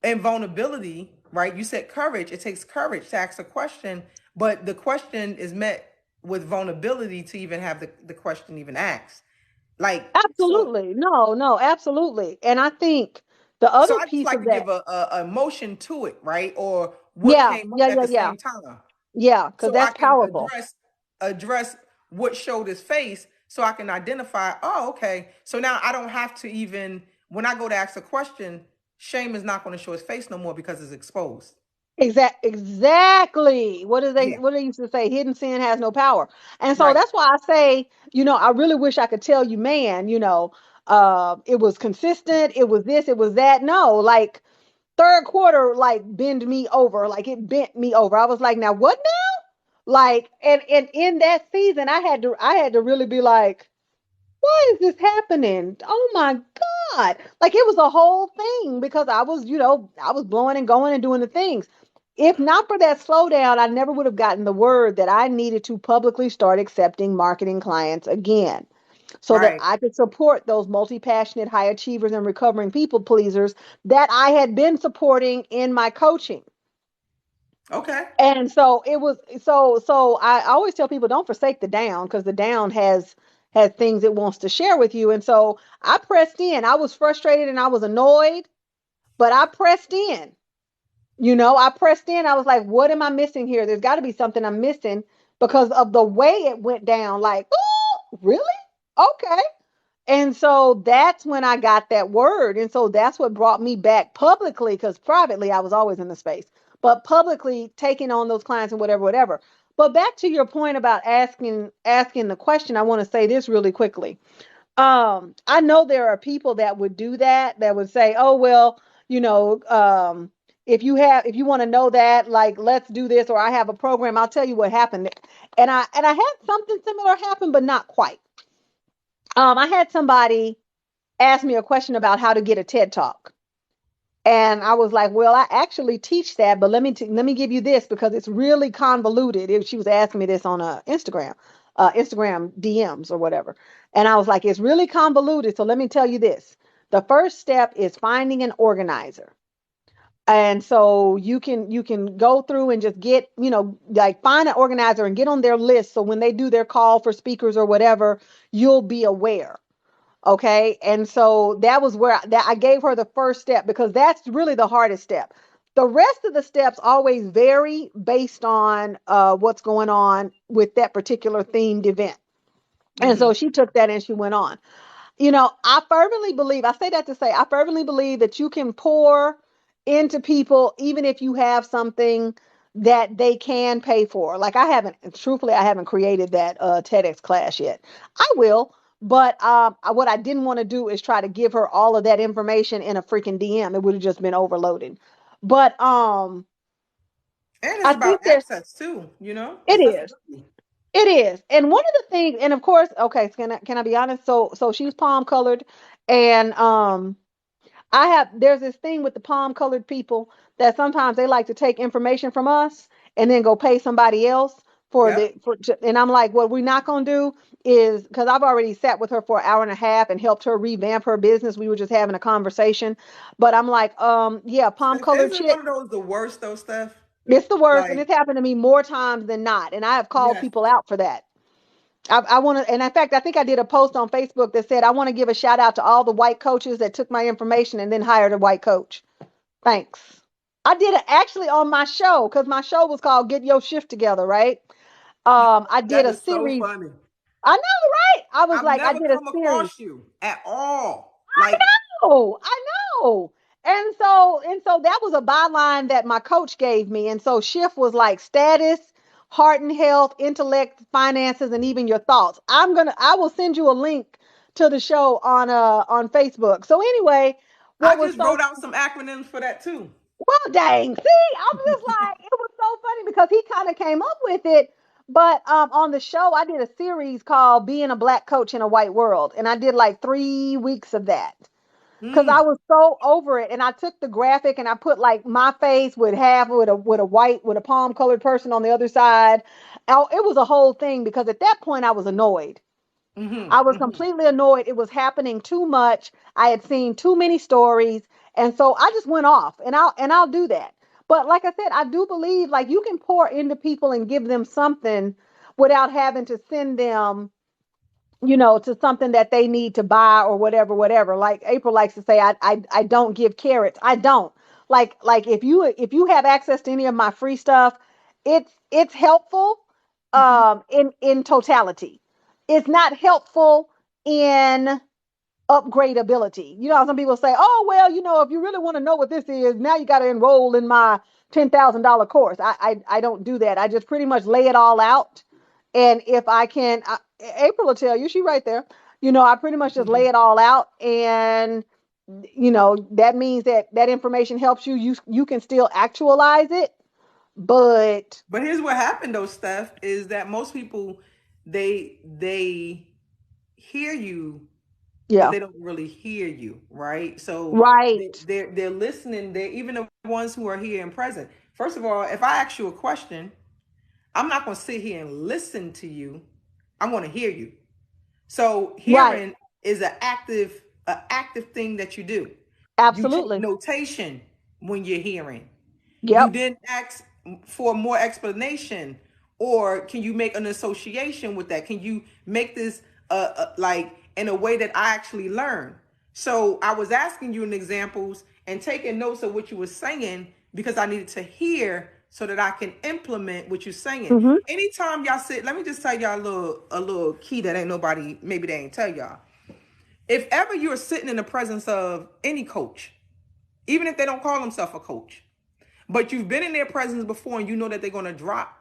Speaker 2: in vulnerability, right? You said courage. It takes courage to ask a question, but the question is met with vulnerability to even have the question even asked. Like so
Speaker 3: Absolutely. No, no, absolutely. And I think the
Speaker 2: so
Speaker 3: other
Speaker 2: I just
Speaker 3: piece
Speaker 2: like
Speaker 3: of
Speaker 2: to
Speaker 3: that,
Speaker 2: give a emotion to it, right? Or what
Speaker 3: yeah,
Speaker 2: came up
Speaker 3: yeah,
Speaker 2: at
Speaker 3: yeah,
Speaker 2: the
Speaker 3: yeah.
Speaker 2: same time.
Speaker 3: Yeah, because
Speaker 2: So I
Speaker 3: that's
Speaker 2: can
Speaker 3: powerful.
Speaker 2: address what showed his face so I can identify, oh, okay. So now I don't have to even when I go to ask a question, shame is not going to show his face no more because it's exposed.
Speaker 3: Exactly.
Speaker 2: Yeah.
Speaker 3: What they used to say, hidden sin has no power. And so
Speaker 2: Right.
Speaker 3: that's why I say, I really wish I could tell you, man, it was consistent, it was this, it was that. No, like third quarter, like bend me over, like it bent me over. I was like, now what now? Like, and in that season, I had to really be like, why is this happening? Oh my God. Like it was a whole thing because I was blowing and going and doing the things. If not for that slowdown, I never would have gotten the word that I needed to publicly start accepting marketing clients again so that
Speaker 2: Right.
Speaker 3: I could support those multi passionate, high achievers and recovering people pleasers that I had been supporting in my coaching.
Speaker 2: Okay.
Speaker 3: And so it was so I always tell people don't forsake the down because the down has things it wants to share with you. And so I pressed in. I was frustrated and I was annoyed, but I pressed in. I pressed in. I was like, what am I missing here? There's got to be something I'm missing because of the way it went down. Like, oh, really? Okay. And so that's when I got that word. And so that's what brought me back publicly because privately I was always in the space, but publicly taking on those clients and whatever, whatever. But back to your point about asking the question, I want to say this really quickly. I know there are people that would do that, that would say, oh, well, you know, um, if you want to know that, like, let's do this, or I have a program, I'll tell you what happened. And I had something similar happen, but not quite. I had somebody asked me a question about how to get a TED Talk. And I was like, well, I actually teach that, but let me give you this because it's really convoluted. She was asking me this on Instagram DMs or whatever. And I was like, it's really convoluted. So let me tell you this. The first step is finding an organizer. And so you can go through and just get, like find an organizer and get on their list. So when they do their call for speakers or whatever, you'll be aware. Okay. And so that was where that I gave her the first step, because that's really the hardest step. The rest of the steps always vary based on what's going on with that particular themed event. And
Speaker 2: Mm-hmm.
Speaker 3: so she took that and she went on. I fervently believe, I say that to say, I fervently believe that you can pour into people even if you have something that they can pay for. Like truthfully, I haven't created that TEDx class yet. I will, but what I didn't want to do is try to give her all of that information in a freaking DM. It would have just been overloaded. But
Speaker 2: And it's
Speaker 3: I
Speaker 2: about
Speaker 3: think
Speaker 2: access too, you know,
Speaker 3: it is.
Speaker 2: accessibility.
Speaker 3: It is. And one of the things, and of course, okay, so can I be honest? So she's palm colored, and there's this thing with the palm colored people that sometimes they like to take information from us and then go pay somebody else
Speaker 2: Yep.
Speaker 3: and I'm like, what we're not going to do is, because I've already sat with her for an hour and a half and helped her revamp her business. We were just having a conversation, but I'm like, yeah, palm colored
Speaker 2: Isn't one
Speaker 3: chick.
Speaker 2: of those the worst though, Steph?
Speaker 3: It's the worst, and
Speaker 2: Like,
Speaker 3: it's happened to me more times than not. And I have called
Speaker 2: yes.
Speaker 3: people out for that. I want to, and in fact, I think I did a post on Facebook that said, I want to give a shout out to all the white coaches that took my information and then hired a white coach. Thanks. I did it actually on my show, because my show was called Get Your Shift Together, right? I did
Speaker 2: That
Speaker 3: a
Speaker 2: is so
Speaker 3: series.
Speaker 2: funny.
Speaker 3: I know, right? I was
Speaker 2: I've
Speaker 3: like, I
Speaker 2: never
Speaker 3: did a
Speaker 2: come
Speaker 3: series.
Speaker 2: across you at all.
Speaker 3: I
Speaker 2: Like,
Speaker 3: I know. And so that was a byline that my coach gave me. And so shift was like status, heart and health, intellect, finances, and even your thoughts. I will send you a link to the show on Facebook. So anyway, what
Speaker 2: I
Speaker 3: was
Speaker 2: just
Speaker 3: so
Speaker 2: wrote out some acronyms for that too.
Speaker 3: well, dang. See, I was just like, it was so funny because he kind of came up with it. But on the show, I did a series called Being a Black Coach in a White World. And I did like 3 weeks of that because I
Speaker 2: Mm,
Speaker 3: was so over it. And I took the graphic and I put like my face with half with a palm colored person on the other side. Oh, it was a whole thing because at that point I was annoyed. I
Speaker 2: mm-hmm,
Speaker 3: was
Speaker 2: mm-hmm.
Speaker 3: completely annoyed. It was happening too much. I had seen too many stories. And so I just went off, and I'll do that. But like I said, I do believe like you can pour into people and give them something without having to send them, to something that they need to buy or whatever, whatever. Like April likes to say, I don't give carrots. I don't. Like if you have access to any of my free stuff, it's helpful
Speaker 2: Mm-hmm.
Speaker 3: in totality. It's not helpful in upgradability. Some people say, oh, well, if you really want to know what this is, now you got to enroll in my $10,000 course. I don't do that. I just pretty much lay it all out. And if I can, April will tell you, she right there. I pretty much just lay it all out. And, that means that information helps you. You can still actualize it. But
Speaker 2: But here's what happened though, Steph, is that most people they hear you, but
Speaker 3: yeah,
Speaker 2: they don't really hear you, right? So
Speaker 3: right.
Speaker 2: they're listening. They're even the ones who are here and present. First of all, if I ask you a question, I'm not going to sit here and listen to you. I'm going to hear you. So
Speaker 3: Right.
Speaker 2: hearing is an active thing that you do. You take
Speaker 3: Absolutely.
Speaker 2: notation when you're hearing. You
Speaker 3: Yep.
Speaker 2: then ask for more explanation, or can you make an association with that? Can you make this like in a way that I actually learn? So I was asking you in examples and taking notes of what you were saying because I needed to hear so that I can implement what you're saying.
Speaker 3: Hmm.
Speaker 2: Anytime y'all sit, let me just tell y'all a little key that ain't nobody, maybe they ain't tell y'all. If ever you're sitting in the presence of any coach, even if they don't call themselves a coach, but you've been in their presence before and you know that they're going to drop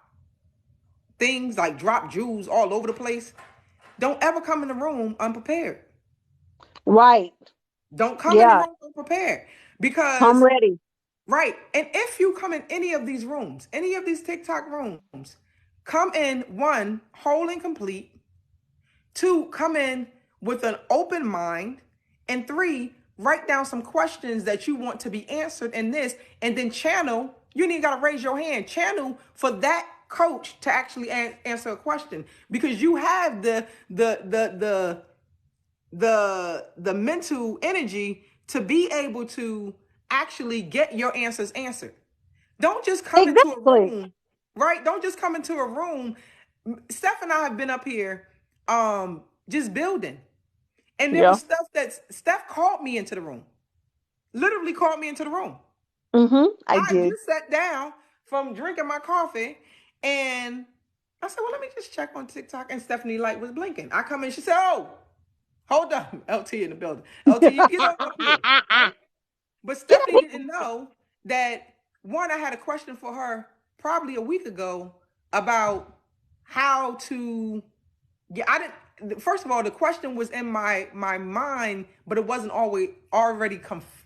Speaker 2: things like drop jewels all over the place, don't ever come in the room unprepared.
Speaker 3: Right.
Speaker 2: Don't come in the
Speaker 3: Yeah.
Speaker 2: room unprepared
Speaker 3: Come
Speaker 2: because,
Speaker 3: ready.
Speaker 2: right. And if you come in any of these rooms, any of these TikTok rooms, come in one, whole and complete. Two, come in with an open mind. And three, write down some questions that you want to be answered in this, and then channel. You ain't even got to raise your hand. Channel for that coach to actually answer a question because you have the mental energy to be able to actually get your answers answered. Don't just come into a
Speaker 3: Exactly.
Speaker 2: room, right? Don't just come into a room. Steph and I have been up here just building. And there
Speaker 3: Yeah.
Speaker 2: was stuff that Steph called me into the room, literally called me into the room.
Speaker 3: I
Speaker 2: I
Speaker 3: did.
Speaker 2: just sat down from drinking my coffee, and I said, well, let me just check on TikTok. And Stephanie light was blinking. I come in, she said, oh, hold on. LT in the building. LT, you get on up here, right? But
Speaker 3: Get
Speaker 2: Stephanie
Speaker 3: up
Speaker 2: didn't know that, one, I had a question for her probably a week ago about how to. Yeah, I didn't. First of all, the question was in my mind, but it wasn't always already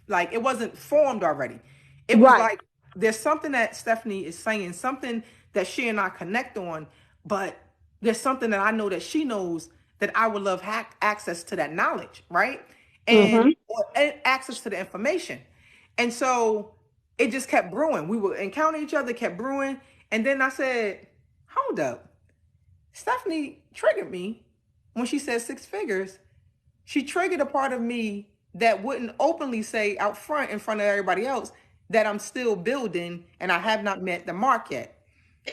Speaker 2: like it wasn't formed already. It
Speaker 3: here.
Speaker 2: was
Speaker 3: Right.
Speaker 2: like there's something that Stephanie is saying, something that she and I connect on, but there's something that I know that she knows that I would love access to that knowledge, right?
Speaker 3: Mm-hmm.
Speaker 2: And access to the information. And so it just kept brewing. We would encounter each other, kept brewing, and then I said, "Hold up." Stephanie triggered me when she said six figures. She triggered a part of me that wouldn't openly say out front in front of everybody else that I'm still building and I have not met the mark yet.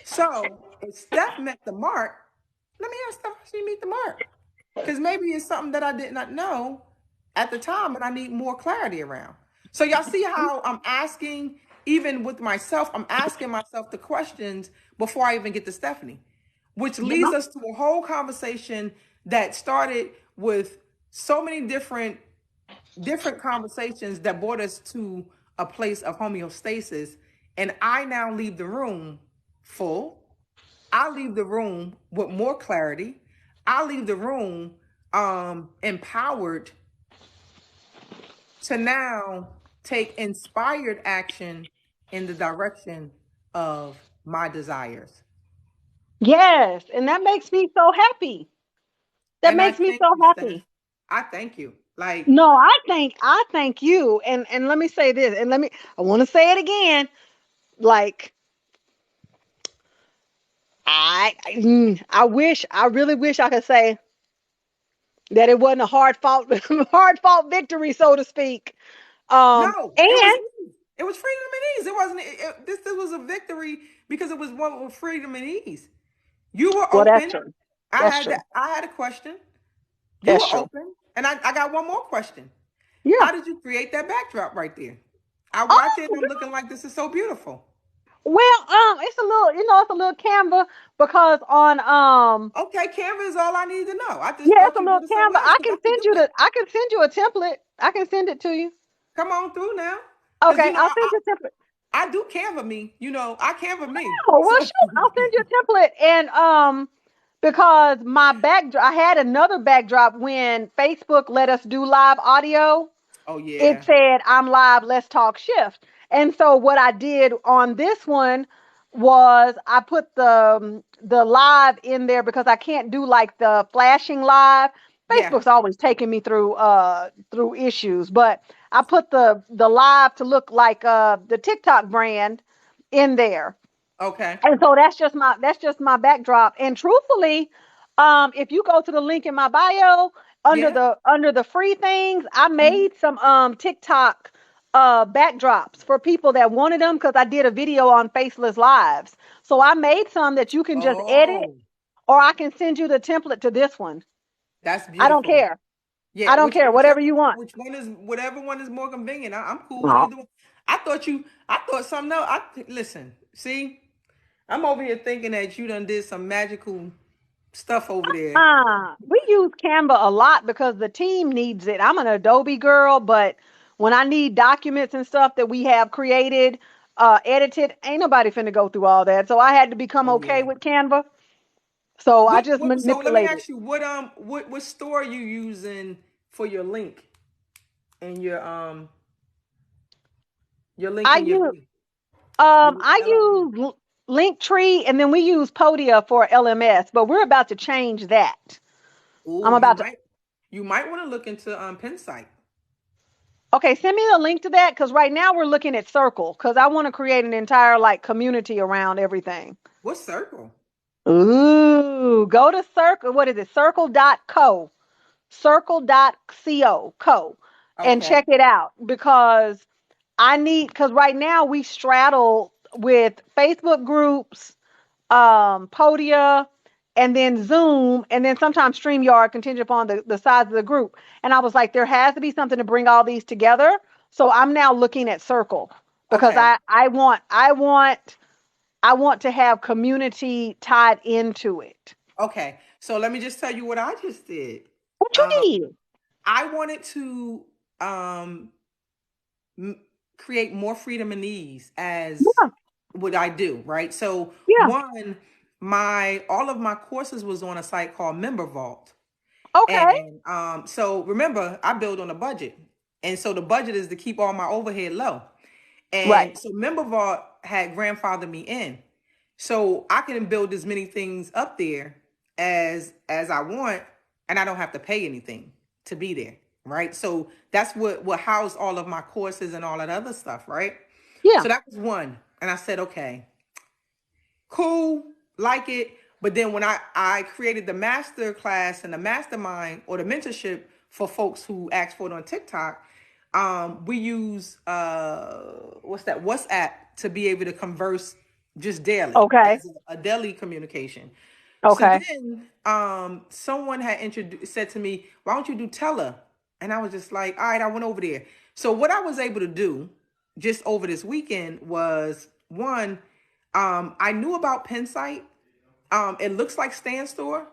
Speaker 2: So if Steph met the mark, let me ask Steph how she meet the mark. Because maybe it's something that I did not know at the time and I need more clarity around. So y'all see how I'm asking, even with myself, I'm asking myself the questions before I even get to Stephanie, which
Speaker 3: Yeah.
Speaker 2: leads us to a whole conversation that started with so many different conversations that brought us to a place of homeostasis. And I now leave the room full. I leave the room with more clarity. I leave the room empowered to now take inspired action in the direction of my desires.
Speaker 3: Yes. And that makes me so happy. That
Speaker 2: And I
Speaker 3: makes me
Speaker 2: thank
Speaker 3: so
Speaker 2: you, Steph.
Speaker 3: happy.
Speaker 2: I thank you. Like,
Speaker 3: No, I thank you. And let me say this, and I want to say it again. Like I really wish I could say that it wasn't a hard fought hard fought victory, so to speak.
Speaker 2: no, it was
Speaker 3: And
Speaker 2: ease. It was freedom and ease. It wasn't. This was a victory because it was one with freedom and ease. You were
Speaker 3: well, that's
Speaker 2: open.
Speaker 3: true.
Speaker 2: I
Speaker 3: That's
Speaker 2: had
Speaker 3: true.
Speaker 2: that. I had a question. You
Speaker 3: That's
Speaker 2: were
Speaker 3: true.
Speaker 2: open, and I got one more question.
Speaker 3: Yeah.
Speaker 2: How did you create that backdrop right there? I watch it,
Speaker 3: Oh,
Speaker 2: and I'm looking like this is so beautiful.
Speaker 3: well, it's a little, it's a little Canva because on
Speaker 2: Okay, Canva is all I need to know. I just
Speaker 3: yeah, it's
Speaker 2: thought
Speaker 3: a
Speaker 2: you did
Speaker 3: little
Speaker 2: it
Speaker 3: Canva.
Speaker 2: somewhere else because I could do it.
Speaker 3: I can send you a template. I can send it to you.
Speaker 2: Come on through now, because
Speaker 3: Okay, I'll send you a template.
Speaker 2: I do Canva me. I Canva me.
Speaker 3: Oh, well,
Speaker 2: So
Speaker 3: shoot, I'll send you a template. And because my backdrop, I had another backdrop when Facebook let us do live audio.
Speaker 2: oh
Speaker 3: It
Speaker 2: yeah.
Speaker 3: said, I'm live, let's talk shift. And so what I did on this one was I put the live in there because I can't do like the flashing live.
Speaker 2: Yeah.
Speaker 3: Facebook's always taking me through issues, but I put the live to look like the TikTok brand in there.
Speaker 2: Okay.
Speaker 3: And so that's just my backdrop. And truthfully, if you go to the link in my bio
Speaker 2: Yeah.
Speaker 3: under the free things, I
Speaker 2: Hmm.
Speaker 3: made some TikTok backdrops for people that wanted them because I did a video on faceless lives. So I made some that you can just edit,
Speaker 2: Oh,
Speaker 3: or I can send you the template to this one.
Speaker 2: that's
Speaker 3: I don't
Speaker 2: beautiful.
Speaker 3: care. I
Speaker 2: Yeah.
Speaker 3: don't care. Whatever you want.
Speaker 2: Which one is whatever one is more convenient. I'm cool with
Speaker 3: No.
Speaker 2: either one. I thought something else. Listen. See, I'm over here thinking that you done did some magical stuff over there.
Speaker 3: We use Canva a lot because the team needs it. I'm an Adobe girl, but when I need documents and stuff that we have created, edited, ain't nobody finna go through all that. So I had to become
Speaker 2: Oh
Speaker 3: okay
Speaker 2: yeah.
Speaker 3: with Canva. So I just
Speaker 2: What so let me
Speaker 3: manipulated.
Speaker 2: ask you what store are you using for and your link
Speaker 3: I
Speaker 2: and your
Speaker 3: use
Speaker 2: view? Your
Speaker 3: I
Speaker 2: LLV.
Speaker 3: use Linktree and then we use Podia for LMS, but we're about to change that. I'm
Speaker 2: Oh,
Speaker 3: about to
Speaker 2: you might want to look into Pensight.
Speaker 3: Okay, send me the link to that because right now we're looking at Circle because I want to create an entire like community around everything.
Speaker 2: What circle?
Speaker 3: Ooh, go to Circle. What is it? Circle.co. Circle.co and
Speaker 2: Okay.
Speaker 3: check it out because because right now we straddle with Facebook groups, Podia, and then Zoom, and then sometimes StreamYard, contingent upon the size of the group. And I was like, there has to be something to bring all these together. So I'm now looking at Circle because
Speaker 2: Okay.
Speaker 3: I want to have community tied into it.
Speaker 2: Okay. So let me just tell you what I just did.
Speaker 3: What you
Speaker 2: Um,
Speaker 3: did?
Speaker 2: I wanted to um, create more freedom and ease as
Speaker 3: Yeah,
Speaker 2: what I do, right? So
Speaker 3: yeah.
Speaker 2: one, my all of my courses was on a site called Member Vault.
Speaker 3: Okay.
Speaker 2: And so remember, I build on a budget. And so the budget is to keep all my overhead low.
Speaker 3: Right.
Speaker 2: And so Member Vault had grandfathered me in. So I can build as many things up there as I want, and I don't have to pay anything to be there. Right. So that's what housed all of my courses and all that other stuff, right?
Speaker 3: Yeah.
Speaker 2: So that was one. And I said, okay, cool, like it. But then when I created the master class and the mastermind or the mentorship for folks who ask for it on TikTok, we use what's that WhatsApp to be able to converse just daily
Speaker 3: Okay.
Speaker 2: as a daily communication. So
Speaker 3: Okay.
Speaker 2: then someone had introduced said to me, why don't you do Teller? And I was just like, all right, I went over there. So what I was able to do just over this weekend was one, I knew about Pensight. It looks like Stand Store,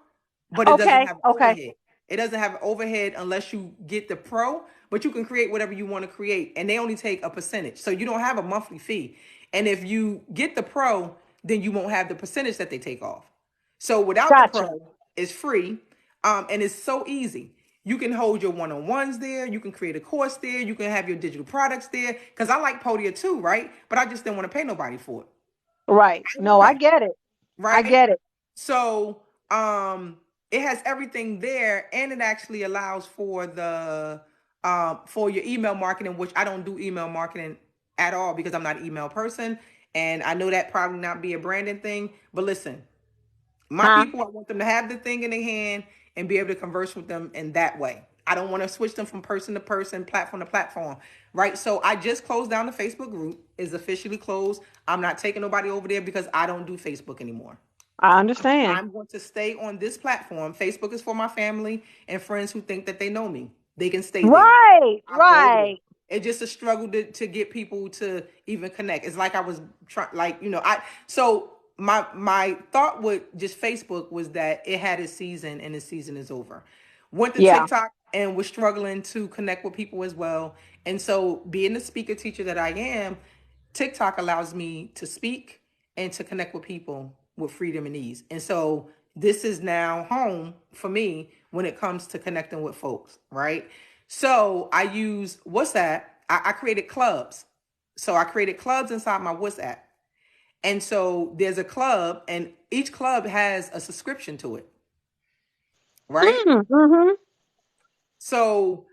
Speaker 2: but it doesn't
Speaker 3: Okay.
Speaker 2: have
Speaker 3: Okay.
Speaker 2: overhead. It doesn't have overhead unless you get the pro, but you can create whatever you want to create, and they only take a percentage. So you don't have a monthly fee. And if you get the pro, then you won't have the percentage that they take off. So without the
Speaker 3: Gotcha.
Speaker 2: pro, it's free. And it's so easy. You can hold your one-on-ones there. You can create a course there. You can have your digital products there. Because I like Podia too, right? But I just didn't want to pay nobody for it.
Speaker 3: Right.
Speaker 2: I didn't
Speaker 3: No,
Speaker 2: want to
Speaker 3: I
Speaker 2: pay,
Speaker 3: get it. I
Speaker 2: right?
Speaker 3: get it.
Speaker 2: So it has everything there, and it actually allows for your email marketing, which I don't do email marketing at all because I'm not an email person. And I know that probably not be a branding thing. But listen, my
Speaker 3: Huh?
Speaker 2: people, I want them to have the thing in their hand and be able to converse with them in that way. I don't want to switch them from person to person, platform to platform, right? So I just closed down the Facebook group. It's officially closed. I'm not taking nobody over there because I don't do Facebook anymore.
Speaker 3: I understand.
Speaker 2: I'm going to stay on this platform. Facebook is for my family and friends who think that they know me. They can stay there.
Speaker 3: Right.
Speaker 2: I'll go over there.
Speaker 3: Right.
Speaker 2: It's just a struggle to get people to even connect. It's like I was trying, like, I, so my thought with just Facebook was that it had its season and its season is over. Went to
Speaker 3: Yeah.
Speaker 2: TikTok and was struggling to connect with people as well. And so being the speaker teacher that I am, TikTok allows me to speak and to connect with people with freedom and ease. And so this is now home for me when it comes to connecting with folks, right? So I use WhatsApp. I created clubs. So I created clubs inside my WhatsApp. And so there's a club, and each club has a subscription to it, right?
Speaker 3: Mm-hmm.
Speaker 2: So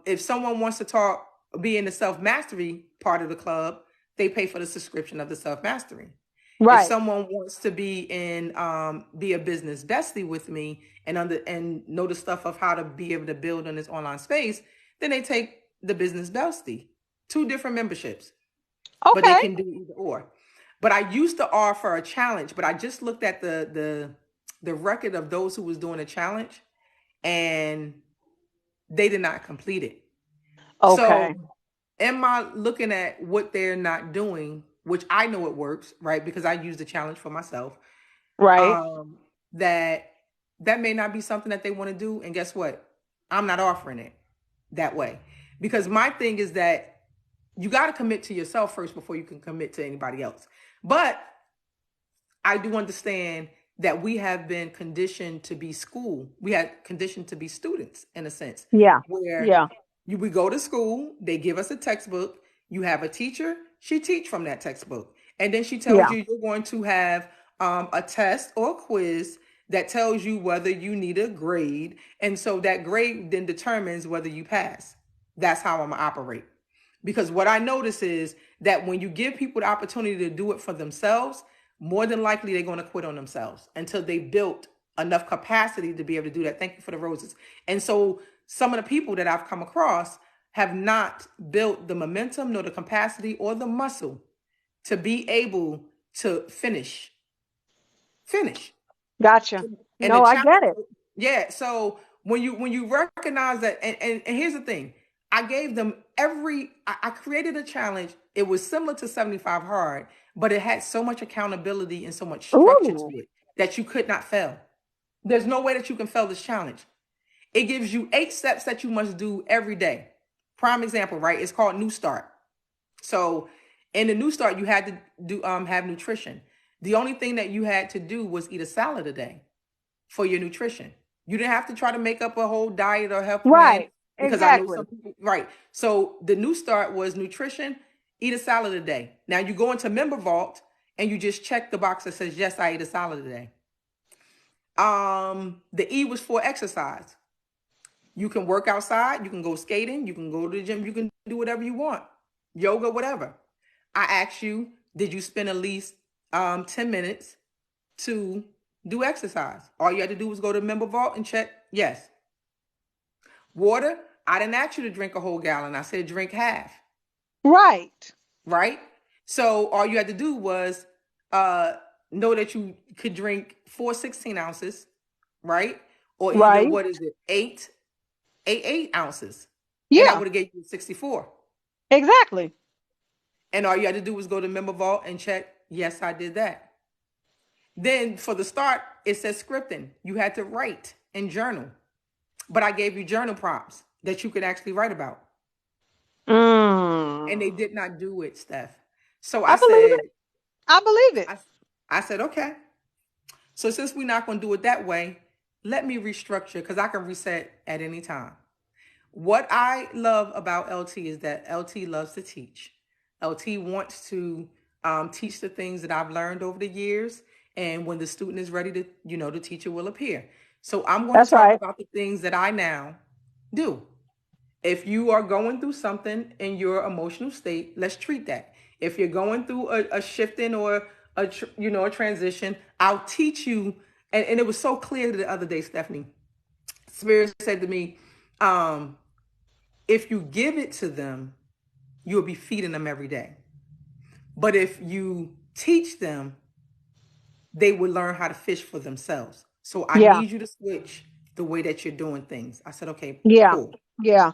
Speaker 2: if someone wants to be in the self-mastery part of the club, they pay for the subscription of the self-mastery. If
Speaker 3: Right.
Speaker 2: someone wants to be a business bestie with me and know the stuff of how to be able to build in this online space, then they take the business bestie. Two different memberships, but they
Speaker 3: Okay.
Speaker 2: can do either or. But I used to offer a challenge, but I just looked at the record of those who was doing a challenge, and they did not complete it.
Speaker 3: Okay.
Speaker 2: So am I looking at what they're not doing, which I know it works, right? Because I use the challenge for myself.
Speaker 3: Right.
Speaker 2: Um, that that may not be something that they want to do. And guess what? I'm not offering it that way. Because my thing is that you got to commit to yourself first before you can commit to anybody else. But I do understand that we have been conditioned to be school. We had conditioned to be students in a sense,
Speaker 3: Yeah.
Speaker 2: where
Speaker 3: Yeah.
Speaker 2: we go to school, they give us a textbook, you have a teacher, she teach from that textbook. And then she tells
Speaker 3: Yeah.
Speaker 2: you you're going to have a test or a quiz that tells you whether you need a grade. And so that grade then determines whether you pass. That's how I'm gonna operate. Because what I notice is that when you give people the opportunity to do it for themselves, more than likely they're going to quit on themselves until they built enough capacity to be able to do that. Thank you for the roses. And so some of the people that I've come across have not built the momentum, nor the capacity, or the muscle to be able to finish.
Speaker 3: Gotcha.
Speaker 2: And the
Speaker 3: No, I
Speaker 2: challenge,
Speaker 3: get it.
Speaker 2: yeah. So when you recognize that, and here's the thing, I gave them I created a challenge. It was similar to 75 hard, but it had so much accountability and so much structure to
Speaker 3: Ooh,
Speaker 2: it that you could not fail. There's no way that you can fail this challenge. It gives you 8 steps that you must do every day. Prime example, right? It's called New Start. So in the New Start, you had to do have nutrition. The only thing that you had to do was eat a salad a day for your nutrition. You didn't have to try to make up a whole diet or health plan
Speaker 3: right.
Speaker 2: because I know
Speaker 3: Exactly.
Speaker 2: some people, right. So the New Start was nutrition, eat a salad a day. Now you go into Member Vault and you just check the box that says, yes, I eat a salad a day. The E was for exercise. You can work outside, you can go skating, you can go to the gym, you can do whatever you want, yoga, whatever. I asked you, did you spend at least 10 minutes to do exercise? All you had to do was go to Member Vault and check yes. Water, I didn't ask you to drink a whole gallon. I said drink half,
Speaker 3: Right.
Speaker 2: right? So all you had to do was uh, know that you could drink 4 16 ounces, right? Or either,
Speaker 3: Right.
Speaker 2: what is it, eight ounces. And I
Speaker 3: Yeah.
Speaker 2: would have gave you 64.
Speaker 3: Exactly.
Speaker 2: And all you had to do was go to Member Vault and check, yes, I did that. Then for the start, it says scripting. You had to write and journal. But I gave you journal prompts that you could actually write about. And they
Speaker 3: Mm.
Speaker 2: did not do it, Steph. So
Speaker 3: I believe it. I believe it.
Speaker 2: I, I said, okay. So since we're not going to do it that way, let me restructure because I can reset at any time. What I love about LT is that LT loves to teach. LT wants to teach the things that I've learned over the years. And when the student is ready to, the teacher will appear. So I'm going to
Speaker 3: That's
Speaker 2: talk
Speaker 3: right.
Speaker 2: about the things that I now do. If you are going through something in your emotional state, let's treat that. If you're going through a shifting or a transition, I'll teach you. And it was so clear the other day, Stephanie. Spirit said to me, if you give it to them, you'll be feeding them every day. But if you teach them, they will learn how to fish for themselves. So I
Speaker 3: Yeah.
Speaker 2: need you to switch the way that you're doing things. I said, okay,
Speaker 3: Yeah.
Speaker 2: cool.
Speaker 3: Yeah.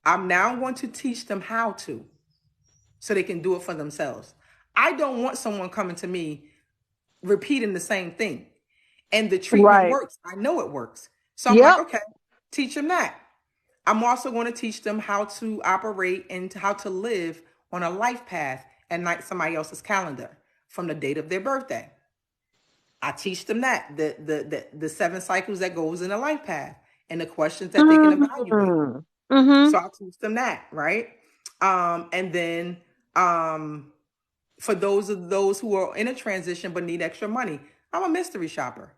Speaker 2: I'm now going to teach them how to so they can do it for themselves. I don't want someone coming to me repeating the same thing. And the treatment
Speaker 3: Right.
Speaker 2: works. I know it works. So I'm like,
Speaker 3: Yep.
Speaker 2: okay, teach them that. I'm also going to teach them how to operate and how to live on a life path and not somebody else's calendar from the date of their birthday. I teach them that the 7 cycles that goes in a life path and the questions that they can evaluate.
Speaker 3: Mm-hmm. Mm-hmm.
Speaker 2: So I'll teach them that, right? And then for those who are in a transition but need extra money, I'm a mystery shopper.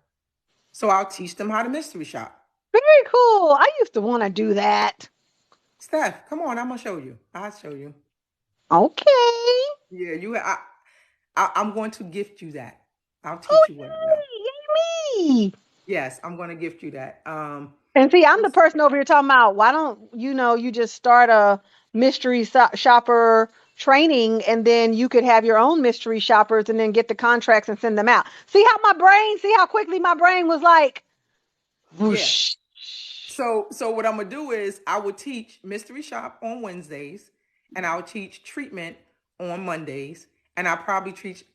Speaker 2: So I'll teach them how to mystery shop.
Speaker 3: Very cool. I used to want to do that.
Speaker 2: Steph, come on, I'm gonna show you. I'll show you.
Speaker 3: Okay.
Speaker 2: Yeah, I'm going to gift you that. I'll
Speaker 3: Oh,
Speaker 2: teach you what I know.
Speaker 3: yay, yay me.
Speaker 2: Yes, I'm going to gift you that.
Speaker 3: And see, I'm the
Speaker 2: Let's
Speaker 3: person over here talking about why don't you just start a mystery shopper training and then you could have your own mystery shoppers and then get the contracts and send them out. See how quickly my brain was like,
Speaker 2: yeah.
Speaker 3: whoosh.
Speaker 2: So what I'm gonna do is I would teach mystery shop on Wednesdays, and I would teach treatment on Mondays, and I probably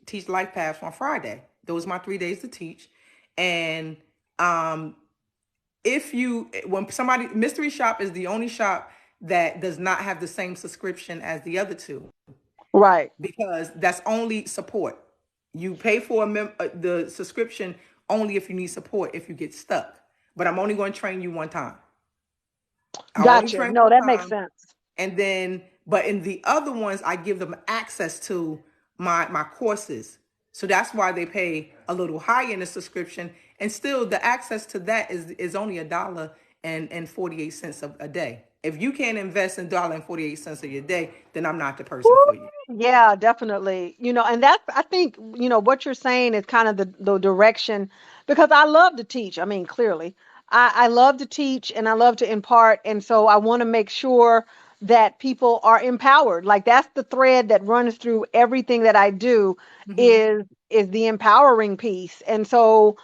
Speaker 2: teach life paths on Friday. Those are my 3 days to teach. And um, if you when somebody mystery shop is the only shop that does not have the same subscription as the other two
Speaker 3: Right.
Speaker 2: because that's only support. You pay for the subscription only if you need support if you get stuck. But I'm only going to train you one time. I'll only
Speaker 3: Gotcha.
Speaker 2: train
Speaker 3: No,
Speaker 2: one
Speaker 3: that makes
Speaker 2: time,
Speaker 3: sense.
Speaker 2: and then but in the other ones, I give them access to my courses. So that's why they pay a little higher in the subscription, and still the access to that is only a dollar and 48 cents a day. If you can't invest in $1.48 of your day, then I'm not the person for you.
Speaker 3: Yeah, definitely. And that's, I think, what you're saying is kind of the direction because I love to teach. I mean, clearly, I love to teach and I love to impart. And so I want to make sure that people are empowered. Like that's the thread that runs through everything that I do
Speaker 2: Hmm.
Speaker 3: is the empowering piece. And so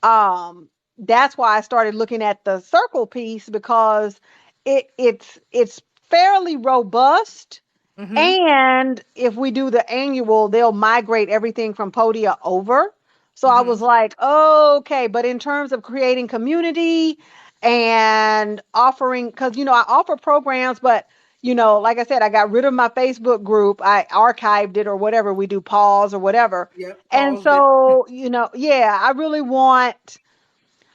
Speaker 3: um that's why I started looking at the circle piece, because it's fairly robust.
Speaker 2: Mm-hmm.
Speaker 3: And if we do the annual, they'll migrate everything from Podia over. So I
Speaker 2: Mm-hmm.
Speaker 3: was like, okay, but in terms of creating community and offering, because, I offer programs, but, like I said, I got rid of my Facebook group. I archived it or whatever. We do pause or whatever.
Speaker 2: Yep.
Speaker 3: And
Speaker 2: Paused it.
Speaker 3: so, yeah,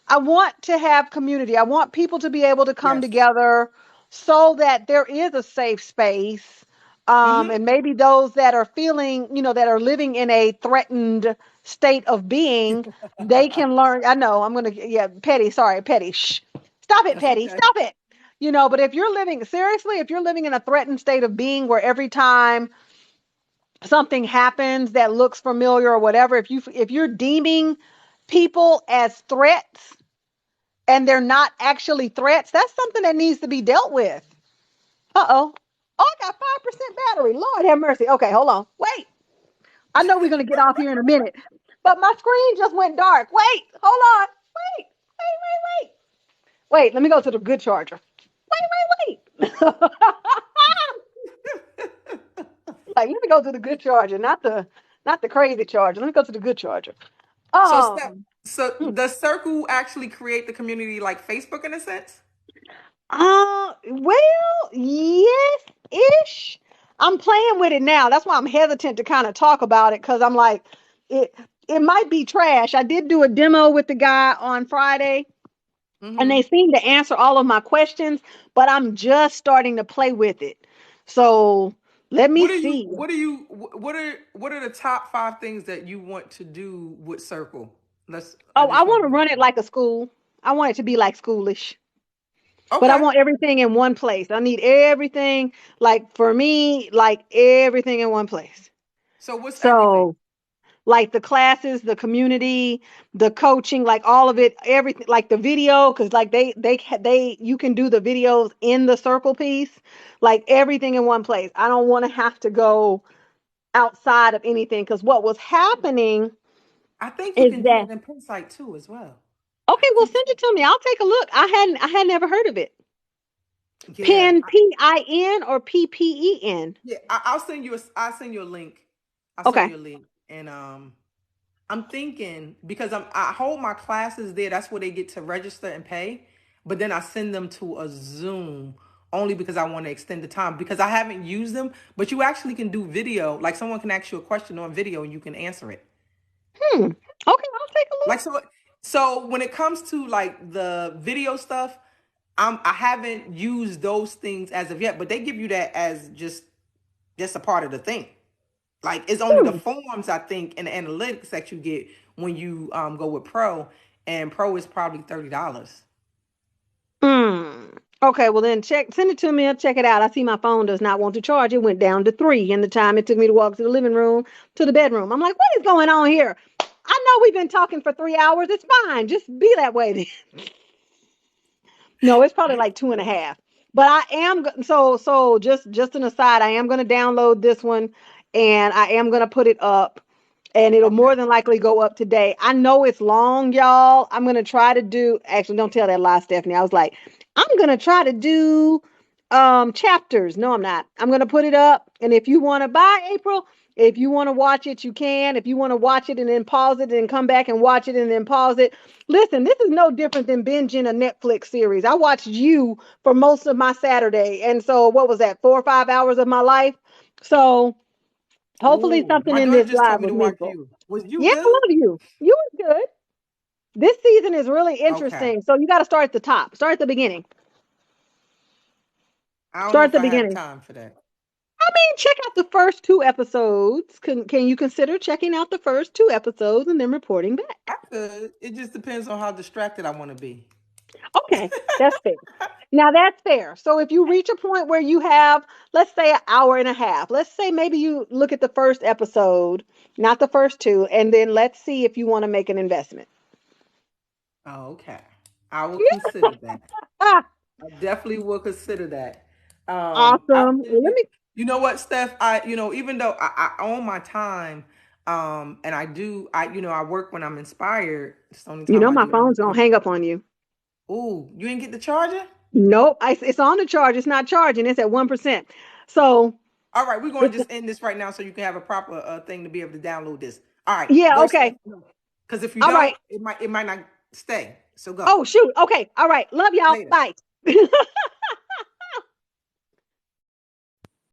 Speaker 3: I want to have community. I want people to be able to come
Speaker 2: Yes.
Speaker 3: together so that there is a safe space.
Speaker 2: Mm-hmm.
Speaker 3: And maybe those that are feeling, that are living in a threatened state of being, they can learn. I know I'm going to, yeah, petty, sorry, petty. Shh. Stop it,
Speaker 2: That's
Speaker 3: petty.
Speaker 2: okay.
Speaker 3: Stop it. But if you're living, seriously, if you're living in a threatened state of being where every time something happens that looks familiar or whatever, if you're deeming people as threats, and they're not actually threats, that's something that needs to be dealt with. Uh-oh. Oh, I got 5% battery. Lord have mercy. Okay, hold on. Wait. I know we're going to get off here in a minute, but my screen just went dark. Wait, hold on. Wait, wait. Wait, let me go to the good charger. Wait. Like, let me go to the good charger, not the crazy charger. Let me go to the good charger.
Speaker 2: So step.
Speaker 3: Um,
Speaker 2: So
Speaker 3: hmm.
Speaker 2: does Circle actually create the community like Facebook in a sense?
Speaker 3: Well, yes, ish. I'm playing with it now. That's why I'm hesitant to kind of talk about it, because I'm like, it it might be trash. I did do a demo with the guy on Friday, and they
Speaker 2: Mm-hmm.
Speaker 3: seem to answer all of my questions, but I'm just starting to play with it. So let me
Speaker 2: What are you?
Speaker 3: see.
Speaker 2: What are you? What are the top five things that you want to do with Circle? Let's. I
Speaker 3: Oh, I
Speaker 2: just want
Speaker 3: want
Speaker 2: to
Speaker 3: to
Speaker 2: know.
Speaker 3: run it like a school. I want it to be like schoolish. But I
Speaker 2: Okay.
Speaker 3: want everything in one place. I need everything, like for me, like everything in one place.
Speaker 2: So what's everything?
Speaker 3: So, like the classes, the community, the coaching, like all of it, everything, like the video, because like you can do the videos in the circle piece, like everything in one place. I don't want to have to go outside of anything, because what was happening
Speaker 2: I think you
Speaker 3: is
Speaker 2: can do
Speaker 3: that,
Speaker 2: it in Pinsight too as well. I
Speaker 3: okay, well,
Speaker 2: think
Speaker 3: send
Speaker 2: so.
Speaker 3: it to me. I'll take a look. I had never heard of it.
Speaker 2: Yeah.
Speaker 3: Pin, PIN or PPEN.
Speaker 2: Yeah. I'll send you. I'll send you a link. I'll send
Speaker 3: Okay.
Speaker 2: you a link. And I'm thinking because I hold my classes there. That's where they get to register and pay. But then I send them to a Zoom only because I want to extend the time because I haven't used them. But you actually can do video. Like someone can ask you a question on video and you can answer it.
Speaker 3: Hmm. Okay, I'll take a
Speaker 2: Like
Speaker 3: look.
Speaker 2: so when it comes to like the video stuff, I haven't used those things as of yet, but they give you that as just a part of the thing. Like it's only the
Speaker 3: Hmm.
Speaker 2: forms I think and the analytics that you get when you go with Pro, and Pro is probably $30.
Speaker 3: Hmm. Okay, well then send it to me. I'll check it out. I see my phone does not want to charge. It went down to 3 in the time it took me to walk to the living room to the bedroom. I'm like, what is going on here? I know we've been talking for 3 hours. It's fine. Just be that way then. No, it's probably like 2.5. But I am so just an aside, I am gonna download this one, and I am gonna put it up, and it'll
Speaker 2: Okay.
Speaker 3: more than likely go up today. I know it's long, y'all. I'm gonna try to do, actually, don't tell that lie, Stephanie. I was like, I'm gonna try to do chapters. No, I'm not. I'm gonna put it up, and if you want to buy, April, if you want to watch it, you can. If you want to watch it and then pause it and come back and watch it and then pause it, listen, this is no different than binging a Netflix series. I watched you for most of my Saturday, and so what was that, 4 or 5 hours of my life? So hopefully
Speaker 2: Ooh,
Speaker 3: something
Speaker 2: my
Speaker 3: in
Speaker 2: daughter
Speaker 3: this
Speaker 2: just told
Speaker 3: live
Speaker 2: me
Speaker 3: was
Speaker 2: to watch
Speaker 3: meaningful.
Speaker 2: you. Was you
Speaker 3: Yeah, I
Speaker 2: good?
Speaker 3: love you. You was good. This season is really
Speaker 2: Okay.
Speaker 3: interesting. So you got to start at the top. Start at the beginning.
Speaker 2: I don't know
Speaker 3: Start at
Speaker 2: if
Speaker 3: the
Speaker 2: I have
Speaker 3: beginning.
Speaker 2: time for that.
Speaker 3: I mean, check out the first 2 episodes. Can you consider checking out the first 2 episodes and then reporting back?
Speaker 2: I could. It just depends on how distracted I want to be.
Speaker 3: Okay, that's fair. Now that's fair. So if you reach a point where you have, let's say, an hour and a half, let's say maybe you look at the first episode, not the first two, and then let's see if you want to make an investment.
Speaker 2: Oh, okay. I will consider that.
Speaker 3: Ah,
Speaker 2: I definitely will consider that. I
Speaker 3: awesome. Well, let
Speaker 2: did.
Speaker 3: me.
Speaker 2: You know what, Steph? Even though I own my time, And I work when I'm inspired. It's the only
Speaker 3: You
Speaker 2: time
Speaker 3: know
Speaker 2: I
Speaker 3: my
Speaker 2: do
Speaker 3: phone's gonna
Speaker 2: anything.
Speaker 3: hang up on you.
Speaker 2: Ooh, you didn't get the charger?
Speaker 3: Nope, it's on the charge. It's not charging. It's at 1%. So
Speaker 2: All right, we're going
Speaker 3: it's
Speaker 2: to just end this right now so you can have a proper thing to be able to download this. All right,
Speaker 3: yeah.
Speaker 2: voice
Speaker 3: Okay.
Speaker 2: let me know. Because if you
Speaker 3: All
Speaker 2: don't,
Speaker 3: right.
Speaker 2: it might not stay. So go
Speaker 3: Oh shoot. Okay. All right. Love y'all.
Speaker 2: later.
Speaker 3: Bye.